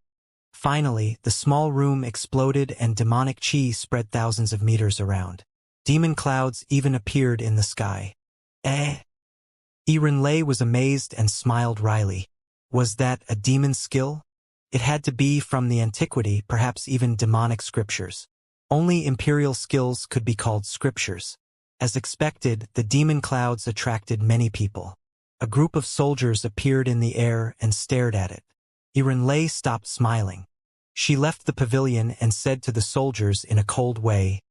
Finally, the small room exploded and demonic chi spread thousands of meters around. Demon clouds even appeared in the sky. Lei was amazed and smiled wryly. Was that a demon skill? It had to be from the antiquity, perhaps even demonic scriptures. Only imperial skills could be called scriptures. As expected, the demon clouds attracted many people. A group of soldiers appeared in the air and stared at it. Lei stopped smiling. She left the pavilion and said to the soldiers in a cold way,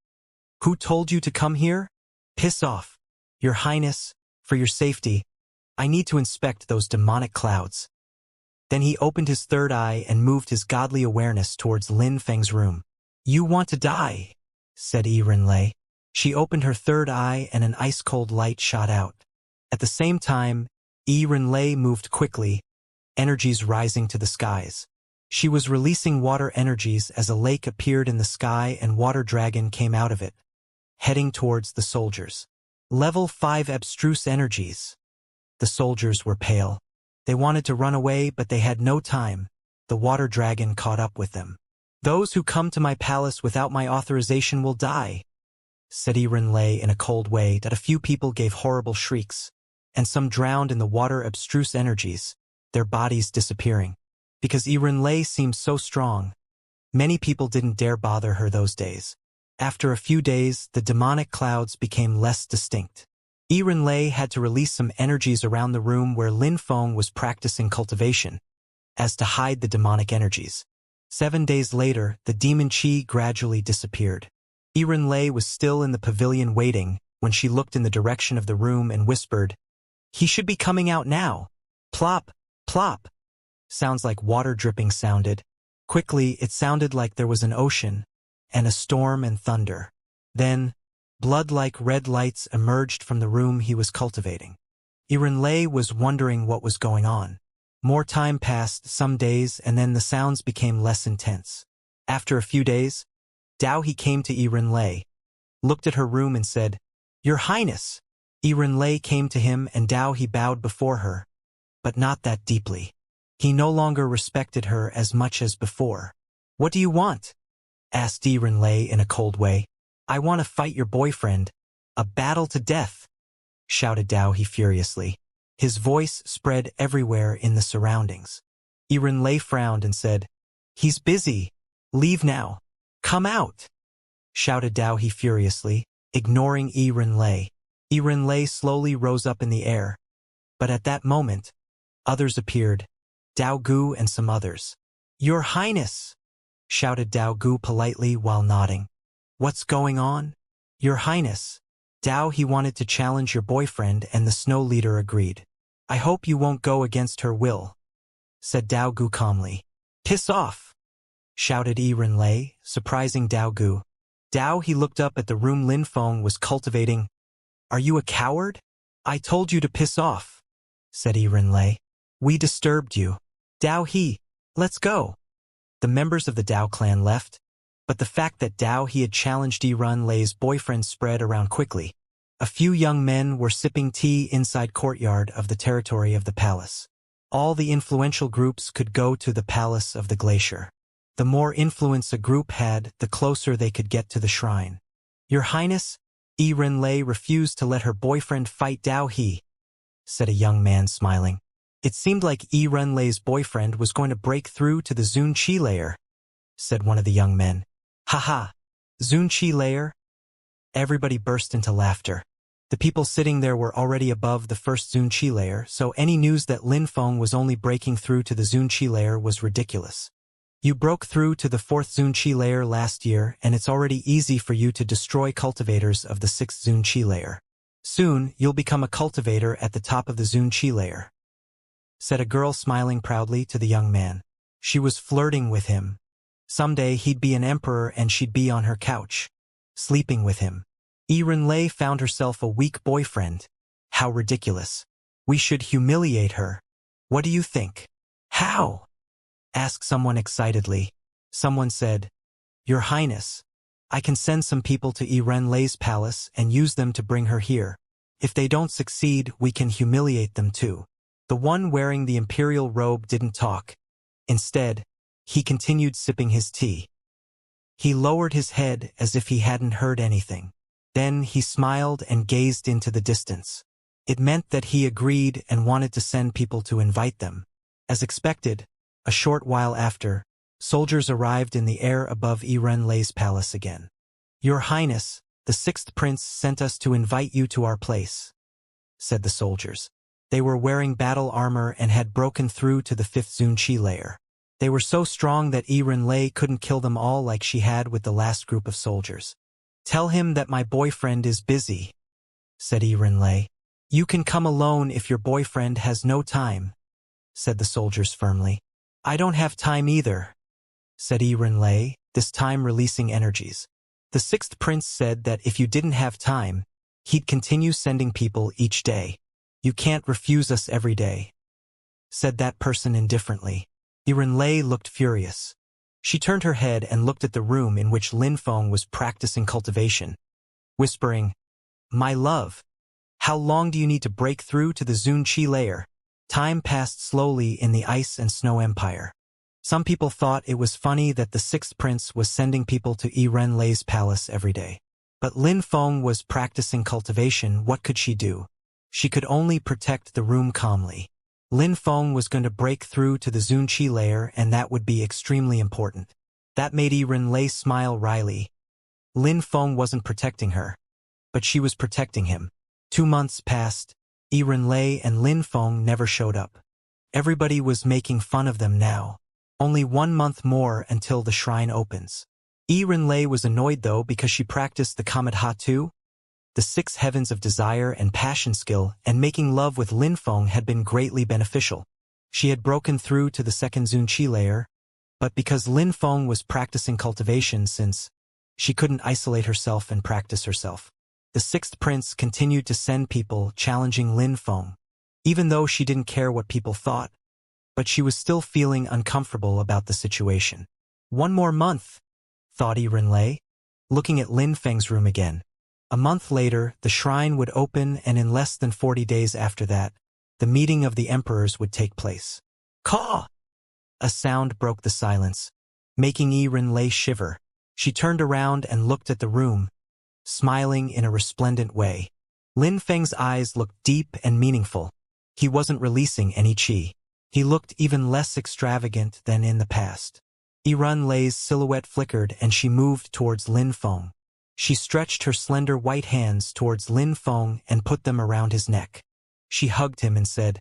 "Who told you to come here? Piss off. Your Highness, for your safety, I need to inspect those demonic clouds." Then he opened his third eye and moved his godly awareness towards Lin Feng's room. "You want to die," said Lei. She opened her third eye and an ice-cold light shot out. At the same time, Lei moved quickly, energies rising to the skies. She was releasing water energies as a lake appeared in the sky and water dragon came out of it, heading towards the soldiers. Level 5 abstruse energies. The soldiers were pale. They wanted to run away, but they had no time. The water dragon caught up with them. "Those who come to my palace without my authorization will die," said Lei in a cold way. That a few people gave horrible shrieks, and some drowned in the water abstruse energies, their bodies disappearing. because Lei seemed so strong. Many people didn't dare bother her those days. After a few days, the demonic clouds became less distinct. Lei had to release some energies around the room where Lin Feng was practicing cultivation, as to hide the demonic energies. 7 days later, the demon chi gradually disappeared. Lei was still in the pavilion waiting when she looked in the direction of the room and whispered, "He should be coming out now." Plop, plop. Sounds like water dripping sounded. Quickly, it sounded like there was an ocean, and a storm and thunder. Then, blood-like red lights emerged from the room he was cultivating. Lei was wondering what was going on. More time passed, some days, and then the sounds became less intense. After a few days, Dao He came to Lei, looked at her room and said, "Your Highness." Lei came to him and Dao He bowed before her, but not that deeply. He no longer respected her as much as before. "What do you want?" asked Lei in a cold way. "I want to fight your boyfriend. A battle to death," shouted Dao He furiously. His voice spread everywhere in the surroundings. Lei frowned and said, "He's busy. Leave now." "Come out," shouted Dao He furiously, ignoring Lei. Lei slowly rose up in the air. But at that moment, others appeared, Dao Gu and some others. "Your Highness," shouted Dao Gu politely while nodding. "What's going on?" "Your Highness, Dao He wanted to challenge your boyfriend and the snow leader agreed. I hope you won't go against her will," said Dao Gu calmly. "Piss off," shouted Lei, surprising Dao Gu. Dao He looked up at the room Lin Feng was cultivating. "Are you a coward?" "I told you to piss off," said Lei. "We disturbed you." "Dao He, let's go." The members of the Dao clan left, but the fact that Dao He had challenged Lei's boyfriend spread around quickly. A few young men were sipping tea inside courtyard of the territory of the palace. All the influential groups could go to the palace of the glacier. The more influence a group had, the closer they could get to the shrine. "Your Highness, Lei refused to let her boyfriend fight Dao He," said a young man smiling. "It seemed like Lei's boyfriend was going to break through to the Zun Chi layer," said one of the young men. "Haha, Zun Chi layer?" Everybody burst into laughter. The people sitting there were already above the first Zun Chi layer, so any news that Lin Feng was only breaking through to the Zun Chi layer was ridiculous. "You broke through to the 4th Zun Chi layer last year, and it's already easy for you to destroy cultivators of the 6th Zun Chi layer. Soon, you'll become a cultivator at the top of the Zun Chi layer," said a girl smiling proudly to the young man. She was flirting with him. Someday he'd be an emperor and she'd be on her couch, sleeping with him. Lei found herself a weak boyfriend. How ridiculous. "We should humiliate her. What do you think?" "How?" asked someone excitedly. Someone said, "Your Highness, I can send some people to Lei's palace and use them to bring her here. If they don't succeed, we can humiliate them too." The one wearing the imperial robe didn't talk. Instead, he continued sipping his tea. He lowered his head as if he hadn't heard anything. Then he smiled and gazed into the distance. It meant that he agreed and wanted to send people to invite them. As expected, a short while after, soldiers arrived in the air above Lei's palace again. "Your Highness, the 6th prince sent us to invite you to our place," said the soldiers. They were wearing battle armor and had broken through to the 5th Zun Chi layer. They were so strong that Lei couldn't kill them all like she had with the last group of soldiers. "Tell him that my boyfriend is busy," said Lei. "You can come alone if your boyfriend has no time," said the soldiers firmly. "I don't have time either," said Lei, this time releasing energies. The 6th prince said that if you didn't have time, he'd continue sending people each day. "You can't refuse us every day," said that person indifferently. Lei looked furious. She turned her head and looked at the room in which Lin Feng was practicing cultivation, whispering, "My love, how long do you need to break through to the Zun Chi layer?" Time passed slowly in the Ice and Snow Empire. Some people thought it was funny that the 6th prince was sending people to Lei's palace every day. But Lin Feng was practicing cultivation. What could she do? She could only protect the room calmly. Lin Feng was going to break through to the Zunqi layer, and that would be extremely important. That made Ren-Lei smile wryly. Lin Feng wasn't protecting her, but she was protecting him. 2 months passed. Ren-Lei and Lin Feng never showed up. Everybody was making fun of them now. Only 1 month more until the shrine opens. Ren-Lei was annoyed though because she practiced the Comet Ha-Tu, the 6 heavens of desire and passion skill, and making love with Lin Feng had been greatly beneficial. She had broken through to the second Zunqi layer, but because Lin Feng was practicing cultivation, since she couldn't isolate herself and practice herself. The 6th prince continued to send people challenging Lin Feng, even though she didn't care what people thought, but she was still feeling uncomfortable about the situation. 1 more month, thought Ren-Lei, looking at Lin Feng's room again. A month later, the shrine would open, and in less than 40 days after that, the meeting of the emperors would take place. Caw! A sound broke the silence, making Ren-Lei shiver. She turned around and looked at the room, smiling in a resplendent way. Lin Feng's eyes looked deep and meaningful. He wasn't releasing any qi. He looked even less extravagant than in the past. Ren-Lei's silhouette flickered and she moved towards Lin Feng. She stretched her slender white hands towards Lin Feng and put them around his neck. She hugged him and said,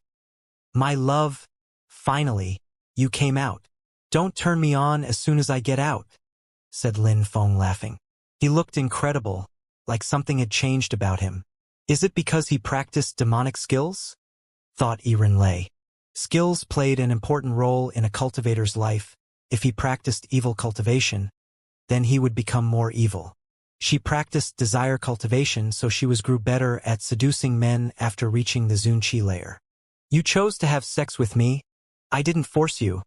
"My love, finally, you came out. Don't turn me on as soon as I get out," said Lin Feng, laughing. He looked incredible, like something had changed about him. Is it because he practiced demonic skills? Thought Ren-Lei. Skills played an important role in a cultivator's life. If he practiced evil cultivation, then he would become more evil. She practiced desire cultivation, so she grew better at seducing men after reaching the Zunqi layer. "You chose to have sex with me. I didn't force you,"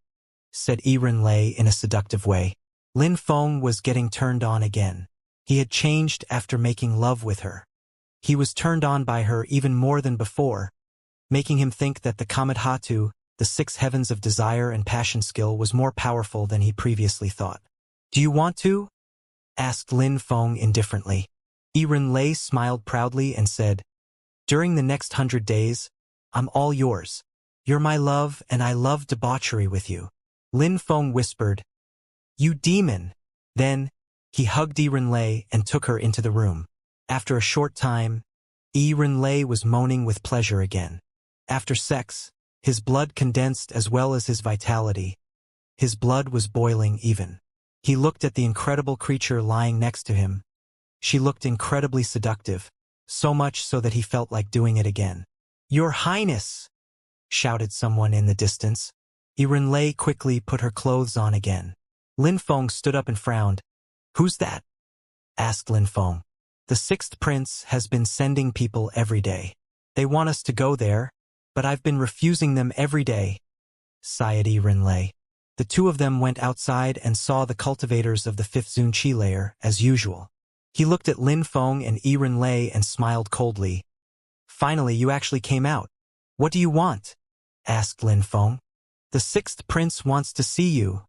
said Ren-Lei in a seductive way. Lin Feng was getting turned on again. He had changed after making love with her. He was turned on by her even more than before, making him think that the Comet Ha-Tu, the 6 heavens of desire and passion skill, was more powerful than he previously thought. "Do you want to?" asked Lin Feng indifferently. Ren-Lei smiled proudly and said, "During the next 100 days, I'm all yours. You're my love, and I love debauchery with you." Lin Feng whispered, "You demon!" Then, he hugged Ren-Lei and took her into the room. After a short time, Ren-Lei was moaning with pleasure again. After sex, his blood condensed as well as his vitality. His blood was boiling even. He looked at the incredible creature lying next to him. She looked incredibly seductive, so much so that he felt like doing it again. "Your Highness!" shouted someone in the distance. Ren-Lei quickly put her clothes on again. Lin Feng stood up and frowned. "Who's that?" asked Lin Feng. "The 6th prince has been sending people every day. They want us to go there, but I've been refusing them every day," sighed Ren-Lei. The 2 of them went outside and saw the cultivators of the 5th Zunqi layer, as usual. He looked at Lin Feng and Ren-Lei and smiled coldly. "Finally, you actually came out. What do you want?" asked Lin Feng. "The 6th prince wants to see you,"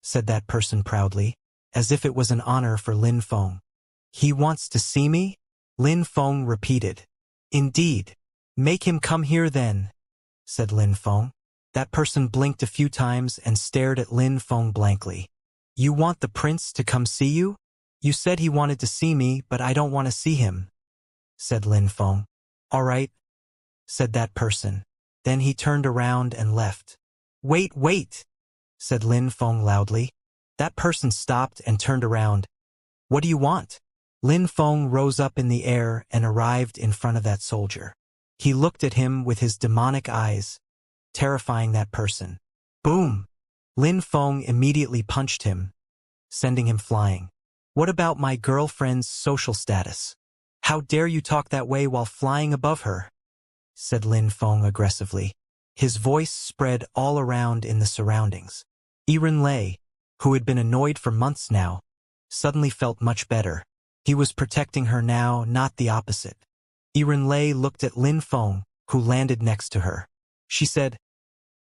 said that person proudly, as if it was an honor for Lin Feng. "He wants to see me?" Lin Feng repeated. "Indeed. Make him come here then," said Lin Feng. That person blinked a few times and stared at Lin Feng blankly. "You want the prince to come see you? You said he wanted to see me, but I don't want to see him," said Lin Feng. "All right," said that person. Then he turned around and left. Wait, said Lin Feng loudly. That person stopped and turned around. "What do you want?" Lin Feng rose up in the air and arrived in front of that soldier. He looked at him with his demonic eyes, terrifying that person. Boom! Lin Feng immediately punched him, sending him flying. "What about my girlfriend's social status? How dare you talk that way while flying above her?" said Lin Feng aggressively. His voice spread all around in the surroundings. Ren-Lei, who had been annoyed for months now, suddenly felt much better. He was protecting her now, not the opposite. Ren-Lei looked at Lin Feng, who landed next to her. She said,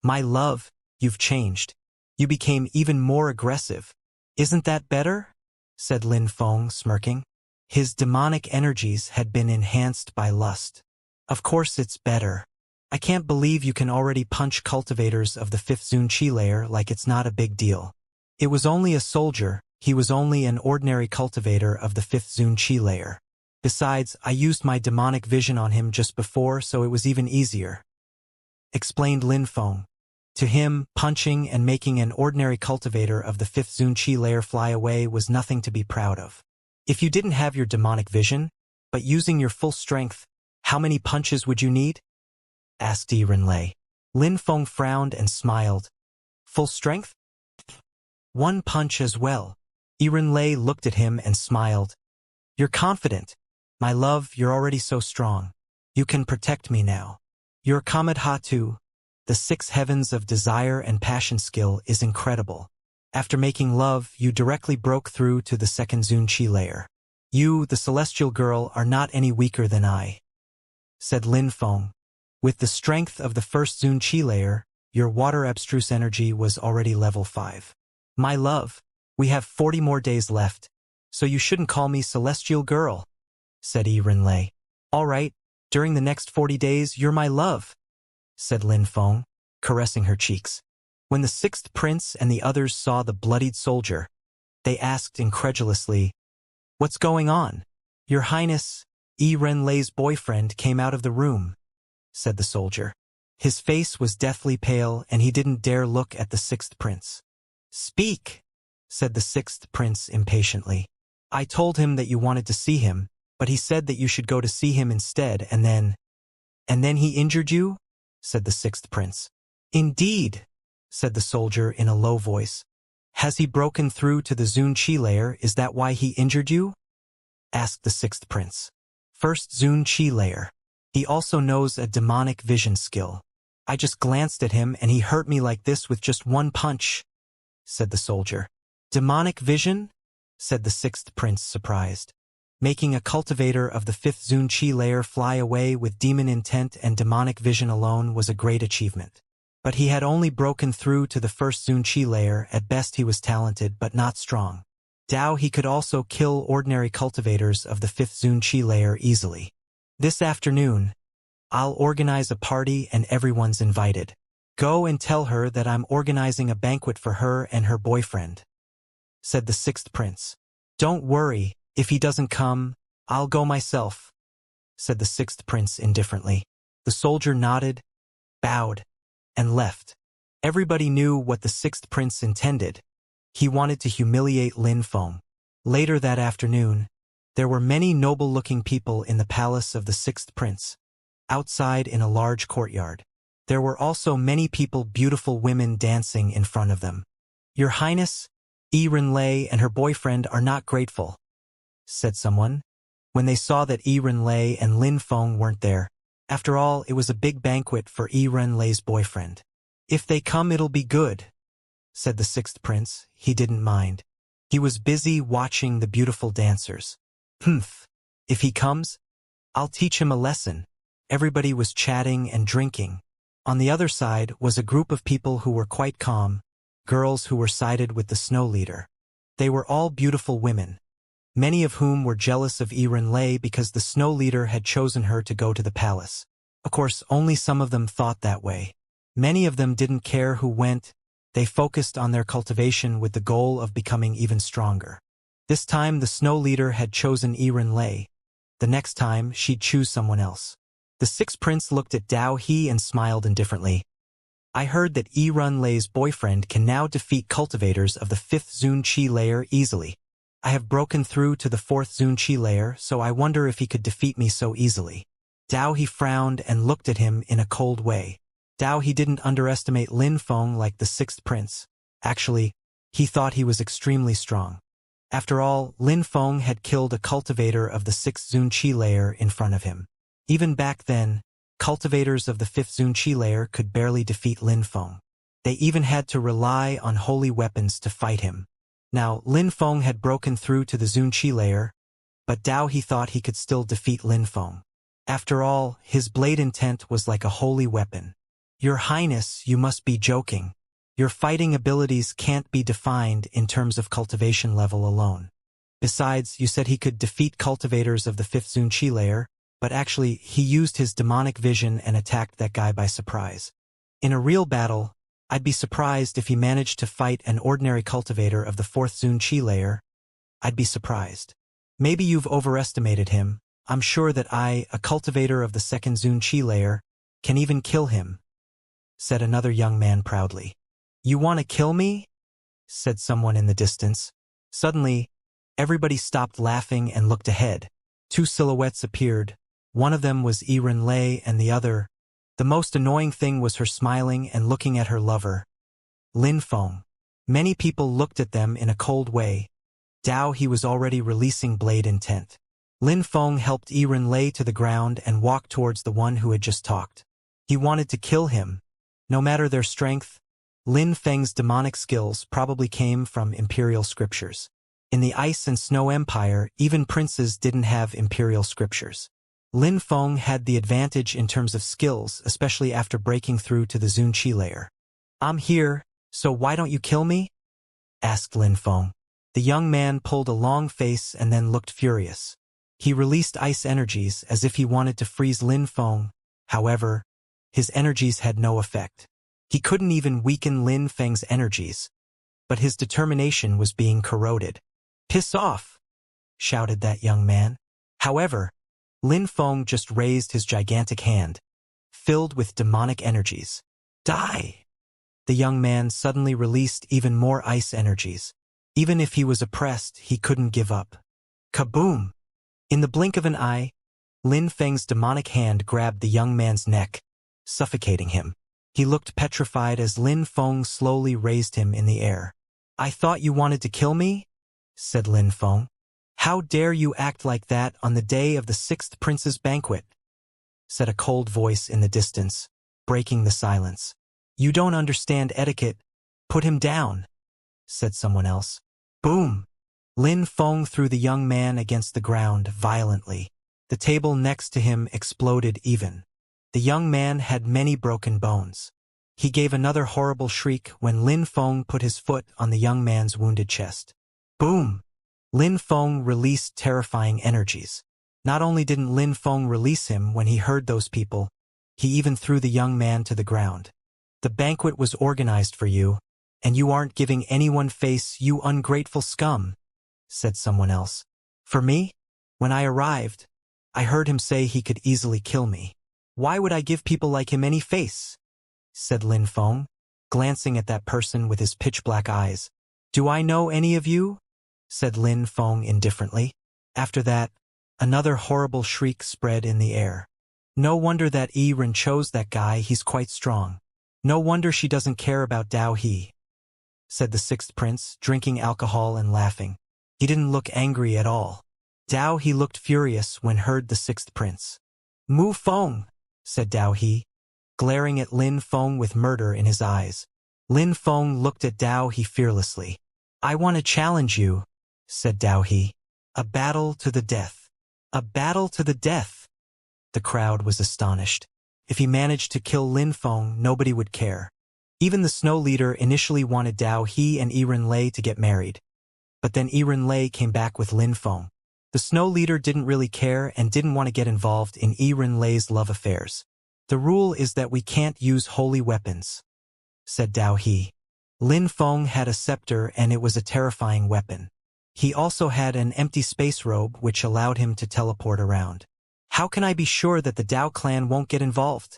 "My love, you've changed. You became even more aggressive. Isn't that better?" said Lin Feng, smirking. His demonic energies had been enhanced by lust. "Of course it's better. I can't believe you can already punch cultivators of the 5th Xianxia layer like it's not a big deal. It was only a soldier, he was only an ordinary cultivator of the 5th Xianxia layer. Besides, I used my demonic vision on him just before, so it was even easier," explained Lin Feng. To him, punching and making an ordinary cultivator of the 5th Xianxia layer fly away was nothing to be proud of. "If you didn't have your demonic vision, but using your full strength, how many punches would you need?" asked Yi Renlei. Lin Feng frowned and smiled. "Full strength? One punch as well." Yi Renlei looked at him and smiled. "You're confident. My love, you're already so strong. You can protect me now. Your Kamadhatu, the 6 heavens of desire and passion skill, is incredible. After making love, you directly broke through to the 2nd Xianxia layer. You, the celestial girl, are not any weaker than I," said Lin Feng. "With the strength of the 1st Xianxia layer, your water abstruse energy was already level 5. My love, we have 40 more days left, so you shouldn't call me celestial girl," said Yi Renlei. "All right, during the next 40 days, you're my love," said Lin Feng, caressing her cheeks. When the 6th prince and the others saw the bloodied soldier, they asked incredulously, "What's going on?" "Your Highness, Yi Renlei's boyfriend came out of the room," said the soldier. His face was deathly pale and he didn't dare look at the 6th prince. "Speak," said the 6th prince impatiently. "I told him that you wanted to see him, but he said that you should go to see him instead, and then he injured you?" said the 6th prince. "Indeed," said the soldier in a low voice. "Has he broken through to the Xianxia layer? Is that why he injured you?" asked the 6th prince. "1st Xianxia layer. He also knows a demonic vision skill. I just glanced at him and he hurt me like this with just one punch," said the soldier. "Demonic vision?" said the 6th prince, surprised. Making a cultivator of the 5th Xianxia layer fly away with demon intent and demonic vision alone was a great achievement. But he had only broken through to the 1st Xianxia layer. At best he was talented but not strong. He could also kill ordinary cultivators of the 5th Xianxia layer easily. "This afternoon, I'll organize a party and everyone's invited. Go and tell her that I'm organizing a banquet for her and her boyfriend," said the 6th prince. "Don't worry, if he doesn't come, I'll go myself," said the 6th prince indifferently. The soldier nodded, bowed, and left. Everybody knew what the 6th prince intended. He wanted to humiliate Lin Feng. Later that afternoon, there were many noble-looking people in the palace of the 6th prince, outside in a large courtyard. There were also many beautiful women dancing in front of them. "Your Highness, Yi Renlei and her boyfriend are not grateful," said someone, when they saw that Yi Renlei and Lin Feng weren't there. After all, it was a big banquet for Yi Renlei's boyfriend. "If they come, it'll be good," said the 6th prince. He didn't mind. He was busy watching the beautiful dancers. "Humph. If he comes, I'll teach him a lesson." Everybody was chatting and drinking. On the other side was a group of people who were quite calm, girls who were sided with the snow leader. They were all beautiful women, many of whom were jealous of Yi Renlei because the snow leader had chosen her to go to the palace. Of course, only some of them thought that way. Many of them didn't care who went. They focused on their cultivation with the goal of becoming even stronger. This time the snow leader had chosen Yi Renlei. The next time she'd choose someone else. The 6th prince looked at Dao He and smiled indifferently. "I heard that Yi Renlei's boyfriend can now defeat cultivators of the 5th Xianxia layer easily. I have broken through to the 4th Xianxia layer, so I wonder if he could defeat me so easily." Dao He frowned and looked at him in a cold way. Dao He didn't underestimate Lin Feng like the 6th prince. Actually, he thought he was extremely strong. After all, Lin Feng had killed a cultivator of the 6th Xianxia layer in front of him. Even back then, cultivators of the 5th Xianxia layer could barely defeat Lin Feng. They even had to rely on holy weapons to fight him. Now, Lin Feng had broken through to the Xianxia layer, but Dao He thought he could still defeat Lin Feng. After all, his blade intent was like a holy weapon. "Your Highness, you must be joking. Your fighting abilities can't be defined in terms of cultivation level alone. Besides, you said he could defeat cultivators of the 5th Xianxia layer, but actually he used his demonic vision and attacked that guy by surprise. In a real battle, I'd be surprised if he managed to fight an ordinary cultivator of the 4th Zun Qi layer. I'd be surprised. Maybe you've overestimated him. I'm sure that I, a cultivator of the 2nd Zun Qi layer, can even kill him, said another young man proudly. You want to kill me? Said someone in the distance. Suddenly, everybody stopped laughing and looked ahead. 2 silhouettes appeared. One of them was Lei and the other. The most annoying thing was her smiling and looking at her lover, Lin Feng. Many people looked at them in a cold way. Dao He was already releasing blade intent. Lin Feng helped Lei to the ground and walked towards the one who had just talked. He wanted to kill him. No matter their strength, Lin Feng's demonic skills probably came from imperial scriptures. In the Ice and Snow Empire, even princes didn't have imperial scriptures. Lin Feng had the advantage in terms of skills, especially after breaking through to the Zun Qi layer. I'm here, so why don't you kill me? Asked Lin Feng. The young man pulled a long face and then looked furious. He released ice energies as if he wanted to freeze Lin Feng. However, his energies had no effect. He couldn't even weaken Lin Feng's energies. But his determination was being corroded. Piss off! Shouted that young man. However, Lin Feng just raised his gigantic hand, filled with demonic energies. Die! The young man suddenly released even more ice energies. Even if he was oppressed, he couldn't give up. Kaboom! In the blink of an eye, Lin Feng's demonic hand grabbed the young man's neck, suffocating him. He looked petrified as Lin Feng slowly raised him in the air. I thought you wanted to kill me? Said Lin Feng. How dare you act like that on the day of the 6th prince's banquet? Said a cold voice in the distance, breaking the silence. You don't understand etiquette. Put him down, said someone else. Boom! Lin Feng threw the young man against the ground violently. The table next to him exploded even. The young man had many broken bones. He gave another horrible shriek when Lin Feng put his foot on the young man's wounded chest. Boom! Lin Feng released terrifying energies. Not only didn't Lin Feng release him when he heard those people, he even threw the young man to the ground. The banquet was organized for you, and you aren't giving anyone face, you ungrateful scum, said someone else. For me? When I arrived, I heard him say he could easily kill me. Why would I give people like him any face? Said Lin Feng, glancing at that person with his pitch-black eyes. Do I know any of you? Said Lin Feng indifferently. After that, another horrible shriek spread in the air. No wonder that Ren chose that guy, he's quite strong. No wonder she doesn't care about Dao He, said the 6th prince, drinking alcohol and laughing. He didn't look angry at all. Dao He looked furious when heard the 6th prince. Mu Feng, said Dao He, glaring at Lin Feng with murder in his eyes. Lin Feng looked at Dao He fearlessly. I want to challenge you, said Dao He. A battle to the death. A battle to the death. The crowd was astonished. If he managed to kill Lin Feng, nobody would care. Even the Snow Leader initially wanted Dao He and Lei to get married. But then Lei came back with Lin Feng. The Snow Leader didn't really care and didn't want to get involved in Lei's love affairs. The rule is that we can't use holy weapons, said Dao He. Lin Feng had a scepter and it was a terrifying weapon. He also had an empty space robe which allowed him to teleport around. How can I be sure that the Dao clan won't get involved?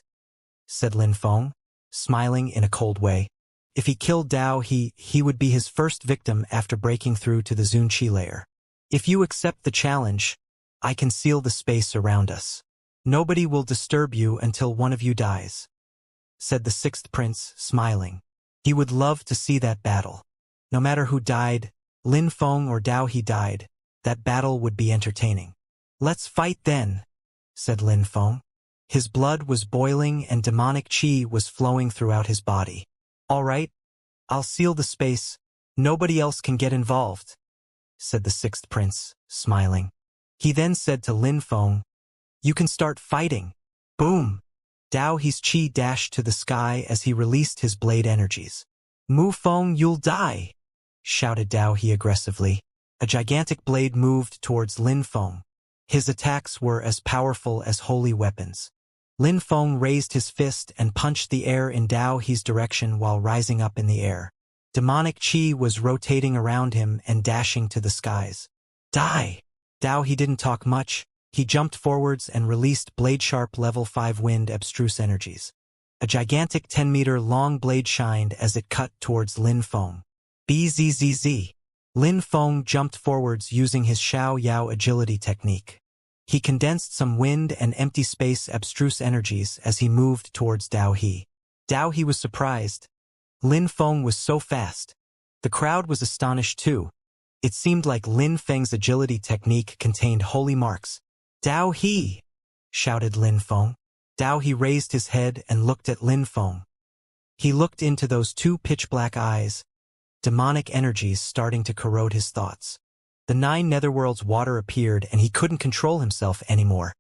Said Lin Feng, smiling in a cold way. If he killed Dao he would be his first victim after breaking through to the Zun Qi layer. If you accept the challenge, I can seal the space around us. Nobody will disturb you until one of you dies, said the 6th prince, smiling. He would love to see that battle. No matter who died, Lin Feng or Dao He died, that battle would be entertaining. Let's fight then, said Lin Feng. His blood was boiling and demonic qi was flowing throughout his body. All right, I'll seal the space. Nobody else can get involved, said the 6th prince, smiling. He then said to Lin Feng, you can start fighting. Boom! Dao He's qi dashed to the sky as he released his blade energies. Mu Feng, you'll die, shouted Dao He aggressively. A gigantic blade moved towards Lin Feng. His attacks were as powerful as holy weapons. Lin Feng raised his fist and punched the air in Dao He's direction while rising up in the air. Demonic chi was rotating around him and dashing to the skies. Die! Dao He didn't talk much. He jumped forwards and released blade-sharp level 5 wind abstruse energies. A gigantic 10-meter-long blade shined as it cut towards Lin Feng. Bzzz. Lin Feng jumped forwards using his Xiao Yao agility technique. He condensed some wind and empty space abstruse energies as he moved towards Dao He. Dao He was surprised. Lin Feng was so fast. The crowd was astonished too. It seemed like Lin Feng's agility technique contained holy marks. Dao He! Shouted Lin Feng. Dao He raised his head and looked at Lin Feng. He looked into those two pitch-black eyes, demonic energies starting to corrode his thoughts. The 9 netherworld's water appeared and he couldn't control himself anymore.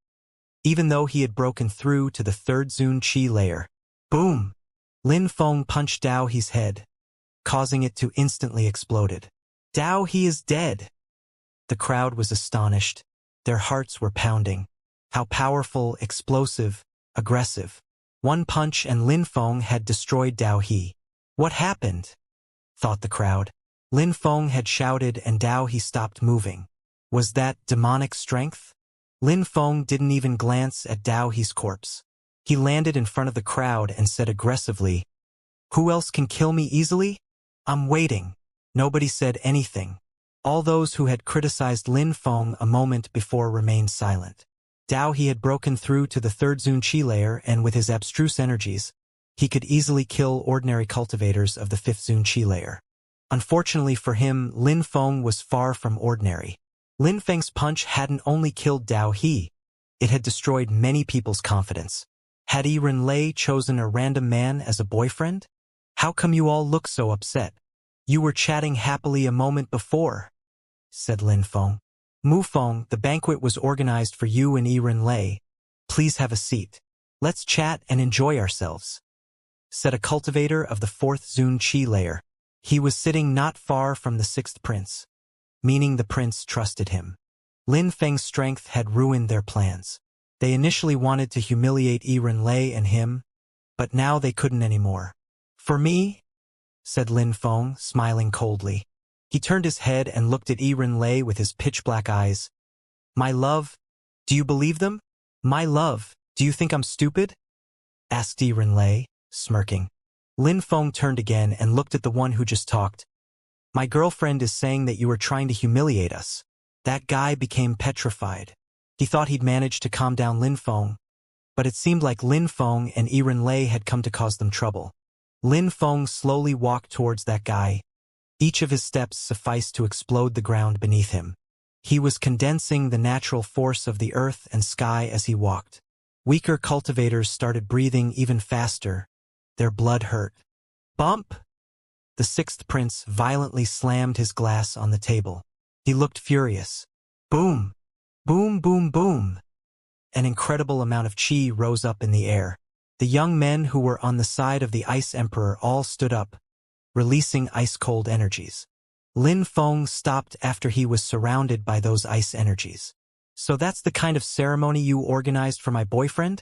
Even though he had broken through to the 3rd Zun Chi layer. Boom! Lin Feng punched Dao He's head, causing it to instantly explode. Dao He is dead! The crowd was astonished. Their hearts were pounding. How powerful, explosive, aggressive. One punch and Lin Feng had destroyed Dao He. What happened? Thought the crowd. Lin Feng had shouted and Dao He stopped moving. Was that demonic strength? Lin Feng didn't even glance at Dao He's corpse. He landed in front of the crowd and said aggressively, "Who else can kill me easily? I'm waiting." Nobody said anything. All those who had criticized Lin Feng a moment before remained silent. Dao He had broken through to the 3rd Zun Chi layer and with his abstruse energies, he could easily kill ordinary cultivators of the 5th Zun Chi layer. Unfortunately for him, Lin Feng was far from ordinary. Lin Feng's punch hadn't only killed Dao He, it had destroyed many people's confidence. Had Lei chosen a random man as a boyfriend? How come you all look so upset? You were chatting happily a moment before, said Lin Feng. Mu Feng, the banquet was organized for you and Lei. Please have a seat. Let's chat and enjoy ourselves, said a cultivator of the 4th Zun Chi layer. He was sitting not far from the 6th prince, meaning the prince trusted him. Lin Feng's strength had ruined their plans. They initially wanted to humiliate Lei and him, but now they couldn't anymore. For me? Said Lin Feng, smiling coldly. He turned his head and looked at Lei with his pitch-black eyes. My love, do you believe them? My love, do you think I'm stupid? Asked Lei, smirking. Lin Feng turned again and looked at the one who just talked. My girlfriend is saying that you are trying to humiliate us. That guy became petrified. He thought he'd managed to calm down Lin Feng, but it seemed like Lin Feng and Lei had come to cause them trouble. Lin Feng slowly walked towards that guy. Each of his steps sufficed to explode the ground beneath him. He was condensing the natural force of the earth and sky as he walked. Weaker cultivators started breathing even faster. Their blood hurt. Bump! The 6th prince violently slammed his glass on the table. He looked furious. Boom! Boom, boom, boom! An incredible amount of chi rose up in the air. The young men who were on the side of the Ice Emperor all stood up, releasing ice-cold energies. Lin Feng stopped after he was surrounded by those ice energies. So that's the kind of ceremony you organized for my boyfriend?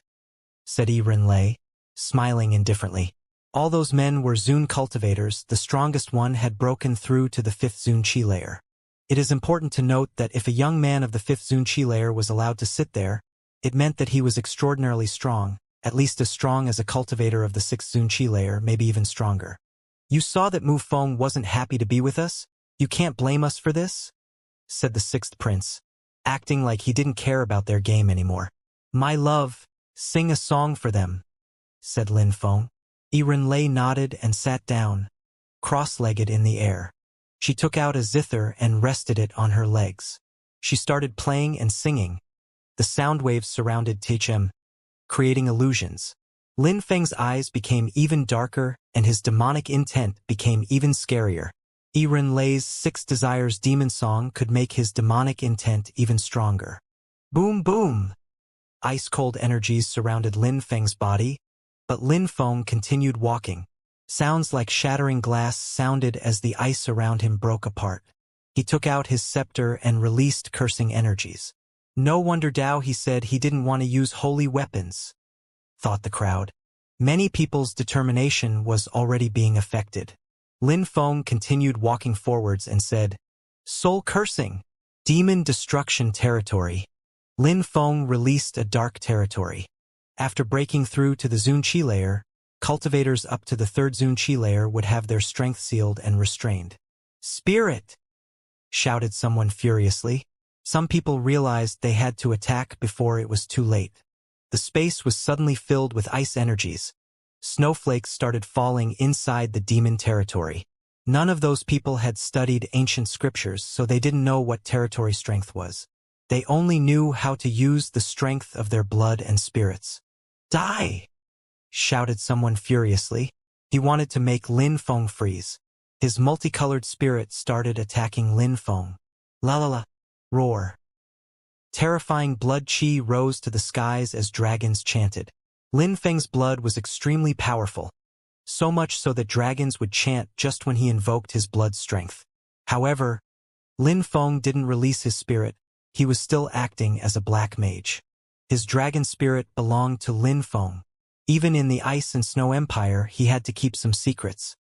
Said Lei, smiling indifferently. All those men were Zun cultivators. The strongest one had broken through to the 5th Zun Chi layer. It is important to note that if a young man of the 5th Zun Chi layer was allowed to sit there, it meant that he was extraordinarily strong, at least as strong as a cultivator of the 6th Zun Chi layer, maybe even stronger. You saw that Mu Feng wasn't happy to be with us? You can't blame us for this? Said the 6th prince, acting like he didn't care about their game anymore. My love, sing a song for them, said Lin Feng. Lei nodded and sat down, cross-legged in the air. She took out a zither and rested it on her legs. She started playing and singing. The sound waves surrounded Tichem, creating illusions. Lin Feng's eyes became even darker and his demonic intent became even scarier. Lei's 6 Desires demon song could make his demonic intent even stronger. Boom boom! Ice-cold energies surrounded Lin Feng's body, but Lin Feng continued walking. Sounds like shattering glass sounded as the ice around him broke apart. He took out his scepter and released cursing energies. No wonder Dao he said he didn't want to use holy weapons, thought the crowd. Many people's determination was already being affected. Lin Feng continued walking forwards and said, Soul cursing, demon destruction territory. Lin Feng released a dark territory. After breaking through to the Zunqi layer, cultivators up to the third Zunqi layer would have their strength sealed and restrained. Spirit! Shouted someone furiously. Some people realized they had to attack before it was too late. The space was suddenly filled with ice energies. Snowflakes started falling inside the demon territory. None of those people had studied ancient scriptures, so they didn't know what territory strength was. They only knew how to use the strength of their blood and spirits. Die! Shouted someone furiously. He wanted to make Lin Feng freeze. His multicolored spirit started attacking Lin Feng. La la la. Roar. Terrifying blood chi rose to the skies as dragons chanted. Lin Feng's blood was extremely powerful, so much so that dragons would chant just when he invoked his blood strength. However, Lin Feng didn't release his spirit. He was still acting as a black mage. His dragon spirit belonged to Lin Feng. Even in the Ice and Snow Empire, he had to keep some secrets.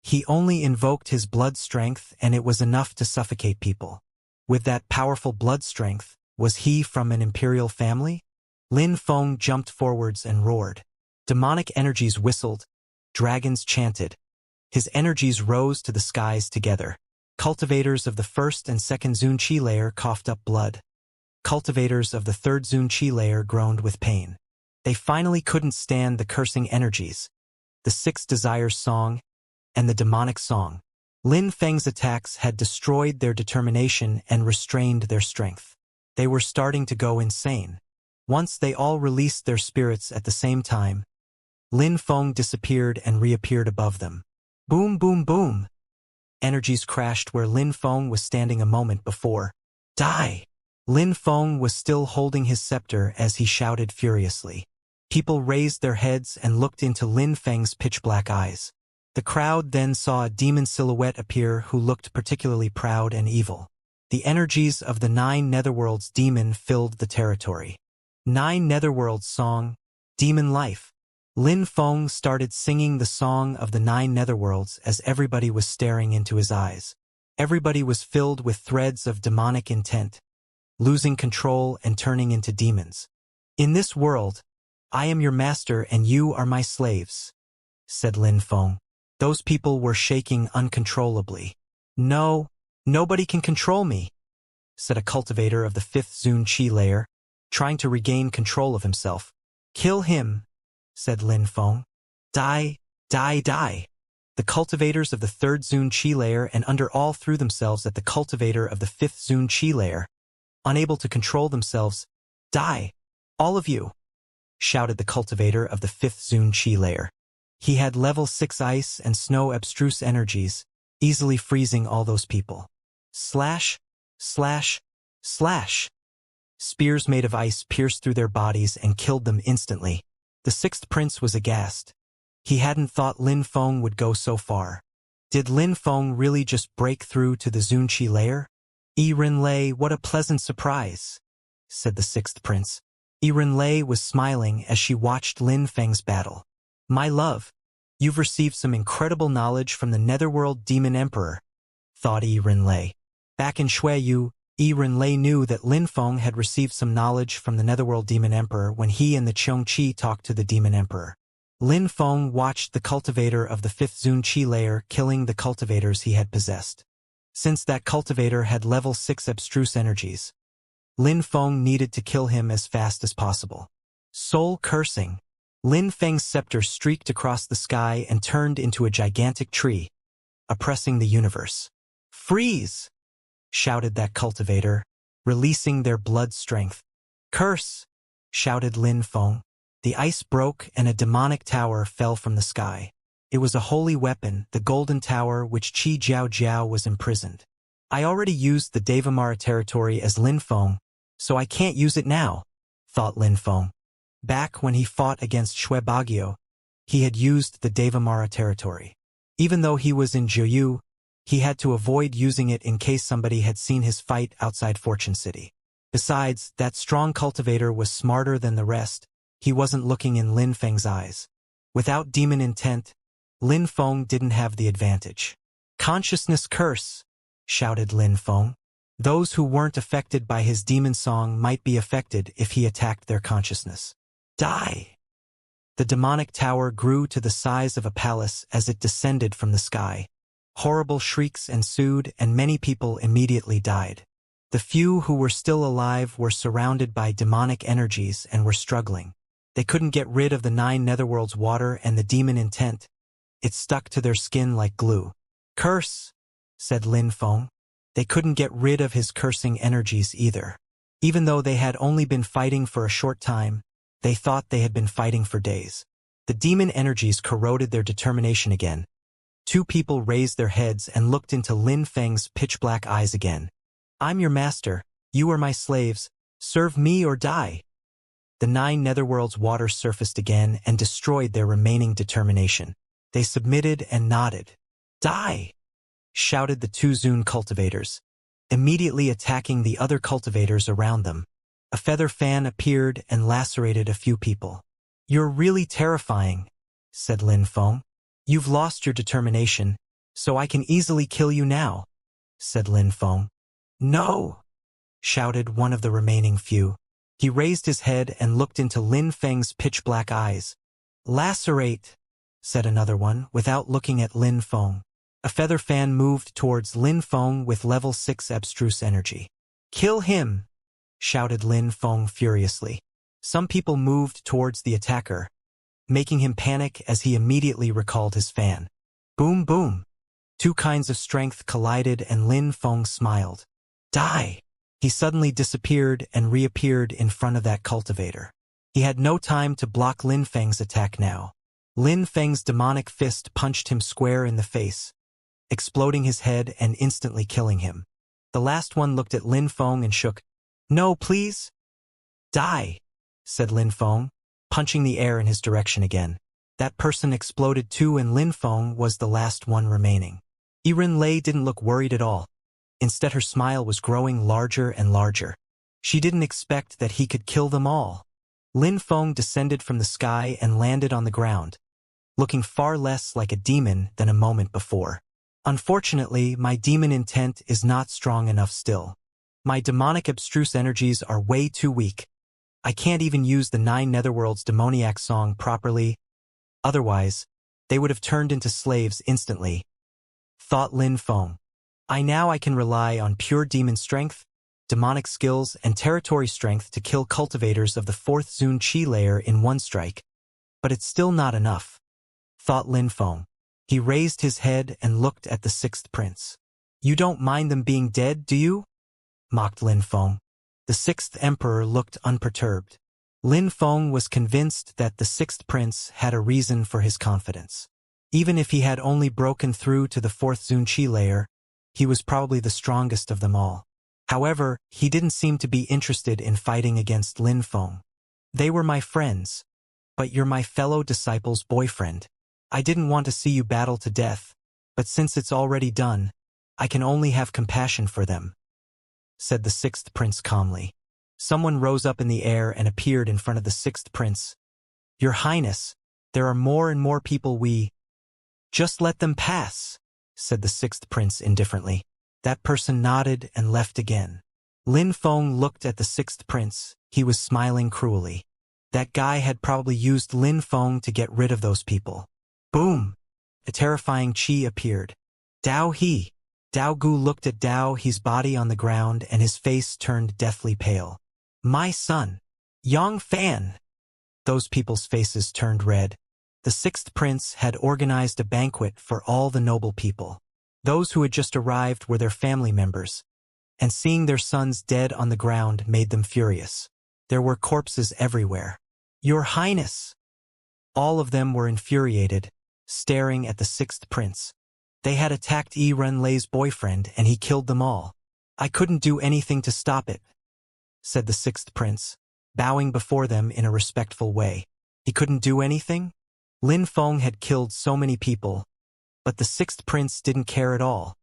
He only invoked his blood strength, and it was enough to suffocate people. With that powerful blood strength, was he from an imperial family? Lin Feng jumped forwards and roared. Demonic energies whistled. Dragons chanted. His energies rose to the skies together. Cultivators of the first and second Zunqi layer coughed up blood. Cultivators of the third Zunqi layer groaned with pain. They finally couldn't stand the cursing energies, the six desires song, and the demonic song. Lin Feng's attacks had destroyed their determination and restrained their strength. They were starting to go insane. Once they all released their spirits at the same time, Lin Feng disappeared and reappeared above them. Boom, boom, boom. Energies crashed where Lin Feng was standing a moment before. Die! Lin Feng was still holding his scepter as he shouted furiously. People raised their heads and looked into Lin Feng's pitch-black eyes. The crowd then saw a demon silhouette appear who looked particularly proud and evil. The energies of the 9 Netherworlds demon filled the territory. 9 Netherworlds song, Demon Life. Lin Feng started singing the song of the 9 Netherworlds as everybody was staring into his eyes. Everybody was filled with threads of demonic intent, losing control and turning into demons. In this world, I am your master and you are my slaves, said Lin Feng. Those people were shaking uncontrollably. No, nobody can control me, said a cultivator of the 5th Zunqi layer, trying to regain control of himself. Kill him, said Lin Feng. Die, die, die. The cultivators of the 3rd Zunqi layer and under all threw themselves at the cultivator of the 5th Zunqi layer. Unable to control themselves, die, all of you, shouted the cultivator of the 5th Zunqi layer. He had level 6 ice and snow abstruse energies, easily freezing all those people. Slash, slash, slash. Spears made of ice pierced through their bodies and killed them instantly. The 6th prince was aghast. He hadn't thought Lin Feng would go so far. Did Lin Feng really just break through to the Zunqi layer? Rinlei, what a pleasant surprise, said the 6th prince. Rinlei was smiling as she watched Lin Feng's battle. My love, you've received some incredible knowledge from the Netherworld Demon Emperor, thought Rinlei. Back in Xueyu, Rinlei knew that Lin Feng had received some knowledge from the Netherworld Demon Emperor when he and the Xianxia talked to the Demon Emperor. Lin Feng watched the cultivator of the 5th Zunqi layer killing the cultivators he had possessed. Since that cultivator had level 6 abstruse energies, Lin Feng needed to kill him as fast as possible. Soul cursing. Lin Feng's scepter streaked across the sky and turned into a gigantic tree, oppressing the universe. Freeze! Shouted that cultivator, releasing their blood strength. Curse! Shouted Lin Feng. The ice broke and a demonic tower fell from the sky. It was a holy weapon, the golden tower which Qi Jiao Jiao was imprisoned. I already used the Devamara territory as Lin Feng, so I can't use it now, thought Lin Feng. Back when he fought against Xue Bagio, he had used the Devamara territory. Even though he was in Jiuyu, he had to avoid using it in case somebody had seen his fight outside Fortune City. Besides, that strong cultivator was smarter than the rest. He wasn't looking in Lin Feng's eyes. Without demon intent, Lin Feng didn't have the advantage. "Consciousness curse!" shouted Lin Feng. Those who weren't affected by his demon song might be affected if he attacked their consciousness. Die! The demonic tower grew to the size of a palace as it descended from the sky. Horrible shrieks ensued, and many people immediately died. The few who were still alive were surrounded by demonic energies and were struggling. They couldn't get rid of the 9 netherworlds water and the demon intent. It stuck to their skin like glue. "Curse!" said Lin Feng. They couldn't get rid of his cursing energies either. Even though they had only been fighting for a short time, they thought they had been fighting for days. The demon energies corroded their determination again. 2 people raised their heads and looked into Lin Feng's pitch-black eyes again. "I'm your master. You are my slaves. Serve me or die." The 9 netherworlds water surfaced again and destroyed their remaining determination. They submitted and nodded. "Die!" shouted the 2 Zun cultivators, immediately attacking the other cultivators around them. A feather fan appeared and lacerated a few people. "You're really terrifying," said Lin Feng. "You've lost your determination, so I can easily kill you now," said Lin Feng. "No!" shouted one of the remaining few. He raised his head and looked into Lin Feng's pitch-black eyes. "Lacerate," said another one, without looking at Lin Feng. A feather fan moved towards Lin Feng with level 6 abstruse energy. "Kill him!" shouted Lin Feng furiously. Some people moved towards the attacker, making him panic as he immediately recalled his fan. Boom boom! 2 kinds of strength collided and Lin Feng smiled. "Die!" He suddenly disappeared and reappeared in front of that cultivator. He had no time to block Lin Feng's attack now. Lin Feng's demonic fist punched him square in the face, exploding his head and instantly killing him. The last one looked at Lin Feng and shook. "No, please." "Die," said Lin Feng, punching the air in his direction again. That person exploded too, and Lin Feng was the last one remaining. Yiren Lei didn't look worried at all. Instead, her smile was growing larger and larger. She didn't expect that he could kill them all. Lin Feng descended from the sky and landed on the ground, looking far less like a demon than a moment before. "Unfortunately, my demon intent is not strong enough still. My demonic abstruse energies are way too weak. I can't even use the 9 netherworlds demoniac song properly. Otherwise, they would have turned into slaves instantly," thought Lin Feng. I can rely on pure demon strength, demonic skills, and territory strength to kill cultivators of the 4th Zun Qi layer in one strike. But it's still not enough," thought Lin Feng. He raised his head and looked at the 6th prince. "You don't mind them being dead, do you?" mocked Lin Feng. The 6th emperor looked unperturbed. Lin Feng was convinced that the 6th prince had a reason for his confidence. Even if he had only broken through to the 4th Zun Qi layer, he was probably the strongest of them all. However, he didn't seem to be interested in fighting against Lin Feng. "They were my friends, but you're my fellow disciple's boyfriend. I didn't want to see you battle to death, but since it's already done, I can only have compassion for them," said the 6th prince calmly. Someone rose up in the air and appeared in front of the 6th prince. "Your Highness, there are more and more people we—" "Just let them pass," said the 6th prince indifferently. That person nodded and left again. Lin Feng looked at the 6th prince. He was smiling cruelly. That guy had probably used Lin Feng to get rid of those people. Boom! A terrifying Qi appeared. "Dao He!" Dao Gu looked at Dao He's body on the ground and his face turned deathly pale. "My son! Yang Fan!" Those people's faces turned red. The 6th prince had organized a banquet for all the noble people. Those who had just arrived were their family members, and seeing their sons dead on the ground made them furious. There were corpses everywhere. "Your Highness!" All of them were infuriated, staring at the 6th prince. They had attacked Yiren Lei's boyfriend and he killed them all. "I couldn't do anything to stop it," said the 6th prince, bowing before them in a respectful way. He couldn't do anything? Lin Feng had killed so many people, but the 6th prince didn't care at all.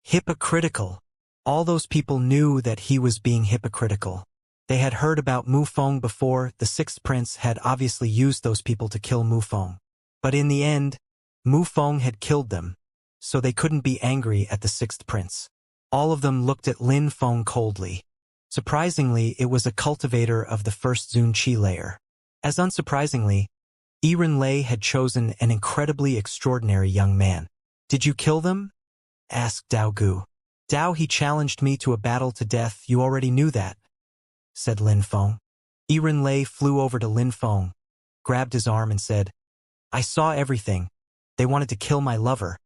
Hypocritical. All those people knew that he was being hypocritical. They had heard about Mu Feng before. The sixth prince had obviously used those people to kill Mu Feng. But in the end, Mu Feng had killed them, so they couldn't be angry at the sixth prince. All of them looked at Lin Feng coldly. Surprisingly, it was a cultivator of the first Zun Qi layer. As unsurprisingly, Yiren Lei had chosen an incredibly extraordinary young man. "Did you kill them?" asked Dao Gu. "Dao, he challenged me to a battle to death. You already knew that," said Lin Feng. Yiren Lei flew over to Lin Feng, grabbed his arm and said, "I saw everything. They wanted to kill my lover.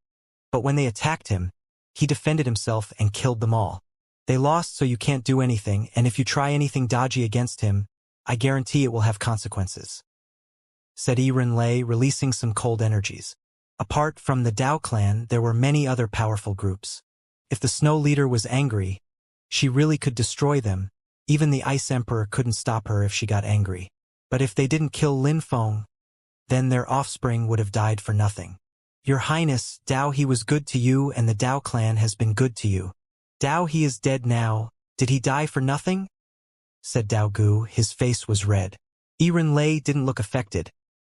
But when they attacked him, he defended himself and killed them all. They lost, so you can't do anything, and if you try anything dodgy against him, I guarantee it will have consequences," said Yiren Lei, releasing some cold energies. Apart from the Dao clan, there were many other powerful groups. If the Snow Leader was angry, she really could destroy them. Even the Ice Emperor couldn't stop her if she got angry. But if they didn't kill Lin Feng, then their offspring would have died for nothing. "Your Highness, Dao, he was good to you, and the Dao clan has been good to you. Dao, he is dead now. Did he die for nothing?" said Dao Gu. His face was red. Yiren Lei didn't look affected.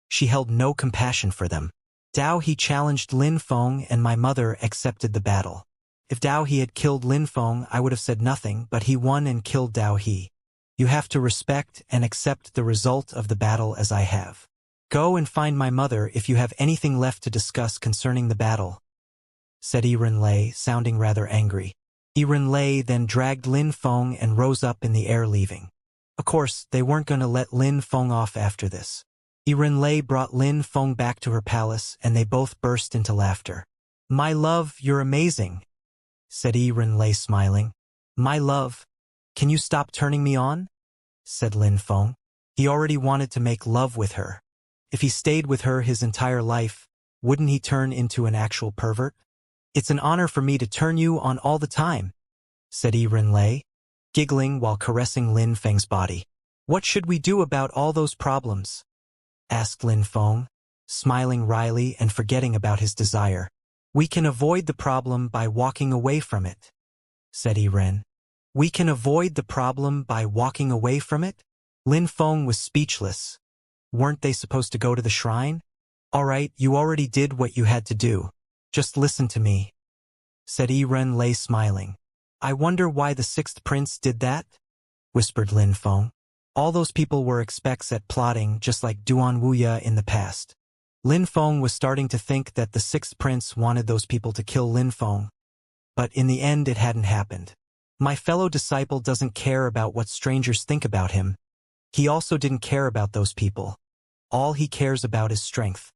She held no compassion for them. "Dao, he challenged Lin Feng, and my mother accepted the battle. If Dao he had killed Lin Feng, I would have said nothing, but he won and killed Dao he. You have to respect and accept the result of the battle as I have. Go and find my mother if you have anything left to discuss concerning the battle," said Yiren Lei, sounding rather angry. Yiren Lei then dragged Lin Feng and rose up in the air, leaving. Of course, they weren't going to let Lin Feng off after this. Yiren Lei brought Lin Feng back to her palace, and they both burst into laughter. "My love, you're amazing," said Yiren Lei, smiling. "My love, can you stop turning me on?" said Lin Feng. He already wanted to make love with her. If he stayed with her his entire life, wouldn't he turn into an actual pervert? "It's an honor for me to turn you on all the time," said Yiren Lei, giggling while caressing Lin Feng's body. "What should we do about all those problems?" asked Lin Feng, smiling wryly and forgetting about his desire. "We can avoid the problem by walking away from it," said Yiren. "We can avoid the problem by walking away from it?" Lin Feng was speechless. Weren't they supposed to go to the shrine? "All right, you already did what you had to do. Just listen to me," said Yiren Lei, smiling. "I wonder why the sixth prince did that?" whispered Lin Feng. "All those people were experts at plotting, just like Duan Wuya in the past." Lin Feng was starting to think that the sixth prince wanted those people to kill Lin Feng, but in the end it hadn't happened. "My fellow disciple doesn't care about what strangers think about him. He also didn't care about those people. All he cares about is strength.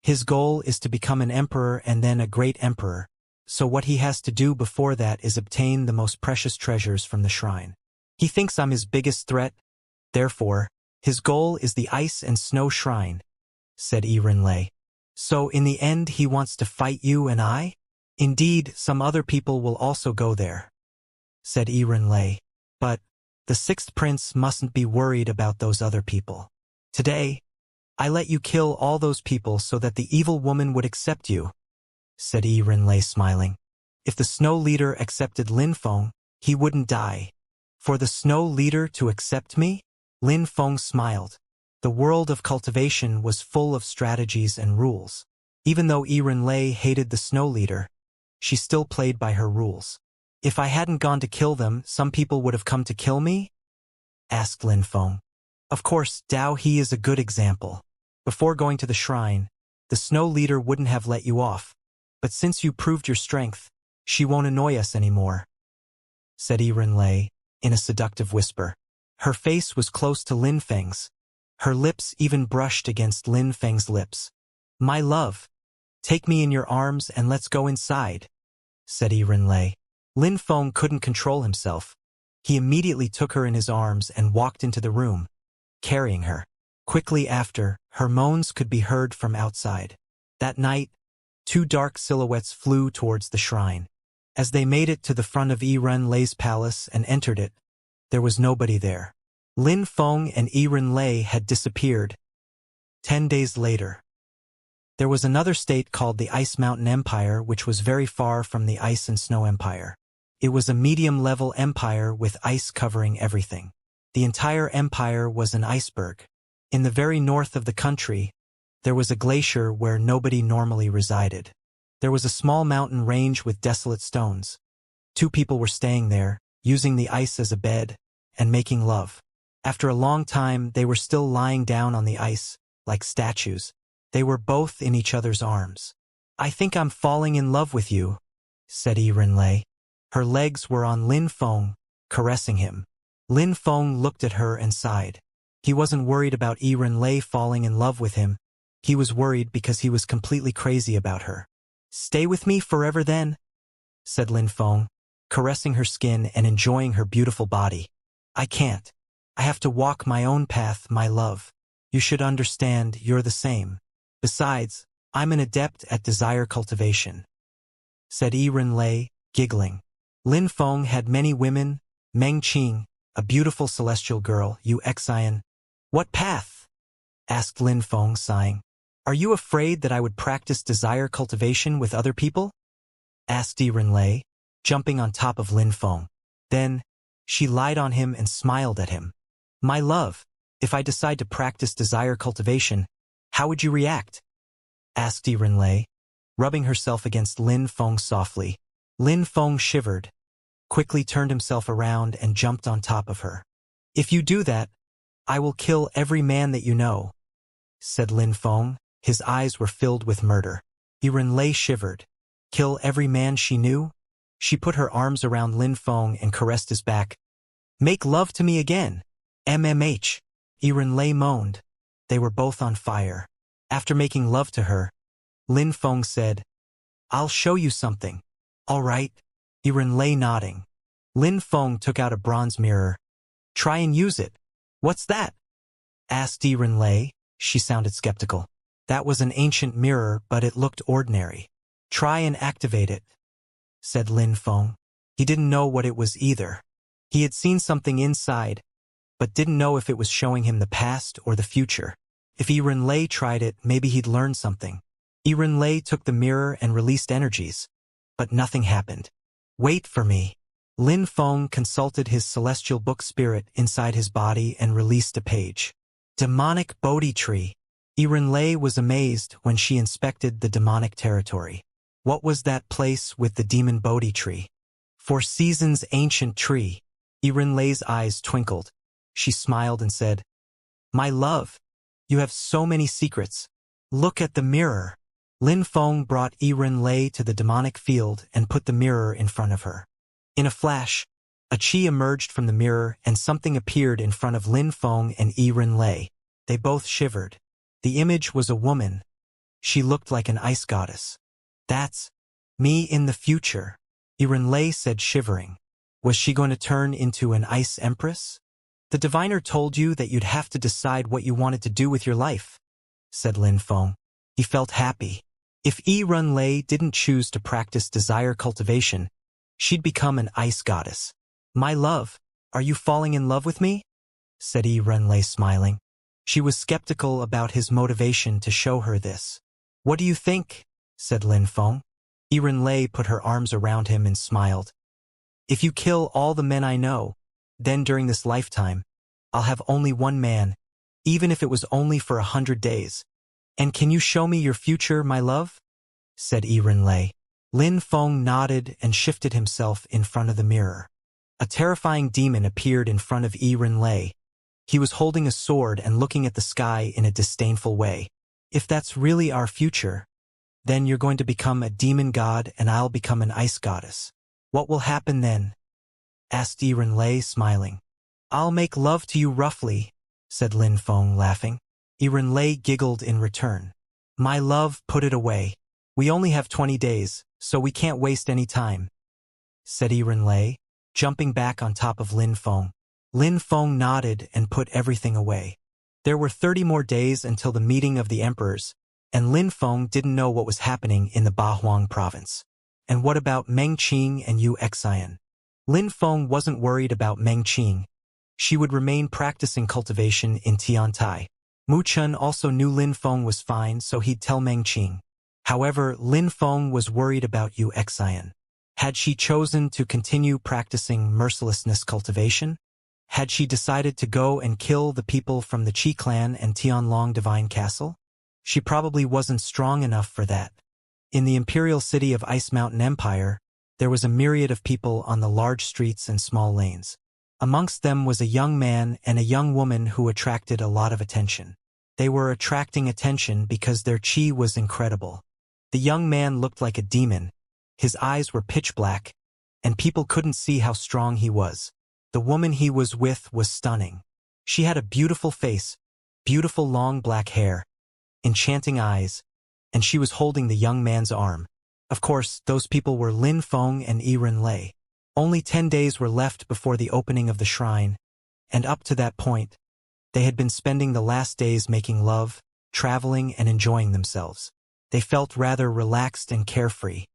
His goal is to become an emperor and then a great emperor, so what he has to do before that is obtain the most precious treasures from the shrine. He thinks I'm his biggest threat, therefore, his goal is the Ice and Snow Shrine," said Yiren Lei. "So in the end he wants to fight you and I? Indeed, some other people will also go there," said Yiren Lei. "But the sixth prince mustn't be worried about those other people. Today, I let you kill all those people so that the evil woman would accept you," said Yiren Lei, smiling. "If the Snow Leader accepted Lin Feng, he wouldn't die. For the Snow Leader to accept me?" Lin Feng smiled. The world of cultivation was full of strategies and rules. Even though Yiren Lei hated the Snow Leader, she still played by her rules. "If I hadn't gone to kill them, some people would have come to kill me?" asked Lin Feng. "Of course, Dao he is a good example. Before going to the shrine, the Snow Leader wouldn't have let you off. But since you proved your strength, she won't annoy us anymore," said Yiren Lei, in a seductive whisper. Her face was close to Lin Feng's. Her lips even brushed against Lin Feng's lips. "My love, take me in your arms and let's go inside," said Yiren Lei. Lin Feng couldn't control himself. He immediately took her in his arms and walked into the room, carrying her. Quickly after, her moans could be heard from outside. That night, two dark silhouettes flew towards the shrine. As they made it to the front of Yiren Lei's palace and entered it, there was nobody there. Lin Feng and Yiren Lei had disappeared. 10 days later, there was another state called the Ice Mountain Empire, which was very far from the Ice and Snow Empire. It was a medium-level empire with ice covering everything. The entire empire was an iceberg. In the very north of the country, there was a glacier where nobody normally resided. There was a small mountain range with desolate stones. 2 people were staying there, using the ice as a bed, and making love. After a long time, they were still lying down on the ice, like statues. They were both in each other's arms. "I think I'm falling in love with you," said Rinlei. Her legs were on Lin Feng, caressing him. Lin Feng looked at her and sighed. He wasn't worried about Rinlei falling in love with him. He was worried because he was completely crazy about her. "Stay with me forever then?" said Lin Feng, caressing her skin and enjoying her beautiful body. "I can't. I have to walk my own path, my love. You should understand you're the same. Besides, I'm an adept at desire cultivation," said Rinlei, giggling. Lin Feng had many women, Meng Qing, a beautiful celestial girl, Xianxia. "What path?" asked Lin Feng, sighing. "Are you afraid that I would practice desire cultivation with other people?" asked Rinlei, jumping on top of Lin Feng. Then, she lied on him and smiled at him. "My love, if I decide to practice desire cultivation, how would you react?" asked Rinlei, rubbing herself against Lin Feng softly. Lin Feng shivered, quickly turned himself around and jumped on top of her. "If you do that, I will kill every man that you know," said Lin Feng. His eyes were filled with murder. Rinlei shivered. Kill every man she knew? She put her arms around Lin Feng and caressed his back. "Make love to me again." MMH. Rinlei moaned. They were both on fire. After making love to her, Lin Feng said, "I'll show you something." "All right." Rinlei nodding. Lin Feng took out a bronze mirror. "Try and use it." "What's that?" asked Rinlei. She sounded skeptical. "That was an ancient mirror, but it looked ordinary." "Try and activate it," said Lin Feng. He didn't know what it was either. He had seen something inside, but didn't know if it was showing him the past or the future. If Rinlei tried it, maybe he'd learn something. Rinlei took the mirror and released energies, but nothing happened. "Wait for me." Lin Feng consulted his celestial book spirit inside his body and released a page. Demonic Bodhi Tree. Rinlei was amazed when she inspected the demonic territory. What was that place with the demon Bodhi tree? For seasons ancient tree. Rinlei's eyes twinkled. She smiled and said, "My love, you have so many secrets. Look at the mirror." Lin Feng brought Rinlei to the demonic field and put the mirror in front of her. In a flash, a chi emerged from the mirror and something appeared in front of Lin Feng and Rinlei. They both shivered. The image was a woman. She looked like an ice goddess. "That's me in the future," Rinlei said, shivering. Was she going to turn into an ice empress? "The diviner told you that you'd have to decide what you wanted to do with your life," said Lin Feng. He felt happy. If Rinlei didn't choose to practice desire cultivation, she'd become an ice goddess. "My love, are you falling in love with me?" said Rinlei, smiling. She was skeptical about his motivation to show her this. "What do you think?" said Lin Feng. Rinlei put her arms around him and smiled. "If you kill all the men I know, then during this lifetime, I'll have only one man, even if it was only for 100 days. And can you show me your future, my love?" said Rinlei. Lin Feng nodded and shifted himself in front of the mirror. A terrifying demon appeared in front of Rinlei. He was holding a sword and looking at the sky in a disdainful way. "If that's really our future, then you're going to become a demon god and I'll become an ice goddess. What will happen then?" asked Rinlei, smiling. "I'll make love to you roughly," said Lin Feng, laughing. Rinlei giggled in return. "My love, put it away. We only have 20 days, so we can't waste any time," said Rinlei, jumping back on top of Lin Feng. Lin Feng nodded and put everything away. There were 30 more days until the meeting of the emperors, and Lin Feng didn't know what was happening in the Bahuang province. And what about Meng Qing and Xianxia? Lin Feng wasn't worried about Meng Qing. She would remain practicing cultivation in Tiantai. Mu Chun also knew Lin Feng was fine, so he'd tell Meng Qing. However, Lin Feng was worried about Xianxia. Had she chosen to continue practicing mercilessness cultivation? Had she decided to go and kill the people from the Qi clan and Tianlong Divine Castle? She probably wasn't strong enough for that. In the imperial city of Ice Mountain Empire, there was a myriad of people on the large streets and small lanes. Amongst them was a young man and a young woman who attracted a lot of attention. They were attracting attention because their qi was incredible. The young man looked like a demon. His eyes were pitch black, and people couldn't see how strong he was. The woman he was with was stunning. She had a beautiful face, beautiful long black hair, enchanting eyes, and she was holding the young man's arm. Of course, those people were Lin Feng and Yi Rinlei. Only 10 days were left before the opening of the shrine, and up to that point, they had been spending the last days making love, traveling, and enjoying themselves. They felt rather relaxed and carefree.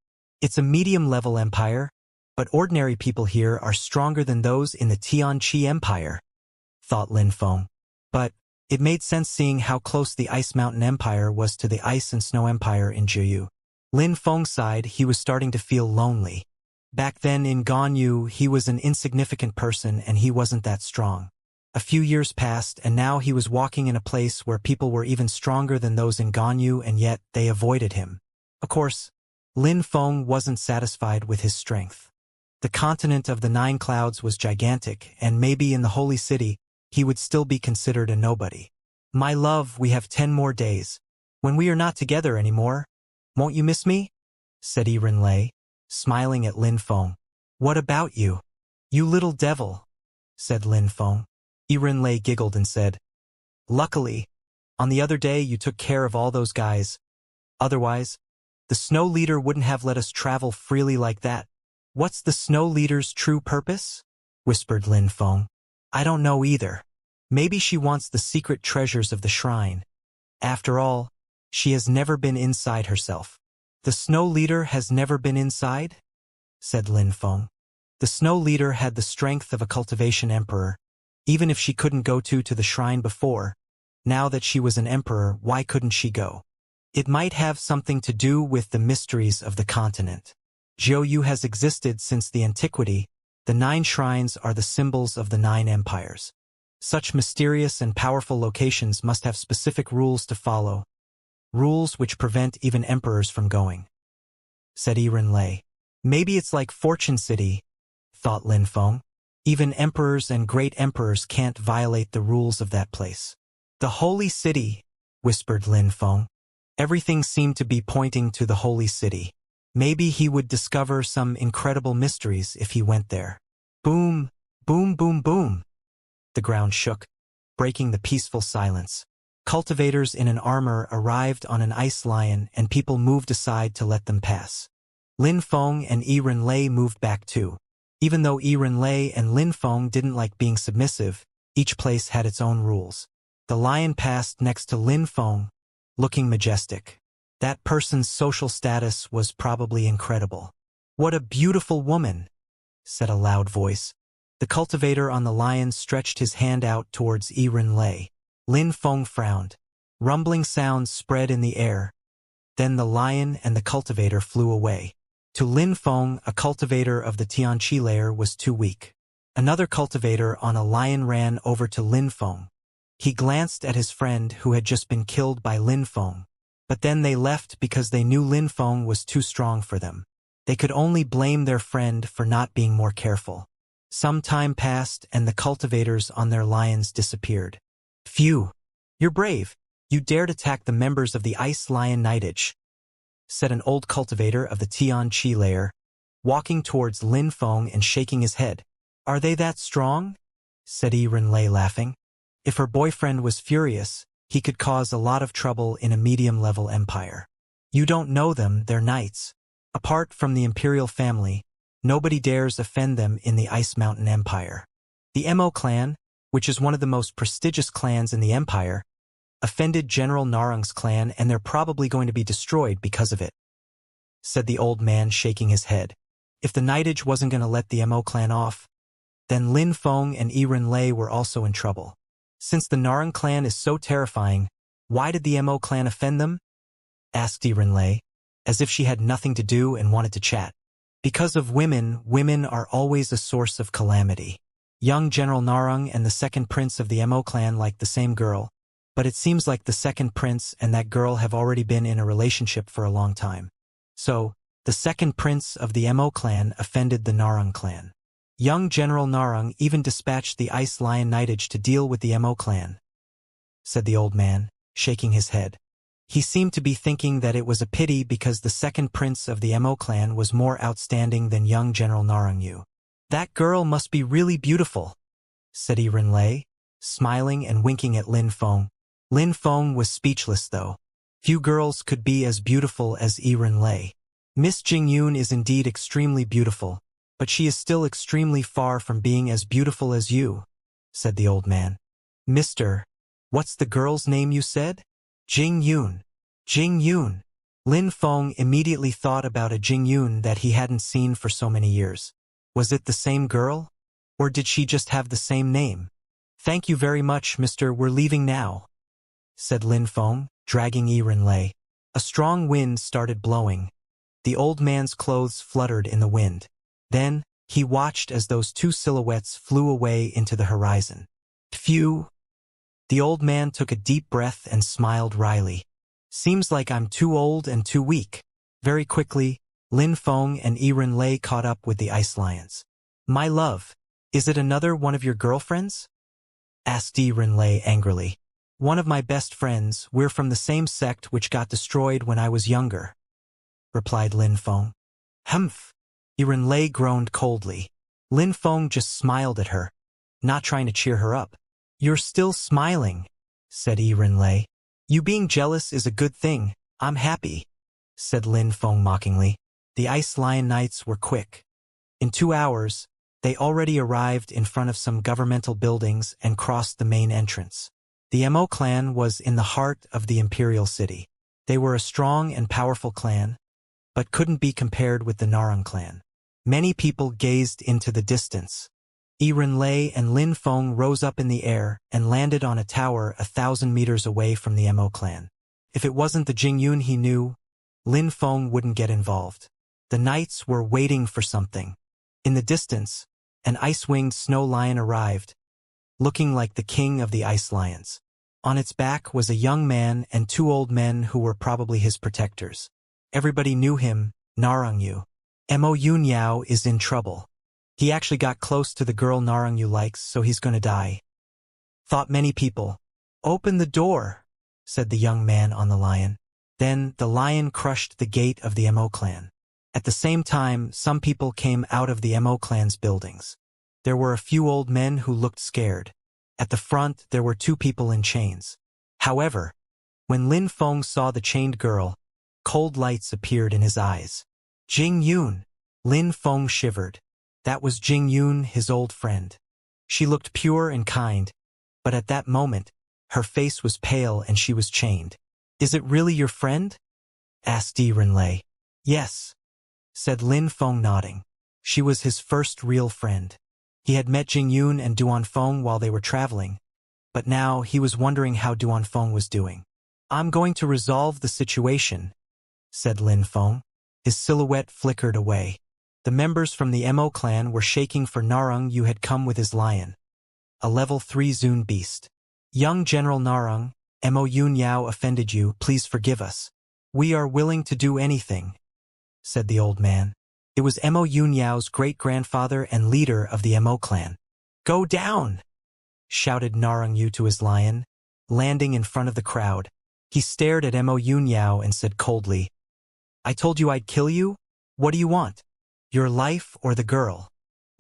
It's a medium-level empire, but ordinary people here are stronger than those in the Tianqi Empire, thought Lin Feng. But it made sense seeing how close the Ice Mountain Empire was to the Ice and Snow Empire in Jiyu. Lin Feng sighed. He was starting to feel lonely. Back then in Ganyu, he was an insignificant person and he wasn't that strong. A few years passed and now he was walking in a place where people were even stronger than those in Ganyu and yet they avoided him. Of course, Lin Feng wasn't satisfied with his strength. The continent of the 9 clouds was gigantic and maybe in the holy city, he would still be considered a nobody. My love, we have 10 more days. When we are not together anymore, won't you miss me? Said Yi Rinlei, smiling at Lin Feng. What about you? You little devil, said Lin Feng. Yi Rinlei giggled and said, luckily, on the other day you took care of all those guys. Otherwise, the snow leader wouldn't have let us travel freely like that. What's the snow leader's true purpose? Whispered Lin Feng. I don't know either. Maybe she wants the secret treasures of the shrine. After all, she has never been inside herself. The snow leader has never been inside? Said Lin Feng. The snow leader had the strength of a cultivation emperor. Even if she couldn't go to the shrine before, now that she was an emperor, why couldn't she go? It might have something to do with the mysteries of the continent. Jiuyu has existed since the antiquity. The 9 shrines are the symbols of the 9 empires. Such mysterious and powerful locations must have specific rules to follow. Rules which prevent even emperors from going. Said Yi Rinlei. Maybe it's like Fortune City, thought Lin Feng. Even emperors and great emperors can't violate the rules of that place. The holy city, whispered Lin Feng. Everything seemed to be pointing to the holy city. Maybe he would discover some incredible mysteries if he went there. Boom, boom, boom, boom. The ground shook, breaking the peaceful silence. Cultivators in an armor arrived on an ice lion and people moved aside to let them pass. Lin Feng and Yi Rinlei moved back too. Even though Yi Rinlei and Lin Feng didn't like being submissive, each place had its own rules. The lion passed next to Lin Feng, looking majestic. That person's social status was probably incredible. What a beautiful woman, said a loud voice. The cultivator on the lion stretched his hand out towards Yi Rinlei. Lin Feng frowned. Rumbling sounds spread in the air. Then the lion and the cultivator flew away. To Lin Feng, a cultivator of the Tianqi layer was too weak. Another cultivator on a lion ran over to Lin Feng. He glanced at his friend who had just been killed by Lin Feng. But then they left because they knew Lin Feng was too strong for them. They could only blame their friend for not being more careful. Some time passed and the cultivators on their lions disappeared. Phew! You're brave. You dared attack the members of the Ice Lion Knightage, said an old cultivator of the Tianqi layer, walking towards Lin Feng and shaking his head. Are they that strong? Said Yi Rinlei laughing. If her boyfriend was furious, he could cause a lot of trouble in a medium-level empire. You don't know them, they're knights. Apart from the imperial family, nobody dares offend them in the Ice Mountain Empire. The Mo clan, which is one of the most prestigious clans in the empire, offended General Narung's clan and they're probably going to be destroyed because of it, said the old man shaking his head. If the knightage wasn't going to let the Mo clan off, then Lin Feng and Yi Rinlei were also in trouble. Since the Narung clan is so terrifying, why did the Mo clan offend them? Asked Yi Rinlei, as if she had nothing to do and wanted to chat. Because of women, women are always a source of calamity. Young General Narang and the second prince of the Mo clan like the same girl, but it seems like the second prince and that girl have already been in a relationship for a long time. So, the second prince of the Mo clan offended the Narang clan. Young General Narang even dispatched the Ice Lion Knightage to deal with the Mo clan, said the old man, shaking his head. He seemed to be thinking that it was a pity because the second prince of the Mo clan was more outstanding than young General Narang Yu. That girl must be really beautiful, said Lei, smiling and winking at Lin Feng. Lin Feng was speechless though. Few girls could be as beautiful as Lei. Miss Jingyun is indeed extremely beautiful, but she is still extremely far from being as beautiful as you, said the old man. Mr. What's the girl's name you said? Jingyun. Jingyun. Lin Feng immediately thought about a Jingyun that he hadn't seen for so many years. Was it the same girl? Or did she just have the same name? Thank you very much, Mr. We're leaving now, said Lin Feng, dragging Lei. A strong wind started blowing. The old man's clothes fluttered in the wind. Then, he watched as those two silhouettes flew away into the horizon. Phew! The old man took a deep breath and smiled wryly. Seems like I'm too old and too weak. Very quickly, Lin Feng and Lei caught up with the ice lions. My love, is it another one of your girlfriends? Asked Lei angrily. One of my best friends, we're from the same sect which got destroyed when I was younger, replied Lin Feng. Humph! Lei groaned coldly. Lin Feng just smiled at her, not trying to cheer her up. You're still smiling, said Lei. You being jealous is a good thing, I'm happy, said Lin Feng mockingly. The Ice Lion Knights were quick. In 2 hours, they already arrived in front of some governmental buildings and crossed the main entrance. The Mo clan was in the heart of the imperial city. They were a strong and powerful clan, but couldn't be compared with the Narang clan. Many people gazed into the distance. Lei and Lin Feng rose up in the air and landed on a tower 1,000 meters away from the Mo clan. If it wasn't the Jingyun he knew, Lin Feng wouldn't get involved. The knights were waiting for something. In the distance, an ice-winged snow lion arrived, looking like the king of the ice lions. On its back was a young man and 2 old men who were probably his protectors. Everybody knew him, Narang Yu. Mo Yunyao is in trouble. He actually got close to the girl Narang Yu likes, so he's gonna die, thought many people. Open the door, said the young man on the lion. Then the lion crushed the gate of the Mo clan. At the same time, some people came out of the Mo clan's buildings. There were a few old men who looked scared. At the front, there were 2 people in chains. However, when Lin Feng saw the chained girl, cold lights appeared in his eyes. Jingyun! Lin Feng shivered. That was Jingyun, his old friend. She looked pure and kind, but at that moment, her face was pale and she was chained. Is it really your friend? Asked Lei. Yes, said Lin Feng nodding. She was his first real friend. He had met Jingyun and Duanfeng while they were traveling, but now he was wondering how Duanfeng was doing. I'm going to resolve the situation, said Lin Feng. His silhouette flickered away. The members from the Mo clan were shaking for Narang Yu had come with his lion, a level 3 Zun beast. Young General Narang, Mo Yunyao offended you, please forgive us. We are willing to do anything, said the old man. It was Mo Yunyao's great-grandfather and leader of the Mo clan. Go down, shouted Narang Yu to his lion, landing in front of the crowd. He stared at Mo Yunyao and said coldly, I told you I'd kill you? What do you want? Your life or the girl?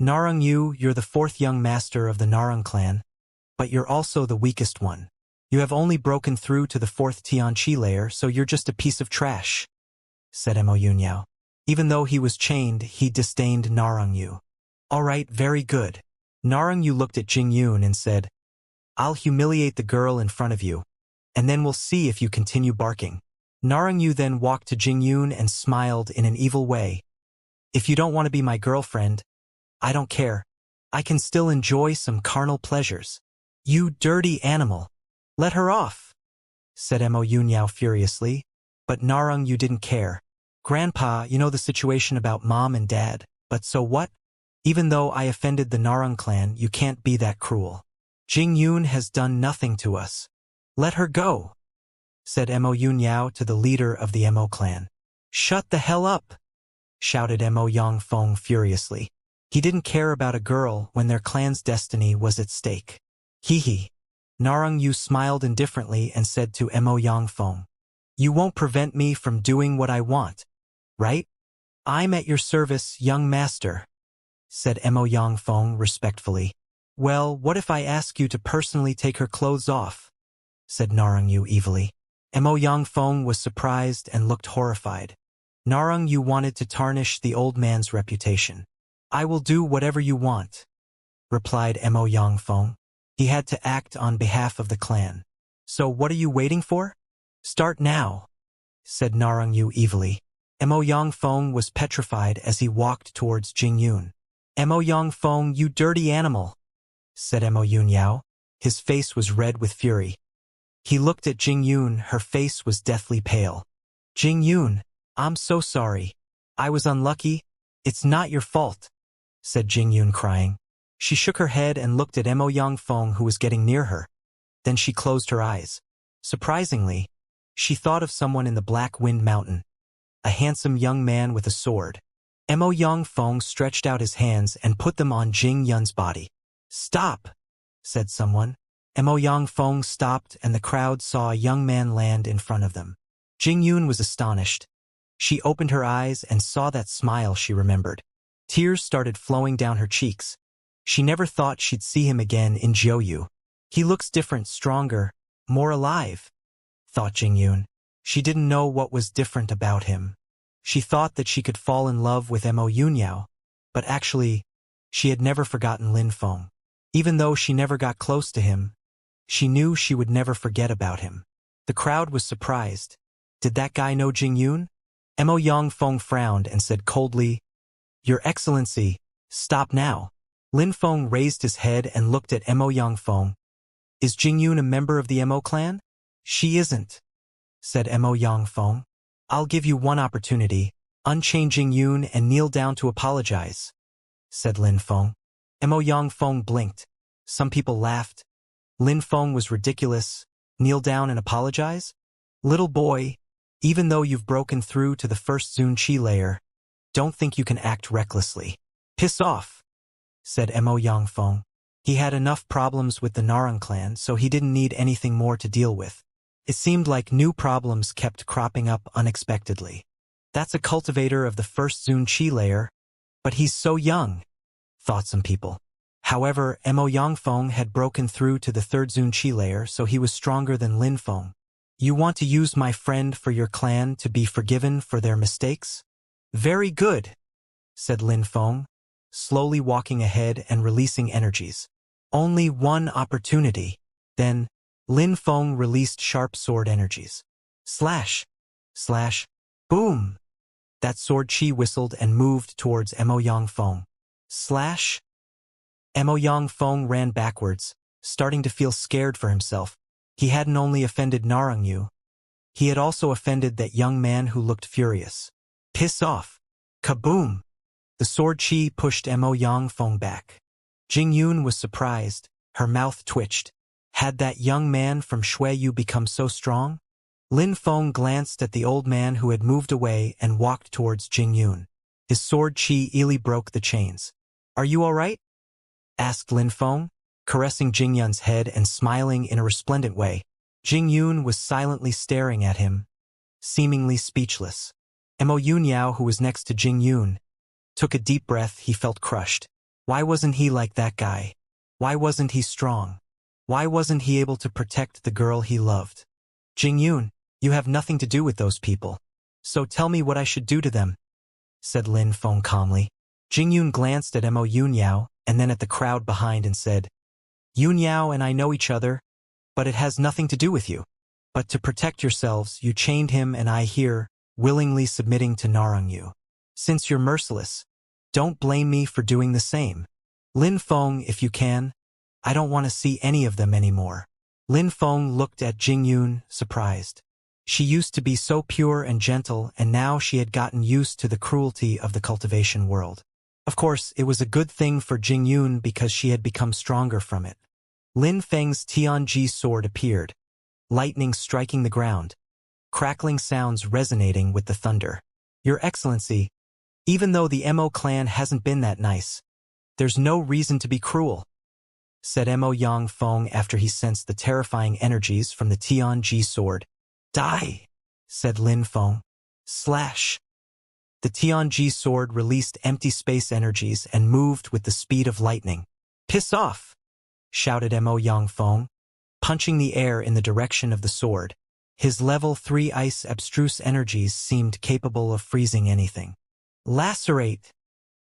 Narang Yu, you're the 4th young master of the Narang clan, but you're also the weakest one. You have only broken through to the 4th Tianqi layer, so you're just a piece of trash, said Mo Yunyao. Even though he was chained, he disdained Narang Yu. All right, very good. Narang Yu looked at Jingyun and said, I'll humiliate the girl in front of you, and then we'll see if you continue barking. Narang Yu then walked to Jingyun and smiled in an evil way. If you don't want to be my girlfriend, I don't care. I can still enjoy some carnal pleasures. You dirty animal. Let her off, said Mo Yunyao furiously, but Narang Yu didn't care. Grandpa, you know the situation about Mom and Dad, but so what? Even though I offended the Narang clan, you can't be that cruel. Jing Yun has done nothing to us. Let her go, said Mo Yunyao to the leader of the Mo clan. Shut the hell up, shouted Mo Yangfeng furiously. He didn't care about a girl when their clan's destiny was at stake. Hee hee. Narang Yu smiled indifferently and said to Mo Yangfeng, you won't prevent me from doing what I want, right? I'm at your service, young master, said Mo Yangfeng respectfully. Well, what if I ask you to personally take her clothes off? Said Narang Yu evilly. Mo Yangfeng was surprised and looked horrified. Narang Yu wanted to tarnish the old man's reputation. I will do whatever you want, replied Mo Yangfeng. He had to act on behalf of the clan. So what are you waiting for? Start now, said Narang Yu evilly. Mo Yangfeng was petrified as he walked towards Jing Yun. Mo Yangfeng, you dirty animal, said Mo Yunyao. His face was red with fury. He looked at Jing Yun, her face was deathly pale. Jing Yun, I'm so sorry. I was unlucky. It's not your fault, said Jing Yun crying. She shook her head and looked at Mo Yangfeng, who was getting near her. Then she closed her eyes. Surprisingly, she thought of someone in the Black Wind Mountain, a handsome young man with a sword. Mo Yangfeng stretched out his hands and put them on Jing Yun's body. Stop, said someone. Mo Yangfeng stopped and the crowd saw a young man land in front of them. Jing Yun was astonished. She opened her eyes and saw that smile she remembered. Tears started flowing down her cheeks. She never thought she'd see him again in Jiuyu. He looks different, stronger, more alive, thought Jing Yun. She didn't know what was different about him. She thought that she could fall in love with Mo Yunyao, but actually, she had never forgotten Lin Feng. Even though she never got close to him, she knew she would never forget about him. The crowd was surprised. Did that guy know Jing Yun? Mo Yangfeng frowned and said coldly, Your Excellency, stop now. Lin Feng raised his head and looked at Mo Yangfeng. Is Jing Yun a member of the Mo clan? She isn't, said Mo Yangfeng. I'll give you one opportunity. Unchain Jing Yun and kneel down to apologize, said Lin Feng. Mo Yangfeng blinked. Some people laughed. Lin Feng was ridiculous. Kneel down and apologize? Little boy, even though you've broken through to the first Zun Qi layer, don't think you can act recklessly. Piss off, said Mo Yangfeng. He had enough problems with the Narang clan, so he didn't need anything more to deal with. It seemed like new problems kept cropping up unexpectedly. That's a cultivator of the first Zun Qi layer, but he's so young, thought some people. However, Mo Yangfeng had broken through to the third Zun Qi layer, so he was stronger than Lin Feng. You want to use my friend for your clan to be forgiven for their mistakes? Very good, said Lin Feng, slowly walking ahead and releasing energies. Only one opportunity. Then, Lin Feng released sharp sword energies. Slash, slash, boom. That sword chi whistled and moved towards Mo Yangfeng. Slash. Mo Yangfeng ran backwards, starting to feel scared for himself. He hadn't only offended Narang Yu, he had also offended that young man who looked furious. Piss off. Kaboom! The sword chi pushed Mo Yangfeng back. Jing Yun was surprised. Her mouth twitched. Had that young man from Shuiyu become so strong? Lin Feng glanced at the old man who had moved away and walked towards Jing Yun. His sword chi easily broke the chains. Are you all right? Asked Lin Feng, caressing Jing Yun's head and smiling in a resplendent way. Jing Yun was silently staring at him, seemingly speechless. Mo Yunyao, who was next to Jing Yun, took a deep breath. He felt crushed. Why wasn't he like that guy? Why wasn't he strong? Why wasn't he able to protect the girl he loved? Jing Yun, you have nothing to do with those people. So tell me what I should do to them, said Lin Feng calmly. Jing Yun glanced at Mo Yunyao and then at the crowd behind and said, Yunyao and I know each other, but it has nothing to do with you. But to protect yourselves, you chained him and I here, willingly submitting to Narang Yu. Since you're merciless, don't blame me for doing the same. Lin Feng, if you can, I don't want to see any of them anymore. Lin Feng looked at Jing Yun, surprised. She used to be so pure and gentle, and now she had gotten used to the cruelty of the cultivation world. Of course, it was a good thing for Jingyun because she had become stronger from it. Lin Feng's Tianji sword appeared, lightning striking the ground, crackling sounds resonating with the thunder. Your Excellency, even though the Mo clan hasn't been that nice, there's no reason to be cruel, said Mo Yangfeng after he sensed the terrifying energies from the Tianji sword. Die, said Lin Feng. Slash. The Tianji sword released empty space energies and moved with the speed of lightning. Piss off, shouted Mo Yangfeng, punching the air in the direction of the sword. His level 3 ice abstruse energies seemed capable of freezing anything. Lacerate,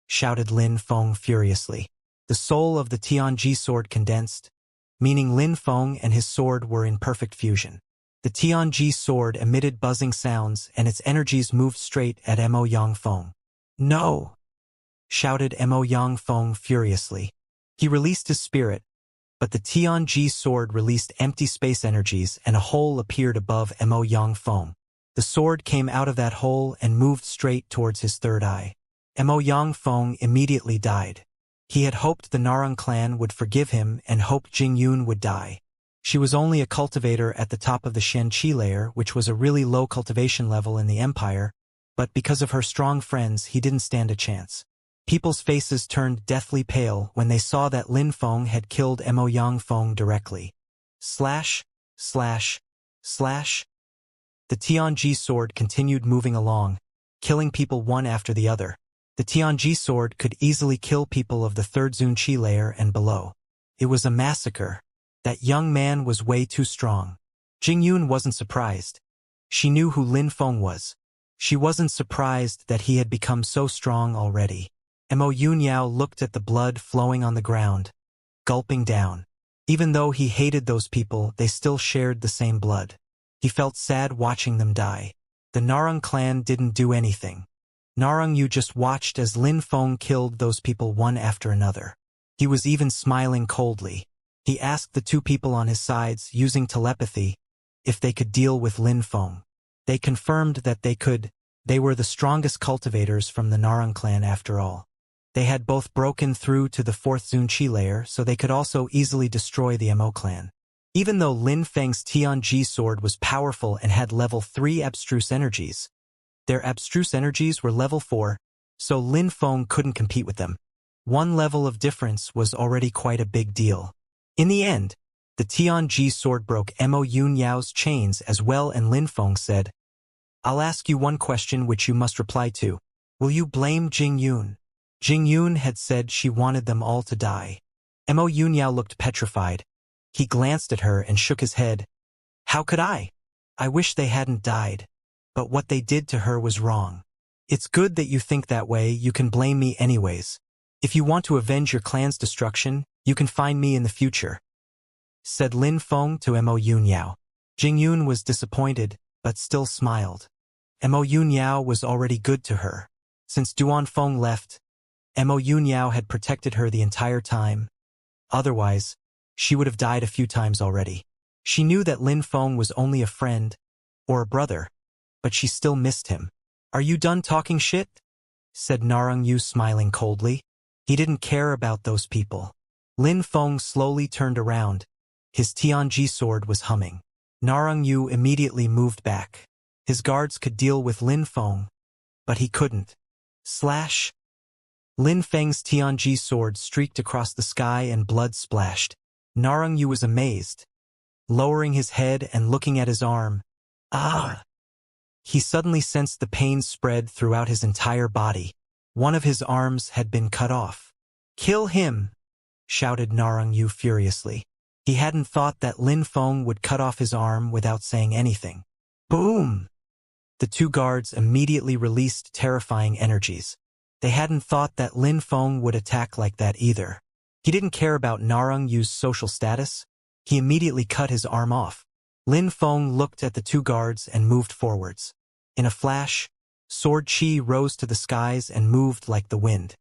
shouted Lin Feng furiously. The soul of the Tianji sword condensed, meaning Lin Feng and his sword were in perfect fusion. The Tianji sword emitted buzzing sounds and its energies moved straight at Mo Yangfeng. No! Shouted Mo Yangfeng furiously. He released his spirit, but the Tianji sword released empty space energies and a hole appeared above Mo Yangfeng. The sword came out of that hole and moved straight towards his third eye. Mo Yangfeng immediately died. He had hoped the Narang clan would forgive him and hoped Jingyun would die. She was only a cultivator at the top of the Xianxia layer, which was a really low cultivation level in the empire, but because of her strong friends he didn't stand a chance. People's faces turned deathly pale when they saw that Lin Feng had killed Mo Yangfeng directly. Slash, slash, slash. The Tianji sword continued moving along, killing people one after the other. The Tianji sword could easily kill people of the third Zunqi layer and below. It was a massacre. That young man was way too strong. Jingyun wasn't surprised. She knew who Lin Feng was. She wasn't surprised that he had become so strong already. Mo Yunyao looked at the blood flowing on the ground, gulping down. Even though he hated those people, they still shared the same blood. He felt sad watching them die. The Narang clan didn't do anything. Narang Yu just watched as Lin Feng killed those people one after another. He was even smiling coldly. He asked the two people on his sides, using telepathy, if they could deal with Lin Feng. They confirmed that they could. They were the strongest cultivators from the Narang clan after all. They had both broken through to the fourth Zunqi layer, so they could also easily destroy the Mo clan. Even though Lin Feng's Tianji sword was powerful and had level 3 abstruse energies, their abstruse energies were level 4, so Lin Feng couldn't compete with them. One level of difference was already quite a big deal. In the end, the Tianji sword broke Mo Yunyao's chains as well, and Lin Feng said, I'll ask you one question which you must reply to. Will you blame Jingyun? Jingyun had said she wanted them all to die. Mo Yunyao looked petrified. He glanced at her and shook his head. How could I? I wish they hadn't died. But what they did to her was wrong. It's good that you think that way. You can blame me anyways. If you want to avenge your clan's destruction, you can find me in the future, said Lin Feng to Mo Yunyao. Jingyun was disappointed, but still smiled. Mo Yunyao was already good to her. Since Duan Feng left, Mo Yunyao had protected her the entire time. Otherwise, she would have died a few times already. She knew that Lin Feng was only a friend, or a brother, but she still missed him. Are you done talking shit? Said Narang Yu, smiling coldly. He didn't care about those people. Lin Feng slowly turned around. His Tianji sword was humming. Narang Yu immediately moved back. His guards could deal with Lin Feng, but he couldn't. Slash. Lin Feng's Tianji sword streaked across the sky and blood splashed. Narang Yu was amazed. Lowering his head and looking at his arm. Ah! He suddenly sensed the pain spread throughout his entire body. One of his arms had been cut off. Kill him! Shouted Narang Yu furiously. He hadn't thought that Lin Feng would cut off his arm without saying anything. Boom! The two guards immediately released terrifying energies. They hadn't thought that Lin Feng would attack like that either. He didn't care about Narang Yu's social status. He immediately cut his arm off. Lin Feng looked at the two guards and moved forwards. In a flash, sword chi rose to the skies and moved like the wind.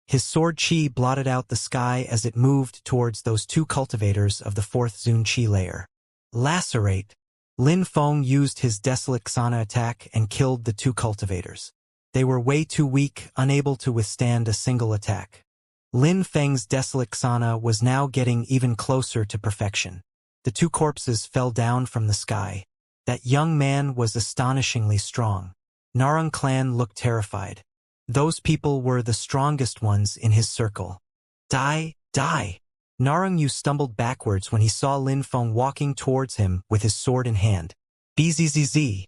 His sword chi blotted out the sky as it moved towards those two cultivators of the fourth Zunqi layer. Lacerate. Lin Feng used his Desolate Xana attack and killed the two cultivators. They were way too weak, unable to withstand a single attack. Lin Feng's desolate Xana was now getting even closer to perfection. The two corpses fell down from the sky. That young man was astonishingly strong. Narang clan looked terrified. Those people were the strongest ones in his circle. Die, die! Narang Yu stumbled backwards when he saw Lin Feng walking towards him with his sword in hand. Bzzz.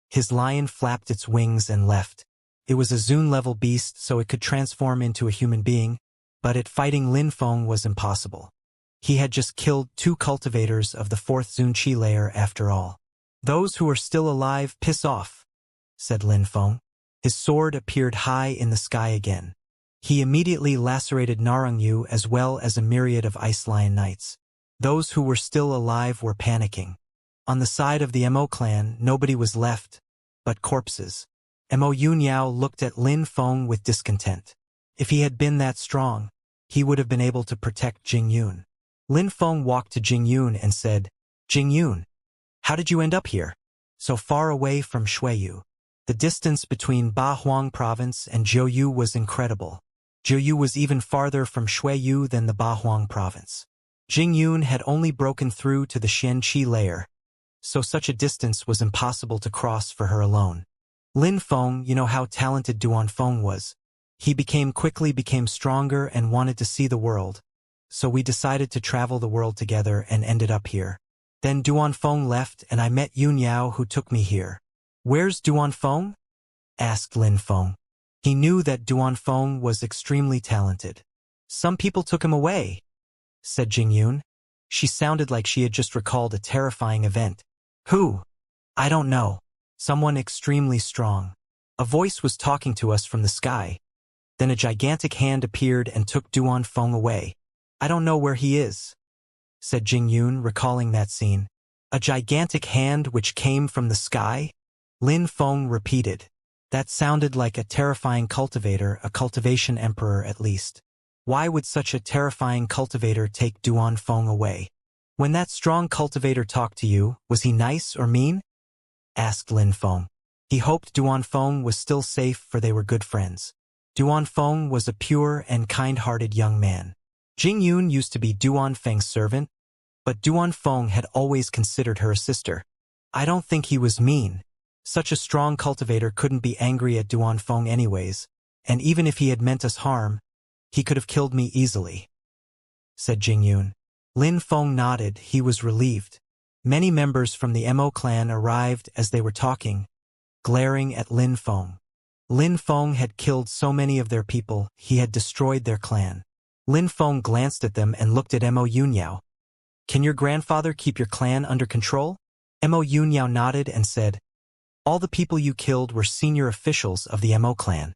His lion flapped its wings and left. It was a Zun-level beast, so it could transform into a human being, but fighting Lin Feng was impossible. He had just killed 2 cultivators of the 4th Zun-Chi layer after all. Those who are still alive, piss off, said Lin Feng. His sword appeared high in the sky again. He immediately lacerated Narang Yu as well as a myriad of Ice Lion Knights. Those who were still alive were panicking. On the side of the Mo clan, nobody was left but corpses. Mo Yunyao looked at Lin Feng with discontent. If he had been that strong, he would have been able to protect Jing Yun. Lin Feng walked to Jing Yun and said, Jing Yun, how did you end up here, so far away from Shuiyu? The distance between Ba Huang province and Jiuyu was incredible. Jiuyu was even farther from Shuiyu than the Ba Huang province. Jing Yun had only broken through to the Xianxia layer, so such a distance was impossible to cross for her alone. Lin Feng, you know how talented Duan Feng was. He quickly became stronger and wanted to see the world, so we decided to travel the world together and ended up here. Then Duan Feng left and I met Yun Yao who took me here. Where's Duan Feng? Asked Lin Feng. He knew that Duan Feng was extremely talented. Some people took him away, said Jing Yun. She sounded like she had just recalled a terrifying event. Who? I don't know. Someone extremely strong. A voice was talking to us from the sky. Then a gigantic hand appeared and took Duan Feng away. I don't know where he is, said Jing Yun, recalling that scene. A gigantic hand which came from the sky? Lin Feng repeated. That sounded like a terrifying cultivator, a cultivation emperor at least. Why would such a terrifying cultivator take Duan Feng away? When that strong cultivator talked to you, was he nice or mean? Asked Lin Feng. He hoped Duan Feng was still safe, for they were good friends. Duan Feng was a pure and kind-hearted young man. Jing Yun used to be Duan Feng's servant, but Duan Feng had always considered her a sister. I don't think he was mean. Such a strong cultivator couldn't be angry at Duan Feng anyways, and even if he had meant us harm, he could have killed me easily, said Jing Yun. Lin Feng nodded. He was relieved. Many members from the Mo clan arrived as they were talking, glaring at Lin Feng. Lin Feng had killed so many of their people, he had destroyed their clan. Lin Feng glanced at them and looked at Mo Yunyao. Can your grandfather keep your clan under control? Mo Yunyao nodded and said, all the people you killed were senior officials of the Mo clan.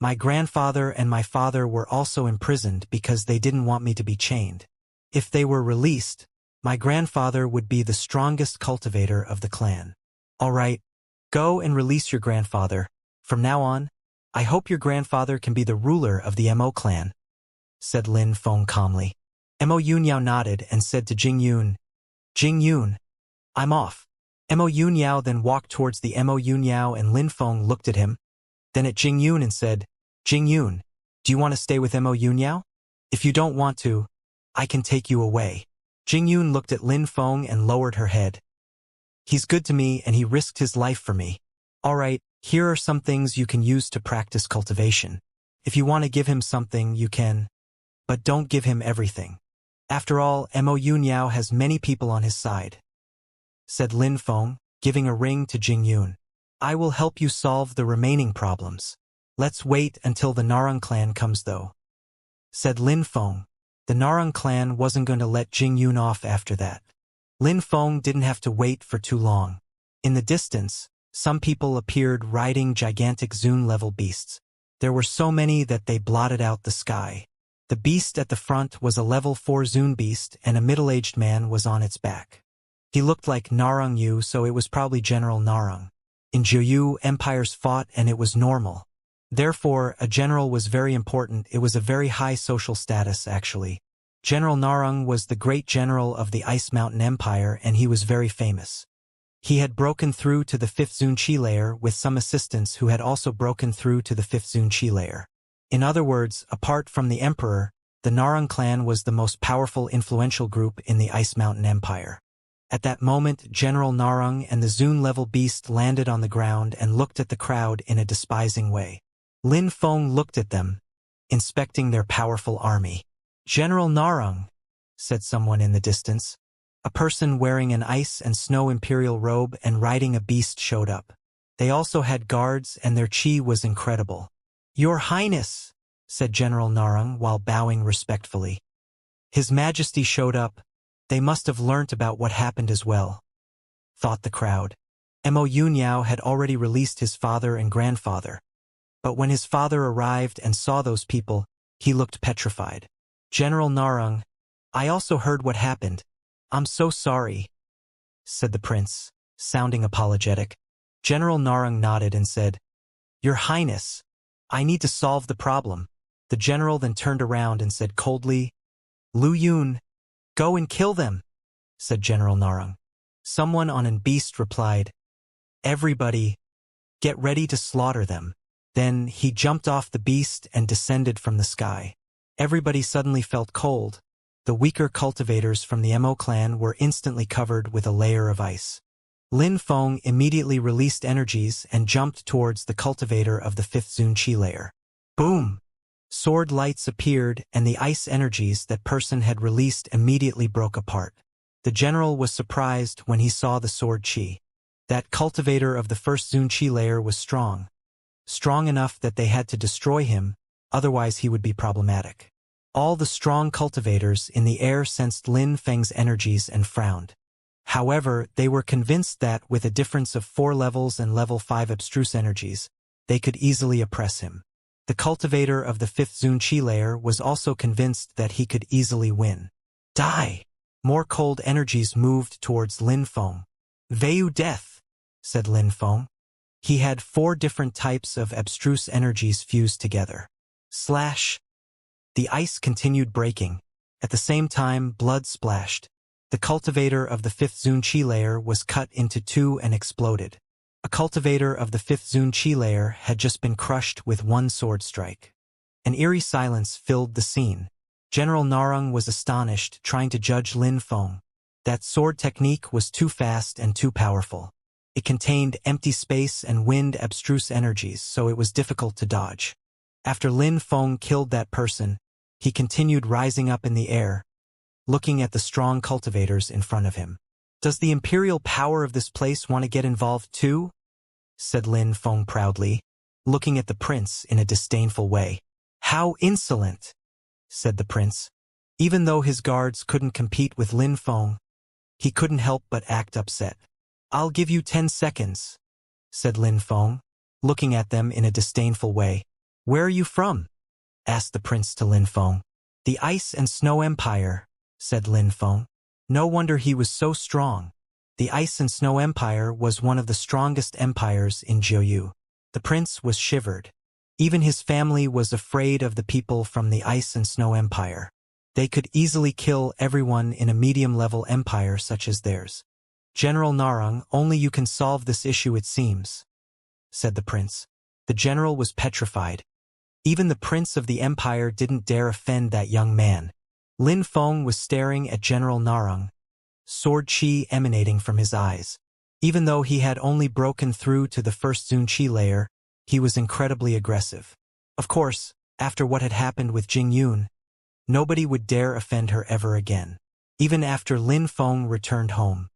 My grandfather and my father were also imprisoned because they didn't want me to be chained. If they were released, my grandfather would be the strongest cultivator of the clan. All right, go and release your grandfather. From now on, I hope your grandfather can be the ruler of the Mo clan, said Lin Feng calmly. Mo Yunyao nodded and said to Jing Yun, Jing Yun, I'm off. Mo Yunyao then walked towards the Mo Yunyao and Lin Feng looked at him, then at Jing Yun and said, Jing Yun, do you want to stay with Mo Yunyao? If you don't want to, I can take you away. Jing Yun looked at Lin Feng and lowered her head. He's good to me and he risked his life for me. All right, here are some things you can use to practice cultivation. If you want to give him something, you can, but don't give him everything. After all, Mo Yunyao has many people on his side, said Lin Feng, giving a ring to Jing Yun. I will help you solve the remaining problems. Let's wait until the Narang clan comes though, said Lin Feng. The Narang clan wasn't going to let Jing Yun off after that. Lin Feng didn't have to wait for too long. In the distance, some people appeared riding gigantic Zun-level beasts. There were so many that they blotted out the sky. The beast at the front was a level 4 Zun beast and a middle-aged man was on its back. He looked like Narang Yu, so it was probably General Narang. In Jiuyu, empires fought and it was normal. Therefore, a general was very important. It was a very high social status, actually. General Narang was the great general of the Ice Mountain Empire and he was very famous. He had broken through to the 5th Xianxia layer with some assistants who had also broken through to the 5th Xianxia layer. In other words, apart from the Emperor, the Narang clan was the most powerful influential group in the Ice Mountain Empire. At that moment, General Narang and the Zun-level beast landed on the ground and looked at the crowd in a despising way. Lin Feng looked at them, inspecting their powerful army. "General Narang," said someone in the distance. A person wearing an ice and snow imperial robe and riding a beast showed up. They also had guards and their chi was incredible. "Your Highness," said General Narang while bowing respectfully. His Majesty showed up. They must have learnt about what happened as well, thought the crowd. Mo Yunyao had already released his father and grandfather. But when his father arrived and saw those people, he looked petrified. "General Narang, I also heard what happened. I'm so sorry," said the prince, sounding apologetic. General Narang nodded and said, "Your Highness, I need to solve the problem." The general then turned around and said coldly, "Lu Yun, go and kill them," said General Narang. Someone on a beast replied, "Everybody, get ready to slaughter them." Then he jumped off the beast and descended from the sky. Everybody suddenly felt cold. The weaker cultivators from the Mo clan were instantly covered with a layer of ice. Lin Feng immediately released energies and jumped towards the cultivator of the 5th Xianxia layer. Boom! Sword lights appeared and the ice energies that person had released immediately broke apart. The general was surprised when he saw the sword chi. That cultivator of the 1st Xianxia layer was strong. Strong enough that they had to destroy him, otherwise he would be problematic. All the strong cultivators in the air sensed Lin Feng's energies and frowned. However, they were convinced that, with a difference of 4 levels and level 5 abstruse energies, they could easily oppress him. The cultivator of the 5th Xianxia layer was also convinced that he could easily win. Die! More cold energies moved towards Lin Feng. "Veu death," said Lin Feng. He had 4 different types of abstruse energies fused together. Slash! The ice continued breaking. At the same time, blood splashed. The cultivator of the 5th Xianxia layer was cut into 2 and exploded. A cultivator of the 5th Xianxia layer had just been crushed with 1 sword strike. An eerie silence filled the scene. General Narang was astonished, trying to judge Lin Feng. That sword technique was too fast and too powerful. It contained empty space and wind abstruse energies, so it was difficult to dodge. After Lin Feng killed that person, he continued rising up in the air, looking at the strong cultivators in front of him. "Does the imperial power of this place want to get involved too?" said Lin Feng proudly, looking at the prince in a disdainful way. "How insolent!" said the prince. Even though his guards couldn't compete with Lin Feng, he couldn't help but act upset. "I'll give you 10 seconds, said Lin Feng, looking at them in a disdainful way. "Where are you from?" asked the prince to Lin Feng. "The Ice and Snow Empire," said Lin Feng. No wonder he was so strong. The Ice and Snow Empire was one of the strongest empires in Jiuyu. The prince was shivered. Even his family was afraid of the people from the Ice and Snow Empire. They could easily kill everyone in a medium-level empire such as theirs. "General Narang, only you can solve this issue, it seems," said the prince. The general was petrified. Even the prince of the empire didn't dare offend that young man. Lin Feng was staring at General Narang, sword chi emanating from his eyes. Even though he had only broken through to the 1st Xianxia layer, he was incredibly aggressive. Of course, after what had happened with Jing Yun, nobody would dare offend her ever again. Even after Lin Feng returned home.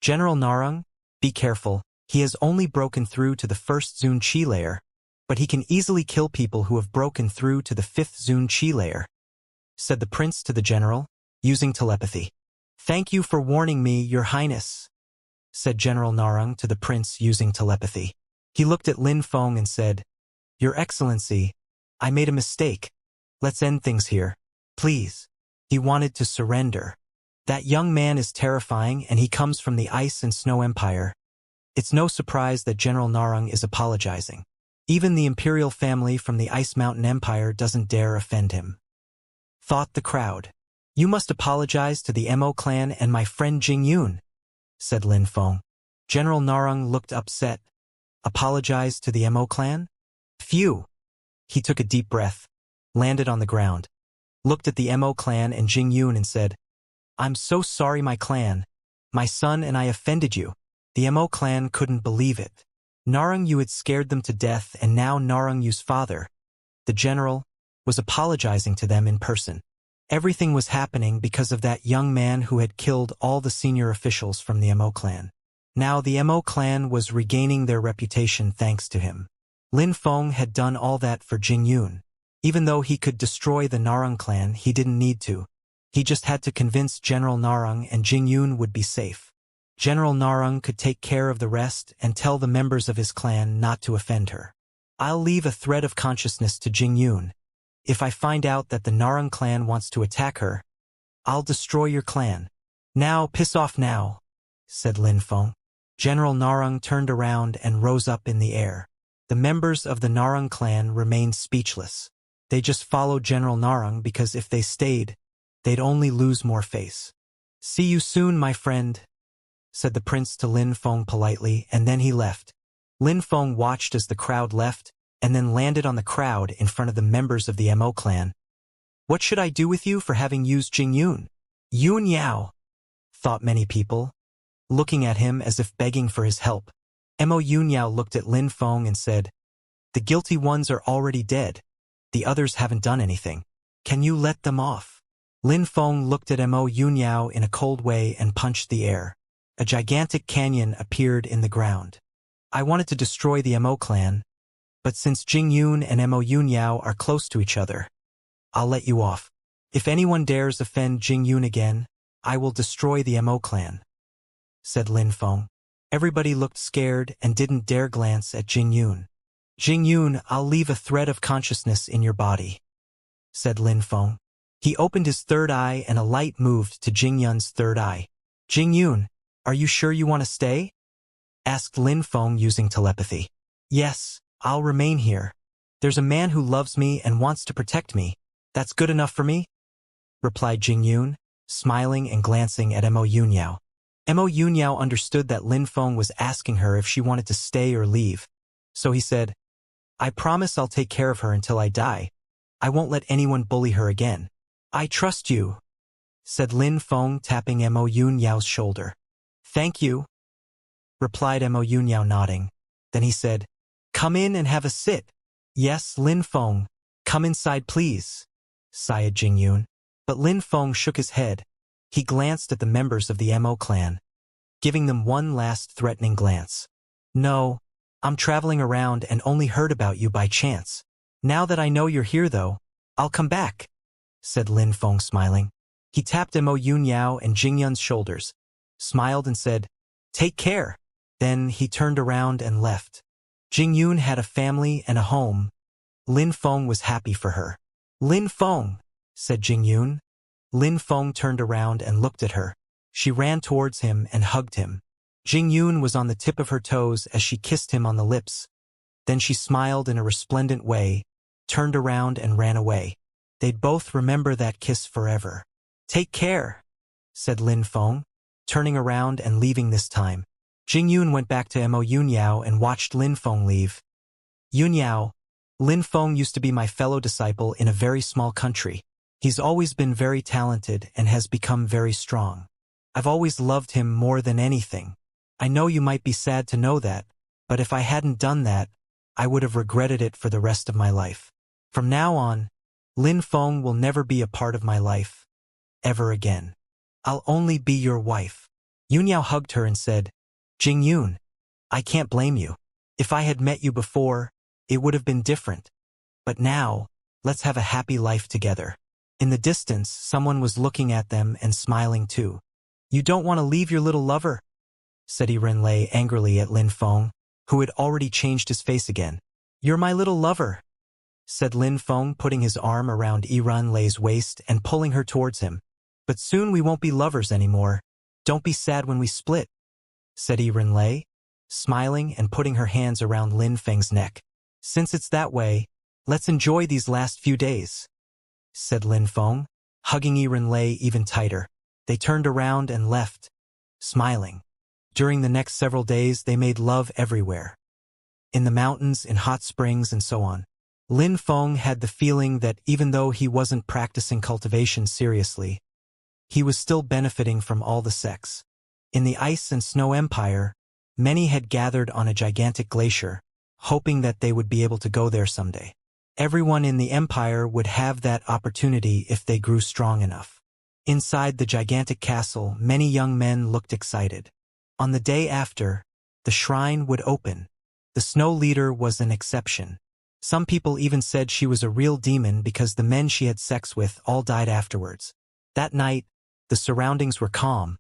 "General Narang, be careful. He has only broken through to the 1st Xianxia layer, but he can easily kill people who have broken through to the 5th Xianxia layer," said the prince to the general, using telepathy. "Thank you for warning me, Your Highness," said General Narang to the prince using telepathy. He looked at Lin Feng and said, "Your Excellency, I made a mistake. Let's end things here. Please." He wanted to surrender. That young man is terrifying and he comes from the Ice and Snow Empire. It's no surprise that General Narang is apologizing. Even the imperial family from the Ice Mountain Empire doesn't dare offend him. Thought the crowd. "You must apologize to the Mo clan and my friend Jing Yun," said Lin Feng. General Narang looked upset. Apologized to the Mo clan? Phew! He took a deep breath, landed on the ground, looked at the Mo clan and Jing Yun and said, I'm so sorry my clan. My son and I offended you. The Mo clan couldn't believe it. Narang Yu had scared them to death and now Narang Yu's father, the general, was apologizing to them in person. Everything was happening because of that young man who had killed all the senior officials from the Mo clan. Now the Mo clan was regaining their reputation thanks to him. Lin Feng had done all that for Jing Yun. Even though he could destroy the Narang clan, he didn't need to. He just had to convince General Narang and Jing Yun would be safe. General Narang could take care of the rest and tell the members of his clan not to offend her. I'll leave a thread of consciousness to Jing Yun. If I find out that the Narang clan wants to attack her, I'll destroy your clan. Now, piss off now, said Lin Feng. General Narang turned around and rose up in the air. The members of the Narang clan remained speechless. They just followed General Narang because if they stayed, they'd only lose more face. See you soon, my friend, said the prince to Lin Feng politely, and then he left. Lin Feng watched as the crowd left, and then landed on the crowd in front of the members of the Mo clan. What should I do with you for having used Jing Yun? Yun Yao, thought many people, looking at him as if begging for his help. Mo Yun Yao looked at Lin Feng and said, the guilty ones are already dead. The others haven't done anything. Can you let them off? Lin Feng looked at Mo Yun Yao in a cold way and punched the air. A gigantic canyon appeared in the ground. I wanted to destroy the Mo clan, but since Jing Yun and Mo Yun Yao are close to each other, I'll let you off. If anyone dares offend Jing Yun again, I will destroy the Mo clan, said Lin Feng. Everybody looked scared and didn't dare glance at Jing Yun. Jing Yun, I'll leave a thread of consciousness in your body, said Lin Feng. He opened his third eye and a light moved to Jing Yun's third eye. Jing Yun, are you sure you want to stay? Asked Lin Feng using telepathy. Yes, I'll remain here. There's a man who loves me and wants to protect me. That's good enough for me, replied Jing Yun, smiling and glancing at Mo Yun Yao. Mo Yun Yao understood that Lin Feng was asking her if she wanted to stay or leave. So he said, I promise I'll take care of her until I die. I won't let anyone bully her again. I trust you, said Lin Feng, tapping Mo Yun Yao's shoulder. Thank you, replied Mo Yun Yao, nodding. Then he said, come in and have a sit. Yes, Lin Feng, come inside please, sighed Jing Yun. But Lin Feng shook his head. He glanced at the members of the Mo clan, giving them one last threatening glance. No, I'm traveling around and only heard about you by chance. Now that I know you're here though, I'll come back, said Lin Feng, smiling. He tapped Mo Yun Yao and Jing Yun's shoulders, smiled and said, take care. Then he turned around and left. Jing Yun had a family and a home. Lin Feng was happy for her. Lin Feng, said Jing Yun. Lin Feng turned around and looked at her. She ran towards him and hugged him. Jing Yun was on the tip of her toes as she kissed him on the lips. Then she smiled in a resplendent way, turned around and ran away. They'd both remember that kiss forever. Take care, said Lin Feng, turning around and leaving this time. Jing Yun went back to Mo Yun Yao and watched Lin Feng leave. Yun Yao, Lin Feng used to be my fellow disciple in a very small country. He's always been very talented and has become very strong. I've always loved him more than anything. I know you might be sad to know that, but if I hadn't done that, I would have regretted it for the rest of my life. From now on, Lin Feng will never be a part of my life, ever again. I'll only be your wife. Yun Yao hugged her and said, Jing Yun, I can't blame you. If I had met you before, it would have been different. But now, let's have a happy life together. In the distance, someone was looking at them and smiling too. You don't want to leave your little lover? Said Renlei angrily at Lin Feng, who had already changed his face again. You're my little lover, said Lin Feng, putting his arm around Renlei's waist and pulling her towards him. But soon we won't be lovers anymore. Don't be sad when we split, said Renlei, smiling and putting her hands around Lin Feng's neck. Since it's that way, let's enjoy these last few days, said Lin Feng, hugging Renlei even tighter. They turned around and left, smiling. During the next several days, they made love everywhere. In the mountains, in hot springs, and so on. Lin Feng had the feeling that even though he wasn't practicing cultivation seriously, he was still benefiting from all the sex. In the Ice and Snow Empire, many had gathered on a gigantic glacier, hoping that they would be able to go there someday. Everyone in the empire would have that opportunity if they grew strong enough. Inside the gigantic castle, many young men looked excited. On the day after, the shrine would open. The Snow Leader was an exception. Some people even said she was a real demon because the men she had sex with all died afterwards. That night, the surroundings were calm,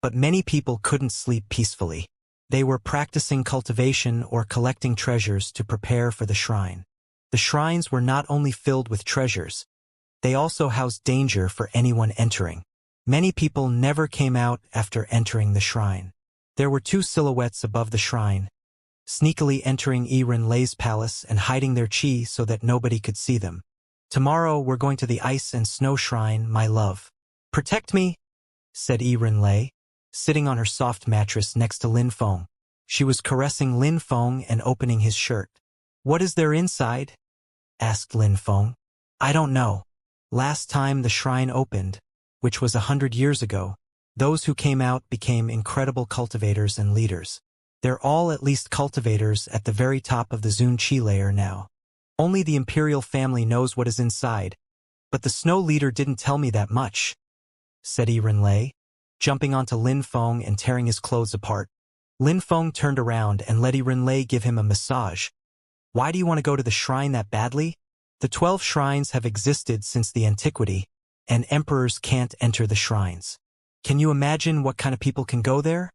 but many people couldn't sleep peacefully. They were practicing cultivation or collecting treasures to prepare for the shrine. The shrines were not only filled with treasures, they also housed danger for anyone entering. Many people never came out after entering the shrine. There were two silhouettes above the shrine, sneakily entering Ren-Lei's palace and hiding their chi so that nobody could see them. Tomorrow we're going to the Ice and Snow Shrine, my love. Protect me, said Ren-Lei, sitting on her soft mattress next to Lin Feng. She was caressing Lin Feng and opening his shirt. What is there inside? Asked Lin Feng. I don't know. Last time the shrine opened, which was 100 years ago, those who came out became incredible cultivators and leaders. They're all at least cultivators at the very top of the Zun Qi layer now. Only the imperial family knows what is inside, but the Snow Leader didn't tell me that much, said Ren-Lei, jumping onto Lin Feng and tearing his clothes apart. Lin Feng turned around and let Ren-Lei give him a massage. Why do you want to go to the shrine that badly? The 12 shrines have existed since the antiquity, and emperors can't enter the shrines. Can you imagine what kind of people can go there?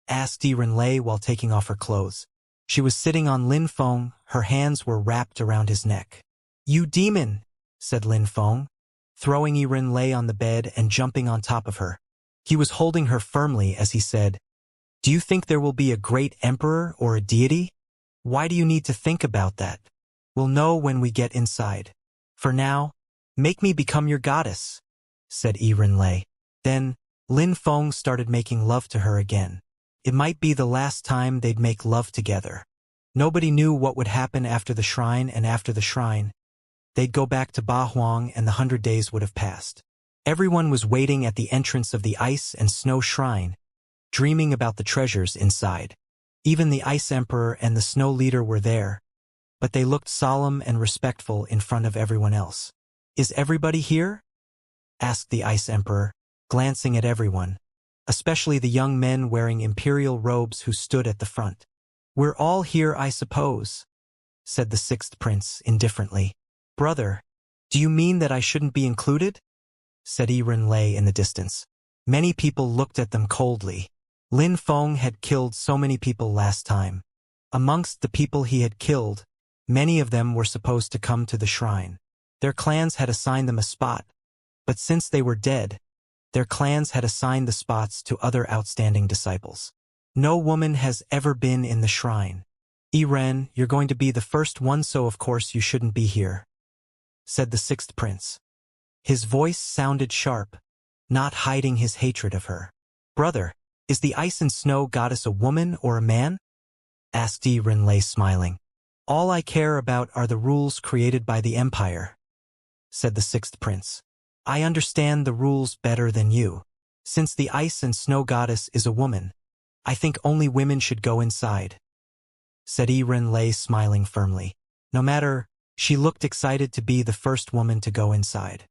Asked Ren-Lei while taking off her clothes. She was sitting on Lin Feng, her hands were wrapped around his neck. You demon, said Lin Feng, throwing Ren-Lei on the bed and jumping on top of her. He was holding her firmly as he said, Do you think there will be a great emperor or a deity? Why do you need to think about that? We'll know when we get inside. For now, make me become your goddess, said Ren-Lei. Then, Lin Feng started making love to her again. It might be the last time they'd make love together. Nobody knew what would happen after the shrine, and after the shrine, they'd go back to Ba Huang and the 100 days would have passed. Everyone was waiting at the entrance of the Ice and Snow Shrine, dreaming about the treasures inside. Even the Ice Emperor and the Snow Leader were there, but they looked solemn and respectful in front of everyone else. Is everybody here? Asked the Ice Emperor, glancing at everyone, especially the young men wearing imperial robes who stood at the front. We're all here, I suppose, said the sixth prince indifferently. Brother, do you mean that I shouldn't be included? Said Ren-Lei in the distance. Many people looked at them coldly. Lin Feng had killed so many people last time. Amongst the people he had killed, many of them were supposed to come to the shrine. Their clans had assigned them a spot, but since they were dead, their clans had assigned the spots to other outstanding disciples. No woman has ever been in the shrine. Ren, you're going to be the first one, so of course you shouldn't be here, said the sixth prince. His voice sounded sharp, not hiding his hatred of her. Brother, is the Ice and Snow goddess a woman or a man? Asked Ren-Lei smiling. All I care about are the rules created by the empire, said the sixth prince. I understand the rules better than you. Since the Ice and Snow goddess is a woman, I think only women should go inside, said Ren-Lei smiling firmly. No matter, she looked excited to be the first woman to go inside.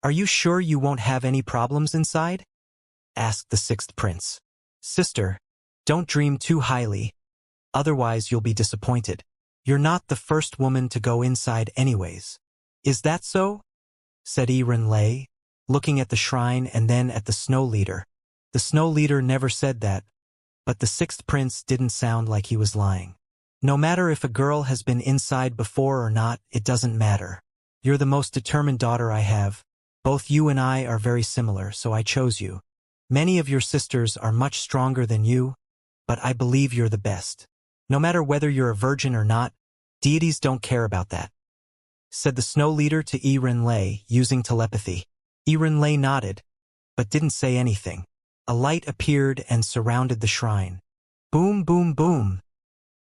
Are you sure you won't have any problems inside? Asked the sixth prince. Sister, don't dream too highly, otherwise you'll be disappointed. You're not the first woman to go inside anyways. Is that so? Said Ren-Lei, looking at the shrine and then at the Snow Leader. The Snow Leader never said that, but the sixth prince didn't sound like he was lying. No matter if a girl has been inside before or not, it doesn't matter. You're the most determined daughter I have. Both you and I are very similar, so I chose you. Many of your sisters are much stronger than you, but I believe you're the best. No matter whether you're a virgin or not, deities don't care about that, said the Snow Leader to Ren-Lei using telepathy. Ren-Lei nodded, but didn't say anything. A light appeared and surrounded the shrine. Boom, boom, boom.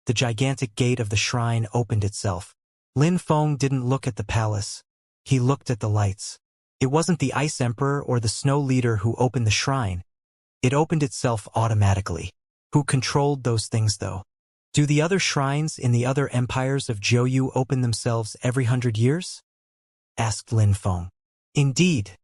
The gigantic gate of the shrine opened itself. Lin Feng didn't look at the palace. He looked at the lights. It wasn't the Ice Emperor or the Snow Leader who opened the shrine. It opened itself automatically. Who controlled those things, though? Do the other shrines in the other empires of Jiuyu open themselves every 100 years? Asked Lin Feng. Indeed,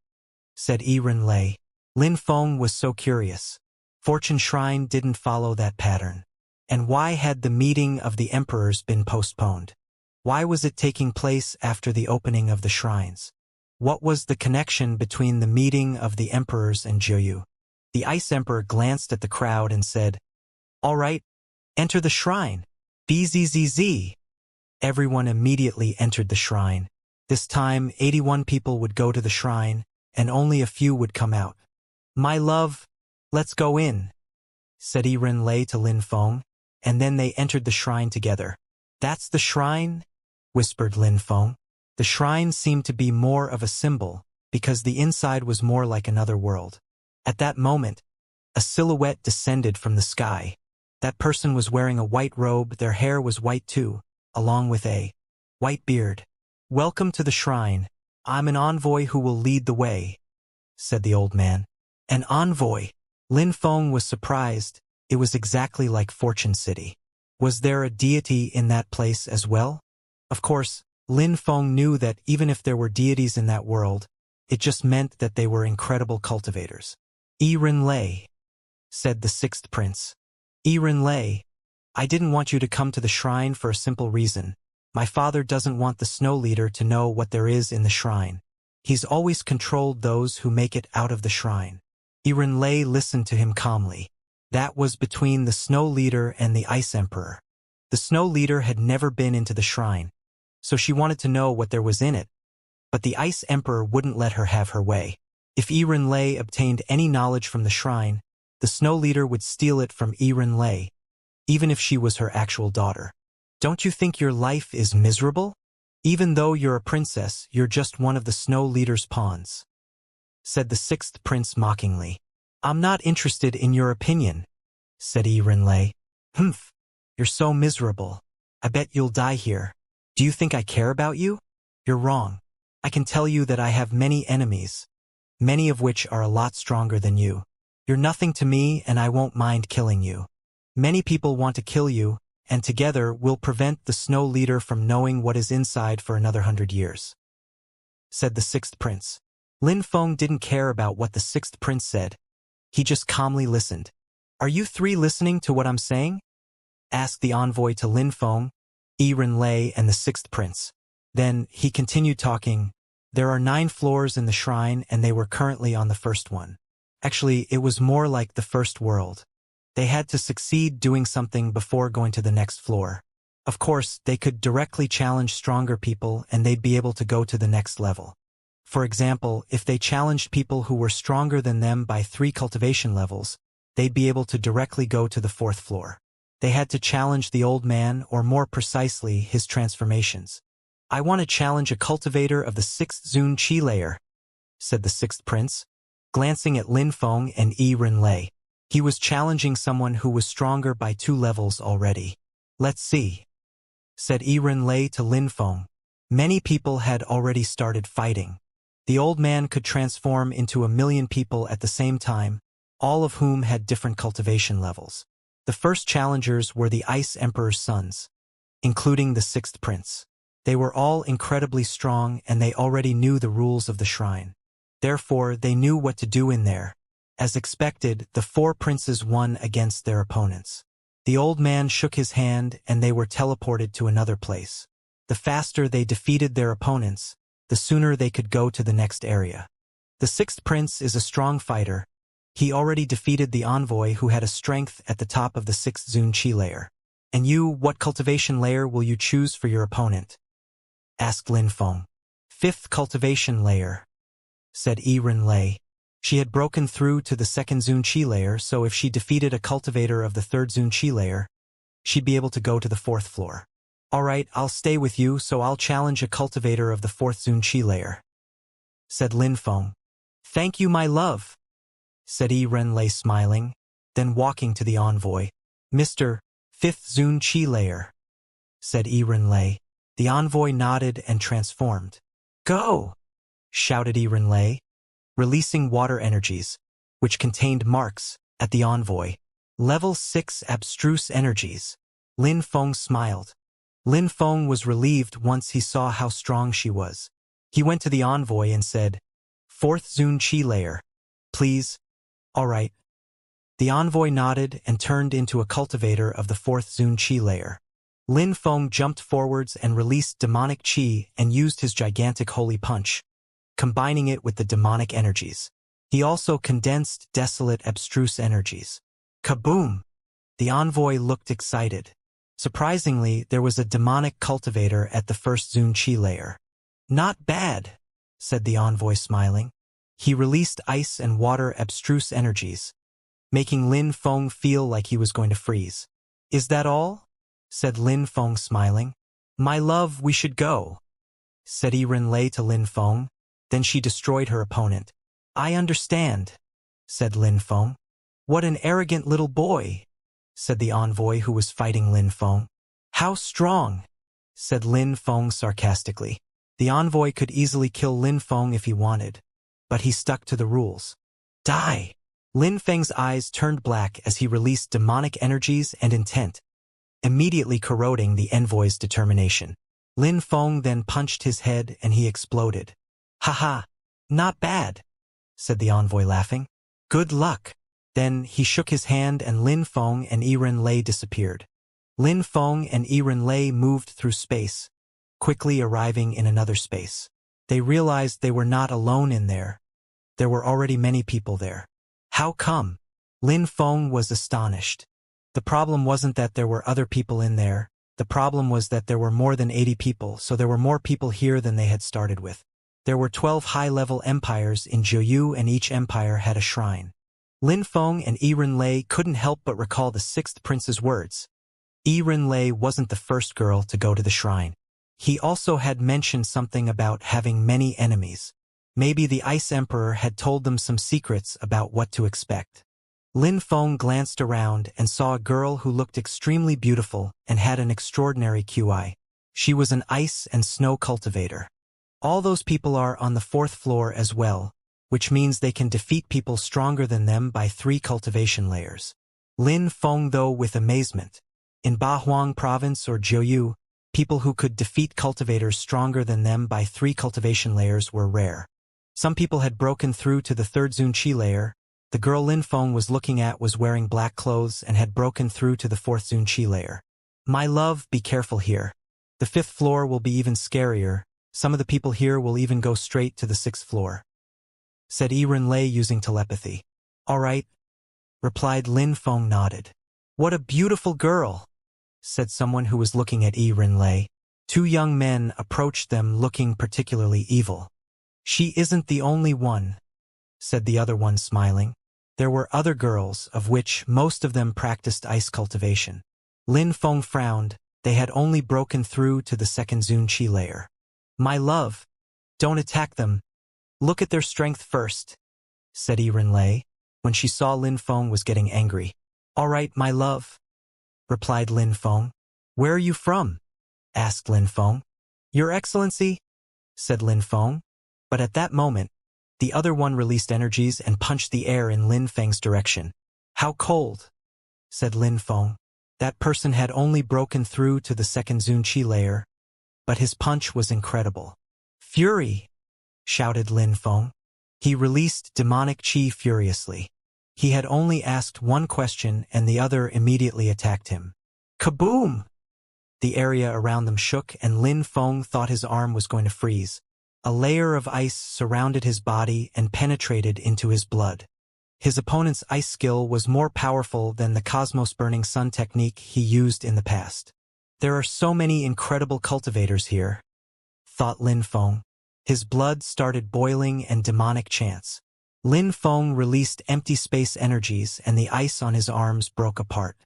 said Yiren Lei. Lin Feng was so curious. Fortune Shrine didn't follow that pattern. And why had the meeting of the emperors been postponed? Why was it taking place after the opening of the shrines? What was the connection between the meeting of the emperors and Jiuyu? The Ice Emperor glanced at the crowd and said, "All right, enter the shrine. Bzzz." Everyone immediately entered the shrine. This time, 81 people would go to the shrine, and only a few would come out. "My love, let's go in," said Yiren Lei to Lin Feng, and then they entered the shrine together. "That's the shrine?" whispered Lin Feng. The shrine seemed to be more of a symbol, because the inside was more like another world. At that moment, a silhouette descended from the sky. That person was wearing a white robe, their hair was white too, along with a white beard. "Welcome to the shrine. I'm an envoy who will lead the way," said the old man. An envoy? Lin Feng was surprised. It was exactly like Fortune City. Was there a deity in that place as well? Of course, Lin Feng knew that even if there were deities in that world, it just meant that they were incredible cultivators. "Yiren Lei," said the sixth prince. "Yiren Lei, I didn't want you to come to the shrine for a simple reason. My father doesn't want the Snow Leader to know what there is in the shrine. He's always controlled those who make it out of the shrine." Yiren Lei listened to him calmly. That was between the Snow Leader and the Ice Emperor. The Snow Leader had never been into the shrine, so she wanted to know what there was in it. But the Ice Emperor wouldn't let her have her way. If Yiren Lei obtained any knowledge from the shrine, the Snow Leader would steal it from Yiren Lei, even if she was her actual daughter. "Don't you think your life is miserable? Even though you're a princess, you're just one of the Snow Leader's pawns," said the sixth prince mockingly. "I'm not interested in your opinion," said Yiren Lei. "Humph, you're so miserable. I bet you'll die here. Do you think I care about you? You're wrong. I can tell you that I have many enemies, many of which are a lot stronger than you. You're nothing to me and I won't mind killing you. Many people want to kill you, and together we'll prevent the Snow Leader from knowing what is inside for another 100 years," said the sixth prince. Lin Feng didn't care about what the sixth prince said. He just calmly listened. "Are you three listening to what I'm saying?" asked the envoy to Lin Feng, Yiren Lei, and the sixth prince. Then he continued talking. "There are 9 floors in the shrine and they were currently on the first one. Actually, it was more like the first world. They had to succeed doing something before going to the next floor. Of course, they could directly challenge stronger people and they'd be able to go to the next level. For example, if they challenged people who were stronger than them by 3 cultivation levels, they'd be able to directly go to the 4th floor. They had to challenge the old man, or more precisely, his transformations. "I want to challenge a cultivator of the 6th Zun Qi layer," said the 6th prince, glancing at Lin Feng and Yiren Lei. He was challenging someone who was stronger by 2 levels already. "Let's see," said Yiren Lei to Lin Feng. Many people had already started fighting. The old man could transform into 1,000,000 people at the same time, all of whom had different cultivation levels. The first challengers were the Ice Emperor's sons, including the 6th prince. They were all incredibly strong and they already knew the rules of the shrine. Therefore, they knew what to do in there. As expected, the 4 princes won against their opponents. The old man shook his hand and they were teleported to another place. The faster they defeated their opponents, the sooner they could go to the next area. The 6th prince is a strong fighter. He already defeated the envoy who had a strength at the top of the 6th Zun Qi layer. "And you, what cultivation layer will you choose for your opponent?" asked Lin Feng. "5th cultivation layer," said Yiren Lei. She had broken through to the 2nd Zun Qi layer, so if she defeated a cultivator of the 3rd Zun Qi layer, she'd be able to go to the 4th floor. "All right, I'll stay with you, so I'll challenge a cultivator of the 4th Zun Qi layer," said Lin Feng. "Thank you, my love," said Yi Renlei smiling, then walking to the envoy. Mr. Fifth Zun Chi Layer, said Yi Renlei. The envoy nodded and transformed. Go! Shouted Yi Renlei, releasing water energies, which contained marks, at the envoy. Level 6 abstruse energies. Lin Feng smiled. Lin Feng was relieved once he saw how strong she was. He went to the envoy and said, Fourth Zun Chi Layer. Please. All right. The envoy nodded and turned into a cultivator of the fourth Zun Chi layer. Lin Feng jumped forwards and released demonic chi and used his gigantic holy punch, combining it with the demonic energies. He also condensed desolate abstruse energies. Kaboom! The envoy looked excited. Surprisingly, there was a demonic cultivator at the first Zun Chi layer. Not bad, said the envoy smiling. He released ice and water abstruse energies, making Lin Feng feel like he was going to freeze. Is that all? Said Lin Feng smiling. My love, we should go, said Yi Renlei to Lin Feng. Then she destroyed her opponent. I understand, said Lin Feng. What an arrogant little boy, said the envoy who was fighting Lin Feng. How strong, said Lin Feng sarcastically. The envoy could easily kill Lin Feng if he wanted, but he stuck to the rules. Die! Lin Feng's eyes turned black as he released demonic energies and intent, immediately corroding the envoy's determination. Lin Feng then punched his head and he exploded. Haha, not bad, said the envoy laughing. Good luck. Then he shook his hand and Lin Feng and Yi Renlei disappeared. Lin Feng and Yi Renlei moved through space, quickly arriving in another space. They realized they were not alone in there. There were already many people there. How come? Lin Feng was astonished. The problem wasn't that there were other people in there. The problem was that there were more than 80 people, so there were more people here than they had started with. There were 12 high-level empires in Jiuyu and each empire had a shrine. Lin Feng and Yi Renlei couldn't help but recall the sixth prince's words. Yi Renlei wasn't the first girl to go to the shrine. He also had mentioned something about having many enemies. Maybe the Ice Emperor had told them some secrets about what to expect. Lin Feng glanced around and saw a girl who looked extremely beautiful and had an extraordinary QI. She was an ice and snow cultivator. All those people are on the fourth floor as well, which means they can defeat people stronger than them by 3 cultivation layers. Lin Feng though with amazement. In Bahuang province or Jiuyu, people who could defeat cultivators stronger than them by 3 cultivation layers were rare. Some people had broken through to the third Zun Chi layer. The girl Lin Feng was looking at was wearing black clothes and had broken through to the fourth Zun Chi layer. My love, be careful here. The 5th floor will be even scarier. Some of the people here will even go straight to the 6th floor, said Yi Renlei using telepathy. All right, replied Lin Feng nodded. What a beautiful girl, said someone who was looking at Yi Renlei. 2 young men approached them looking particularly evil. She isn't the only one, said the other one smiling. There were other girls, of which most of them practiced ice cultivation. Lin Feng frowned. They had only broken through to the 2nd Zun Chi layer. My love, don't attack them. Look at their strength first, said Yi Renlei, when she saw Lin Feng was getting angry. All right, my love, replied Lin Feng. Where are you from? Asked Lin Feng. Your Excellency, said Lin Feng. But at that moment, the other one released energies and punched the air in Lin Feng's direction. How cold, said Lin Feng. That person had only broken through to the 2nd Zun Chi layer, but his punch was incredible. Fury, shouted Lin Feng. He released demonic chi furiously. He had only asked one question and the other immediately attacked him. Kaboom! The area around them shook and Lin Feng thought his arm was going to freeze. A layer of ice surrounded his body and penetrated into his blood. His opponent's ice skill was more powerful than the cosmos-burning sun technique he used in the past. There are so many incredible cultivators here, thought Lin Feng. His blood started boiling and demonic chants. Lin Feng released empty space energies and the ice on his arms broke apart.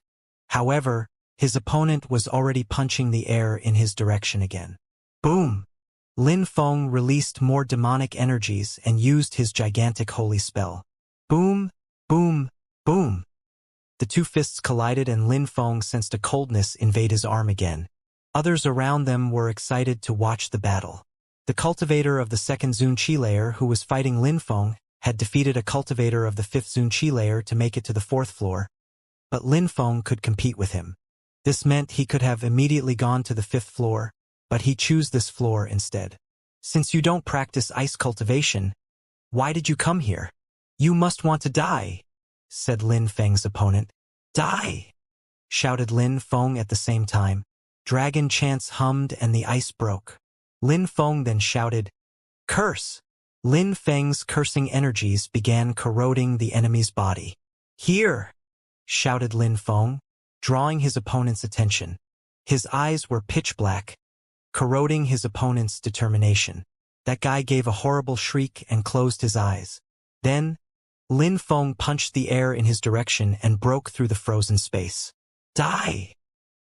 However, his opponent was already punching the air in his direction again. Boom! Lin Feng released more demonic energies and used his gigantic holy spell. Boom! Boom! The two fists collided and Lin Feng sensed a coldness invade his arm again. Others around them were excited to watch the battle. The cultivator of the second Zun Qi layer who was fighting Lin Feng had defeated a cultivator of the fifth Zun Qi layer to make it to the fourth floor, but Lin Feng could compete with him. This meant he could have immediately gone to the fifth floor, but he chose this floor instead. Since you don't practice ice cultivation, why did you come here? You must want to die, said Lin Feng's opponent. Die! Shouted Lin Feng at the same time. Dragon chants hummed and the ice broke. Lin Feng then shouted, Curse! Lin Feng's cursing energies began corroding the enemy's body. Here! Shouted Lin Feng, drawing his opponent's attention. His eyes were pitch black, corroding his opponent's determination. That guy gave a horrible shriek and closed his eyes. Then, Lin Feng punched the air in his direction and broke through the frozen space. Die!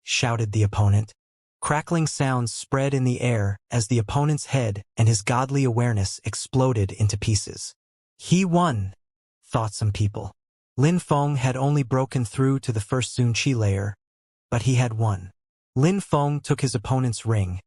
Shouted the opponent. Crackling sounds spread in the air as the opponent's head and his godly awareness exploded into pieces. He won, thought some people. Lin Feng had only broken through to the first Zun Qi layer, but he had won. Lin Feng took his opponent's ring,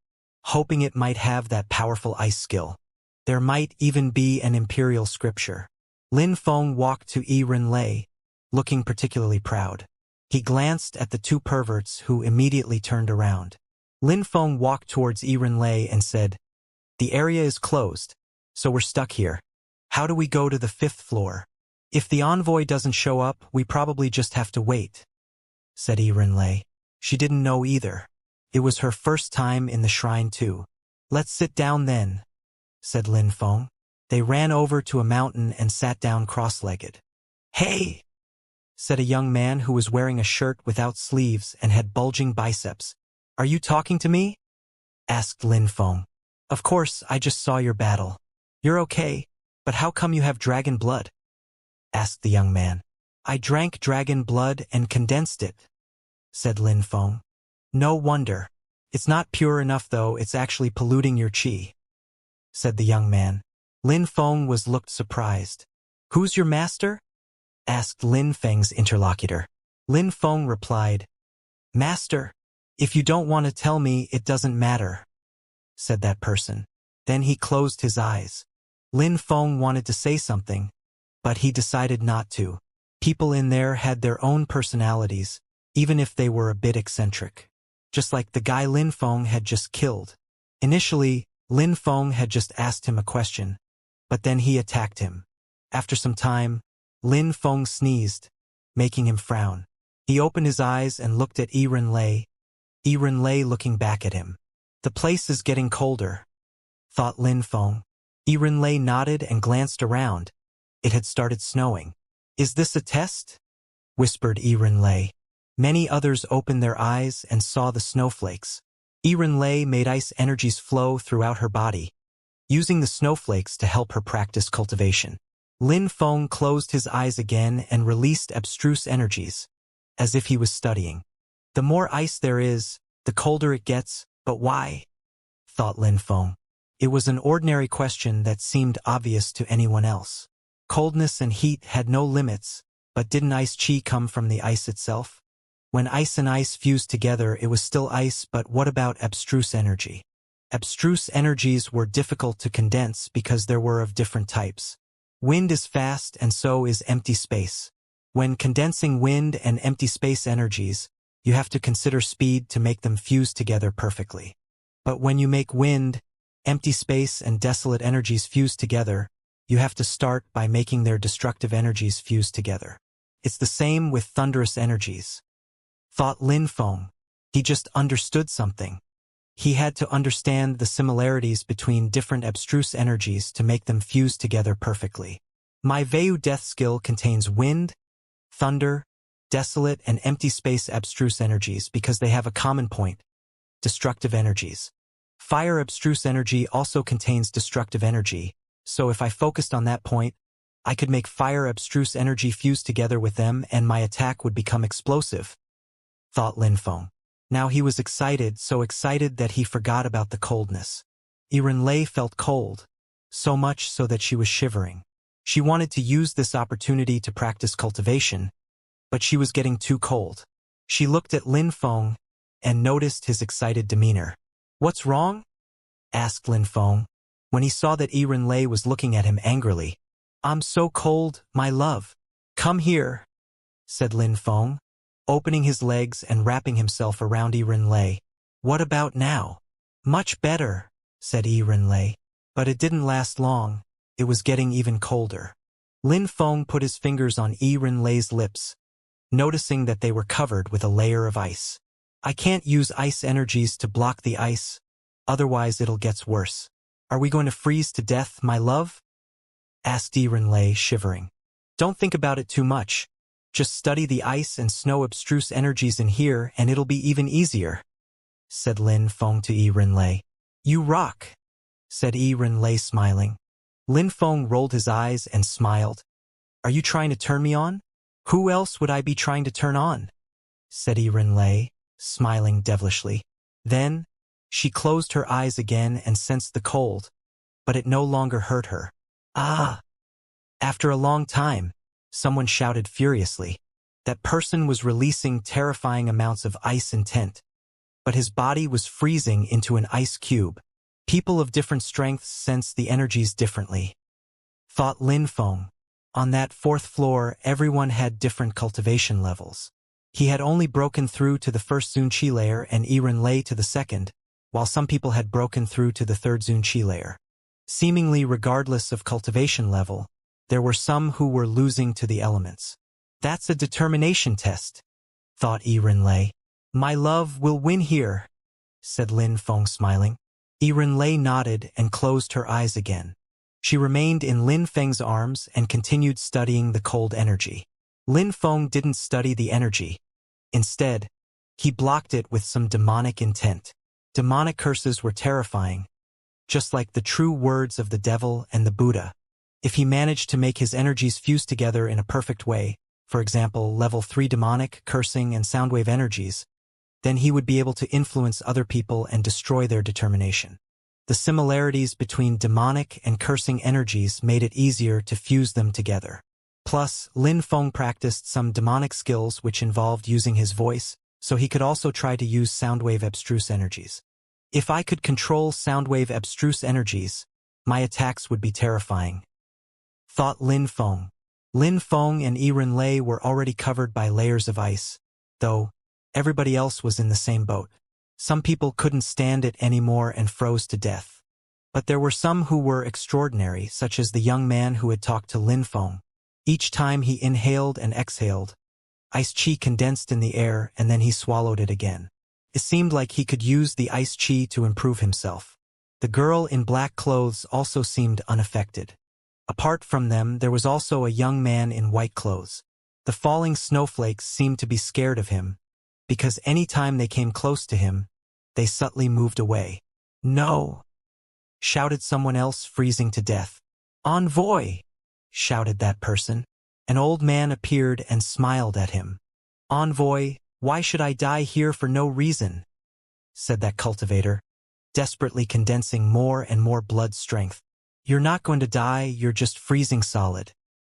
hoping it might have that powerful ice skill. There might even be an imperial scripture. Lin Feng walked to Yi Renlei, looking particularly proud. He glanced at the two perverts who immediately turned around. Lin Feng walked towards Yi Renlei and said, The area is closed, so we're stuck here. How do we go to the fifth floor? If the envoy doesn't show up, we probably just have to wait, said Yi Renlei. She didn't know either. It was her first time in the shrine too. Let's sit down then, said Lin Feng. They ran over to a mountain and sat down cross-legged. Hey, said a young man who was wearing a shirt without sleeves and had bulging biceps. Are you talking to me? Asked Lin Feng. Of course, I just saw your battle. You're okay, but how come you have dragon blood? Asked the young man. I drank dragon blood and condensed it, said Lin Feng. No wonder. It's not pure enough though, it's actually polluting your qi, said the young man. Lin Feng looked surprised. Who's your master? Asked Lin Feng's interlocutor. Lin Feng replied, Master, if you don't want to tell me, it doesn't matter, said that person. Then he closed his eyes. Lin Feng wanted to say something, but he decided not to. People in there had their own personalities, even if they were a bit eccentric. Just like the guy Lin Feng had just killed. Initially, Lin Feng had just asked him a question, but then he attacked him. After some time, Lin Feng sneezed, making him frown. He opened his eyes and looked at Yi Renlei looking back at him. The place is getting colder, thought Lin Feng. Yi Renlei nodded and glanced around. It had started snowing. Is this a test? Whispered Yi Renlei. Many others opened their eyes and saw the snowflakes. Yi Renlei made ice energies flow throughout her body, using the snowflakes to help her practice cultivation. Lin Feng closed his eyes again and released abstruse energies, as if he was studying. The more ice there is, the colder it gets, but why? Thought Lin Feng. It was an ordinary question that seemed obvious to anyone else. Coldness and heat had no limits, but didn't ice qi come from the ice itself? When ice and ice fused together, it was still ice, but what about abstruse energy? Abstruse energies were difficult to condense because there were of different types. Wind is fast and so is empty space. When condensing wind and empty space energies, you have to consider speed to make them fuse together perfectly. But when you make wind, empty space and desolate energies fuse together, you have to start by making their destructive energies fuse together. It's the same with thunderous energies. Thought Lin Feng. He just understood something. He had to understand the similarities between different abstruse energies to make them fuse together perfectly. My Vayu death skill contains wind, thunder, desolate and empty space abstruse energies because they have a common point, destructive energies. Fire abstruse energy also contains destructive energy, so if I focused on that point, I could make fire abstruse energy fuse together with them and my attack would become explosive, thought Lin Feng. Now he was excited, so excited that he forgot about the coldness. Yi Renlei felt cold, so much so that she was shivering. She wanted to use this opportunity to practice cultivation, but she was getting too cold. She looked at Lin Feng and noticed his excited demeanor. "What's wrong?" asked Lin Feng, when he saw that Lei was looking at him angrily. "I'm so cold, my love." "Come here," said Lin Feng, opening his legs and wrapping himself around Lei. "What about now?" "Much better," said Lei. But it didn't last long. It was getting even colder. Lin Feng put his fingers on Lei's lips, noticing that they were covered with a layer of ice. "I can't use ice energies to block the ice, otherwise it'll get worse. Are we going to freeze to death, my love?" asked Lei, shivering. "Don't think about it too much. Just study the ice and snow abstruse energies in here and it'll be even easier," said Lin Feng to Lei. "You rock," said Lei, smiling. Lin Feng rolled his eyes and smiled. "Are you trying to turn me on?" "Who else would I be trying to turn on?" said Lei, smiling devilishly. Then, she closed her eyes again and sensed the cold, but it no longer hurt her. "Ah!" After a long time, someone shouted furiously. That person was releasing terrifying amounts of ice intent, but his body was freezing into an ice cube. People of different strengths sense the energies differently, thought Lin Feng. On that fourth floor, everyone had different cultivation levels. He had only broken through to the first Zunqi layer and Lei to the second, while some people had broken through to the third Zunqi layer. Seemingly regardless of cultivation level, there were some who were losing to the elements. "That's a determination test," thought Lei. "My love will win here," said Lin Feng, smiling. Lei nodded and closed her eyes again. She remained in Lin Feng's arms and continued studying the cold energy. Lin Feng didn't study the energy. Instead, he blocked it with some demonic intent. Demonic curses were terrifying, just like the true words of the devil and the Buddha. If he managed to make his energies fuse together in a perfect way, for example, level 3 demonic, cursing, and soundwave energies, then he would be able to influence other people and destroy their determination. The similarities between demonic and cursing energies made it easier to fuse them together. Plus, Lin Feng practiced some demonic skills which involved using his voice, so he could also try to use soundwave abstruse energies. If I could control soundwave abstruse energies, my attacks would be terrifying, thought Lin Feng. Lin Feng and Lei were already covered by layers of ice, though everybody else was in the same boat. Some people couldn't stand it anymore and froze to death. But there were some who were extraordinary, such as the young man who had talked to Lin Feng. Each time he inhaled and exhaled, ice chi condensed in the air and then he swallowed it again. It seemed like he could use the ice chi to improve himself. The girl in black clothes also seemed unaffected. Apart from them, there was also a young man in white clothes. The falling snowflakes seemed to be scared of him, because any time they came close to him, they subtly moved away. "No!" shouted someone else, freezing to death. "Envoy!" shouted that person. An old man appeared and smiled at him. "Envoy, why should I die here for no reason?" said that cultivator, desperately condensing more and more blood strength. "You're not going to die, you're just freezing solid.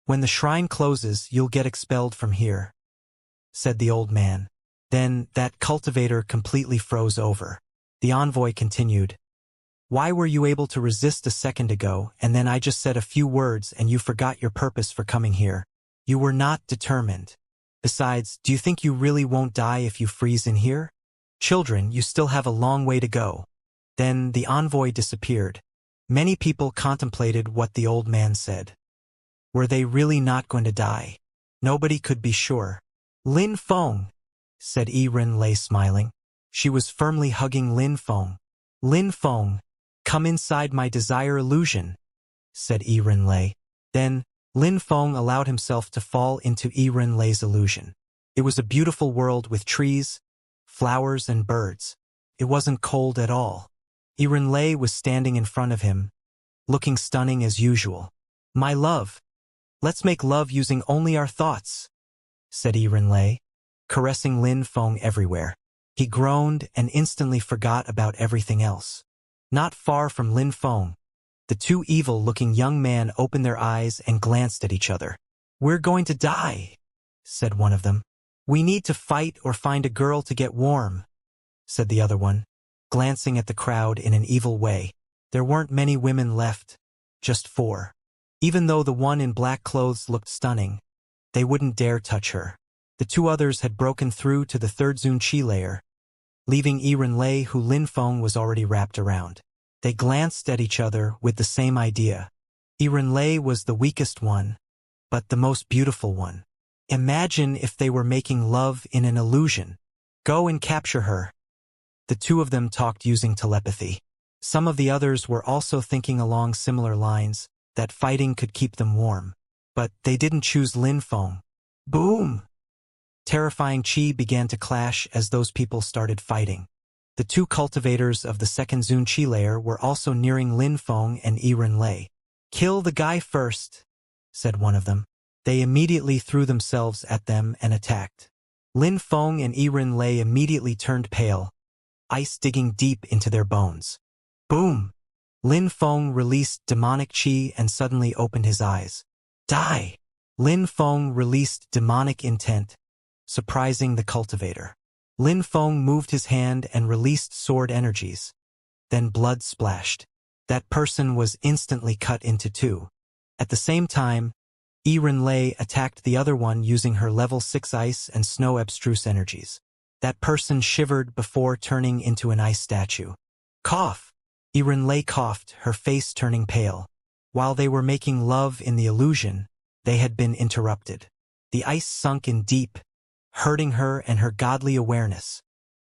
When the shrine closes, you'll get expelled from here," said the old man. Then that cultivator completely froze over. The envoy continued. "Why were you able to resist a second ago, and then I just said a few words and you forgot your purpose for coming here? You were not determined. Besides, do you think you really won't die if you freeze in here? Children, you still have a long way to go." Then the envoy disappeared. Many people contemplated what the old man said. Were they really not going to die? Nobody could be sure. "Lin Feng," said Lei, smiling. She was firmly hugging Lin Feng. "Lin Feng, come inside my desire illusion," said Lei. Then, Lin Feng allowed himself to fall into Lei's illusion. It was a beautiful world with trees, flowers, and birds. It wasn't cold at all. Lei was standing in front of him, looking stunning as usual. "My love, let's make love using only our thoughts," said Lei, caressing Lin Feng everywhere. He groaned and instantly forgot about everything else. Not far from Lin Feng, the two evil-looking young men opened their eyes and glanced at each other. "We're going to die," said one of them. "We need to fight or find a girl to get warm," said the other one, glancing at the crowd in an evil way. There weren't many women left, just 4. Even though the one in black clothes looked stunning, they wouldn't dare touch her. The 2 others had broken through to the 3rd Xianxia layer, leaving Lei who Linfeng was already wrapped around. They glanced at each other with the same idea. Lei was the weakest one, but the most beautiful one. Imagine if they were making love in an illusion. "Go and capture her." The 2 of them talked using telepathy. Some of the others were also thinking along similar lines, that fighting could keep them warm. But they didn't choose Linfeng. Boom! Terrifying chi began to clash as those people started fighting. The 2 cultivators of the 2nd Xianxia layer were also nearing Linfeng and Lei. "Kill the guy first," said one of them. They immediately threw themselves at them and attacked. Linfeng and Lei immediately turned pale, ice digging deep into their bones. Boom! Linfeng released demonic chi and suddenly opened his eyes. Die! Linfeng released demonic intent, surprising the cultivator. Linfeng moved his hand and released sword energies. Then blood splashed. That person was instantly cut into 2. At the same time, Lei attacked the other one using her level 6 ice and snow abstruse energies. That person shivered before turning into an ice statue. Cough! Lei coughed, her face turning pale. While they were making love in the illusion, they had been interrupted. The ice sunk in deep, hurting her and her godly awareness.